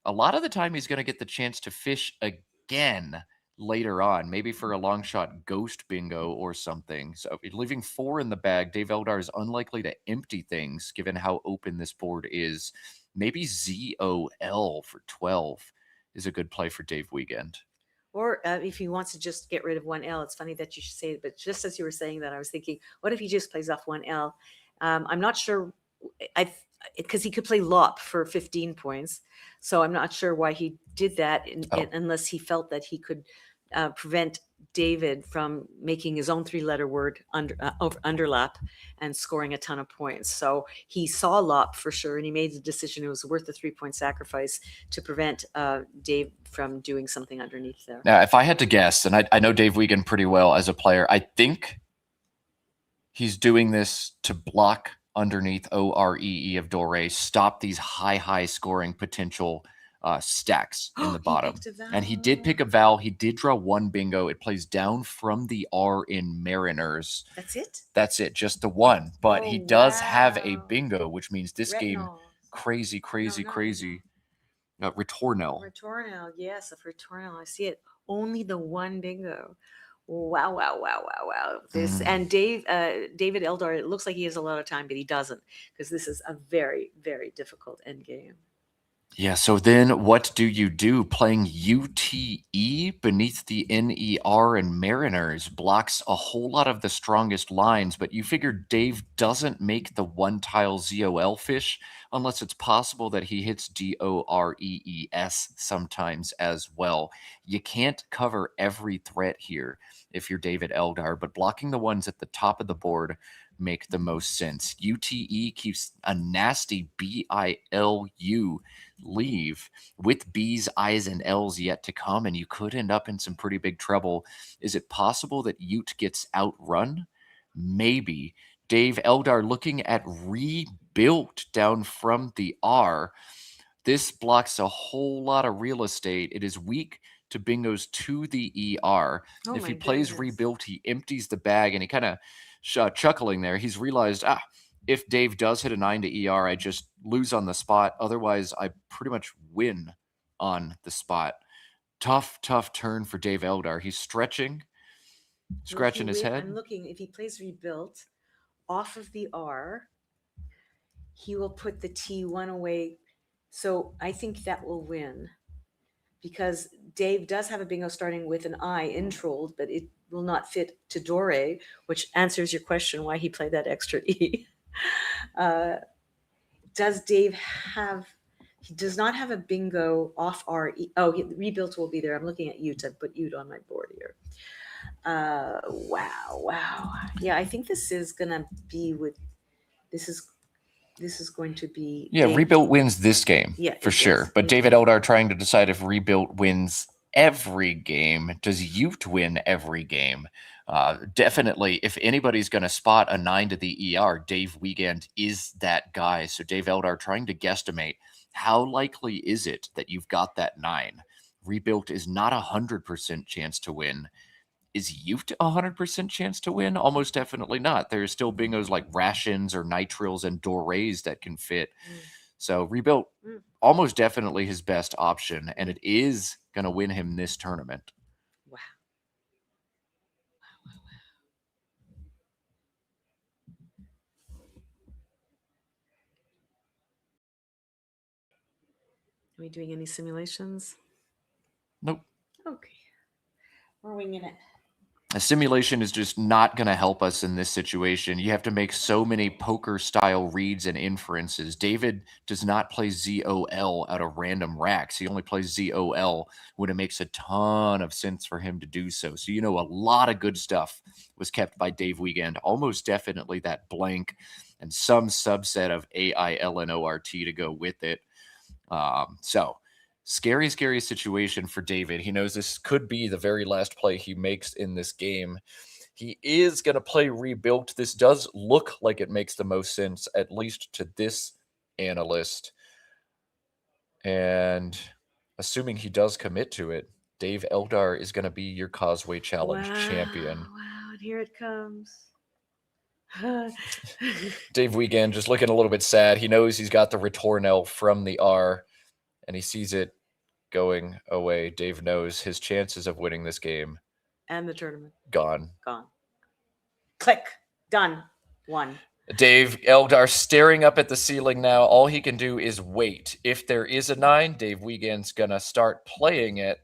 a lot of the time he's going to get the chance to fish again later on, maybe for a long shot ghost bingo or something. So leaving 4 in the bag, Dave Eldar is unlikely to empty things given how open this board is. Maybe ZOL for 12 is a good play for Dave Wiegand. Or if he wants to just get rid of 1 L, it's funny that you should say it, but just as you were saying that, I was thinking, what if he just plays off 1 L? I'm not sure. because he could play Lop for 15 points. So I'm not sure why he did that unless he felt that he could prevent David from making his own 3-letter word underlap and scoring a ton of points. So he saw Lop for sure, and he made the decision it was worth the 3-point sacrifice to prevent Dave from doing something underneath there. Now, if I had to guess, and I know Dave Wiegand pretty well as a player, I think he's doing this to block underneath OREE of Dore, stop these high scoring potential stacks in the bottom. And he did pick a vowel. He did draw one bingo. It plays down from the R in Mariners. That's it? That's it, just the one. But he does have a bingo, which means this game, crazy. Ritornell, yes, a Ritornell. I see it. Only the one bingo. Wow. This and David Eldar, it looks like he has a lot of time, but he doesn't, because this is a very, very difficult end game. Yeah, so then what do you do? Playing UTE beneath the NER and Mariners blocks a whole lot of the strongest lines, but you figure Dave doesn't make the one-tile ZOL fish unless it's possible that he hits DOREES sometimes as well. You can't cover every threat here if you're David Eldar, but blocking the ones at the top of the board make the most sense. UTE keeps a nasty BILU leave with B's, I's, and L's yet to come, and you could end up in some pretty big trouble. Is it possible that Ute gets outrun? Maybe. Dave Eldar looking at rebuilt down from the R. This blocks a whole lot of real estate. It is weak to bingos to the ER. If he plays rebuilt, he empties the bag, and he kind of chuckling there. He's realized, if Dave does hit a 9 to ER, I just lose on the spot. Otherwise, I pretty much win on the spot. Tough turn for Dave Eldar. He's scratching his head. I'm looking. If he plays rebuilt off of the R, he will put the T1 away. So I think that will win, because Dave does have a bingo starting with an I introlled, but it will not fit to Dore, which answers your question why he played that extra E. Does Dave have, he does not have a bingo off RE. Rebuilt will be there. I'm looking at Ute. I put Ute on my board here. Wow. Yeah, I think this is going to be this is going to be. Yeah, Dave. Rebuilt wins this game, for sure. But David Eldar trying to decide if Rebuilt wins every game. Does Ute win every game? Definitely, if anybody's going to spot a 9 to the ER, Dave Wiegand is that guy. So Dave Eldar trying to guesstimate, how likely is it that you've got that 9? Rebuilt is not 100% chance to win. Is Ute 100% chance to win? Almost definitely not. There's still bingos like Rations or Nitrils and Dores that can fit. So Rebuilt, almost definitely his best option, and it is going to win him this tournament. Wow. Are we doing any simulations? Nope. Okay. We're winging it. A simulation is just not going to help us in this situation. You have to make so many poker-style reads and inferences. David does not play ZOL out of random racks. He only plays ZOL when it makes a ton of sense for him to do so. So, a lot of good stuff was kept by Dave Wiegand. Almost definitely that blank and some subset of AILNORT to go with it. So scary situation for David. He knows this could be the very last play he makes in this game. He is going to play Rebuilt. This does look like it makes the most sense, at least to this analyst. And assuming he does commit to it, Dave Eldar is going to be your Causeway Challenge champion. Wow, and here it comes. Dave Wiegand just looking a little bit sad. He knows he's got the Ritornell from the R, and he sees it going away. Dave knows his chances of winning this game. And the tournament. Gone. Click. Done. Won. Dave Eldar staring up at the ceiling now. All he can do is wait. If there is a 9, Dave Wiegand's going to start playing it.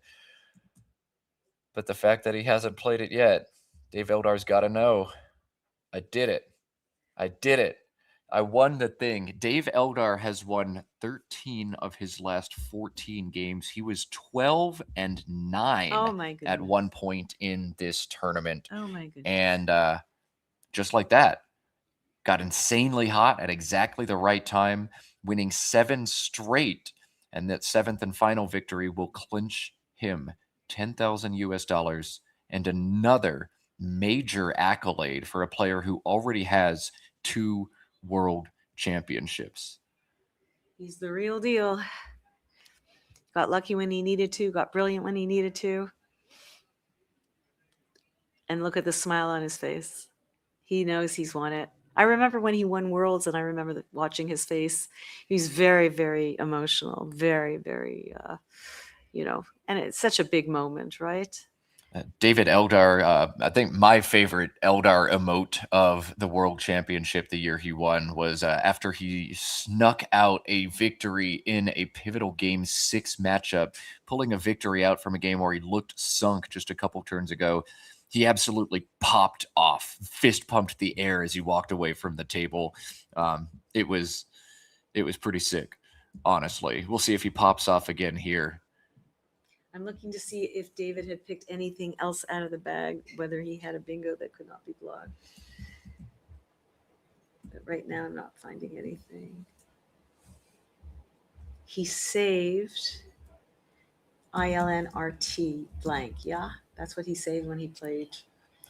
But the fact that he hasn't played it yet, Dave Eldar's got to know. I did it. I won the thing. Dave Eldar has won 13 of his last 14 games. He was 12-9 Oh my at goodness. one point in this tournament. Oh my goodness. And just like that, got insanely hot at exactly the right time, winning 7 straight. And that 7th and final victory will clinch him $10,000 and another major accolade for a player who already has 2 world championships. He's the real deal. Got lucky when he needed to, got brilliant when he needed to. And look at the smile on his face. He knows he's won it. I remember when he won Worlds, and I remember watching his face. He was very, very emotional, very, very, and it's such a big moment, right? David Eldar, I think my favorite Eldar emote of the World Championship the year he won was after he snuck out a victory in a pivotal Game 6 matchup, pulling a victory out from a game where he looked sunk just a couple turns ago. He absolutely popped off, fist pumped the air as he walked away from the table. It was pretty sick, honestly. We'll see if he pops off again here. I'm looking to see if David had picked anything else out of the bag, whether he had a bingo that could not be blocked. But right now, I'm not finding anything. He saved ILNRT blank. Yeah, that's what he saved when he played.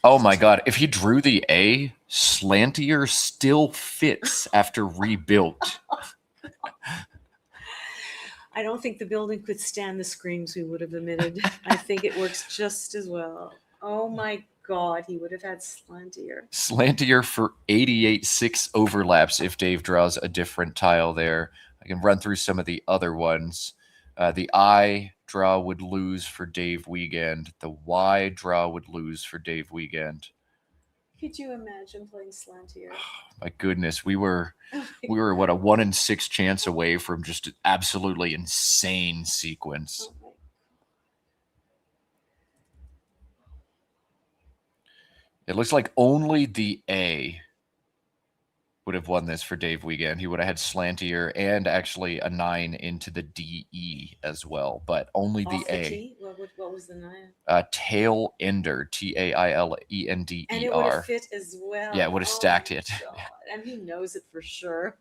Oh my God. If he drew the A, Slantier still fits after rebuilt. I don't think the building could stand the screams we would have emitted. I think it works just as well. Oh my God, he would have had Slantier. Slantier for 88-6 overlaps if Dave draws a different tile there. I can run through some of the other ones. The I draw would lose for Dave Wiegand. The Y draw would lose for Dave Wiegand. Could you imagine playing Slantier? My goodness, we were what, a 1 in 6 chance away from just an absolutely insane sequence. Oh my. It looks like only the A would have won this for Dave Wiegand. He would have had Slantier and actually a 9 into the DE as well, but only the Off the A. T? What was the 9? Tail Ender, TAILENDER. And it would have fit as well. Yeah, it would have stacked it. God. And he knows it for sure.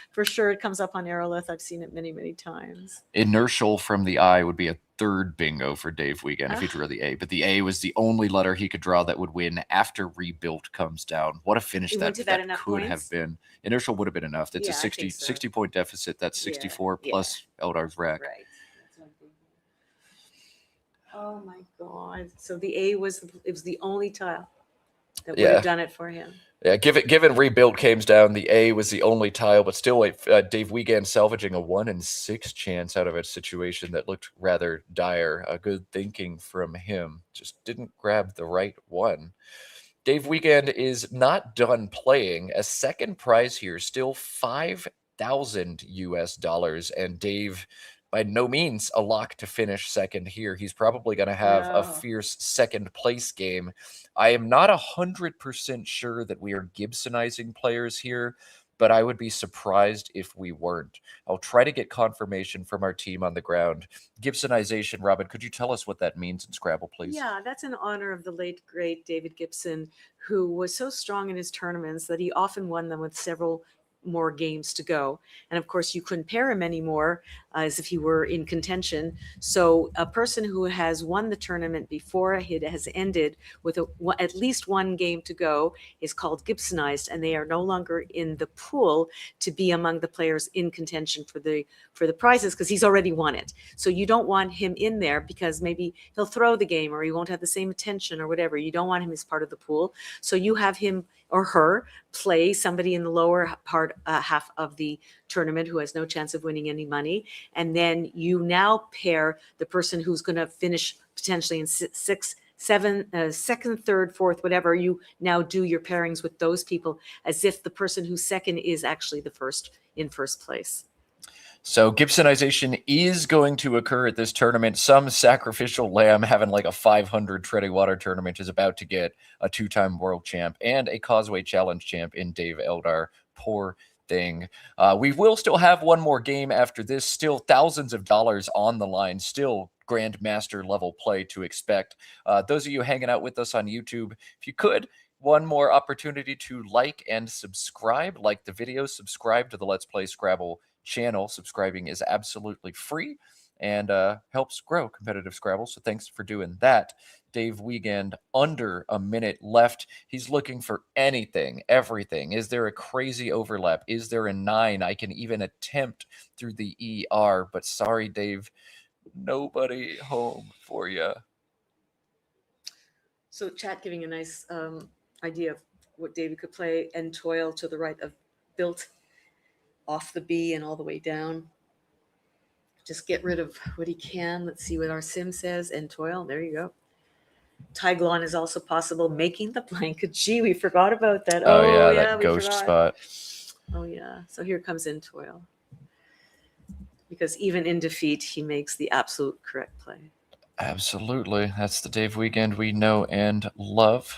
For sure, it comes up on Aerolith. I've seen it many, many times. Inertial from the I would be a third bingo for Dave Wiegand if he drew the A, but the A was the only letter he could draw that would win after rebuilt comes down. What a finish that could have been. Inertial would have been enough. That's a 60 point deficit. That's 64 plus Eldar's rack. Right. Oh my God. So the A was the only tile that would have done it for him. Yeah, given rebuilt came down, the A was the only tile, but still Dave Wiegand salvaging a 1 in 6 chance out of a situation that looked rather dire. A good thinking from him. Just didn't grab the right one. Dave Wiegand is not done playing. A second prize here, still $5,000 and Dave, by no means a lock to finish second here. He's probably going to have a fierce second place game. I am not 100% sure that we are Gibsonizing players here, but I would be surprised if we weren't. I'll try to get confirmation from our team on the ground. Gibsonization, Robin, could you tell us what that means in Scrabble, please? Yeah, that's in honor of the late, great David Gibson, who was so strong in his tournaments that he often won them with several more games to go. And of course, you couldn't pair him anymore as if he were in contention. So a person who has won the tournament before it has ended with at least one game to go is called Gibsonized, and they are no longer in the pool to be among the players in contention for the prizes because he's already won it. So you don't want him in there because maybe he'll throw the game or he won't have the same attention or whatever. You don't want him as part of the pool. So you have him or her play somebody in the lower part half of the tournament who has no chance of winning any money. And then you now pair the person who's going to finish potentially in second, third, fourth, whatever. You now do your pairings with those people as if the person who's second is actually the first in first place. So Gibsonization is going to occur at this tournament. Some sacrificial lamb having like a 500 treading water tournament is about to get a 2-time world champ and a Causeway challenge champ in Dave Eldar. Poor thing. We will still have one more game after this, still thousands of dollars on the line, still Grandmaster level play to expect. Those of you hanging out with us on YouTube, if you could, one more opportunity to like and subscribe. Like the video, subscribe to the Let's Play Scrabble channel. Subscribing is absolutely free and helps grow competitive Scrabble. So thanks for doing that. Dave Wiegand, under a minute left. He's looking for anything, everything. Is there a crazy overlap? Is there a 9 I can even attempt through the ER? But sorry, Dave, nobody home for you. So chat giving a nice idea of what David could play. And toil to the right of built off the B and all the way down. Just get rid of what he can. Let's see what our sim says. And toil, there you go. Tyglon is also possible. Making the blanket. Gee, we forgot about that. Oh, yeah, that ghost spot. Oh, yeah. So here comes in toil. Because even in defeat, he makes the absolute correct play. Absolutely. That's the Dave Wiegand we know and love.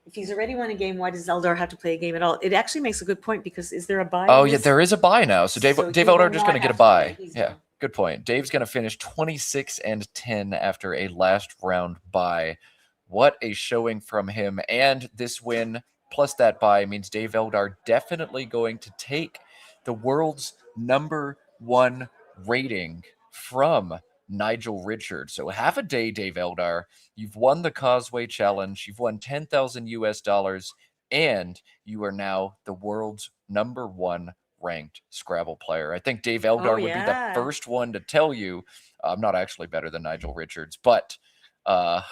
If he's already won a game, why does Eldar have to play a game at all? It actually makes a good point, because is there a bye? Oh, yeah, there is a bye now. So Dave he Eldar will just not going to get a have to bye. play. He's Yeah, done. good point. Dave's going to finish 26-10 after a last round bye. What a showing from him. And this win plus that bye means Dave Eldar definitely going to take the world's #1 rating from Nigel Richards. So have a day, Dave Eldar. You've won the Causeway Challenge. You've won $10,000 and you are now the world's #1 ranked Scrabble player. I think Dave Eldar would be the first one to tell you I'm not actually better than Nigel Richards, but so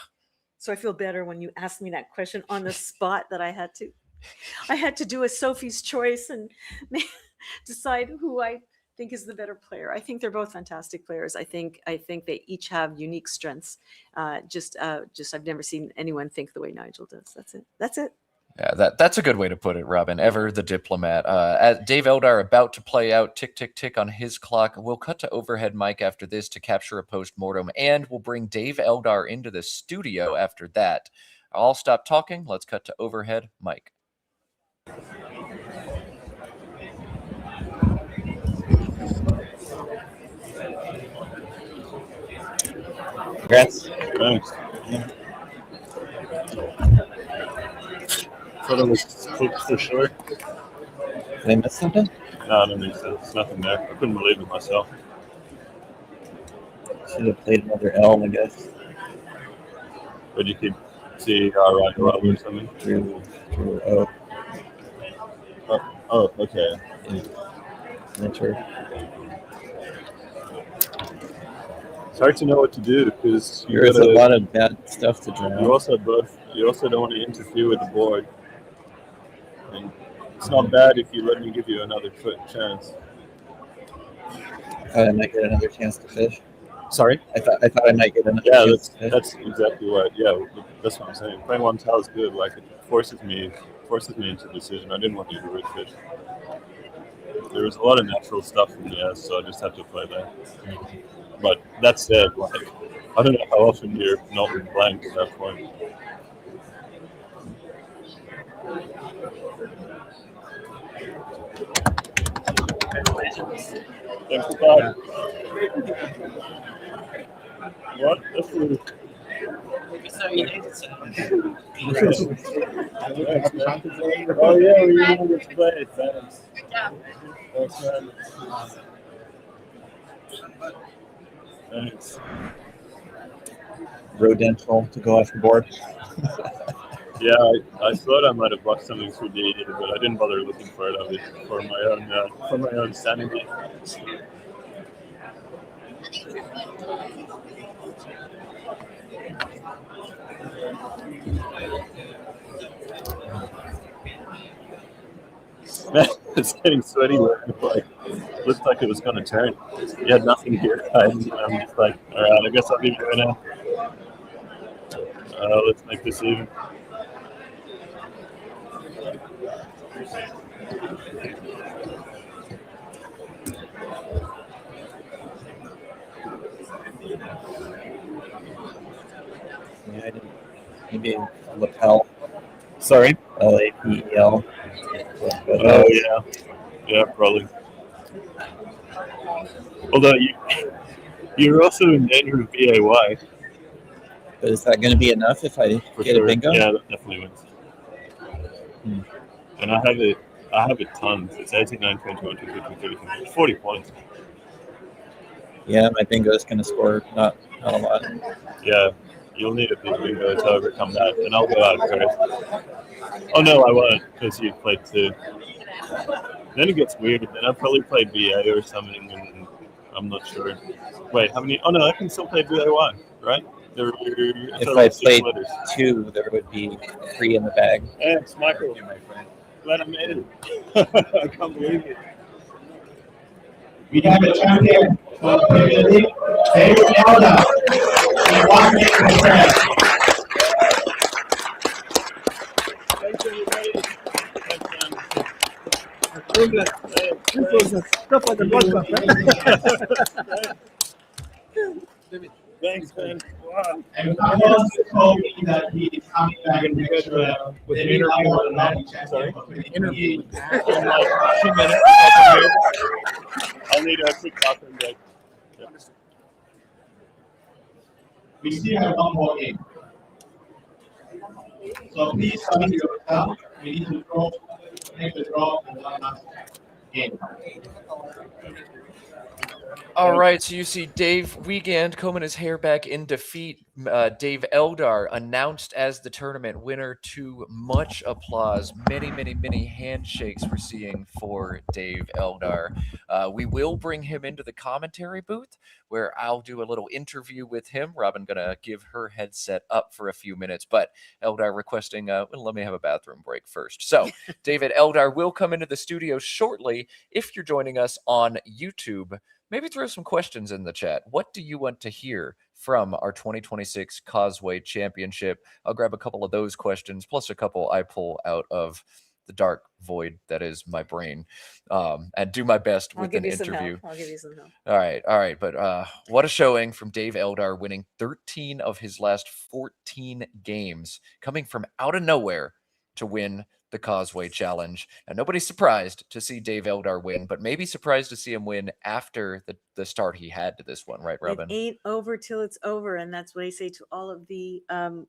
I feel better when you asked me that question on the spot that I had to do a Sophie's choice and decide who I think is the better player. I think they're both fantastic players. I think they each have unique strengths. Just I've never seen anyone think the way Nigel does. That's it. Yeah, that's a good way to put it, Robin. Ever the diplomat. As Dave Eldar about to play out, tick, tick, tick on his clock. We'll cut to overhead mic after this to capture a post-mortem, and we'll bring Dave Eldar into the studio after that. I'll stop talking. Let's cut to overhead mic. Congrats. Thanks. Thought it was cooked for sure. Did I miss something? No, I don't think so. There's nothing there. I couldn't believe it myself. Should have played another L, I guess. But you keep see right or something. Through O. Oh, okay. Enter. It's hard to know what to do because There's a lot of bad stuff to draw. You also don't want to interfere with the board. And it's not bad if you let me give you another chance. I thought I might get another chance to fish. Sorry? I thought I might get another Yeah, chance to fish. that's exactly what. Yeah, that's what I'm saying. Playing one tile is good. Like, it forces me into decision. I didn't want you to root fish. There was a lot of natural stuff in the S, so I just have to play that. But that said, like, I don't know how often you're not blank at that point. Thanks for calling. What? That's rude. Oh yeah, we really good play. Thanks. Thanks, man. Thanks. Rodential to go off the board. Yeah, I thought I might have blocked something through D, but I didn't bother looking for it, obviously, for my own sanity. Man, it's getting sweaty. Like, looked like it was going to turn. You had nothing here, guys. I'm just like, all right, I guess I'll leave it right now. Let's make this even. Yeah, I didn't. Maybe a lapel. Sorry. LAPEL. Oh yeah, probably. Although you're also in danger of BAY But is that going to be enough if I for get sure. a bingo? Yeah, that definitely wins. And I have it. Tons. It's 18, 9, 20, 21, 22, 23, 24, 40 points. Yeah, my bingo is going to score not a lot. Yeah, you'll need a big bingo to overcome that, and I'll go out first. Oh no, I won't, because you played 2. Then it gets weird. Then I'll probably play BA or something, and I'm not sure. Wait, how many? Oh no, I can still play BAY, right? If I played 2, there would be 3 in the bag. Hey, it's Michael. Hey, my friend. Glad I made it. I can't believe it. We have a champion for the Premier League, David Elder. In 1 minute and 10. Thanks, everybody. Thanks, man. Wow. And Carlos told me that he is coming back next year. With David the interview Elder, with not Matt. Sorry? interview. In like 2 minutes. I'll need a quick bathroom break. Yep. We still have 1 more game. So please submit yourself. We need to make the draw for 1 last game. All right, so you see Dave Wiegand combing his hair back in defeat. Dave Eldar announced as the tournament winner to much applause. Many, many, many handshakes we're seeing for Dave Eldar. We will bring him into the commentary booth where I'll do a little interview with him. Robin gonna give her headset up for a few minutes, but Eldar requesting, let me have a bathroom break first. So David Eldar will come into the studio shortly. If you're joining us on YouTube, maybe throw some questions in the chat. What do you want to hear from our 2026 Causeway Championship? I'll grab a couple of those questions, plus a couple I pull out of the dark void that is my brain, and do my best with an interview. I'll give you some help. All right. But what a showing from Dave Eldar, winning 13 of his last 14 games, coming from out of nowhere to win the Causeway Challenge. And nobody's surprised to see Dave Eldar win, but maybe surprised to see him win after the start he had to this one, right, Robin? It ain't over till it's over, and that's what I say to all of the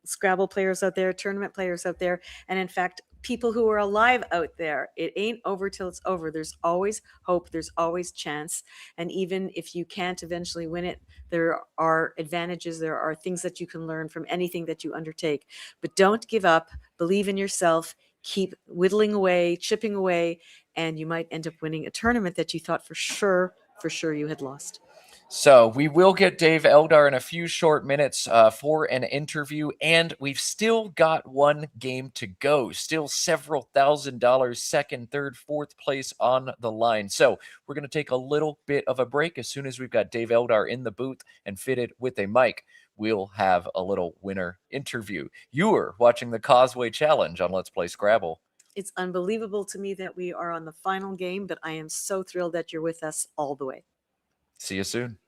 Scrabble players out there, tournament players out there, and in fact, people who are alive out there. It ain't over till it's over. There's always hope. There's always chance. And even if you can't eventually win it, there are advantages. There are things that you can learn from anything that you undertake. But don't give up. Believe in yourself. Keep whittling away, chipping away, and you might end up winning a tournament that you thought for sure you had lost. So we will get Dave Eldar in a few short minutes for an interview, and we've still got 1 game to go. Still several $1,000s, second, third, fourth place on the line. So we're going to take a little bit of a break. As soon as we've got Dave Eldar in the booth and fitted with a mic, we'll have a little winner interview. You are watching the Causeway Challenge on Let's Play Scrabble. It's unbelievable to me that we are on the final game, but I am so thrilled that you're with us all the way. See you soon.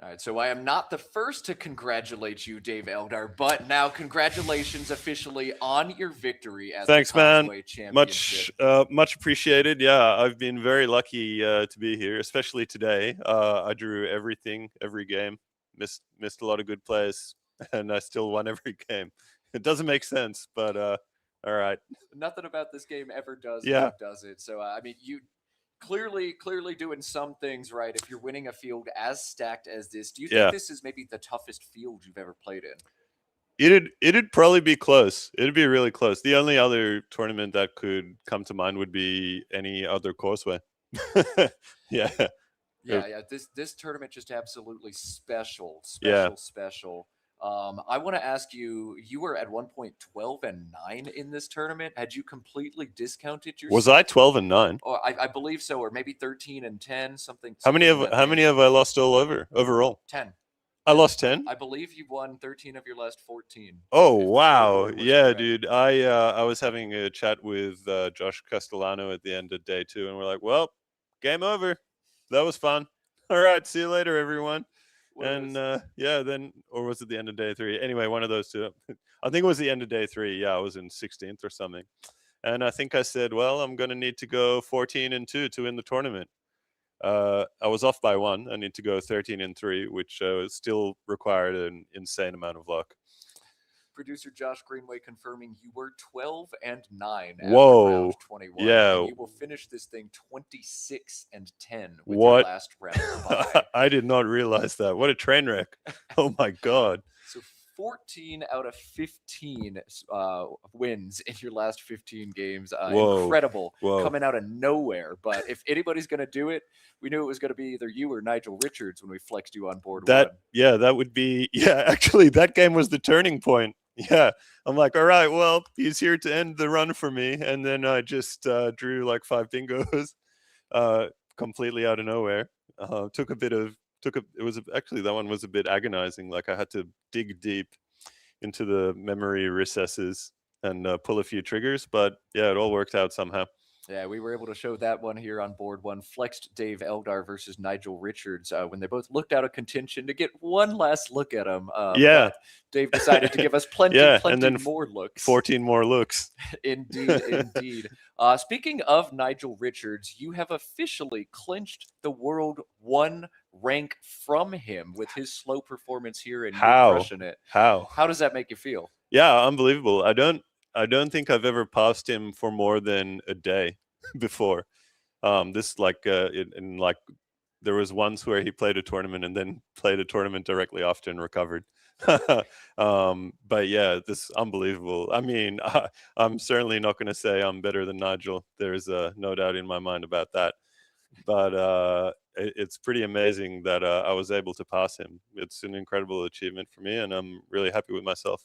All right, so I am not the first to congratulate you, Dave Eldar, but now congratulations officially on your victory as Thanks, the man. Causeway Championship. Much appreciated. Yeah, I've been very lucky to be here, especially today. I drew everything, every game, missed a lot of good plays, and I still won every game. It doesn't make sense, but all right. Nothing about this game ever does, Yeah. does it? So I mean, you clearly doing some things right if you're winning a field as stacked as this. Do you think this is maybe the toughest field you've ever played in? It'd probably be close. It'd be really close. The only other tournament that could come to mind would be any other Causeway. Yeah. Yeah. This tournament just absolutely special. I want to ask you. You were at one point 12-9 in this tournament. Had you completely discounted yourself? Was I 12-9? Or I believe so, or maybe 13-10, something. How many have I lost overall? 10. I lost 10. I believe you won 13 of your last 14. Oh wow, yeah, correct. dude. I was having a chat with Josh Castellano at the end of day 2, and we're like, "Well, game over. That was fun. All right, see you later, everyone." Then, or was it the end of day 3? Anyway, one of those two. I think it was the end of day 3. Yeah, I was in 16th or something, and I think I said, "Well, I'm going to need to go 14-2 to win the tournament." I was off by 1. I need to go 13-3, which still required an insane amount of luck. Producer Josh Greenway confirming you were 12-9 after Whoa. round 21. Yeah. And you will finish this thing 26-10 with What? your last round bye. I did not realize that. What a train wreck. Oh my God. So 14 out of 15 wins in your last 15 games. Incredible. Whoa. Coming out of nowhere. But if anybody's going to do it, we knew it was going to be either you or Nigel Richards when we flexed you on board. That would be, actually, that game was the turning point. Yeah. I'm like, all right, well, he's here to end the run for me. And then I just drew like 5 bingos completely out of nowhere. That one was a bit agonizing. Like I had to dig deep into the memory recesses and pull a few triggers, but yeah, it all worked out somehow. Yeah, we were able to show that one here on board one. Flexed Dave Eldar versus Nigel Richards when they both looked out of contention to get one last look at him. But Dave decided to give us plenty and then more looks. 14 more looks. Indeed. Speaking of Nigel Richards, you have officially clinched the world 1 rank from him with his slow performance here and crushing it. How does that make you feel? Yeah, unbelievable. I don't think I've ever passed him for more than a day before. This like there was once where he played a tournament and then played a tournament directly after and recovered. But yeah, this is unbelievable. I mean, I'm certainly not going to say I'm better than Nigel. There's no doubt in my mind about that. But it's pretty amazing that I was able to pass him. It's an incredible achievement for me, and I'm really happy with myself.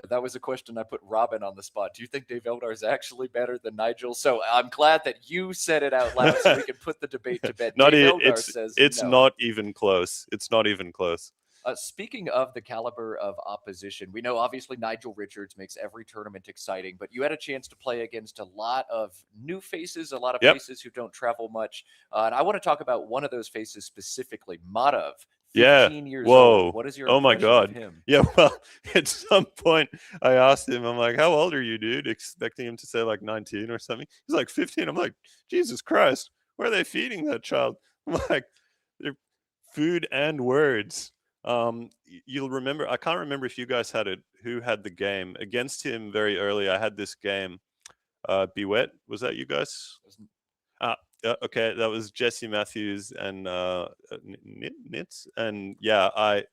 That was a question I put Robin on the spot. Do you think Dave Eldar is actually better than Nigel? So I'm glad that you said it out loud so we can put the debate to bed. It's not even close. It's not even close. Speaking of the caliber of opposition, we know obviously Nigel Richards makes every tournament exciting, but you had a chance to play against a lot of new faces, a lot of faces who don't travel much. And I want to talk about one of those faces specifically, Madhav. 15 years old. What is your impression of him? Yeah, well, at some point I asked him, I'm like, how old are you, dude? Expecting him to say like 19 or something. He's like 15. I'm like, Jesus Christ, where are they feeding that child? I'm like, they're food and words. You'll remember, I can't remember if you guys had it, who had the game against him very early. I had this game. Bewet, was that you guys? Okay, that was Jesse Matthews and Nitz, and I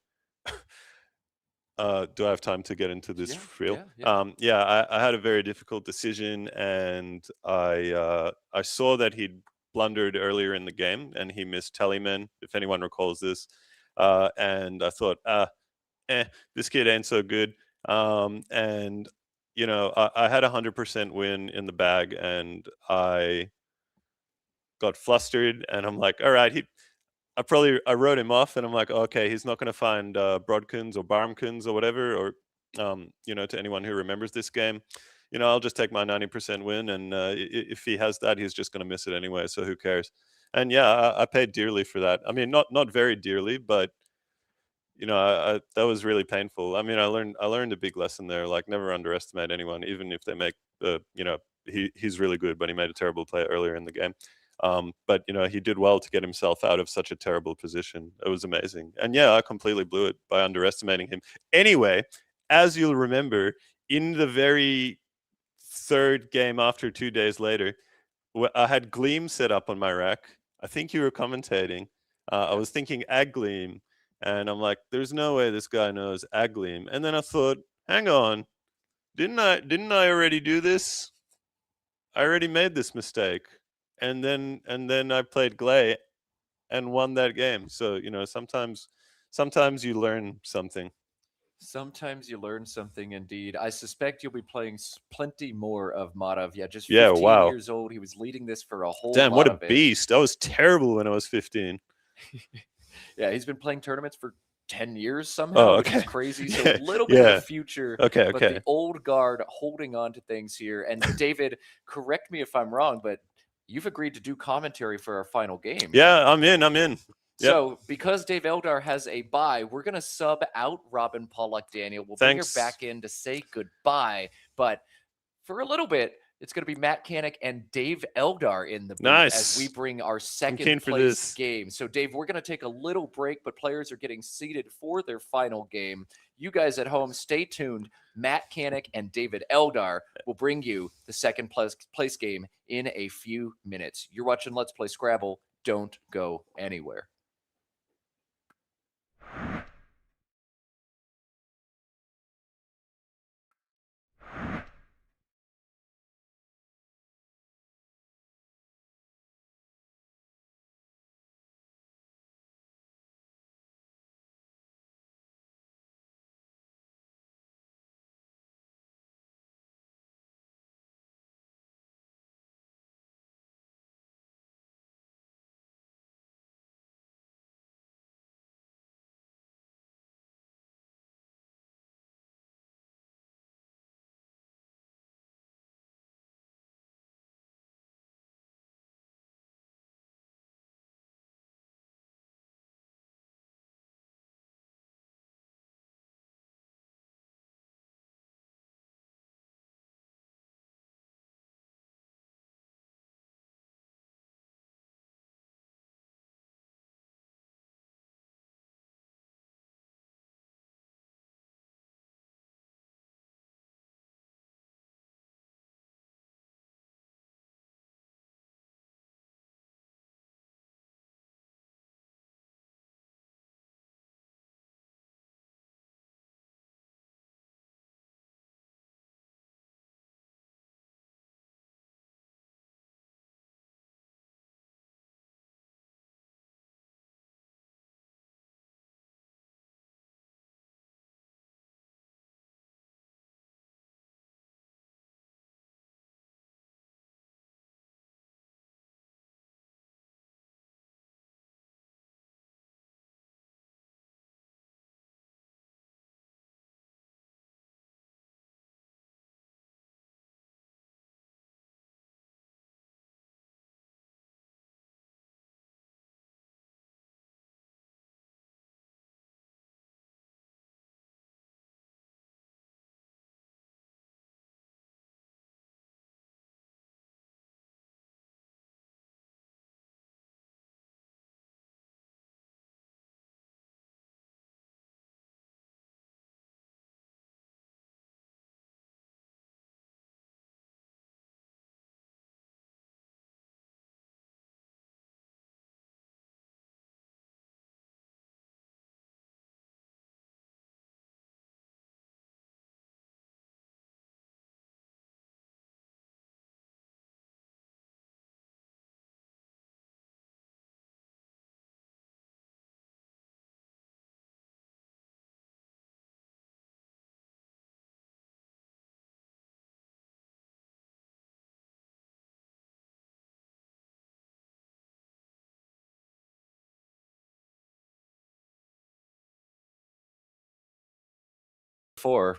do I have time to get into this reel? Yeah. I had a very difficult decision, and I saw that he'd blundered earlier in the game, and he missed Tallyman, if anyone recalls this, and I thought, this kid ain't so good, and I had 100% win in the bag, and I got flustered, and I'm like, all right, I wrote him off, and I'm like, okay, he's not going to find Brodkins or Barmkins or whatever, or to anyone who remembers this game, I'll just take my 90% win, and if he has that, he's just going to miss it anyway, so who cares? And I paid dearly for that. I mean, not very dearly, but that was really painful. I mean, I learned a big lesson there. Like, never underestimate anyone, even if they make he's really good, but he made a terrible play earlier in the game. But he did well to get himself out of such a terrible position. It was amazing. And yeah, I completely blew it by underestimating him. Anyway, as you'll remember, in the very third game after 2 days later, I had Gleam set up on my rack. I think you were commentating. I was thinking Agleam, and I'm like, there's no way this guy knows Agleam. And then I thought, hang on, didn't I already do this? I already made this mistake. And then I played Glay and won that game. So, sometimes you learn something. Sometimes you learn something, indeed. I suspect you'll be playing plenty more of Madhav. Yeah, just Yeah, 15 wow. years old. He was leading this for a whole Damn, lot what a of it. beast. I was terrible when I was 15. Yeah, he's been playing tournaments for 10 years somehow, which is crazy. So a little bit of a future. Okay, but the old guard holding on to things here. And David, correct me if I'm wrong, but you've agreed to do commentary for our final game. Yeah, I'm in. Yep. So, because Dave Eldar has a bye, we're going to sub out Robin Pollock Daniel. We'll bring her back in to say goodbye. But for a little bit, it's going to be Matt Canick and Dave Eldar in the booth as we bring our second place game. So, Dave, we're going to take a little break, but players are getting seated for their final game. You guys at home, stay tuned. Matt Canick and David Eldar will bring you the second place game in a few minutes. You're watching Let's Play Scrabble. Don't go anywhere.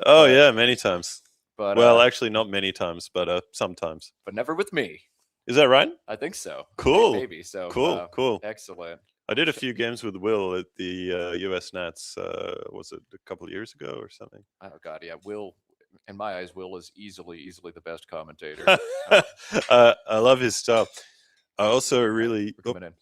Oh yeah, many times. But well, actually, not many times, but sometimes. But never with me. Is that right? I think so. Cool. Maybe so. Cool. Excellent. I did a few games with Will at the US Nats. Was it a couple of years ago or something? Oh God, yeah. Will, in my eyes, Will is easily the best commentator. I love his stuff. I also really. We're coming in.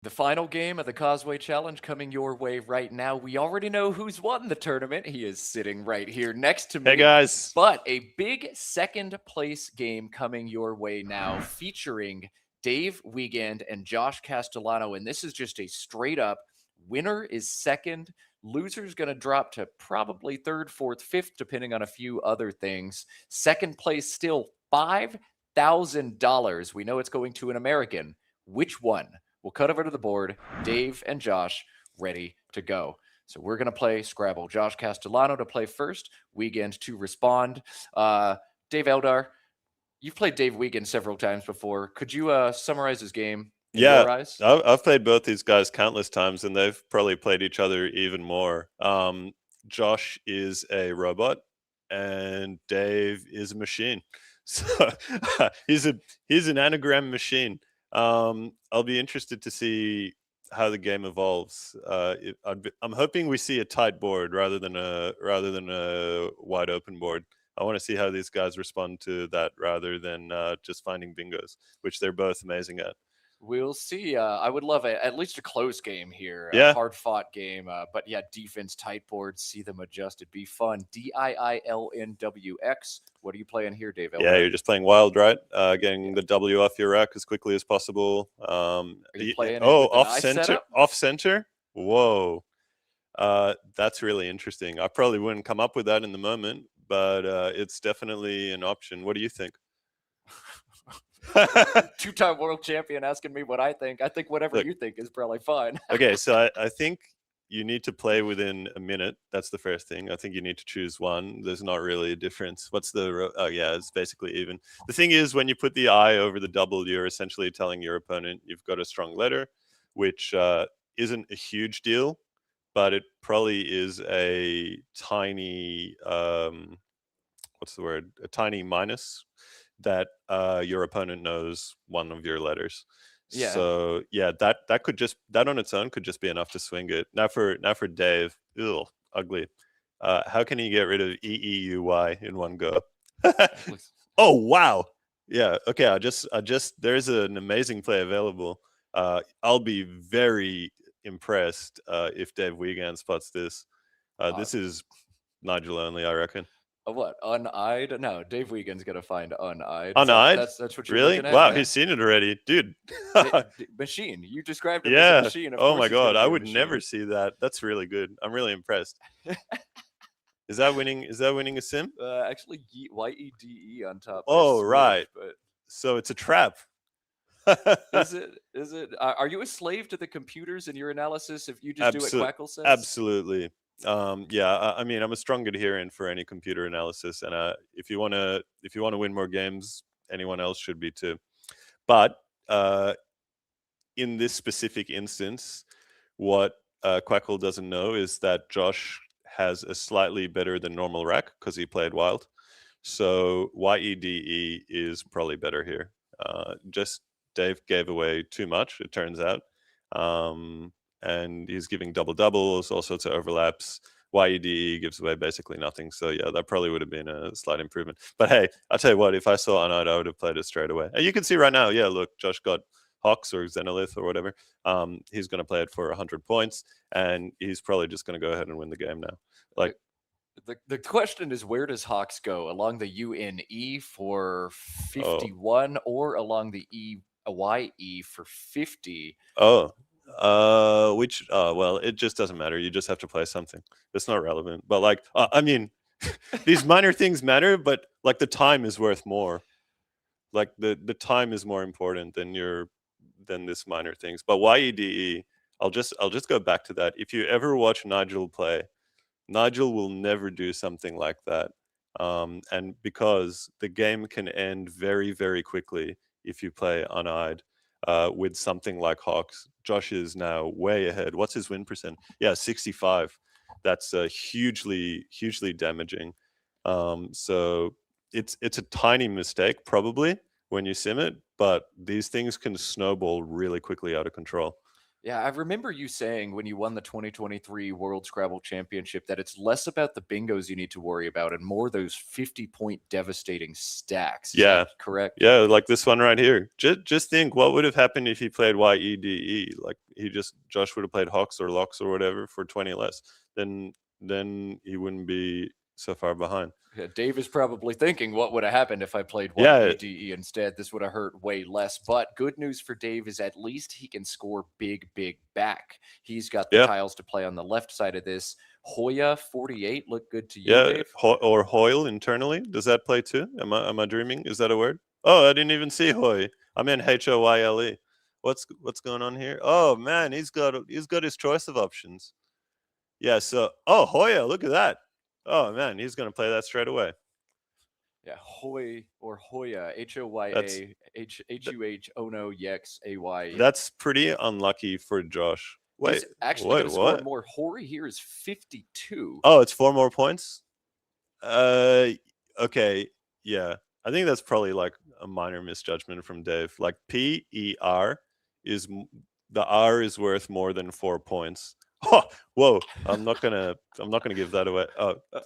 The final game of the Causeway Challenge coming your way right now. We already know who's won the tournament. He is sitting right here next to me. Hey, guys. But a big second place game coming your way now, featuring Dave Wiegand and Josh Castellano. And this is just a straight up winner is second. Loser's going to drop to probably third, fourth, fifth, depending on a few other things. Second place still $5,000. We know it's going to an American. Which one? We'll cut over to the board. Dave and Josh ready to go. So we're going to play Scrabble. Josh Castellano to play first. Wiegand to respond. Dave Eldar, you've played Dave Wiegand several times before. Could you summarize his game in your eyes? I've played both these guys countless times, and they've probably played each other even more. Josh is a robot, and Dave is a machine. So he's an anagram machine. I'll be interested to see how the game evolves. I'm hoping we see a tight board rather than a wide open board. I want to see how these guys respond to that rather than just finding bingos, which they're both amazing at. We'll see. I would love at least a close game here. Yeah. A hard-fought game. But yeah, defense, tight boards, see them adjusted. Be fun. DIILNWX. What are you playing here, Dave? Yeah, you're just playing wild, right? Getting the W off your rack as quickly as possible. Are you playing off center? Off center? Whoa. That's really interesting. I probably wouldn't come up with that in the moment, but it's definitely an option. What do you think? Two-time world champion asking me what I think. I think whatever you think is probably fine. Okay, so I think you need to play within a minute. That's the first thing. I think you need to choose one. There's not really a difference. What's the... Oh, yeah, it's basically even. The thing is, when you put the I over the double, you're essentially telling your opponent you've got a strong letter, which isn't a huge deal, but it probably is a tiny... what's the word? A tiny minus that your opponent knows one of your letters. Yeah. So yeah, that could just, that on its own could just be enough to swing it. Now for Dave, ugly. How can he get rid of EEUY in one go? Oh wow. Yeah. Okay. I just there's an amazing play available. I'll be very impressed if Dave Wiegand spots this. This is Nigel only, I reckon. What? Uneyed? No, Dave Wiegand's gonna find uneyed. Uneyed? That's what you're really? looking at, Wow, man. he's seen it already, dude. Machine. You described it Yeah. as a machine. Of Oh course my it's gonna god, be I a would machine. never see that. That's really good. I'm really impressed. Is that winning? Is that winning a sim? Actually, YEDE on top. Oh, Smooth, right. But So it's a trap. is it? Are you a slave to the computers in your analysis? If you just do what Quackle says? Absolutely. Yeah, I mean, I'm a strong adherent for any computer analysis, and if you want to win more games, anyone else should be too. But in this specific instance, what Quackle doesn't know is that Josh has a slightly better than normal rack because he played wild. So YEDE is probably better here. Just Dave gave away too much, it turns out. And he's giving double doubles, all sorts of overlaps. YEDE gives away basically nothing. So yeah, that probably would have been a slight improvement. But hey, I'll tell you what, if I saw Uneyed, I would have played it straight away. And you can see right now, yeah, look, Josh got Hawks or Xenolith or whatever. He's going to play it for 100 points, and he's probably just going to go ahead and win the game now. Like, the question is, where does Hawks go? Along the UNE for 51 or along the YE for 50? Well, it just doesn't matter. You just have to play something. It's not relevant. But like, I mean, these minor things matter, but like the time is worth more. Like the time is more important than this minor things. But YEDE, I'll just go back to that. If you ever watch Nigel play, Nigel will never do something like that. And because the game can end very, very quickly if you play uneyed with something like Hawks. Josh is now way ahead. What's his win percent? Yeah, 65. That's hugely, hugely damaging. So it's a tiny mistake probably when you sim it, but these things can snowball really quickly out of control. Yeah, I remember you saying when you won the 2023 World Scrabble Championship that it's less about the bingos you need to worry about and more those 50-point devastating stacks. Is Yeah. that correct? Yeah, like this one right here. Just think what would have happened if he played YEDE. Like Josh would have played Hawks or Locks or whatever for 20 less. Then he wouldn't be so far behind. Yeah, Dave is probably thinking, what would have happened if I played Yeah. YEDE instead? This would have hurt way less. But good news for Dave is at least he can score big back. He's got the Yeah. tiles to play on the left side of this. Hoya 48 look good to you, Yeah, Dave? or Hoyle internally. Does that play too? Am I dreaming? Is that a word? Oh, I didn't even see Hoy. I meant HOYLE. What's going on here? Oh man, he's got his choice of options. Yeah, so Hoya, look at that. Oh man, he's gonna play that straight away. Yeah, Hoy or Hoya, That's- HOYA, Ono, Yex, AY. That's pretty unlucky for Josh. Wait, He's actually wait, going to score what? more. Hori here is 52. Oh, it's 4 more points? Okay, yeah. I think that's probably like a minor misjudgment from Dave. Like PER is the R is worth more than 4 points. Oh, whoa! I'm not gonna give that away.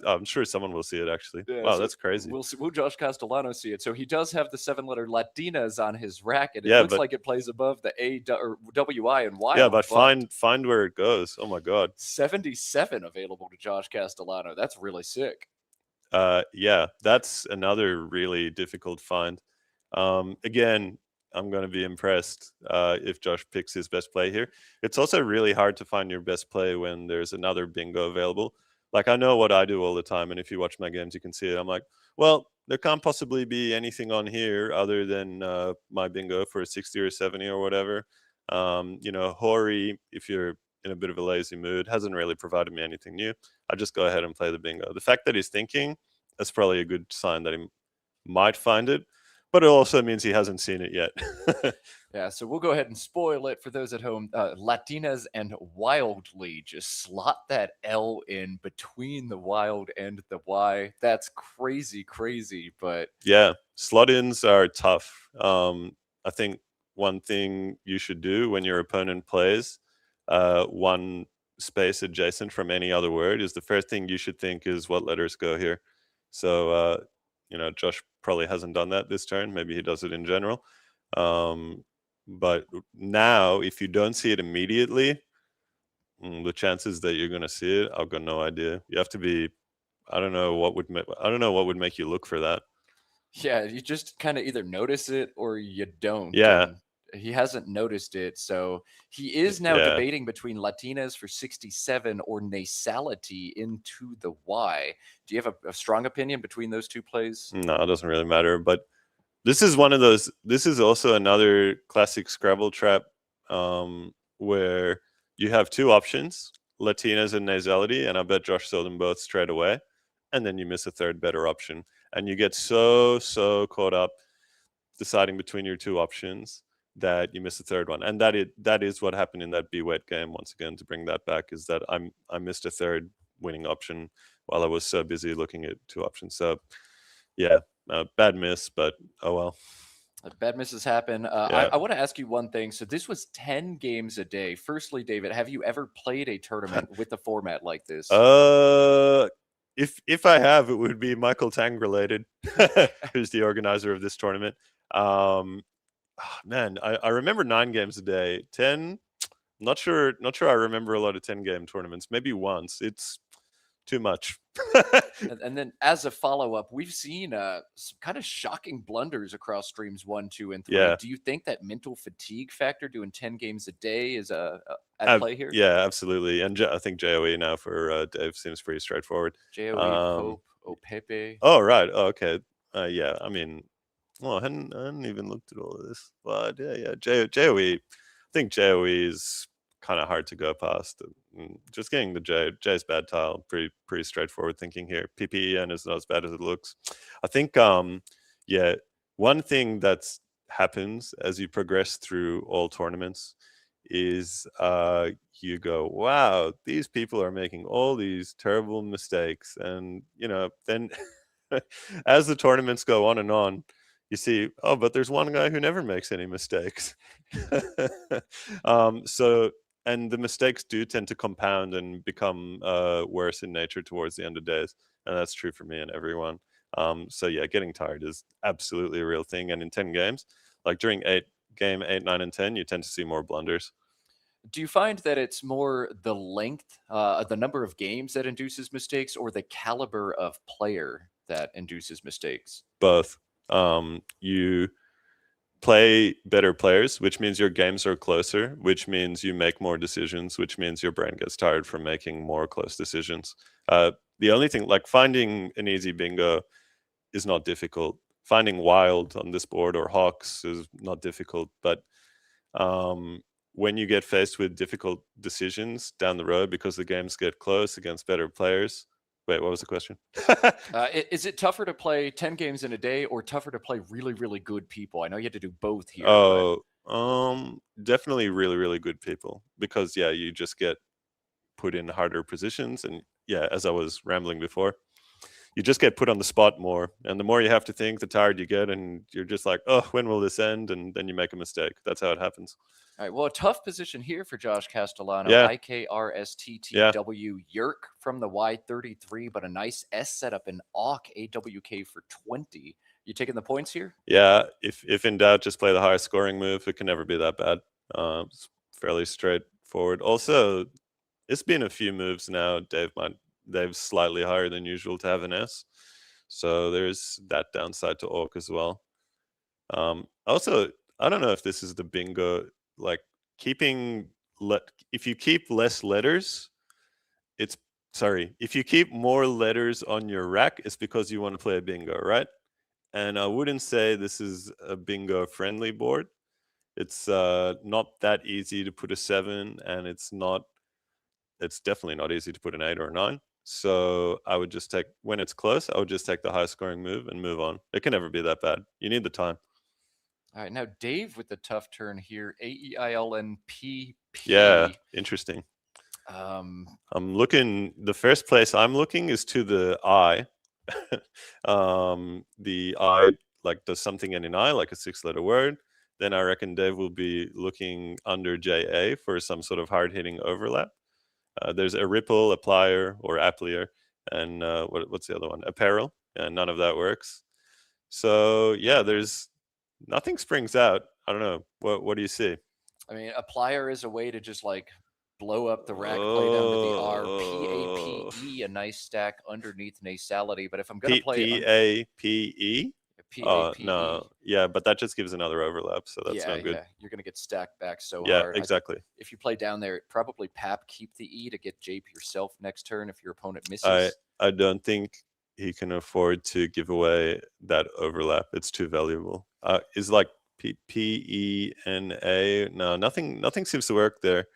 I'm sure someone will see it actually. Yeah, Wow, so that's crazy. Will Josh Castellano see it? So he does have the 7-letter Latinas on his racket. It Yeah, looks but- like it plays above the A or WI and Y. Yeah, but find where it goes. Oh my god. 77 available to Josh Castellano. That's really sick. Yeah, that's another really difficult find. Again, I'm going to be impressed if Josh picks his best play here. It's also really hard to find your best play when there's another bingo available. Like, I know what I do all the time, and if you watch my games, you can see it. I'm like, well, there can't possibly be anything on here other than my bingo for a 60 or 70 or whatever. Hori, if you're in a bit of a lazy mood, hasn't really provided me anything new. I just go ahead and play the bingo. The fact that he's thinking, that's probably a good sign that he might find it, but it also means he hasn't seen it yet. Yeah, so we'll go ahead and spoil it for those at home. Latinas and wildly, just slot that L in between the wild and the Y. That's crazy, but yeah, slot-ins are tough. I think one thing you should do when your opponent plays one space adjacent from any other word is the first thing you should think is what letters go here. So, Josh probably hasn't done that this turn. Maybe he does it in general. But now, if you don't see it immediately, the chances that you're going to see it, I've got no idea. You have to be. I don't know what would make you look for that. yeah, you just kind of either notice it or you don't. Yeah. And he hasn't noticed it, so he is now debating between Latinas for 67 or nasality into the Y. Do you have a strong opinion between those two plays? No, it doesn't really matter. But this is one of those. This is also another classic Scrabble trap where you have two options, Latinas and nasality, and I bet Josh saw them both straight away, and then you miss a third better option, and you get so caught up deciding between your two options that you miss the third one. And that is what happened in that B-Wet game. Once again, to bring that back, is that I missed a third winning option while I was so busy looking at two options. So yeah, bad miss, but oh well. Bad misses happen. I want to ask you one thing. So this was 10 games a day. Firstly, David, have you ever played a tournament with a format like this? If I have, it would be Michael Tang related, who's the organizer of this tournament. Man, I remember 9 games a day. 10, not sure I remember a lot of 10-game tournaments. Maybe once. It's too much. And then as a follow-up, we've seen some kind of shocking blunders across streams 1, 2, and 3. Yeah. Do you think that mental fatigue factor doing 10 games a day is at play here? Yeah, absolutely. And I think JOE now for Dave seems pretty straightforward. JOE, Pope, Opepe. Oh, right. Oh, okay. Yeah, I mean, well, I hadn't even looked at all of this. But yeah. JOE. I think JOE is kind of hard to go past. Just getting the J's bad tile, pretty straightforward thinking here. PPEN is not as bad as it looks. I think, one thing that's happens as you progress through all tournaments is you go, wow, these people are making all these terrible mistakes, and then as the tournaments go on, you see, oh, but there's one guy who never makes any mistakes. So, and the mistakes do tend to compound and become worse in nature towards the end of days, and that's true for me and everyone. So yeah, getting tired is absolutely a real thing, and in 10 games, like during game 8, 9, and 10, you tend to see more blunders. Do you find that it's more the length, the number of games that induces mistakes, or the caliber of player that induces mistakes? Both. You play better players, which means your games are closer, which means you make more decisions, which means your brain gets tired from making more close decisions. The only thing, like finding an easy bingo is not difficult. Finding wild on this board or hawks is not difficult, but when you get faced with difficult decisions down the road because the games get close against better players. Wait, what was the question? Is it tougher to play 10 games in a day or tougher to play really, really good people? I know you had to do both here. Definitely really, really good people, because yeah, you just get put in harder positions, and yeah, as I was rambling before, you just get put on the spot more, and the more you have to think, the tired you get, and you're just like, oh, when will this end? And then you make a mistake. That's how it happens. All right. Well, a tough position here for Josh Castellano. Yeah. IKRSTTW Yerk from the Y33, but a nice S setup in AWK AWK for 20. You taking the points here? Yeah. If in doubt, just play the highest scoring move. It can never be that bad. It's fairly straightforward. Also, it's been a few moves now. Dave's slightly higher than usual to have an S, so there's that downside to AWK as well. Also, I don't know if this is the bingo. Like if you keep less letters, if you keep more letters on your rack, it's because you want to play a bingo, right? And I wouldn't say this is a bingo friendly board. It's not that easy to put a 7, and it's definitely not easy to put an 8 or a 9. So I would just when it's close, I would just take the high scoring move and move on. It can never be that bad. You need the time. All right, now Dave with the tough turn here. AEILNPP. Yeah, interesting. I'm looking. The first place I'm looking is to the I. The I does something in an I, like a 6-letter word. Then I reckon Dave will be looking under JA for some sort of hard hitting overlap. There's a ripple, applier, or applier, and what's the other one? Apparel, and none of that works. So yeah, there's nothing springs out. I don't know. What do you see? I mean, applier is a way to just blow up the rack, play down to the R. PAPE, a nice stack underneath nasality. But if I'm going to play PAPE. PAPE. No, yeah, but that just gives another overlap, so that's not good. Yeah, you're going to get stacked back so Yeah, hard. exactly. If you play down there, probably PAP, keep the E to get JP yourself next turn if your opponent misses. I don't think he can afford to give away that overlap. It's too valuable. Is like PENA? No, nothing seems to work there.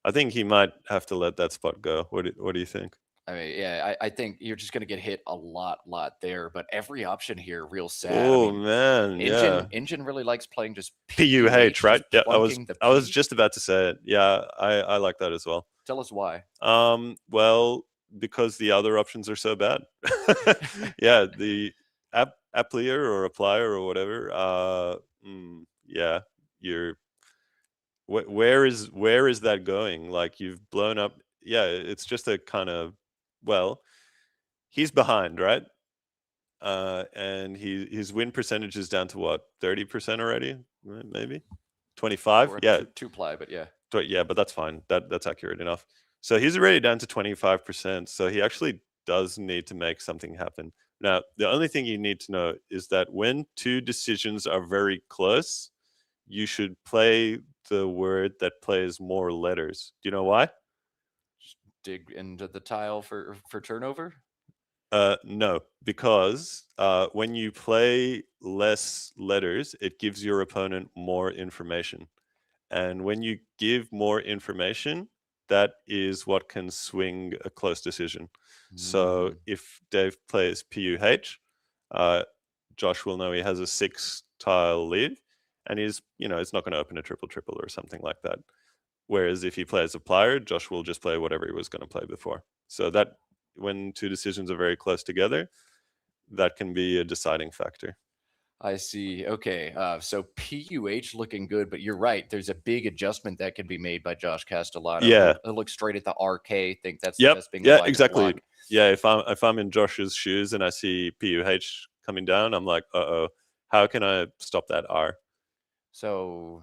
I think he might have to let that spot go. What do you think? I mean, yeah, I think you're just going to get hit a lot there, but every option here, real sad. Oh, man, Engine really likes playing just PUH, right? Yeah, I was just about to say it. Yeah, I like that as well. Tell us why. Well, because the other options are so bad. Yeah, the applier or applier or whatever. Yeah, where is that going? Like, you've blown up. Yeah, it's just a kind of, well, he's behind, right? And his win percentage is down to what, 30% already, maybe 25. Yeah, two ply, but yeah, but that's fine. That's accurate enough. So he's already down to 25%. So he actually does need to make something happen. Now, the only thing you need to know is that when two decisions are very close, you should play the word that plays more letters. Do you know why? Just dig into the tile for turnover? No, because when you play less letters, it gives your opponent more information. And when you give more information, that is what can swing a close decision. So if Dave plays PUH, Josh will know he has a 6-tile lead, and he's not going to open a triple or something like that. Whereas if he plays applier, Josh will just play whatever he was going to play before. So that when two decisions are very close together, that can be a deciding factor. I see. Okay. So PUH looking good, but you're right. There's a big adjustment that can be made by Josh Castellano. Yeah. He'll look straight at the RK, think that's the Yep. best bingo Yeah, line to exactly. block. Yeah, if I'm in Josh's shoes and I see PUH coming down, I'm like, uh-oh, how can I stop that R? So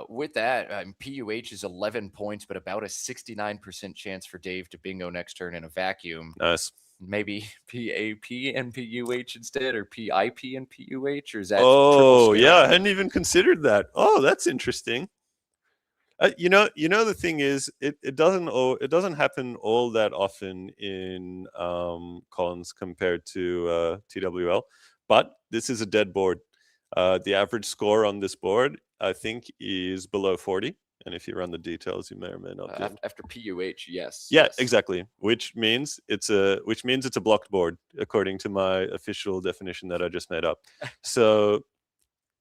with that, PUH is 11 points, but about a 69% chance for Dave to bingo next turn in a vacuum. Nice. Maybe PAP and PUH instead, or PIP and PUH, or is that Oh, triple yeah, I spin? hadn't even considered that. Oh, that's interesting. You know, the thing is, it doesn't happen all that often in cons compared to TWL, but this is a dead board. The average score on this board, I think, is below 40, and if you run the details, you may or may not get. After PUH, yes. Yeah, yes. exactly. Which means it's a blocked board according to my official definition that I just made up. So,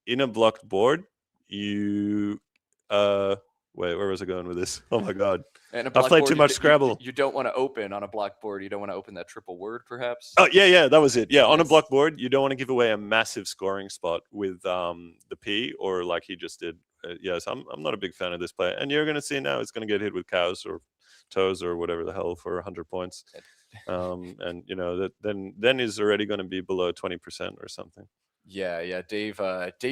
in a blocked board, you wait, where was I going with this? Oh my god. And I've played too much Scrabble. You don't want to open on a block board. You don't want to open that triple word, perhaps? Oh, yeah, that was it. Yeah, on a Yes. block board, you don't want to give away a massive scoring spot with the P, or like he just did. Yes, I'm not a big fan of this play. And you're going to see now it's going to get hit with cows or toes or whatever the hell for 100 points. And, you know, that then is already going to be below 20% or something. Yeah. Dave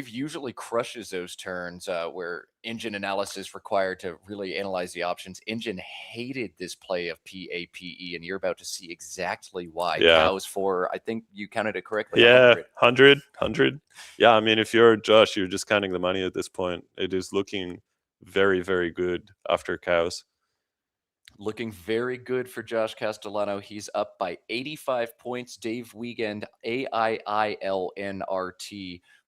usually crushes those turns where engine analysis required to really analyze the options. Engine hated this play of PAPE, and you're about to see exactly why. Yeah. Cows for, I think you counted it correctly. Yeah, 100. 100. Yeah, I mean, if you're Josh, you're just counting the money at this point. It is looking very, very good after cows. Looking very good for Josh Castellano. He's up by 85 points. Dave Wiegand, AIILNRT.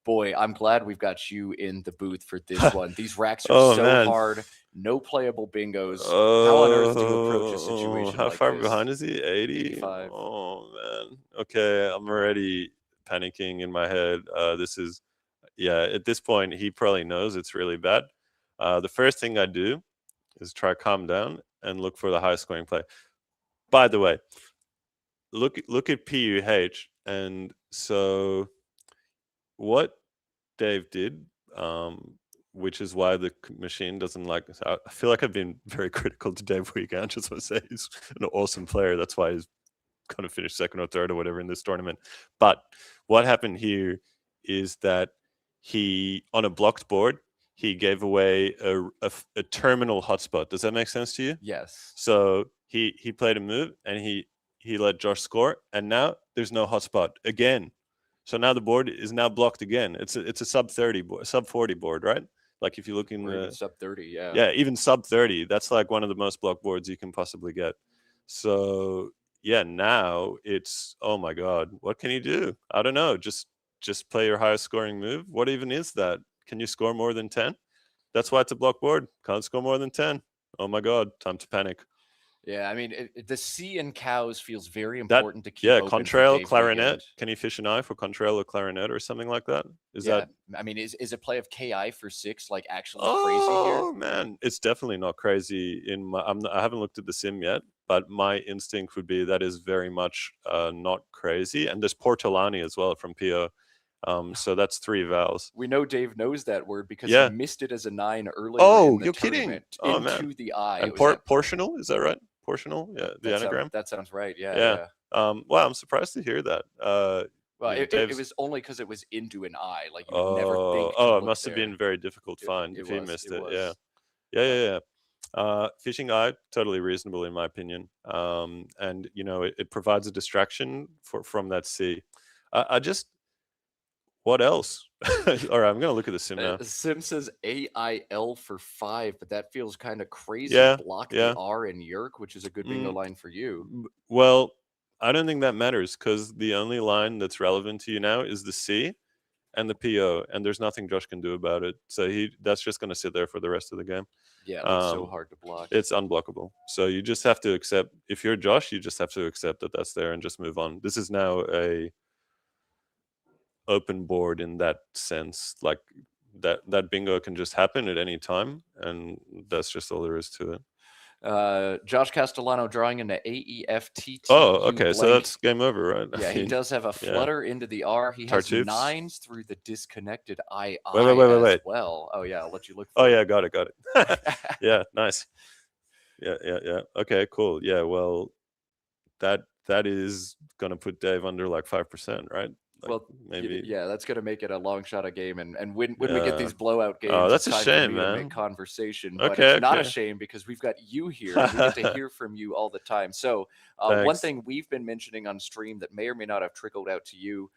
Boy, I'm glad we've got you in the booth for this one. These racks are so hard. No playable bingos. How on earth do you approach a situation how like far this? behind is he? 80? 85. Oh, man. Okay, I'm already panicking in my head. This is, at this point, he probably knows it's really bad. The first thing I do is try calm down and look for the highest scoring play. By the way, look at PUH, and so what Dave did, which is why the machine doesn't like. I feel like I've been very critical to Dave Wiegand. Just want to say he's an awesome player. That's why he's kind of finished second or third or whatever in this tournament. But what happened here is that he, on a blocked board, he gave away a terminal hotspot. Does that make sense to you? Yes. So he played a move and he let Josh score, and now there's no hotspot again. So now the board is now blocked again. It's a sub 30 sub 40 board, right? Like if you look in the sub 30, yeah. Yeah, even sub 30. That's like one of the most blocked boards you can possibly get. So yeah, now it's, oh my god, what can you do? I don't know. Just play your highest scoring move. What even is that? Can you score more than 10? That's why it's a block board. Can't score more than 10. Oh my god, time to panic. Yeah, I mean, the C in cows feels very important to keep open. Contrail, clarinet. Can you fish an eye for contrail or clarinet or something like that? I mean, is a play of KI for 6 like actually crazy here? Oh man, it's definitely not crazy. I haven't looked at the sim yet, but my instinct would be that is very much not crazy. And there's Portolani as well from PO. So that's 3 vowels. We know Dave knows that word because he missed it as a 9 earlier. Oh, in the you're kidding! Oh man, the eye. And portional, is that right? Portional, yeah, the anagram. That sounds right. Yeah. Wow, I'm surprised to hear that. Well, it was only because it was into an eye. Like you never think. Oh, it must have been very difficult to find if he missed it. Yeah. Fishing eye, totally reasonable in my opinion. And you know, it provides a distraction from that C. I just. What else? All right, I'm gonna look at the sim now. The sim says AIL for 5, but that feels kind of crazy. Block the R in Yerk, which is a good bingo line for you. Well, I don't think that matters because the only line that's relevant to you now is the C and the PO, and there's nothing Josh can do about it. So that's just gonna sit there for the rest of the game. Yeah, it's so hard to block. It's unblockable. So you just have to accept. If you're Josh, you just have to accept that that's there and just move on. This is now a open board in that sense, like that bingo can just happen at any time, and that's just all there is to it. Josh Castellano drawing into AEFTT. Oh, okay. So that's game over, right? Yeah, he does have a flutter into the R. He has Tartuffes. 9s through the disconnected II Wait. as well. Oh, yeah, I'll let you look Oh, for yeah, got it. Yeah, nice. Yeah. Okay, cool. Yeah, well, that is going to put Dave under like 5%, right? Like well, maybe. yeah, that's going to make it a long shot of game. And when we get these blowout games, Oh, that's it's a time shame, for me to man. make conversation. But Okay, it's not a okay. shame because we've got you here and we get to hear from you all the time. So one Thanks. thing we've been mentioning on stream that may or may not have trickled out to you,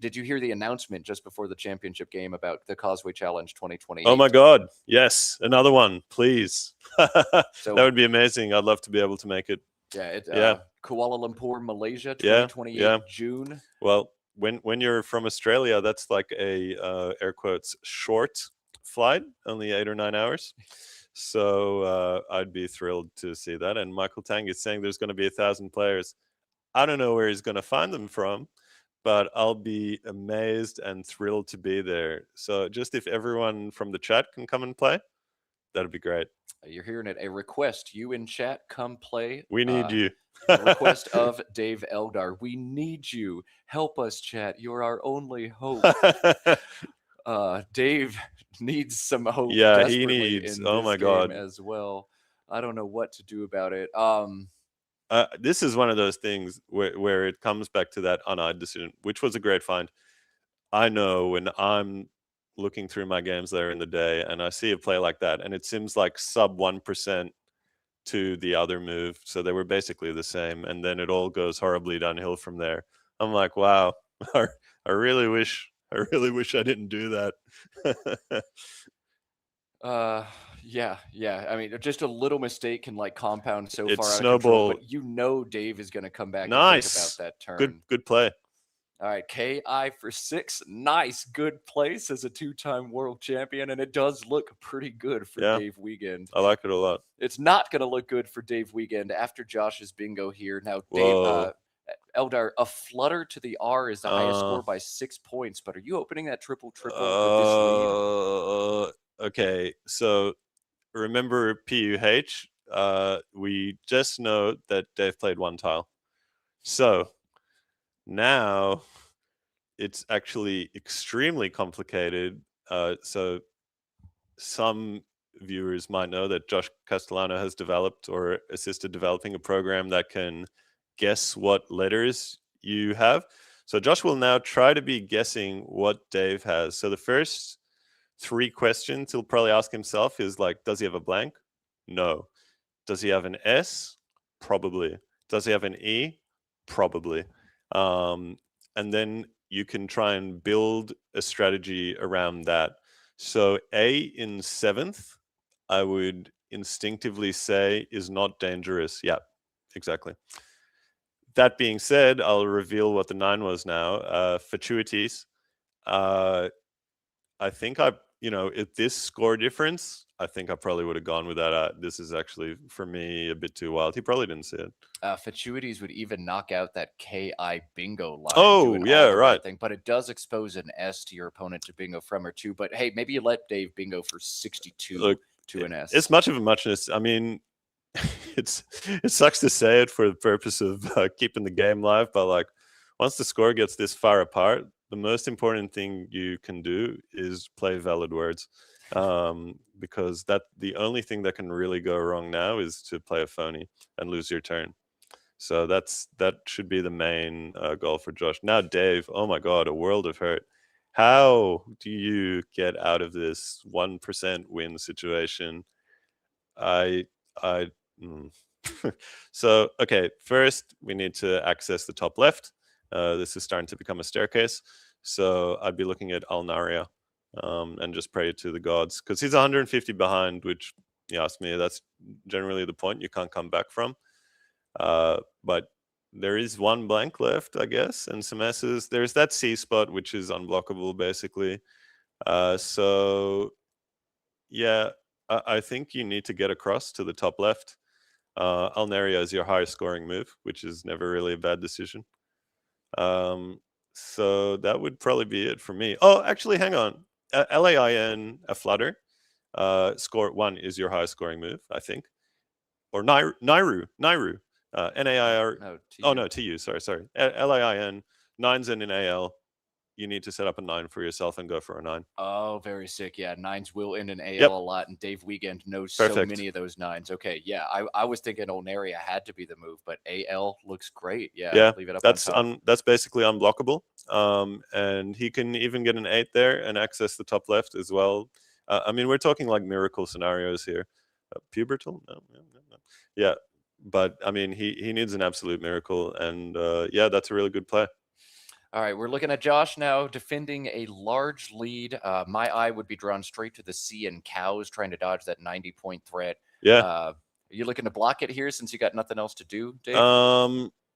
did you hear the announcement just before the championship game about the Causeway Challenge 2028? Oh my God. Yes. Another one, please. So that would be amazing. I'd love to be able to make it. Yeah, Kuala Lumpur, Malaysia, 2028 June. Well, when you're from Australia, that's like a air quotes short flight, only 8 or 9 hours. So I'd be thrilled to see that. And Michael Tang is saying there's going to be 1,000 players. I don't know where he's going to find them from, but I'll be amazed and thrilled to be there. So just if everyone from the chat can come and play, that'd be great. You're hearing it. A request. You in chat, come play. We need you. A request of Dave Eldar. We need you. Help us, chat. You're our only hope. Dave needs some hope. Yeah, he needs. In oh this my game God. as well. I don't know what to do about it. This is one of those things where it comes back to that uneyed decision, which was a great find. I know when I'm looking through my games later in the day and I see a play like that, and it seems like sub 1% to the other move, so they were basically the same, and then it all goes horribly downhill from there. I'm like, wow, I really wish I didn't do that. Yeah. I mean, just a little mistake can like compound so It's far out snowball. of control. But you know, Dave is going to come back and think about that turn. Good play. All right, KI for 6. Nice, good place as a 2-time world champion, and it does look pretty good for Dave Wiegand. I like it a lot. It's not going to look good for Dave Wiegand after Josh's bingo here. Now, Dave, Eldar, a flutter to the R is the highest score by 6 points, but are you opening that triple with this lead? Okay, so remember PUH? We just know that Dave played 1 tile. So now it's actually extremely complicated. So some viewers might know that Josh Castellano has developed or assisted developing a program that can guess what letters you have. So Josh will now try to be guessing what Dave has. So the first 3 questions he'll probably ask himself is like, does he have a blank? No. Does he have an S? Probably. Does he have an E? Probably. And then you can try and build a strategy around that. So A in 7th, I would instinctively say is not dangerous. Yeah, exactly. That being said, I'll reveal what the 9 was now. Fortuities. I think if this score difference, I think I probably would have gone with that. This is actually, for me, a bit too wild. He probably didn't see it. Fortuities would even knock out that KI bingo line. Oh, yeah, right. Thing, but it does expose an S to your opponent to bingo from or to. But hey, maybe you let Dave bingo for 62 to an S. It's much of a muchness. I mean, it sucks to say it for the purpose of keeping the game live, but like once the score gets this far apart, the most important thing you can do is play valid words, because the only thing that can really go wrong now is to play a phony and lose your turn. So that should be the main goal for Josh. Now, Dave, oh my God, a world of hurt. How do you get out of this 1% win situation? So, okay, first we need to access the top left. This is starting to become a staircase. So I'd be looking at Alnaria and just pray to the gods, because he's 150 behind, which, you ask me, that's generally the point you can't come back from. But there is 1 blank left, I guess, and some S's. There's that C spot, which is unblockable, basically. So, yeah, I think you need to get across to the top left. Alnaria is your highest scoring move, which is never really a bad decision. So that would probably be it for me. Oh, actually, hang on. LAIN, a flutter. Score 1 is your highest scoring move, I think. or Nairu, Nair. No, Oh no, TU. Sorry. LAIN. 9's in an AL. You need to set up a 9 for yourself and go for a 9. Oh, very sick. Yeah, 9s will in an AL Yep. a lot, and Dave Wiegand knows so Perfect. many of those 9s. Okay, yeah, I was thinking Olnaria had to be the move, but AL looks great. Yeah, Yeah, leave it up that's on top. that's basically unblockable. And he can even get an 8 there and access the top left as well. I mean, we're talking like miracle scenarios here. Pubertal? No. Yeah, but I mean, he needs an absolute miracle, and yeah, that's a really good play. All right, we're looking at Josh now defending a large lead. My eye would be drawn straight to the C and cows, trying to dodge that 90-point threat. Yeah. Are you looking to block it here since you got nothing else to do, Dave?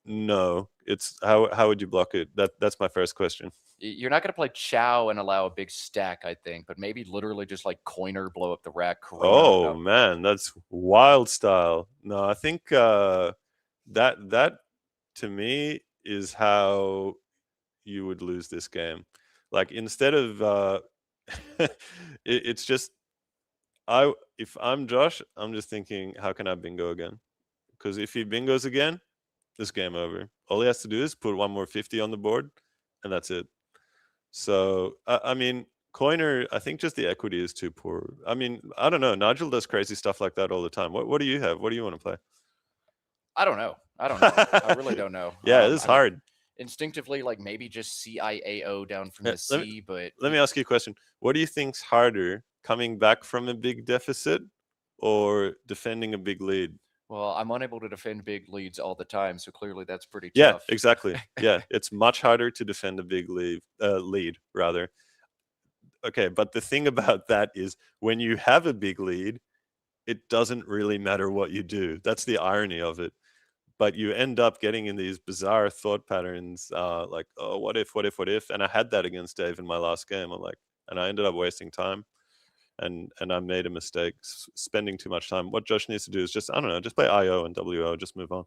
No. It's how would you block it? That's my first question. You're not going to play Chow and allow a big stack, I think, but maybe literally just like Coiner, blow up the rack. Corona. Oh man, that's wild style. No, I think that to me is how you would lose this game. Like instead of it's just if I'm Josh, I'm just thinking, how can I bingo again? Because if he bingos again, this game over. All he has to do is put one more 50 on the board, and that's it. So I mean, Coiner, I think just the equity is too poor. I mean, I don't know. Nigel does crazy stuff like that all the time. What do you have? What do you want to play? I don't know. I really don't know. Yeah, this is hard. Instinctively, like maybe just CIAO down from the C, but let me ask you a question. What do you think's harder, coming back from a big deficit or defending a big lead? Well, I'm unable to defend big leads all the time, so clearly that's pretty tough. Yeah, exactly. Yeah, it's much harder to defend a big lead rather. Okay, but the thing about that is when you have a big lead, it doesn't really matter what you do. That's the irony of it. But you end up getting in these bizarre thought patterns, like, oh, what if? And I had that against Dave in my last game. And I ended up wasting time, and I made a mistake, spending too much time. What Josh needs to do is just, I don't know, just play IO and WO, just move on.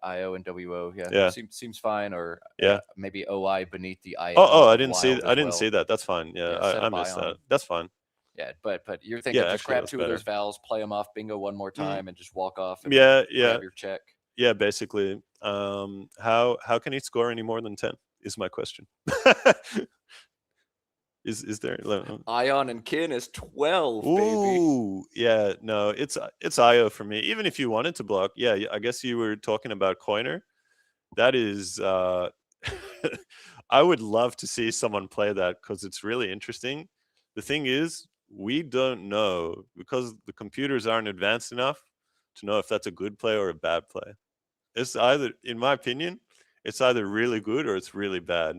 IO and WO, Yeah. Seems fine, or yeah, maybe OI beneath the IO. Oh, I didn't see that. That's fine. Yeah, I missed that. That's fine. Yeah, but you're thinking just actually, grab two of those vowels, play them off bingo one more time, and just walk off. And Yeah. grab your check. Yeah, basically. How can he score any more than 10 is my question. Is there Ion and Kin is 12, Ooh, baby. Yeah, no, it's IO for me. Even if you wanted to block, yeah, I guess you were talking about Coiner. That is I would love to see someone play that because it's really interesting. The thing is, we don't know because the computers aren't advanced enough to know if that's a good play or a bad play. It's either, in my opinion, it's either really good or it's really bad.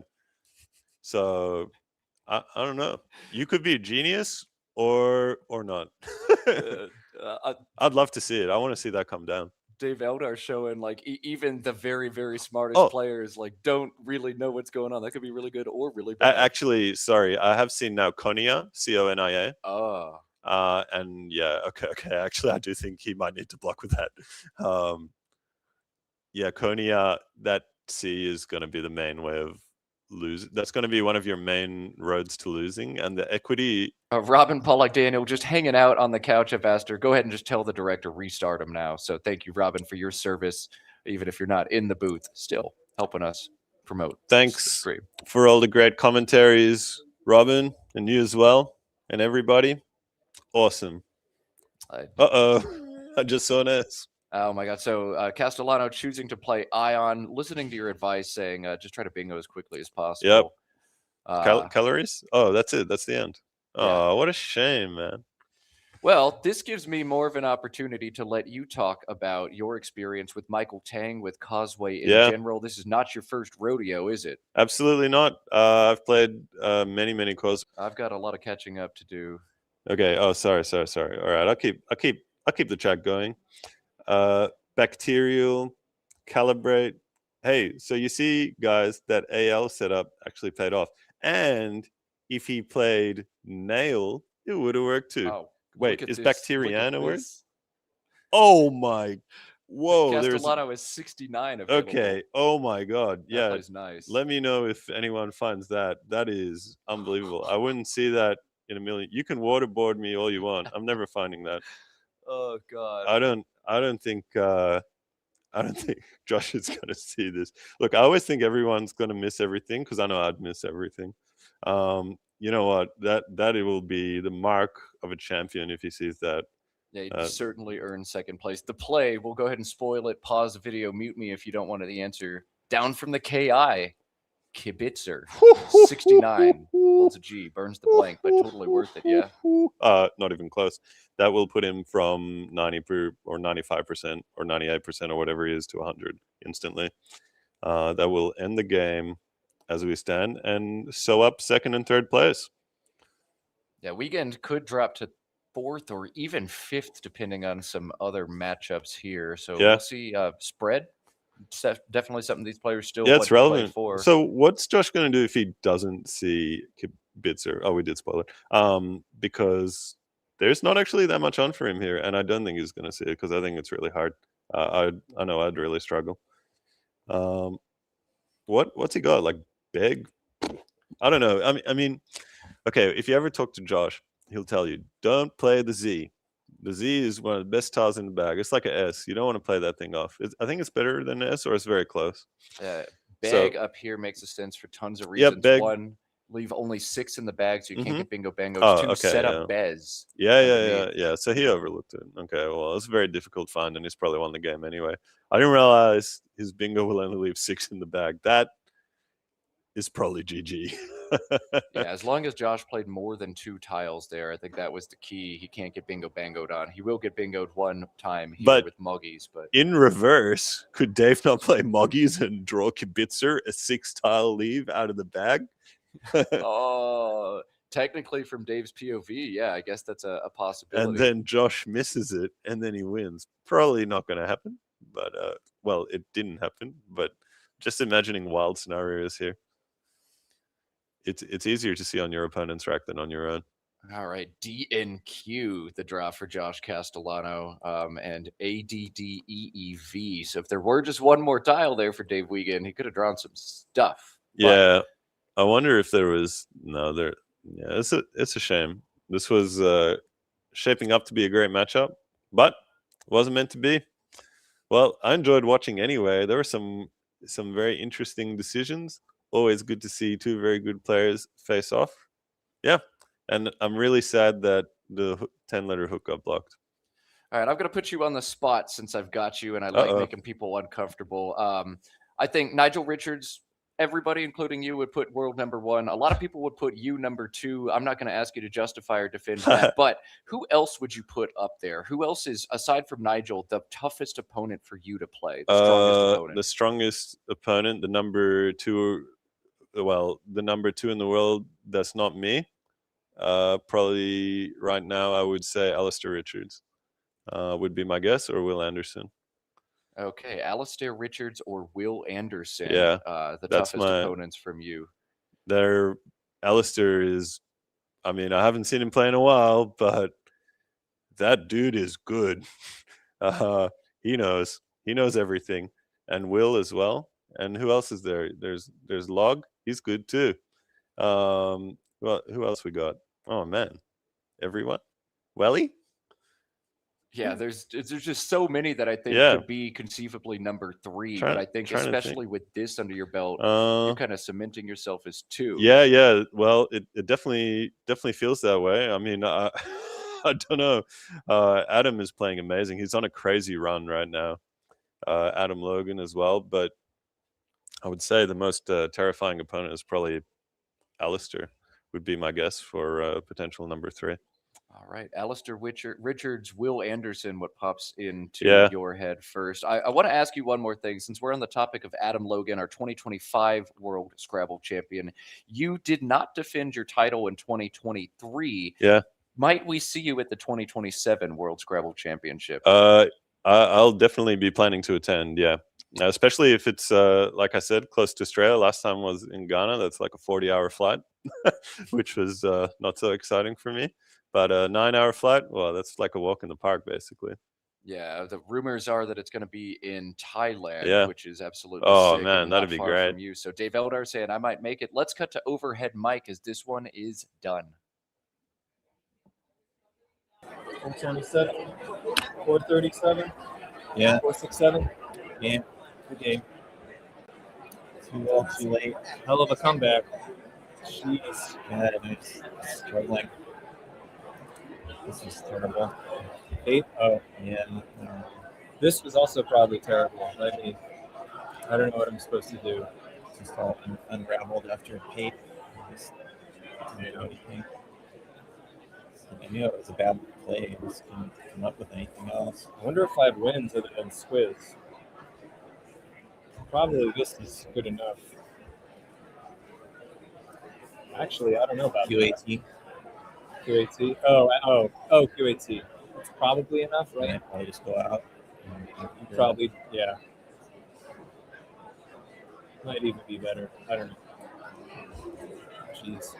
So I don't know. You could be a genius or not. I'd love to see it. I want to see that come down. Dave Eldar showing like even the very, very smartest players like don't really know what's going on. That could be really good or really bad. Actually, sorry, I have seen now Konia, Conia. Oh. And yeah, okay. Actually, I do think he might need to block with that. Yeah, Konia, that C is going to be the main way of losing. That's going to be one of your main roads to losing. And the equity... Robin Pollock Daniel just hanging out on the couch at Vaster. Go ahead and just tell the director, restart him now. So thank you, Robin, for your service, even if you're not in the booth, still helping us promote. Thanks for all the great commentaries, Robin, and you as well, and everybody. Awesome. Uh-oh. I just saw an S. Oh my God. So Castellano choosing to play Ion, listening to your advice, saying just try to bingo as quickly as possible. Yep. Calories? Oh, that's it. That's the end. Oh, what a shame, man. Well, this gives me more of an opportunity to let you talk about your experience with Michael Tang, with Causeway in general. This is not your first rodeo, is it? Absolutely not. I've played many Causeway. I've got a lot of catching up to do. Okay. Oh, sorry. All right. I'll keep the track going. Bacterial, calibrate. Hey, so you see, guys, that AL setup actually paid off. And if he played nail, it would have worked too. Oh, wait, is Bacteriana work? Oh my! Whoa, Castellano is 69 available. Okay. Oh my God. Yeah. That nice. Let me know if anyone finds that. That is unbelievable. I wouldn't see that in a million. You can waterboard me all you want. I'm never finding that. Oh God. I don't think Josh is going to see this. Look, I always think everyone's going to miss everything because I know I'd miss everything. You know what? That it will be the mark of a champion if he sees that. Yeah, you certainly earned second place. The play, we'll go ahead and spoil it. Pause the video, mute me if you don't want the answer. Down from the KI, Kibitzer, 69. Holds a G, burns the blank, but totally worth it, yeah? Not even close. That will put him from 90 or 95% or 98% or whatever he is to 100 instantly. That will end the game as we stand and sew up second and third place. Yeah, Weekend could drop to fourth or even fifth, depending on some other matchups here. So Yeah. we'll see. Spread, definitely something these players still Yeah, want it's to play relevant. for. So what's Josh going to do if he doesn't see Kibitzer? Oh, we did spoil it. Because there's not actually that much on for him here, and I don't think he's going to see it because I think it's really hard. I know I'd really struggle. What's he got? Like beg? I don't know. I mean, okay. If you ever talk to Josh, he'll tell you don't play the Z. The Z is one of the best tiles in the bag. It's like an S. You don't want to play that thing off. I think it's better than an S, or it's very close. Bag up here makes a sense for tons of reasons. Bag. One, leave only 6 in the bag so you can't get bingo bangos. Oh, 2, okay, set up Bez. Yeah. So he overlooked it. Okay, well, it's a very difficult find, and he's probably won the game anyway. I didn't realize his bingo will only leave 6 in the bag. That is probably GG. Yeah, as long as Josh played more than 2 tiles there, I think that was the key. He can't get bingo bangoed on. He will get bingoed one time here with Muggies, but in reverse, could Dave not play Muggies and draw Kibitzer a 6-tile leave out of the bag? Oh, technically from Dave's POV, yeah, I guess that's a possibility. And then Josh misses it, and then he wins. Probably not going to happen, but well, it didn't happen. But just imagining wild scenarios here. It's easier to see on your opponent's rack than on your own. All right, DNQ, the draw for Josh Castellano, and ADDEEV. So if there were just one more tile there for Dave Wiegand, he could have drawn some stuff. Yeah, I wonder if there was there. Yeah, it's a shame. This was shaping up to be a great matchup, but it wasn't meant to be. Well, I enjoyed watching anyway. There were some very interesting decisions. Always good to see 2 very good players face off. Yeah, and I'm really sad that the 10-letter hook got blocked. All right, I'm going to put you on the spot since I've got you, and I like making people uncomfortable. I think Nigel Richards, everybody, including you, would put world number 1. A lot of people would put you number 2. I'm not going to ask you to justify or defend that, but who else would you put up there? Who else is, aside from Nigel, the toughest opponent for you to play? The strongest opponent? The strongest opponent, the number 2... Well, the number 2 in the world, that's not me. Probably right now, I would say Alistair Richards would be my guess, or Will Anderson. Okay, Alistair Richards or Will Anderson. Yeah, the toughest opponents from you. Alistair is, I mean, I haven't seen him play in a while, but that dude is good. He knows everything, and Will as well. And who else is there? There's Log. He's good too. Well, who else we got? Oh man, everyone. Welly. Yeah, there's just so many that I think could be conceivably number 3. But I think especially with this under your belt, you're kind of cementing yourself as 2. Yeah. Well, it definitely feels that way. I mean, I don't know. Adam is playing amazing. He's on a crazy run right now. Adam Logan as well, but I would say the most terrifying opponent is probably Alistair, would be my guess for potential number 3. All right. Alistair Richards, Will Anderson, what pops into your head first? I want to ask you one more thing. Since we're on the topic of Adam Logan, our 2025 World Scrabble Champion, you did not defend your title in 2023. Yeah. Might we see you at the 2027 World Scrabble Championship? I'll definitely be planning to attend, yeah. Especially if it's, like I said, close to Australia. Last time was in Ghana. That's like a 40-hour flight, which was not so exciting for me. But a 9-hour flight, well, that's like a walk in the park, basically. Yeah, the rumors are that it's going to be in Thailand, which is absolutely sick, man, that'd be great. From you. So Dave Eldar saying I might make it. Let's cut to overhead mic as this one is done. 127, 437. Yeah. 4-6-7. Yeah. Good game. Too little, too late. Hell of a comeback. Jeez. God, I'm struggling. This is terrible. 8. Oh, Yeah. this was also probably terrible. I mean, I don't know what I'm supposed to do. Just all unraveled after Pate. Just didn't do anything. I knew it was a bad play. I just couldn't come up with anything else. I wonder if I have wins other than Squiz. Probably this is good enough. Actually, I don't know about QAT. QAT. Oh, QAT. It's probably enough, right? Yeah, probably just go out. Probably, yeah. Might even be better. I don't know. Jeez.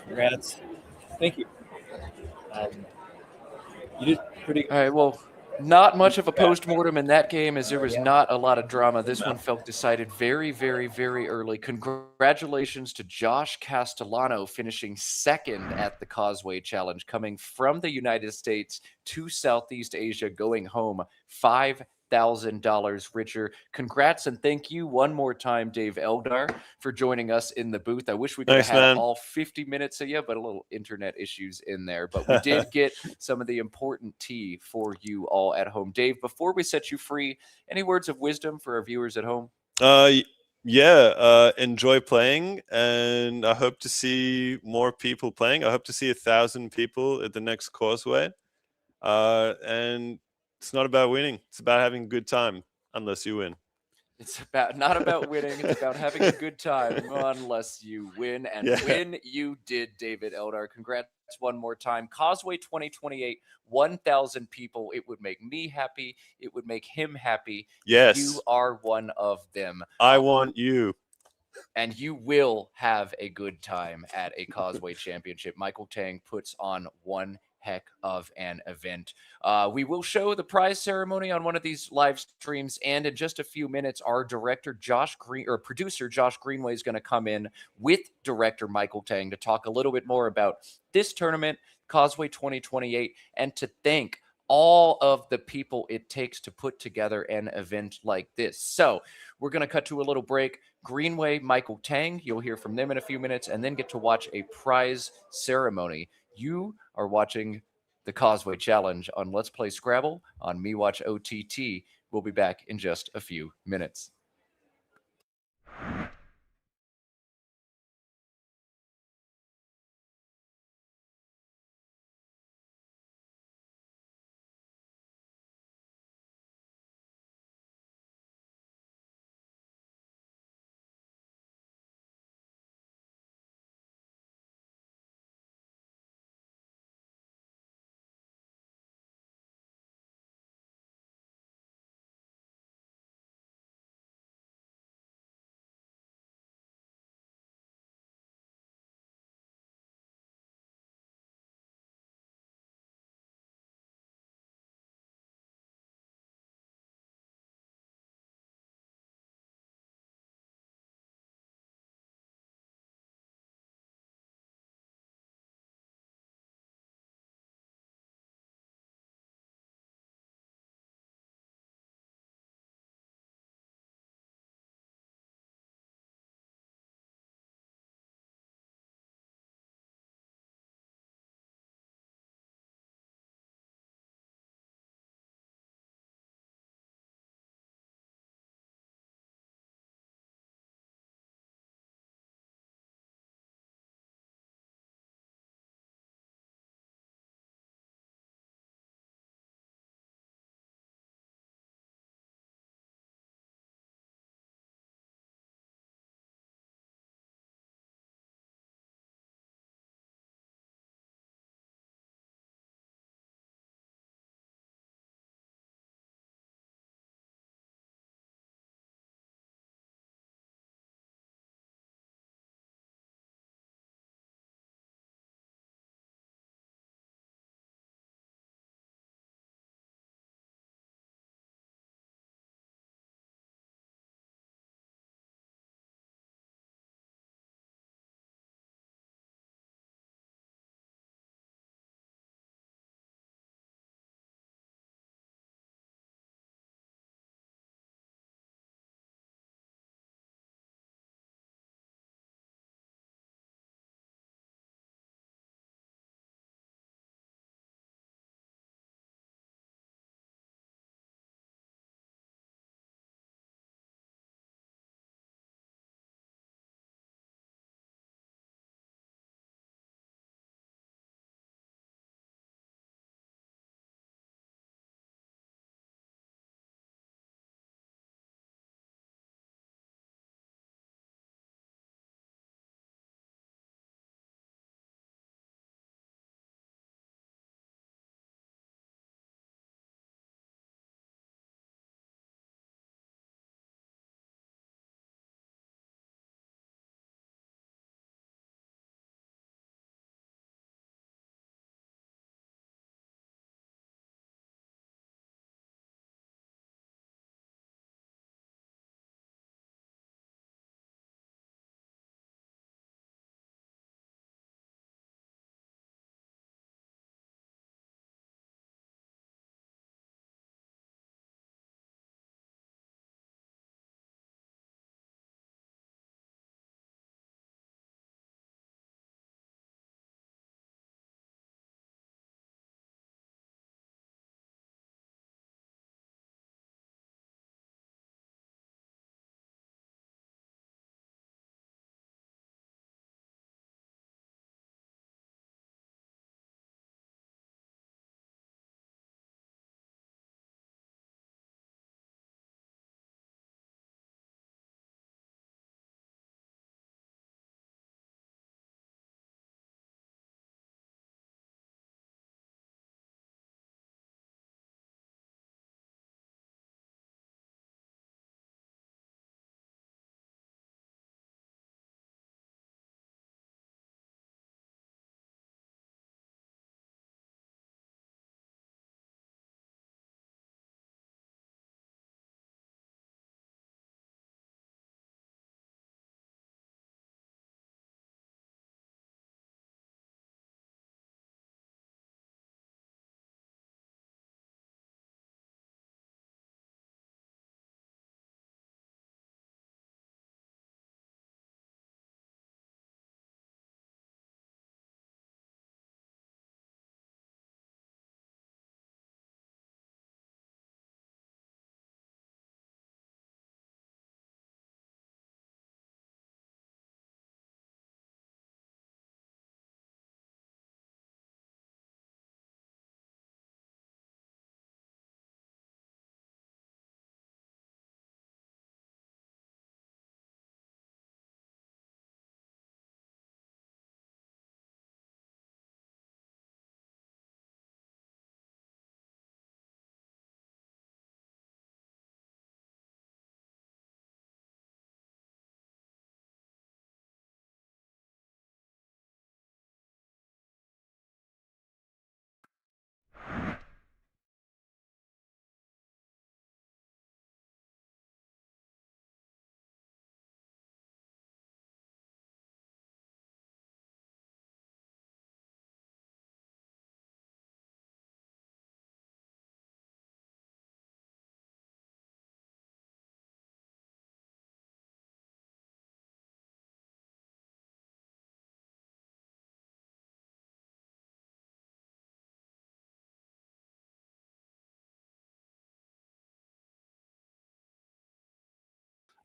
Congrats. Thank you. You did pretty. All right, well, not much of a post-mortem in that game as there was not a lot of drama. This one felt decided very, very, very early. Congratulations to Josh Castellano finishing second at the Causeway Challenge, coming from the United States to Southeast Asia, going home $5,000 richer. Congrats and thank you one more time, Dave Eldar, for joining us in the booth. I wish we could Thanks, have had man. all 50 minutes of you, but a little internet issues in there. But we did get some of the important tea for you all at home. Dave, before we set you free, any words of wisdom for our viewers at home? Enjoy playing, and I hope to see more people playing. I hope to see 1,000 people at the next Causeway. And it's not about winning; it's about having a good time. Unless you win. It's not about winning. It's about having a good time, unless you win. And when you did, David Eldar, congrats one more time. Causeway 2028, 1,000 people. It would make me happy. It would make him happy. Yes. You are one of them. I want you. And you will have a good time at a Causeway Championship. Michael Tang puts on one heck of an event. We will show the prize ceremony on one of these live streams, and in just a few minutes, our producer Josh Greenway is going to come in with director Michael Tang to talk a little bit more about this tournament, Causeway 2028, and to thank all of the people it takes to put together an event like this. So we're going to cut to a little break. Greenway, Michael Tang, you'll hear from them in a few minutes, and then get to watch a prize ceremony. You are watching the Causeway Challenge on Let's Play Scrabble on MeWatch OTT. We'll be back in just a few minutes.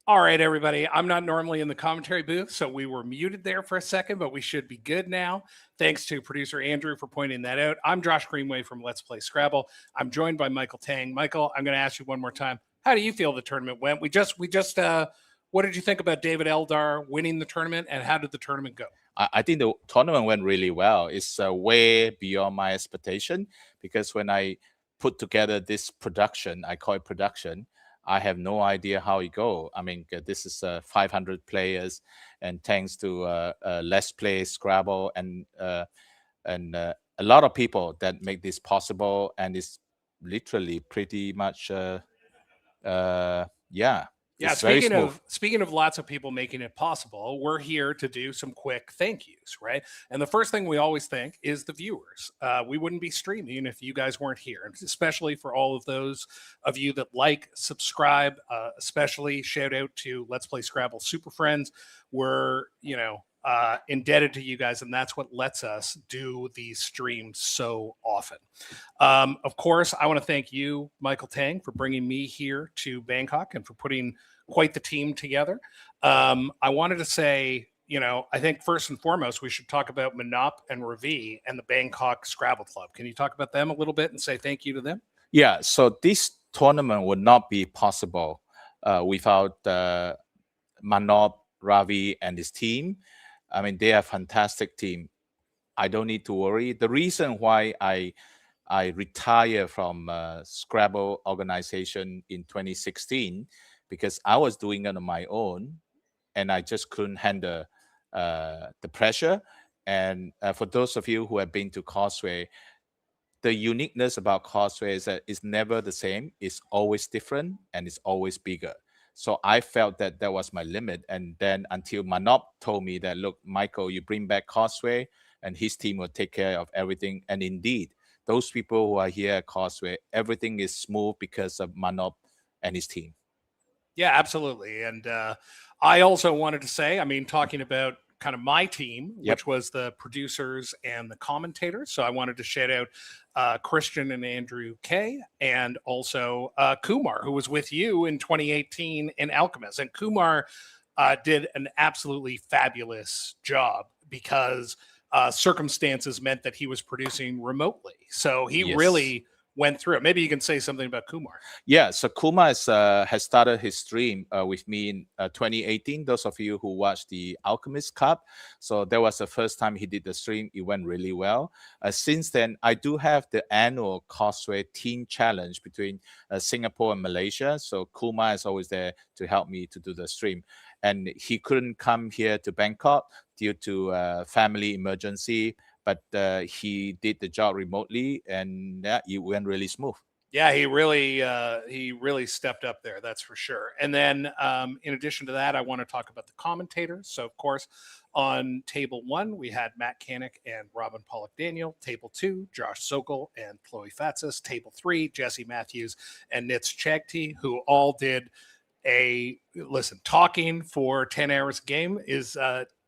All right, everybody. I'm not normally in the commentary booth, so we were muted there for a second, but we should be good now. Thanks to producer Andrew for pointing that out. I'm Josh Greenway from Let's Play Scrabble. I'm joined by Michael Tang. Michael, I'm going to ask you one more time. How do you feel the tournament went? We just, what did you think about David Eldar winning the tournament, and how did the tournament go? I think the tournament went really well. It's way beyond my expectation, because when I put together this production, I call it production, I have no idea how it go. I mean, this is 500 players, and thanks to Let's Play Scrabble and a lot of people that make this possible, and it's literally pretty much yeah. Yeah, speaking of lots of people making it possible, we're here to do some quick thank yous, right? And the first thing we always thank is the viewers. We wouldn't be streaming if you guys weren't here, and especially for all of those of you that like, subscribe, especially shout out to Let's Play Scrabble Super Friends. We're, indebted to you guys, and that's what lets us do these streams so often. Of course, I want to thank you, Michael Tang, for bringing me here to Bangkok and for putting quite the team together. I wanted to say, I think first and foremost, we should talk about Manop and Ravi and the Bangkok Scrabble Club. Can you talk about them a little bit and say thank you to them? Yeah, so this tournament would not be possible without Manop, Ravi, and his team. I mean, they are a fantastic team. I don't need to worry. The reason why I retired from Scrabble organization in 2016, because I was doing it on my own, and I just couldn't handle the pressure. And for those of you who have been to Causeway, the uniqueness about Causeway is that it's never the same. It's always different, and it's always bigger. So I felt that that was my limit. And then until Manop told me that, look, Michael, you bring back Causeway and his team will take care of everything. And indeed, those people who are here at Causeway, everything is smooth because of Manop and his team. Yeah, absolutely. And I also wanted to say, talking about kind of my team, which was the producers and the commentators. So I wanted to shout out Christian and Andrew K, and also Kumar, who was with you in 2018 in Alchemist. And Kumar did an absolutely fabulous job, because circumstances meant that he was producing remotely. So he really went through it. Maybe you can say something about Kumar. Yeah, so Kumar has started his stream with me in 2018. Those of you who watched the Alchemist Cup, so that was the first time he did the stream. It went really well. Since then, I do have the annual Causeway Team Challenge between Singapore and Malaysia. So Kumar is always there to help me to do the stream. And he couldn't come here to Bangkok due to family emergency, but he did the job remotely, and it went really smooth. Yeah, he really stepped up there, that's for sure. And then in addition to that, I want to talk about the commentators. So of course, on table 1, we had Matt Canick and Robin Pollock Daniel. Table 2, Josh Sokol and Chloe Fatsis. Table 3, Jesse Matthews and Nitz Chagti, who all did talking for 10 hours a game is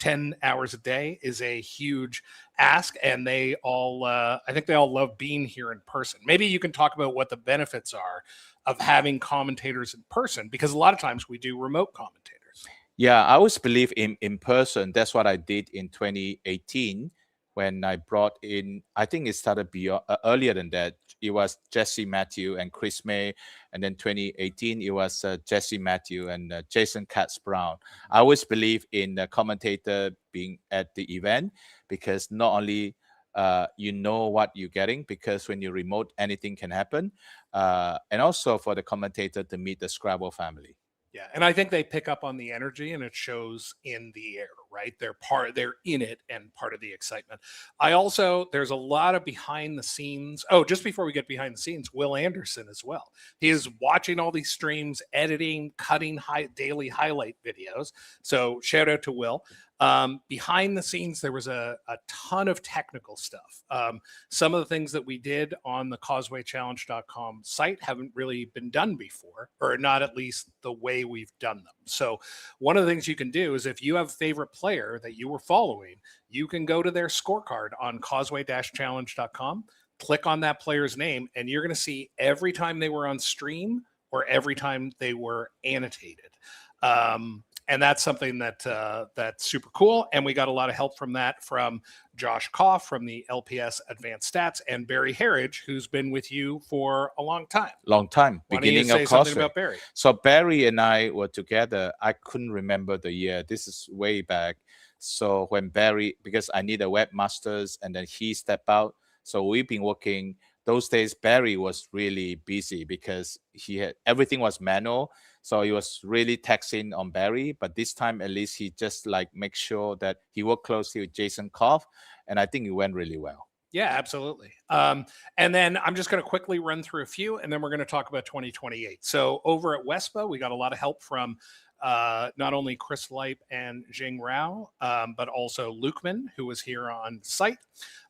10 hours a day is a huge ask, and they all I think they all love being here in person. Maybe you can talk about what the benefits are of having commentators in person, because a lot of times we do remote commentators. Yeah, I always believe in person. That's what I did in 2018 when I brought in, I think it started earlier than that. It was Jesse Matthew and Chris May. And then 2018, it was Jesse Matthew and Jason Katz Brown. I always believe in the commentator being at the event, because not only you know what you're getting, because when you remote, anything can happen. And also for the commentator to meet the Scrabble family. Yeah, and I think they pick up on the energy, and it shows in the air, right? They're in it, and part of the excitement. There's a lot of behind the scenes. Oh, just before we get behind the scenes, Will Anderson as well. He is watching all these streams, editing, cutting daily highlight videos. So shout out to Will. Behind the scenes, there was a ton of technical stuff. Some of the things that we did on the causewaychallenge.com site haven't really been done before, or not at least the way we've done them. So one of the things you can do is, if you have a favorite player that you were following, you can go to their scorecard on causeway-challenge.com, click on that player's name, and you're going to see every time they were on stream or every time they were annotated. And that's something that's super cool. And we got a lot of help from that from Josh Koff from the LPS Advanced Stats and Barry Harridge, who's been with you for a long time. Long time. Why don't you Beginning say of something Causeway. about Barry? So Barry and I were together. I couldn't remember the year. This is way back. So when Barry, because I need a webmasters, and then he stepped out. So we've been working. Those days, Barry was really busy because he had everything was manual. So it was really taxing on Barry. But this time, at least he just like make sure that he worked closely with Jason Koff. And I think it went really well. Yeah, absolutely. And then I'm just going to quickly run through a few, and then we're going to talk about 2028. So over at Westbo, we got a lot of help from not only Chris Leip and Jing Rao, but also Lukeman, who was here on site,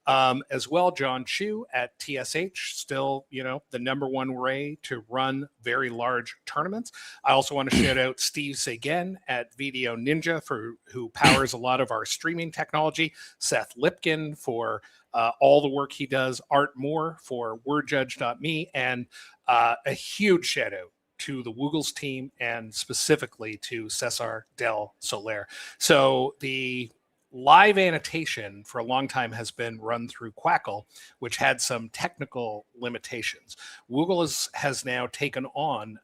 as well. John Chu at TSH, still, the #1 way to run very large tournaments. I also want to shout out Steve Sagan at Video Ninja who powers a lot of our streaming technology. Seth Lipkin for all the work he does. Art Moore for WordJudge.me, and a huge shout out to the Woogles team and specifically to Cesar del Soler. So the live annotation for a long time has been run through Quackle, which had some technical limitations. Woogles has now taken on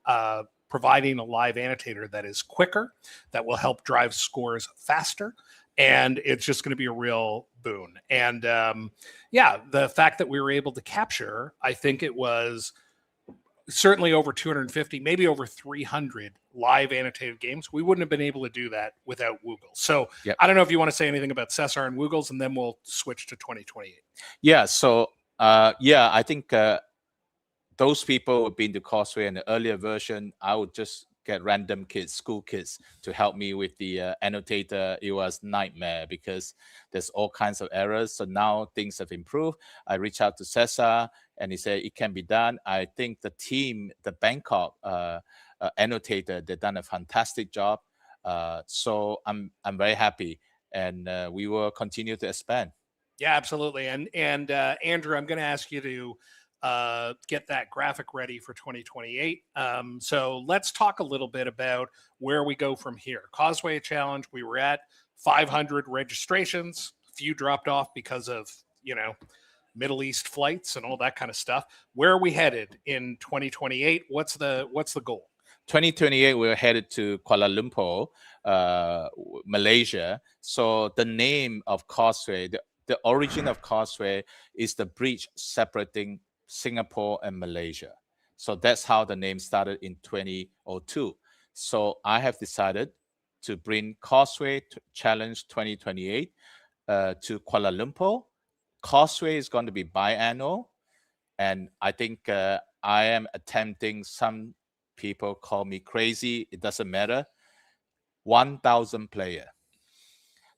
providing a live annotator that is quicker, that will help drive scores faster, and it's just going to be a real boon. And the fact that we were able to capture, I think it was certainly over 250, maybe over 300 live annotated games. We wouldn't have been able to do that without Woogles. So Yep. I don't know if you want to say anything about Cesar and Woogles, and then we'll switch to 2028. Yeah. So I think those people who've been to Causeway in the earlier version, I would just get random kids, school kids, to help me with the annotator. It was nightmare because there's all kinds of errors. So now things have improved. I reached out to Cesar and he said it can be done. I think the team, the Bangkok annotator, they've done a fantastic job. So I'm very happy, and we will continue to expand. Yeah, absolutely. And Andrew, I'm going to ask you to get that graphic ready for 2028. So let's talk a little bit about where we go from here. Causeway Challenge, we were at 500 registrations. A few dropped off because of, Middle East flights and all that kind of stuff. Where are we headed in 2028? What's the goal? 2028, we're headed to Kuala Lumpur, Malaysia. So the name of Causeway, the origin of Causeway is the bridge separating Singapore and Malaysia. So that's how the name started in 2002. So I have decided to bring Causeway Challenge 2028 to Kuala Lumpur. Causeway is going to be biannual, and I think I am attempting, some people call me crazy, it doesn't matter, 1,000 player.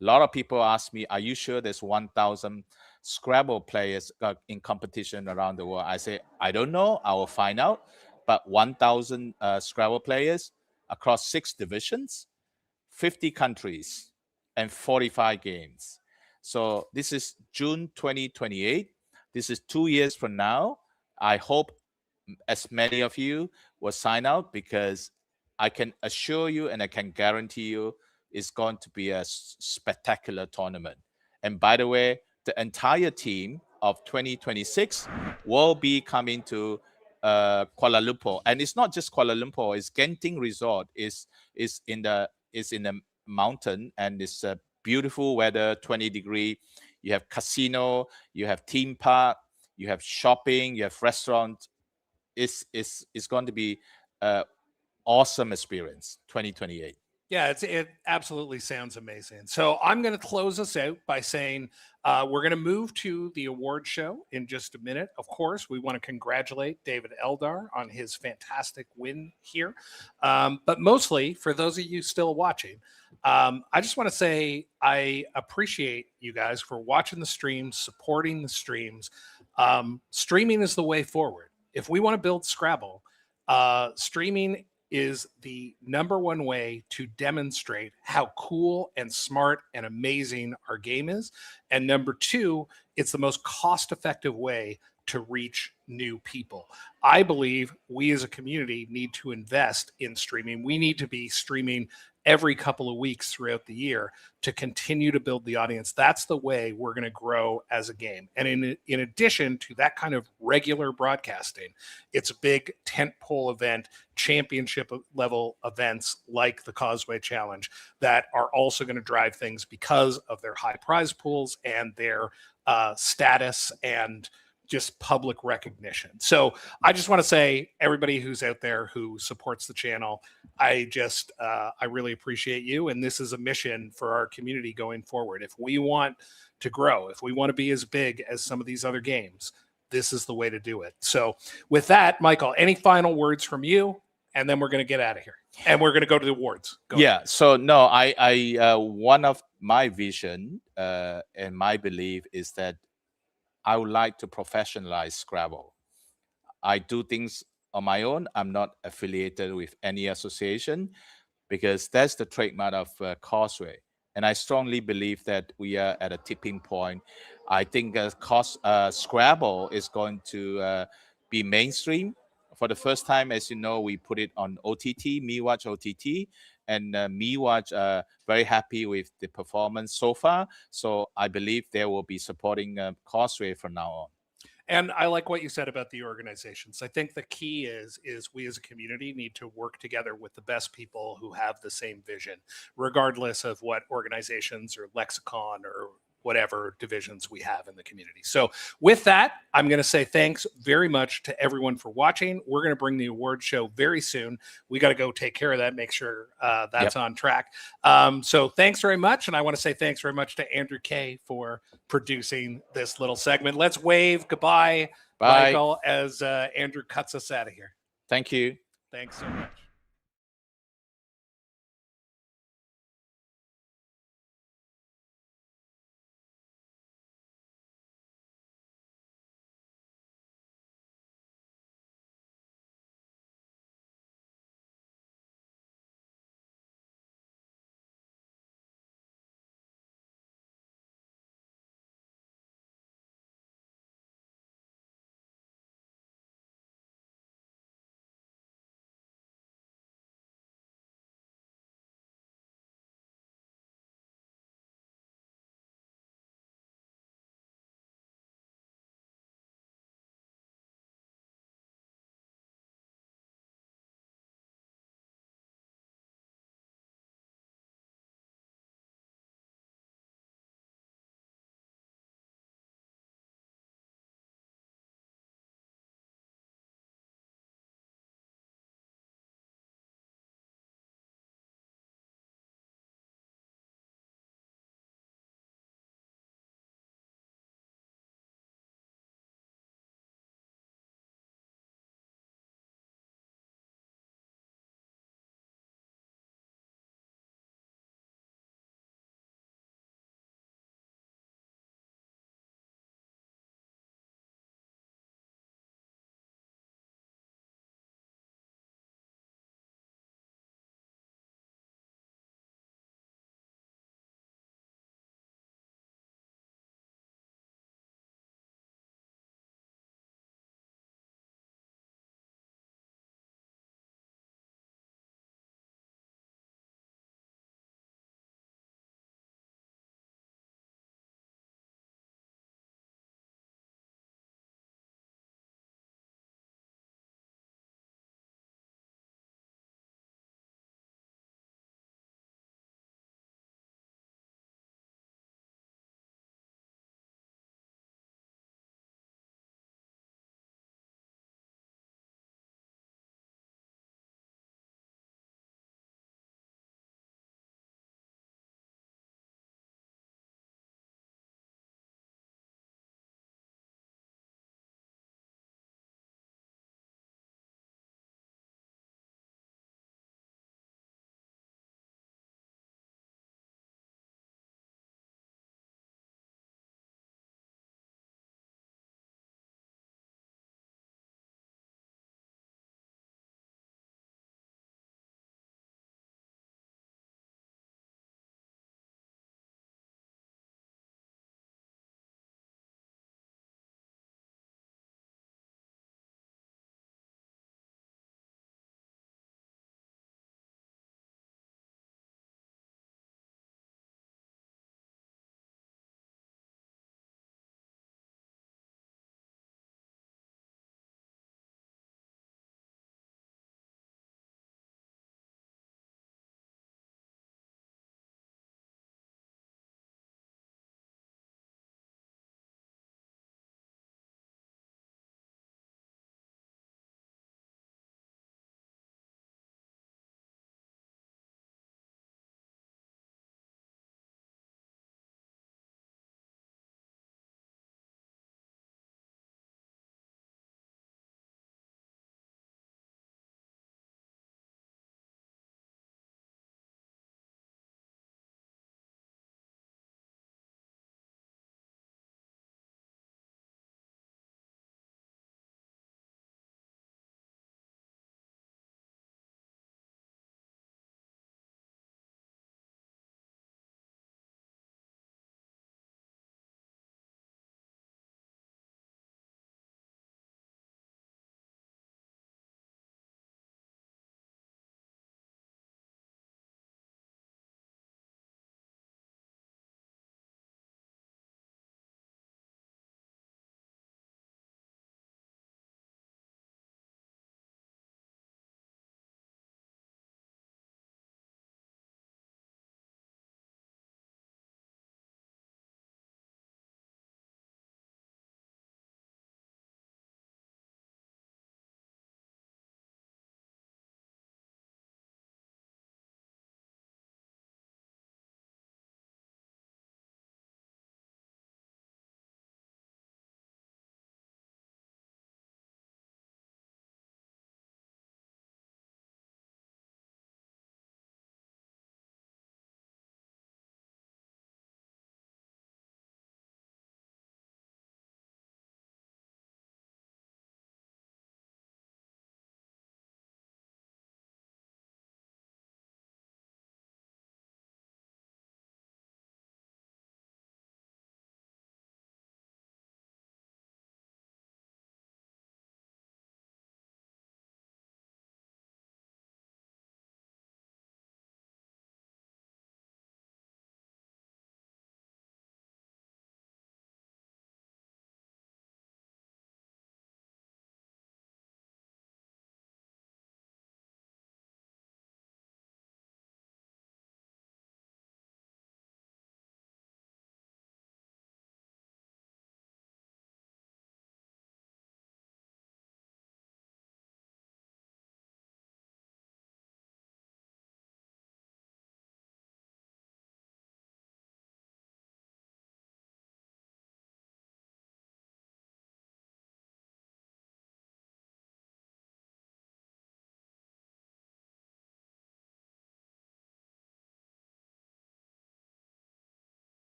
A lot of people ask me, are you sure there's 1,000 Scrabble players in competition around the world? I say, I don't know. I will find out. But 1,000 Scrabble players across 6 divisions, 50 countries, and 45 games. So this is June 2028. This is 2 years from now. I hope as many of you will sign out, because I can assure you and I can guarantee you it's going to be a spectacular tournament. And by the way, the entire team of 2026 will be coming to Kuala Lumpur. And it's not just Kuala Lumpur, it's Genting Resort. Is in the mountain, and it's a beautiful weather, 20 degree. You have casino, you have theme park, you have shopping, you have restaurant. It's going to be awesome experience 2028. Yeah, it absolutely sounds amazing. So I'm going to close us out by saying we're going to move to the award show in just a minute. Of course, we want to congratulate David Eldar on his fantastic win here. But mostly, for those of you still watching, I just want to say I appreciate you guys for watching the streams, supporting the streams. Streaming is the way forward. If we want to build Scrabble, streaming is the #1 way to demonstrate how cool and smart and amazing our game is. And #2, it's the most cost-effective way to reach new people. I believe we as a community need to invest in streaming. We need to be streaming every couple of weeks throughout the year to continue to build the audience. That's the way we're going to grow as a game. And in addition to that kind of regular broadcasting, it's a big tentpole event, championship level events like the Causeway Challenge that are also going to drive things because of their high prize pools and their status and just public recognition. So I just want to say, everybody who's out there who supports the channel, I really appreciate you. And this is a mission for our community going forward. If we want to grow, if we want to be as big as some of these other games, this is the way to do it. So with that, Michael, any final words from you? And then we're going to get out of here. And we're going to go to the awards. Go ahead. So no, I one of my vision and my belief is that I would like to professionalize Scrabble. I do things on my own. I'm not affiliated with any association because that's the trademark of Causeway. And I strongly believe that we are at a tipping point. I think Scrabble is going to be mainstream. For the first time, as you know, we put it on OTT, MeWatch OTT, and MeWatch very happy with the performance so far. So I believe they will be supporting Causeway from now on. And I like what you said about the organizations. I think the key is we as a community need to work together with the best people who have the same vision, regardless of what organizations or lexicon or whatever divisions we have in the community. So with that, I'm going to say thanks very much to everyone for watching. We're going to bring the award show very soon. We got to go take care of that, make sure that's on track. So thanks very much. And I want to say thanks very much to Andrew Kay for producing this little segment. Let's wave goodbye, Bye. Michael, as Andrew cuts us out of here. Thank you. Thanks so much.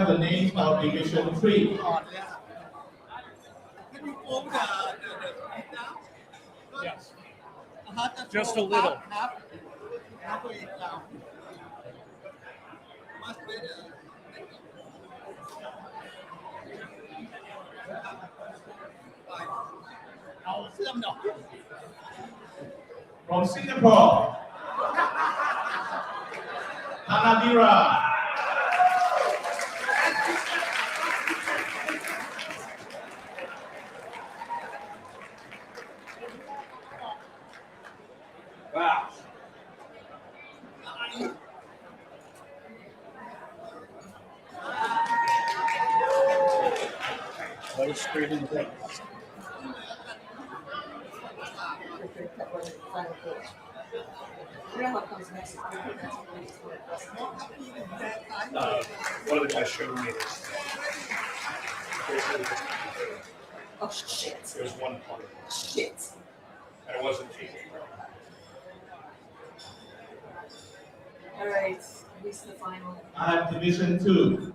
have the names of Division 3. Yes. Just a little. From Singapore, Tanadira. Wow. What is screaming things? One of the guys showed me this. Oh shit! It was one part. Shit! And it wasn't cheap. All right, who's the final? I have Division 2.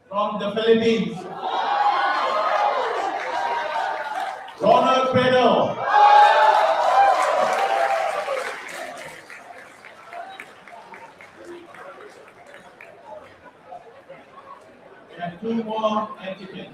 From the Philippines, Ronald Credo. And two more etiquette.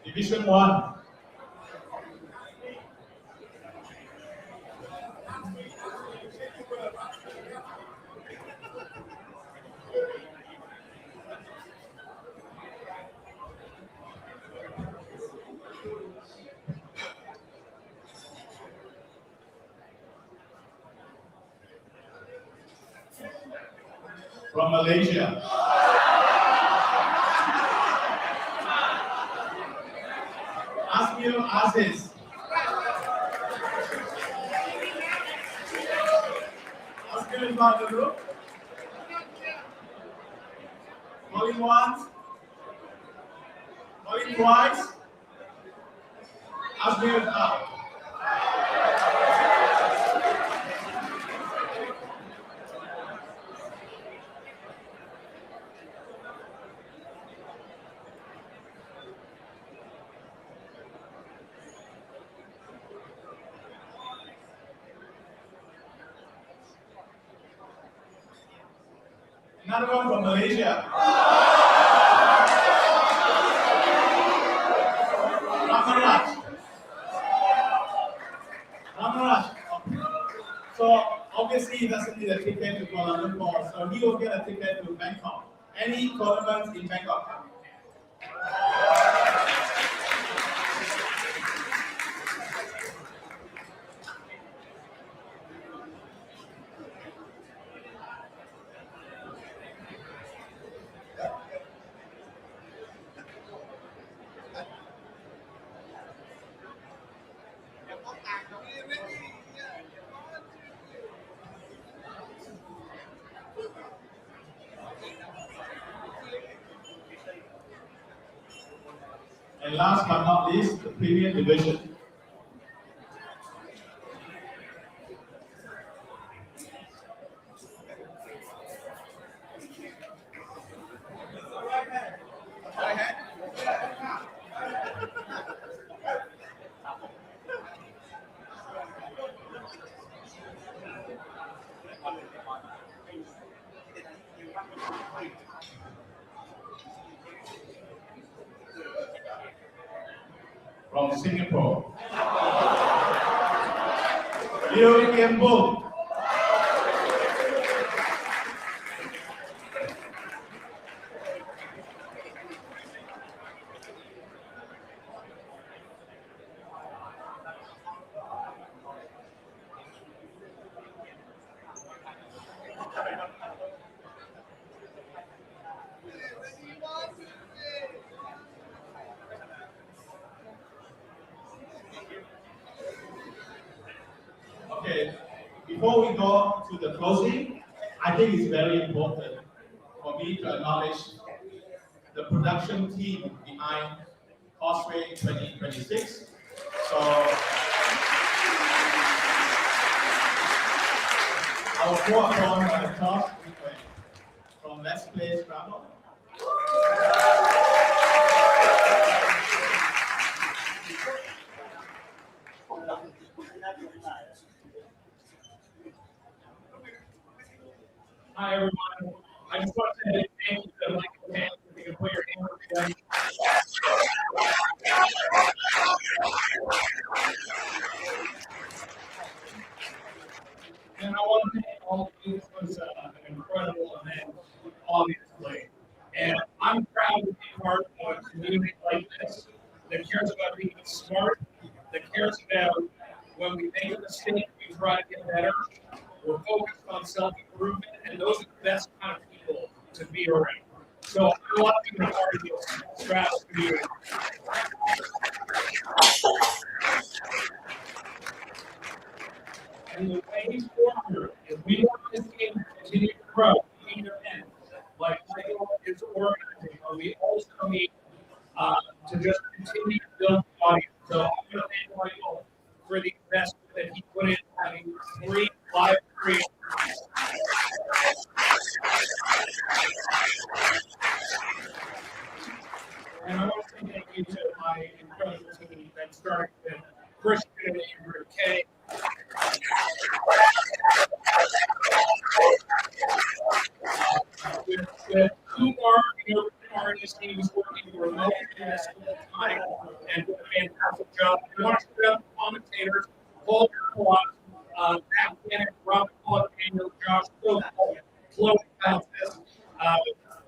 Division 1. From Malaysia, Asmil Aziz. Asmil is not in the group. Going once, going twice. Asmil is out. Another one from Malaysia. Ramaraj. So obviously he doesn't need a ticket to Kuala Lumpur, so he will get a ticket to Bangkok. Any tournaments in Bangkok? And last but not least, the Premier Division. from Singapore. Liu Kian Boon. Okay, before we go to the closing, I think it's very important for me to acknowledge the production team behind Causeway 2026. So, our four from the top from Let's Play Scrabble. Hi, everyone. I just want to say thank you to Michael Tang. If you can put your hand up again. And I want to thank all of you. This was an incredible event, obviously. And I'm proud to be part of a community like this that cares about being smart, that cares about when we make a mistake, we try to get better. We're focused on self-improvement, and those are the best kind of people to be around. So I want to be a part of this Scrabble community. And the way forward, if we want this game to continue to grow, we need to end. Like Michael is organizing, or we also need to just continue to build the audience. So I'm going to thank Michael for the investment that he put in having 3 live streams. And I want to say thank you to my incredible team that started with Christian and Andrew K. With Kumar, Kumar and his team is working remotely this whole time and doing a fantastic job. I want to shout out the commentators, Paul Matt Bennett, Robert Clark, Daniel, Josh, Chloe Francis,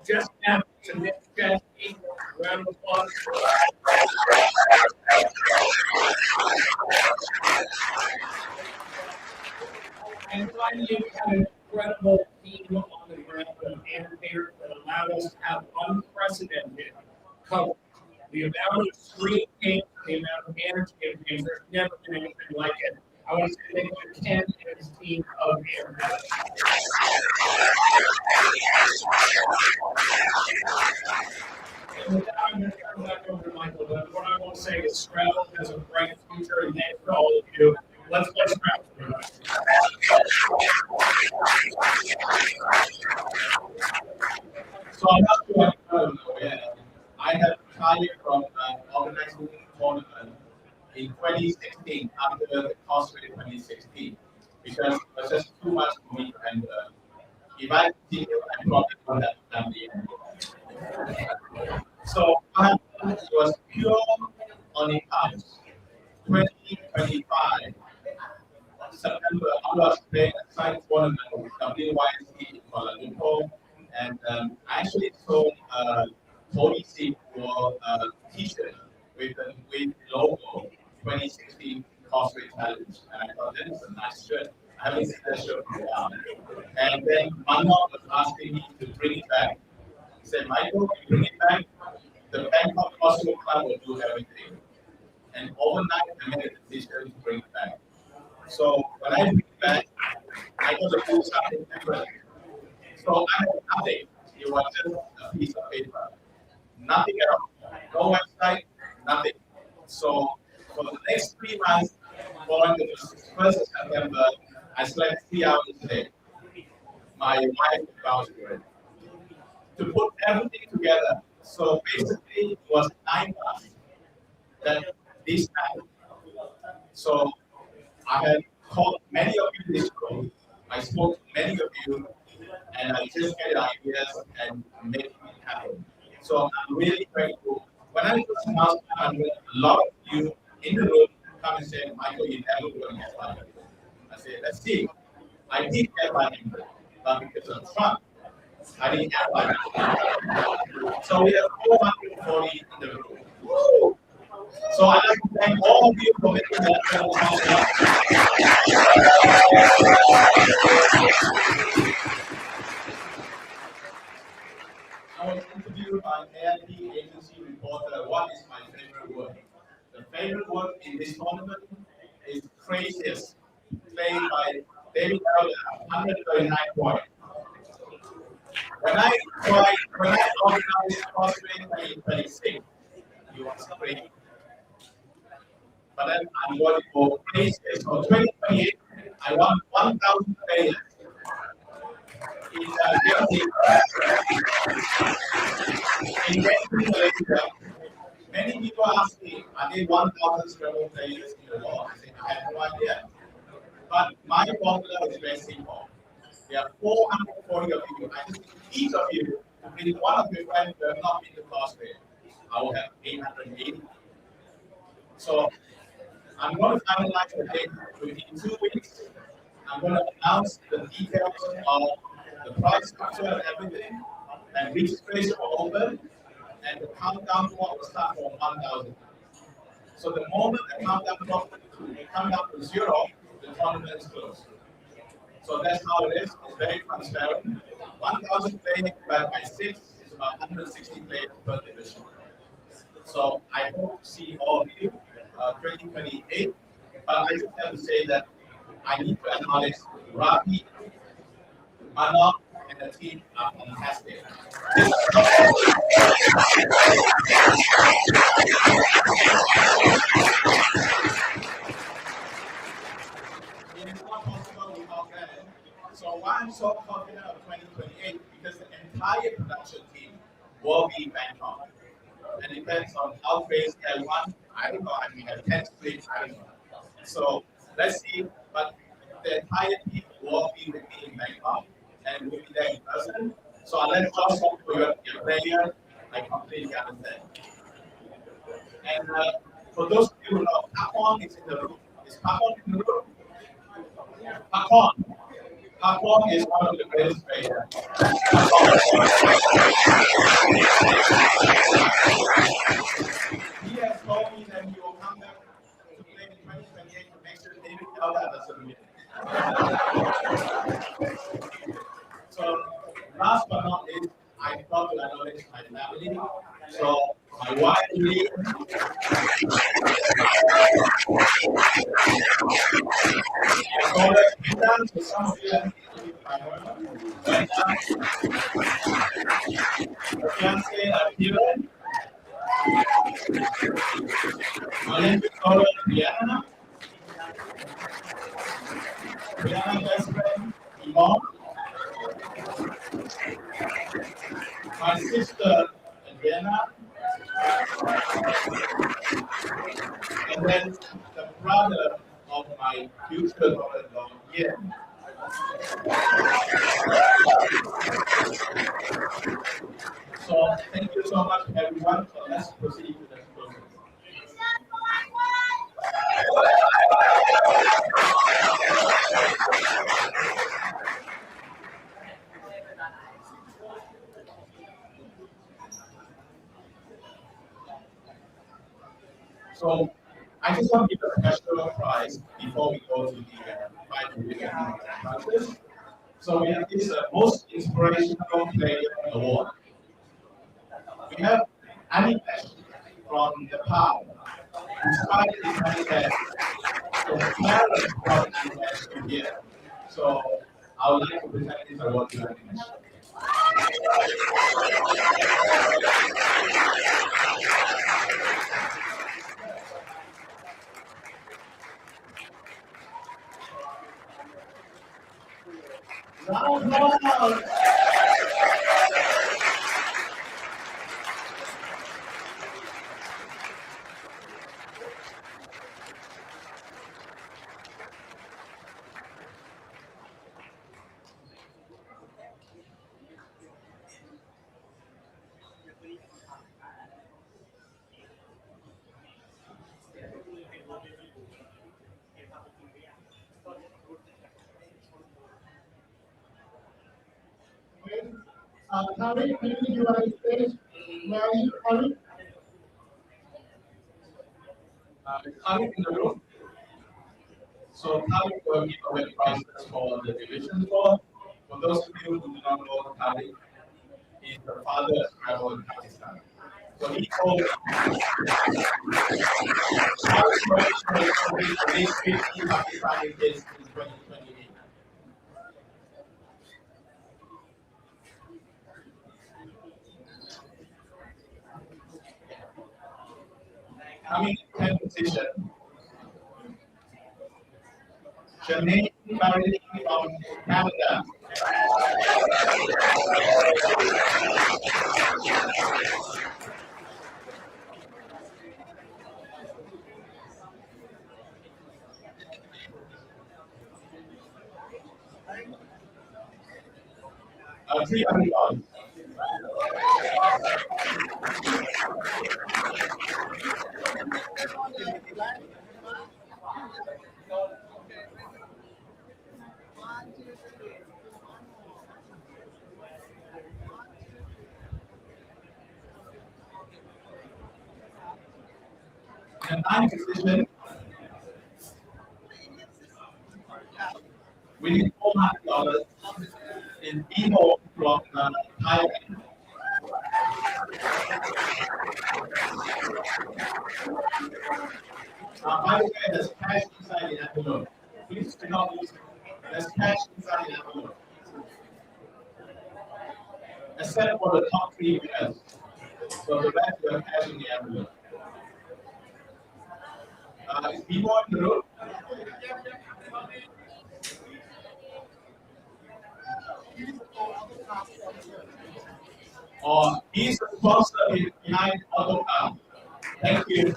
Jess Knapp, and Nick Chesky. Round of applause. And finally, we had an incredible team on the ground of annotators that allowed us to have unprecedented coverage. The amount of screen games, the amount of annotated games, there's never been anything like it. I want to say thank you to Ken and his team of annotators. And with that, I'm going to turn it back over to Michael. But what I want to say is Scrabble has a bright future, and thanks to all of you. Let's play Scrabble. So I'm not sure I have retired from organizing tournament in 2016 after the Crossword 2016 because it was just too much for me and if I continue, I probably would have done the end. So what happened was pure on the house. 2025 September, I was playing a side tournament with WYC in Kuala Lumpur, and I actually sold Tony C for a t-shirt with the logo 2016 Causeway Challenge, and I thought that is a nice shirt. I haven't seen that shirt for a while. And then Manon was asking me to bring it back. He said, Michael, you bring it back, the Bangkok Crossword Club will do everything. And overnight, I made a decision to bring it back. So when I bring it back, I got to do something different. So I had nothing. It was just a piece of paper. Nothing at all. No website, nothing. So for the next 3 months, following the 1st of September, I slept 3 hours a day. My wife vouched for it. To put everything together, so basically it was 9 months that this happened. So I had called many of you this room. I spoke to many of you, and I just get ideas and make it happen. So I'm really grateful. When I was announced 100, a lot of you did get by England, but because of Trump, I didn't get by. So we have 440 in the room. So I'd like to thank all of you for making that I was interviewed by AFP agency reporter, what is my favorite word? The favorite word in this tournament is craziest, played by David Elder, 139 points. When I organized Crossway 2026, you want crazy. But then I'm going to go craziest. So 2028, I want 1,000 players. In Malaysia, many people ask me, are there 1,000 Scrabble players in the world? I say, I have no idea. But my formula is very simple. There are 440 of you. I just need each of you to bring one of your friends who have not been to Causeway. I will have 880. So I'm going to finalize the date within 2 weeks. I'm going to announce the details of the price structure and everything, and registration will open, and the countdown clock will start from 1,000. So the moment the countdown clock comes down to 0, the tournament is closed. So that's how it is. It's very transparent. 1,000 players divided by 6 is about 160 players per division. So I hope to see all of you 2028. But I just have to say that I need to acknowledge Ravi, Manok, and the team are fantastic. It is not possible without them. So why I'm so confident of 2028? Because the entire production team will be in Bangkok. And it depends on how crazy I want. I don't know, I may have 10 splits, I don't know. So let's see. But the entire team will be with me in Bangkok and we'll be there in person. So unless just for your player, I completely understand. And for those of you who know, Papon is in the room. Is Papon in the room? Papon. Papon is one of the greatest players. He has told me that he will come back to play in 2028 to make sure David Elder doesn't win. So last but not least, I got to acknowledge my family. So my wife, Lee, my daughter, Linda, so some of you have introduced my daughter, Linda, her fiance, Kiran, my youngest daughter, Brianna, Brianna's best friend, Yvonne, my sister, Adriana, and then the brother of my future daughter-in-law, Ian. So thank you so much, everyone. So let's proceed to the closing. So I just want to give a special prize before we go to the final prizes. So we have this most inspirational player award. We have Anipesh from Nepal, who started his Anipesh from parents brought Anipesh to here. So I would like to present this award to Anipesh. Tariq, maybe you are on stage. Where are you, Tariq? Tariq in the room. So Tariq will give away prizes for the division floor. For those of you who do not know Tariq, he's the father of Scrabble in Pakistan. So he told Tariq will complete at least 50 Pakistani kids in 2028. Coming in 10th position, Janine Barry from Canada. $300. In 9th position, we need $400 in Emo from Thailand. By the way, there's cash inside the envelope. Please do not lose it. There's cash inside the envelope. Except for the top 3 winners. So the rest you have cash in the envelope. Is Emo in the room? Or he's the sponsor behind Autocar. Thank you.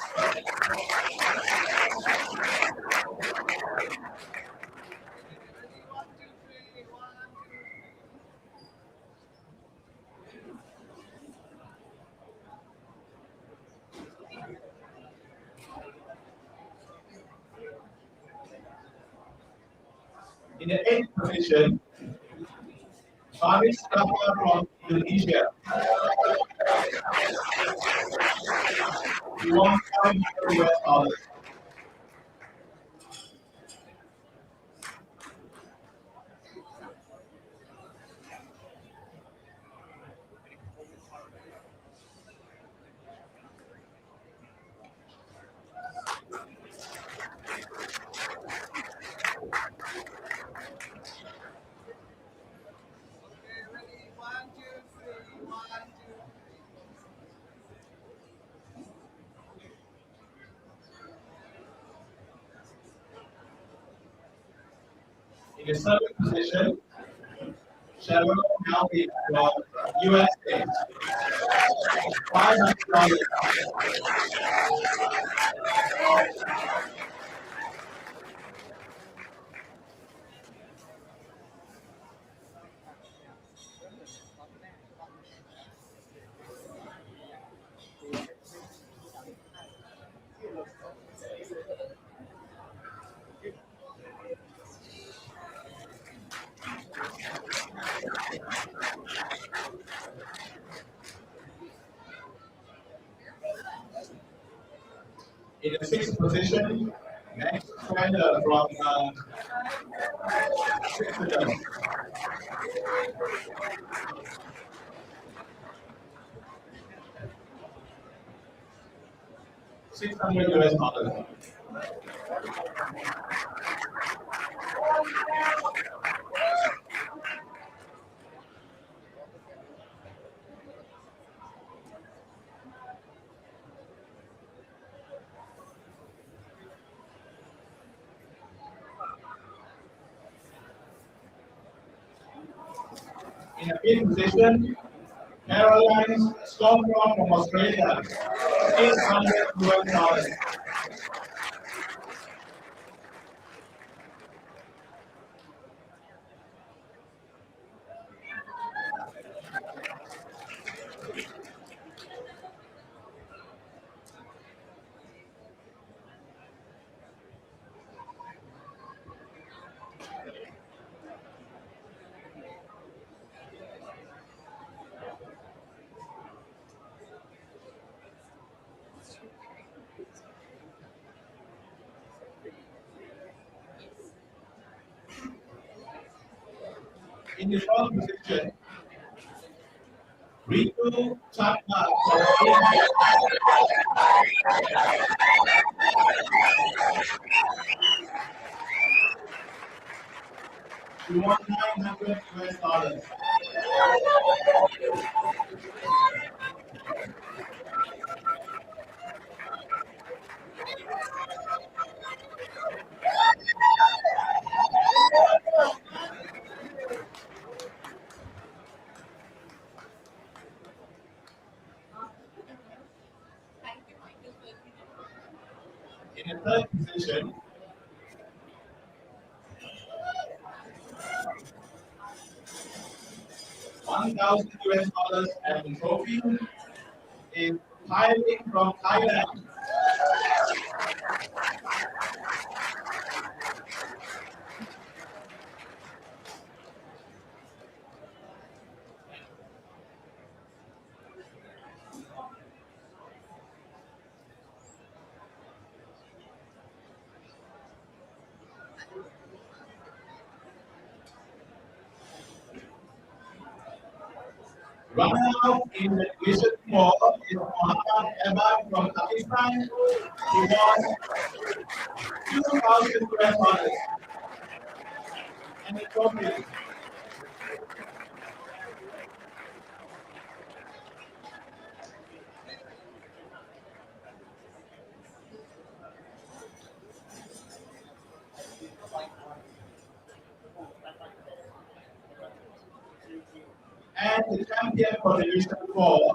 In the 8th position, Faris Kappa from Indonesia. He won $500. In the 7th position, Cheryl Melby from USA. $500. In the 6th position, Max Schneider from Switzerland. $600. In the 5th position, Caroline Stormfront from Australia. $800. In the 12th position, Ritu Chatma from India. She won $900. In the third position, $1,000 and the trophy is Thailand from Thailand. Runner-up in the division 4 is Mohammad Ahmad from Pakistan. He won $2,000 and the trophy. And the champion for Division 4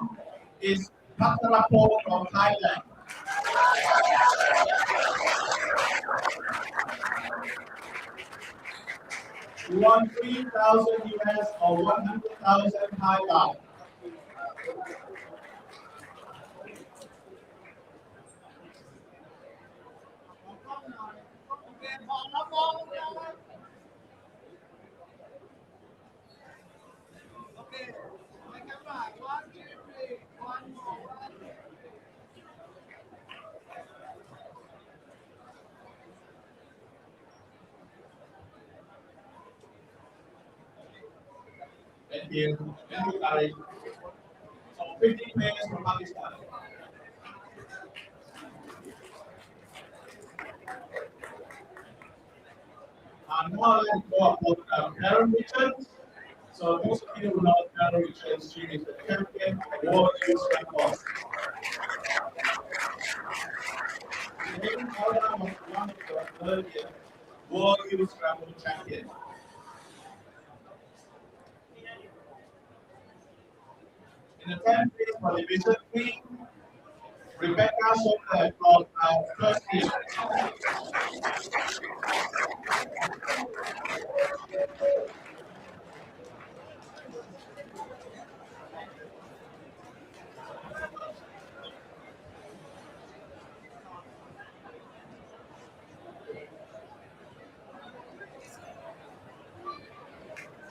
is Pattarapo from Thailand. He won 3,000 US or 100,000 Thai baht. Thank you. Thank you, Gary. So 50 players from Pakistan. Now let's go about Karen Richards. So most of you know Karen Richards. She is the champion of World Youth Scrabble. Jane Alda was one of the earlier World Youth Scrabble champions. In the 10th place for Division 3, Rebecca Soper from first team.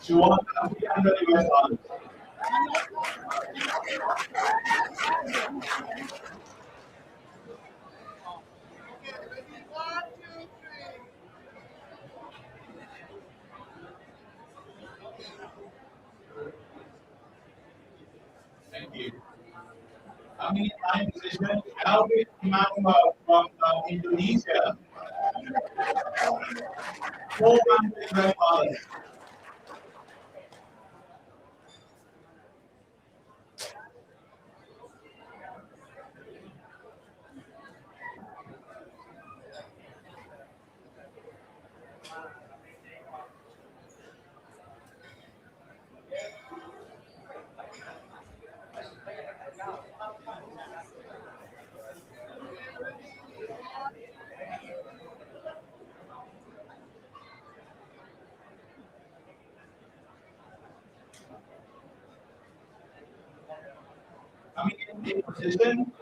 She won $300. Thank you. Coming in ninth position, Alvin Emmanuel from Indonesia. $400. Coming in eighth position,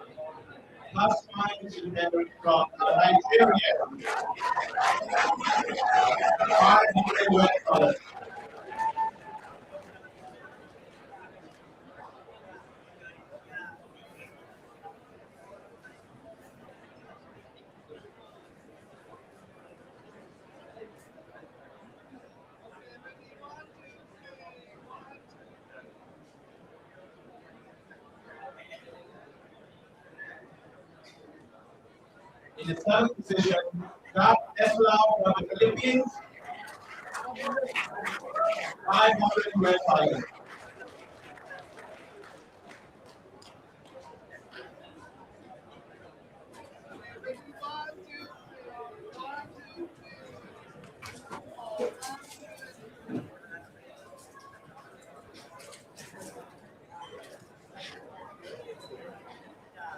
last time is from Nigeria. $500. In the seventh position, Kat Eslau from the Philippines, 500 US dollars.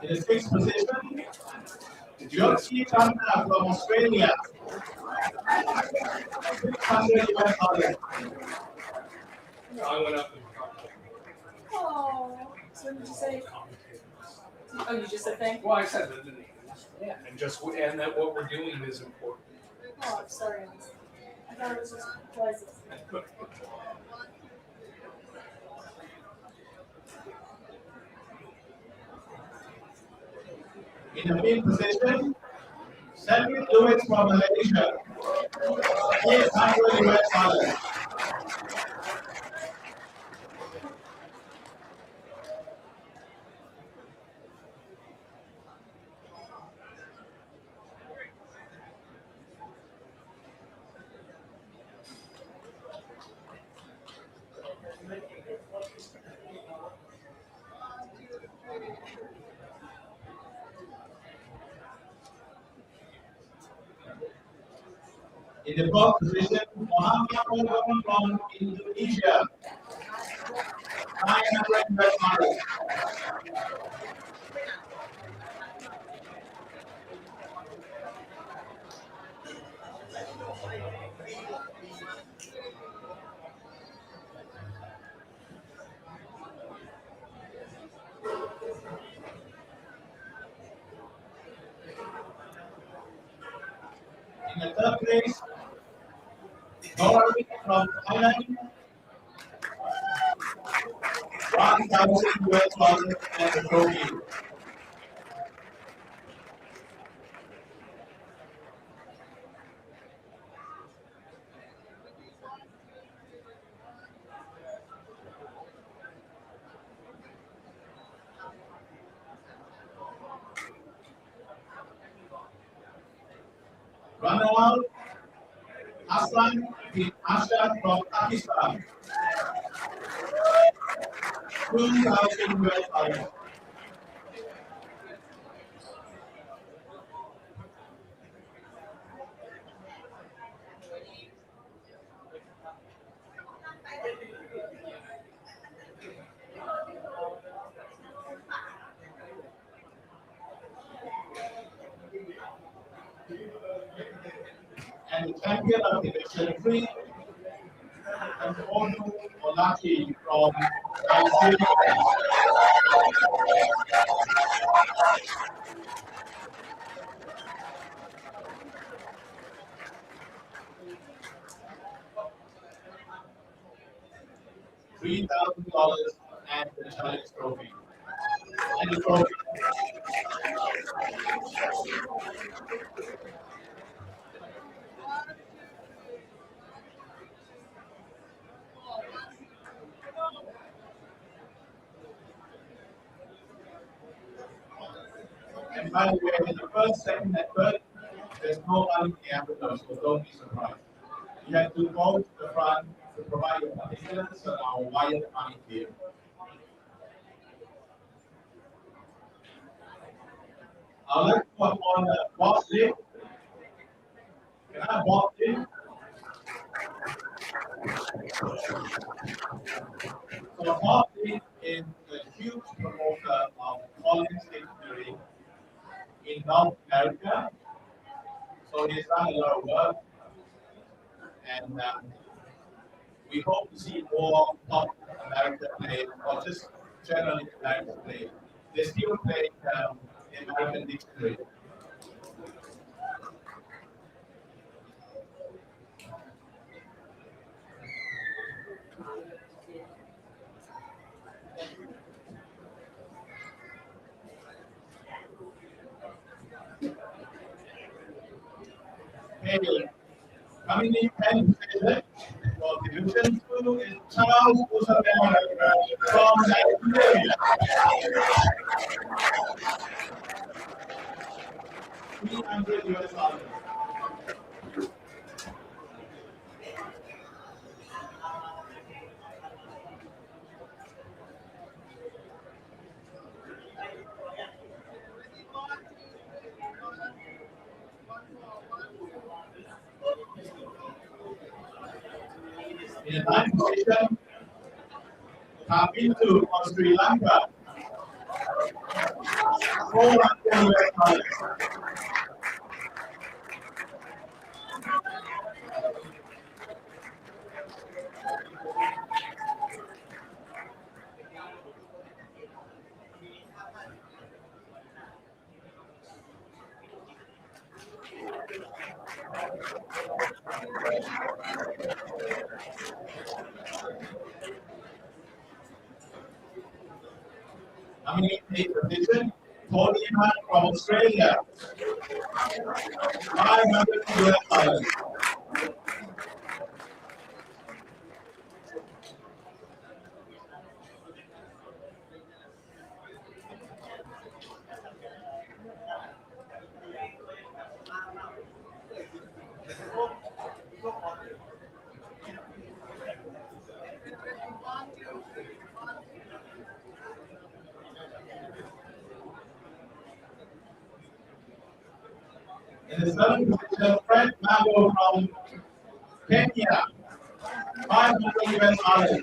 In the sixth position, Jyoti Chandra from Australia, 600 US dollars. I went up and Oh, so what did you say? Oh, you just said thank you? well, I said the names. Yeah. And that what we're doing is important. Oh, I'm sorry. I thought it was just prizes. In the fifth position, Cedric Lewis from Malaysia, 800 US dollars. In the fourth position, Muhammad Mohammed from Indonesia, 900 US dollars. In the third place, Norway from Thailand, 1,000 US dollars as a trophy. Runner-up, Hassan bin Ashraf from Pakistan, 2,000 US dollars. And the champion of Division 3, Onu Olaki from Nigeria. $3,000 and the challenge trophy. And the trophy. And by the way, in the first, second, and third, there's no money in the envelope, so don't be surprised. You have to go to the front to provide your particulars, so I'll wire the money here. I'd like to put on the box lid. Can I have box lid? So box lid is a huge promoter of Collins Dictionary in North America. So he's done a lot of work, and we hope to see more top American players, or just generally American players. They still play the American Dictionary. Hey, coming in 10 position for Division 2 is Charles Usabella from Nigeria. $300 US dollars. In the ninth position, Kapintu of Sri Lanka, $400 US. Coming in eighth position, Tony Hunt from Australia, $500 US. In the seventh position, Fred Mago from Kenya, $500 US.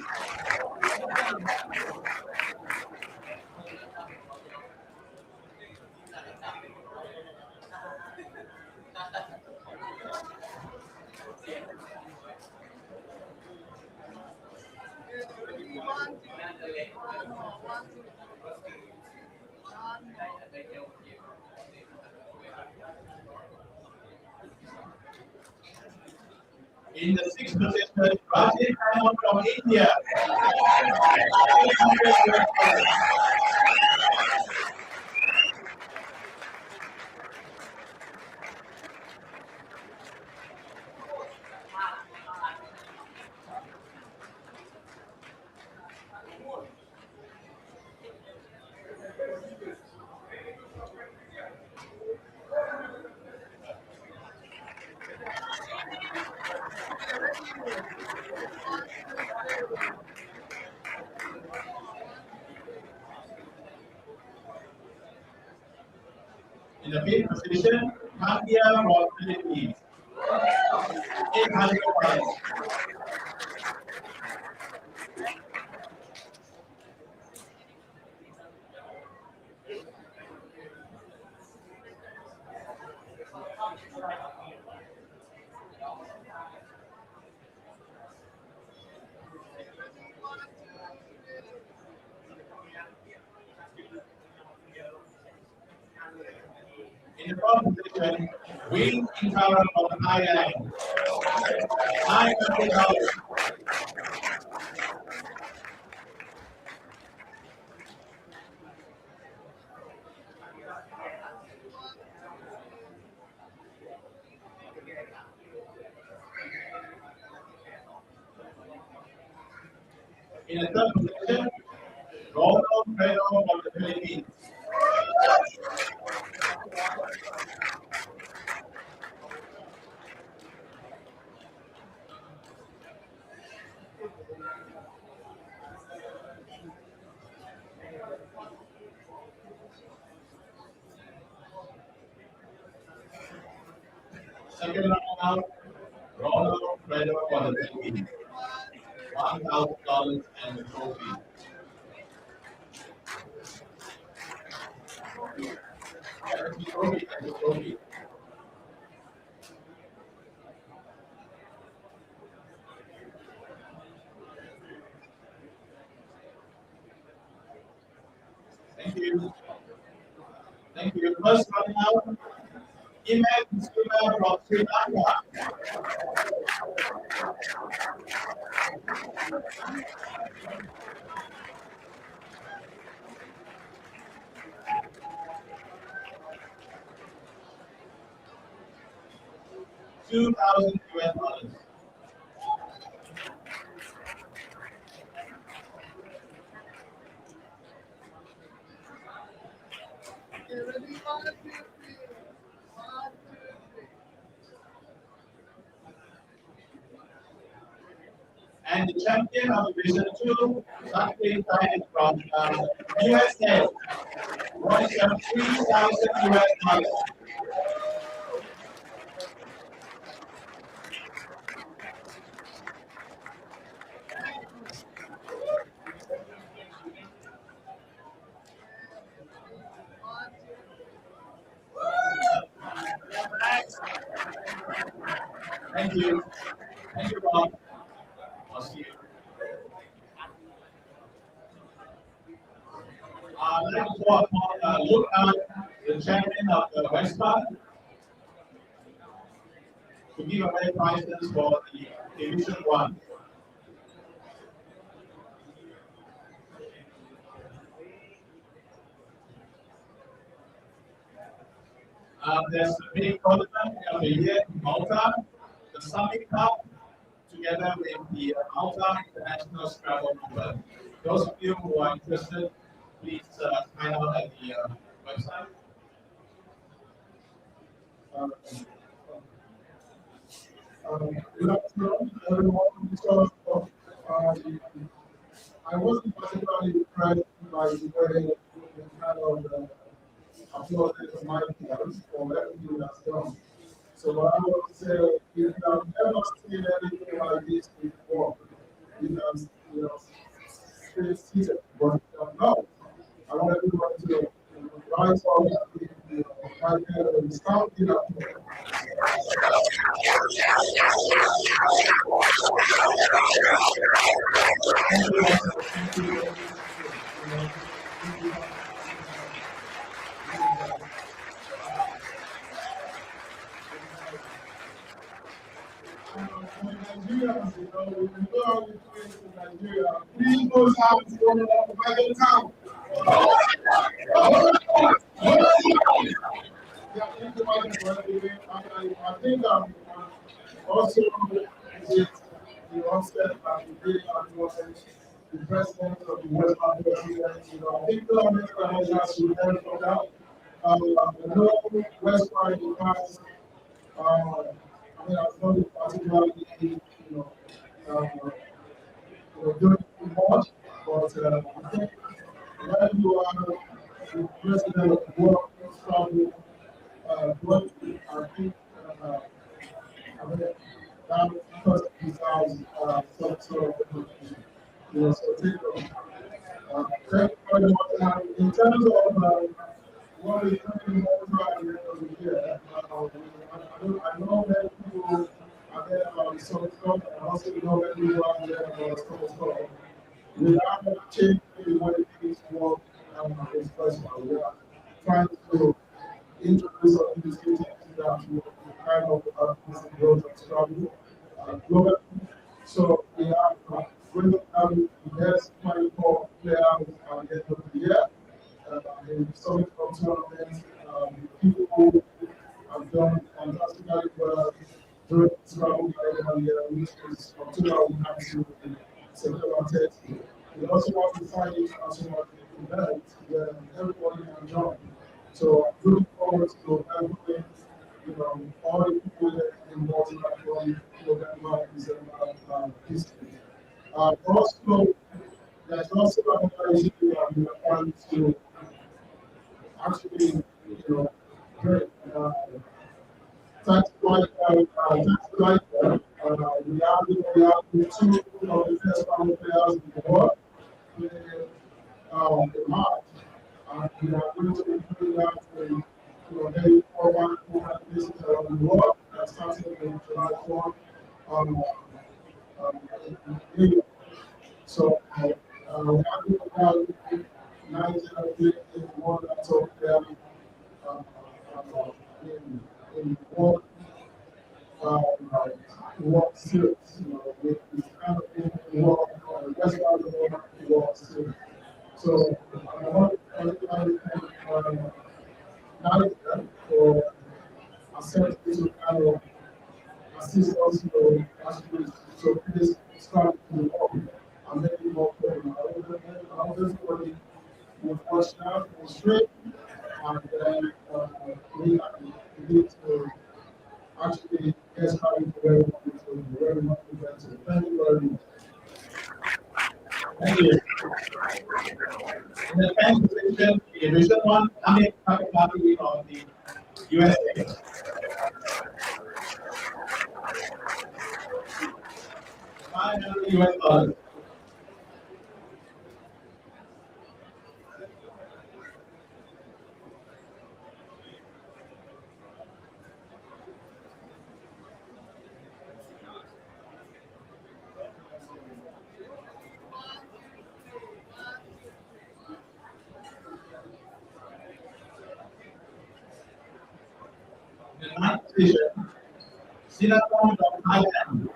In the sixth position, Rajiv Khanna from India, $800 US. In the fifth position, Kandia from Philippines, $800. In the fourth position, Wing Intara from Thailand, $900. In the third position, Ronald Fredo from the Philippines, second round out, Ronald Fredo from the Philippines, $1,000 and the trophy. And the trophy. Thank you. Thank you. First running out, Iman Suma from Sri Lanka, $2,000 US. And the champion of Division 2, Saturday Thailand from USA, worth 3,000 US dollars. Thank you. Thank you, Rob. I'll see you. Let's look at the champion of the West Part to give away prizes for the Division 1. There's the big tournament of the year in Malta, the Summit Cup, together with the Malta International Scrabble Club. Those of you who are interested, please sign up at the website. Good afternoon, everyone. So, I wasn't particularly impressed by the way the kind of applauded my players for everything that's done. So what I want to say, if you have never seen anything like this before, you can, stay seated, but no. I want everyone to rise up, right there, and start it up. Nigerians, we go out with friends in Nigeria. Please go out to Michael Tang. Yeah, thank you, Michael, for everything. I think also with the onset and the day and the president of the West African President, I think the American should learn from that. I know West African has, I mean, I've not been particularly, doing much, but I think when you are the president of the world, Scrabble, I think, I mean, that first deserves some sort of, so thank you very much. In terms of what is happening at the end of the year, I know many people are there about some stuff, and I also know many people are there about some stuff. We are not changing the way things work in festival. We are trying to introduce some initiatives that will kind of growth of Scrabble globally. So we are bringing out the best 24 players at the end of the year. In some of tournaments, people who have done fantastically well during Scrabble which is October, we have to September 30. We also want to find it as an event where everybody can join. So I'm looking forward to everything, all the people that are involved in that program is history. Also, there's also another issue that we are trying to actually, great. Thanks to we have two of the best players in the world in March. And we are going to be doing that in maybe 400 places around the world. Starting in July 4 in New York. So we have about 90 in the world that's over there in world series. We kind of in the world, West Africa world series. So I want to thank Nadia for accepting to kind of assist us to actually this start to work and make it more clear. I hope everybody will watch now for straight and then we need to actually get started very much. Thank you very much. one Amit Kakapati from the USA. $500. The ninth position, Sinatong from Thailand.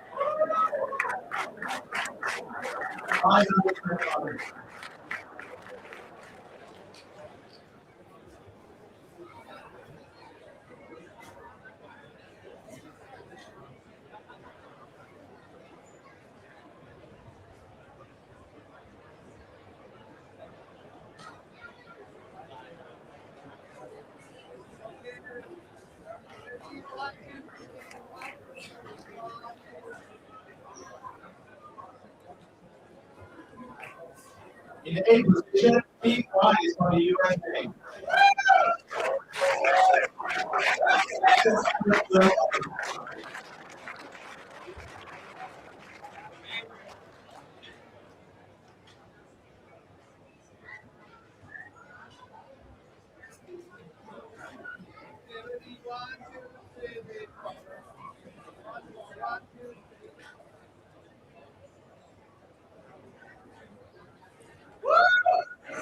$500. In the eighth position, Pete Wise from the USA.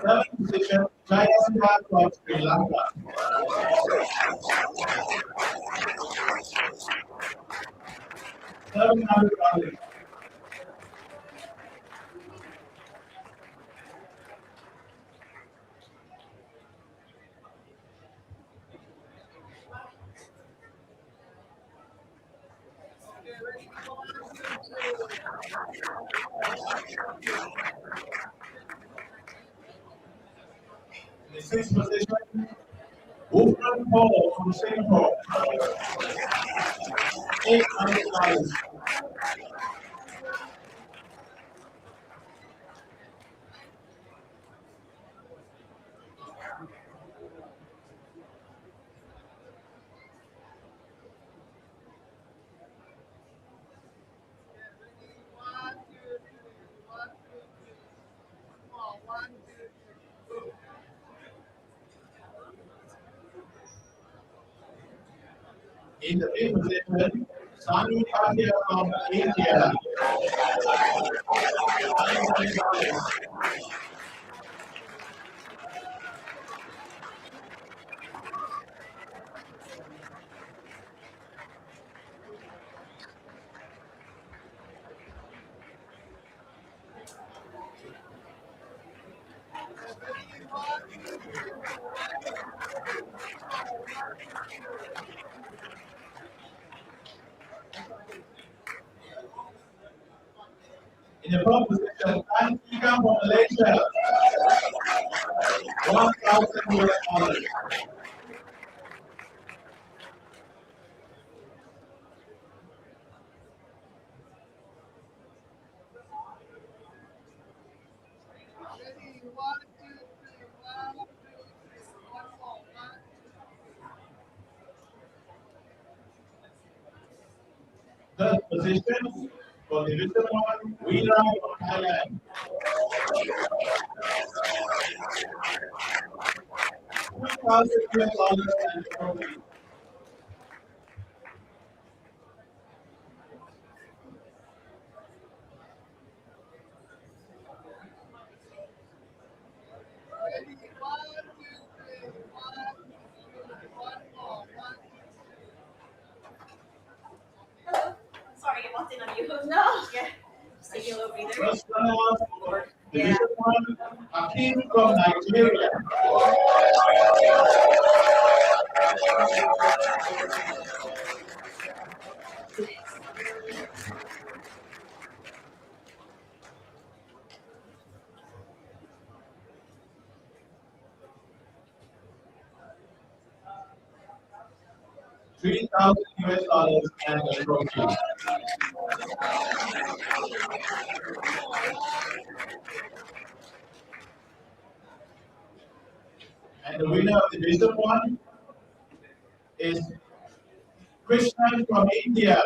Seventh position, Jayaswal from Sri Lanka. $700. In the sixth position, Wolfram Paul from Singapore. $800. In the fifth position, Sanu Bhatia from India. $900. In the fourth position, Tan Ika from Malaysia. $1,000. Third position for Division 1, Wira from Thailand. $2,000 and trophy. Sorry, I walked in on you. No. Yeah. Just taking a little breather. First runner for Division 1, Hakim from Nigeria. $3,000 and a trophy. And the winner of Division 1 is Krishna from India.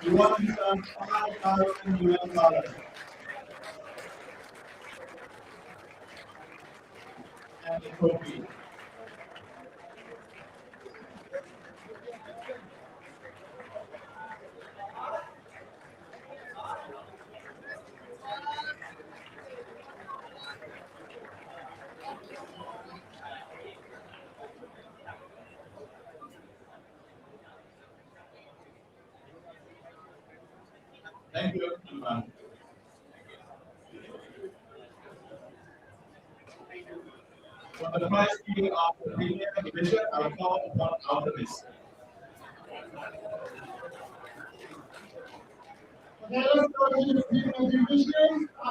He won some $5,000 and the trophy. Thank you. For the prize giving of the Premier Division, I call upon Alchemist. Okay, let's go to the Premier Division. I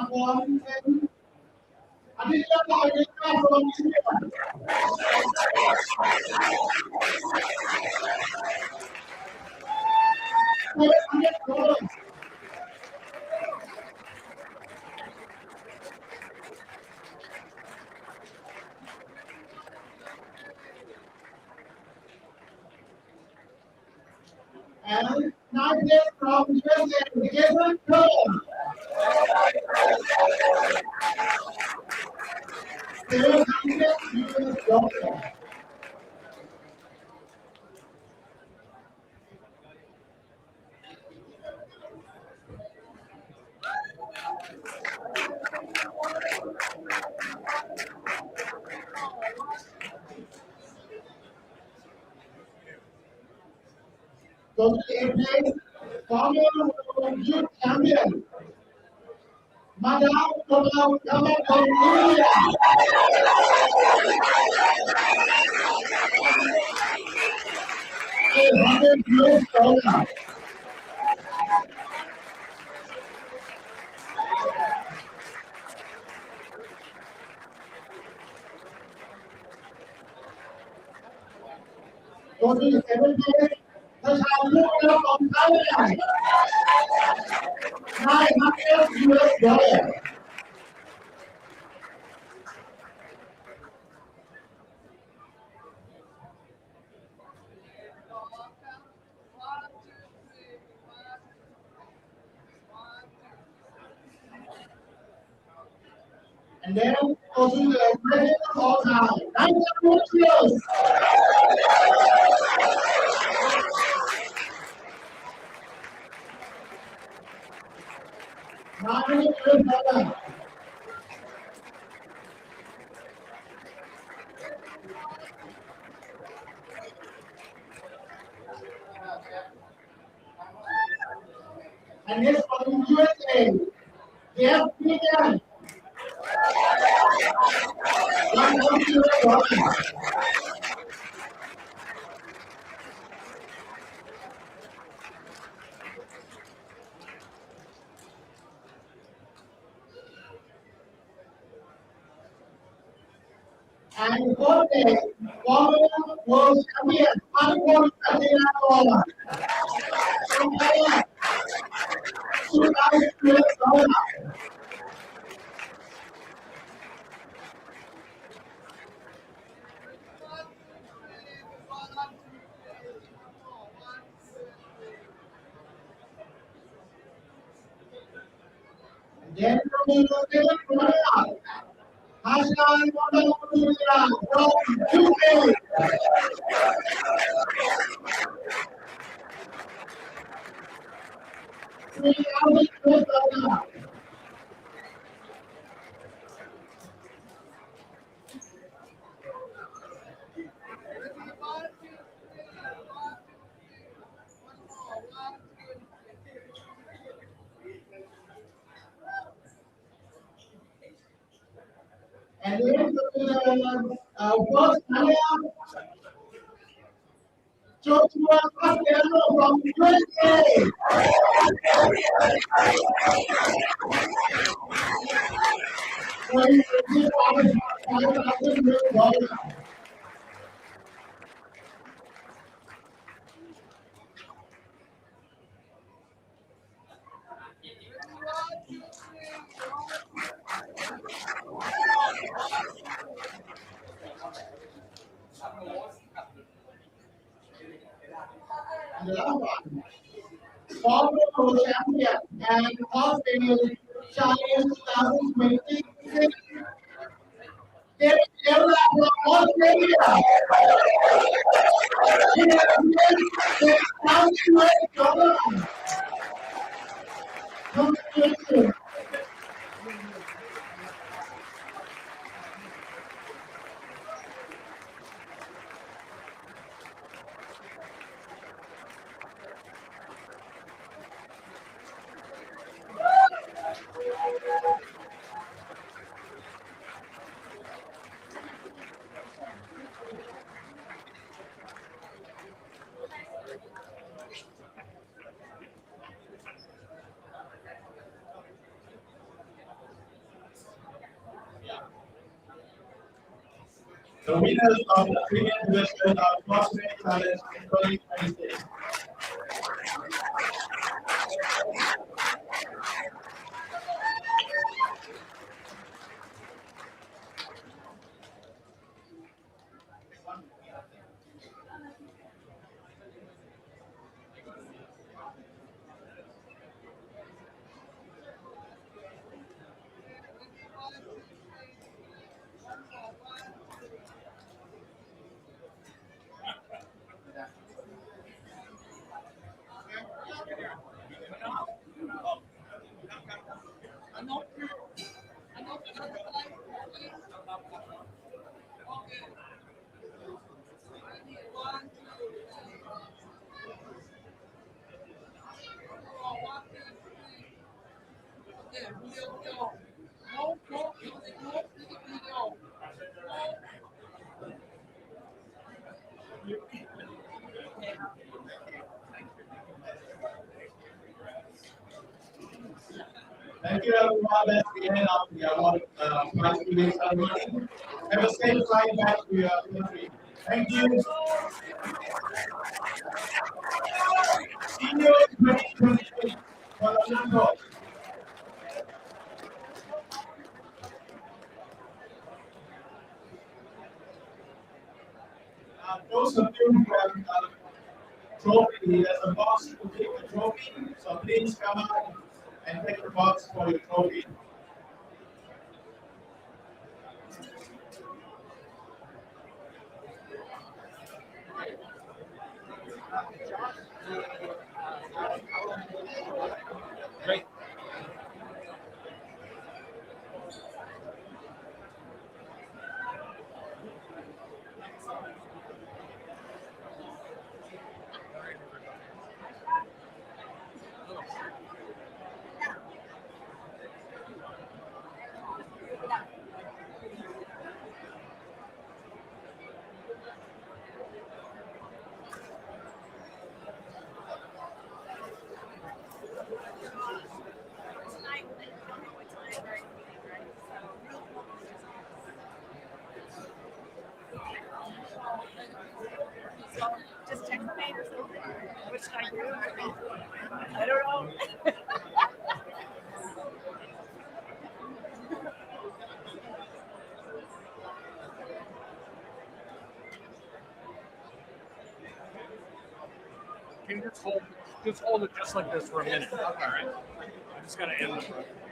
think that's how I get from India. And 9 days from USA, Jason Cole. Go to the airplane, former youth champion, Madam Komal Kamal from India. $800. Go to the 7 days, Tasha from Thailand. $900. And then go to the president of all time, $900. $900. And this from USA, Jeff Keegan. $100. And fourth day, former world champion, Michael Tang. From Thailand, $2,000. Then from the Korea, Hassan from UK. $3,000. And then the first player, Joshua Costello from USA. $5,000. co-champion and Australian Challenge 2026. David Ella from Australia. Congratulations. The winners of the premium edition of Crossword Challenge 2026. Thank you everyone. That's the end of the award prize giving ceremony. Have a safe flight back to your country. Thank you. See you in 2023. Those of you who have trophy, there's a box to take the trophy. So please come out and take the box for your trophy. Great. Just text me or something. What should I do? I don't know. Can you just hold it just like this for a minute? All right. I just gotta end the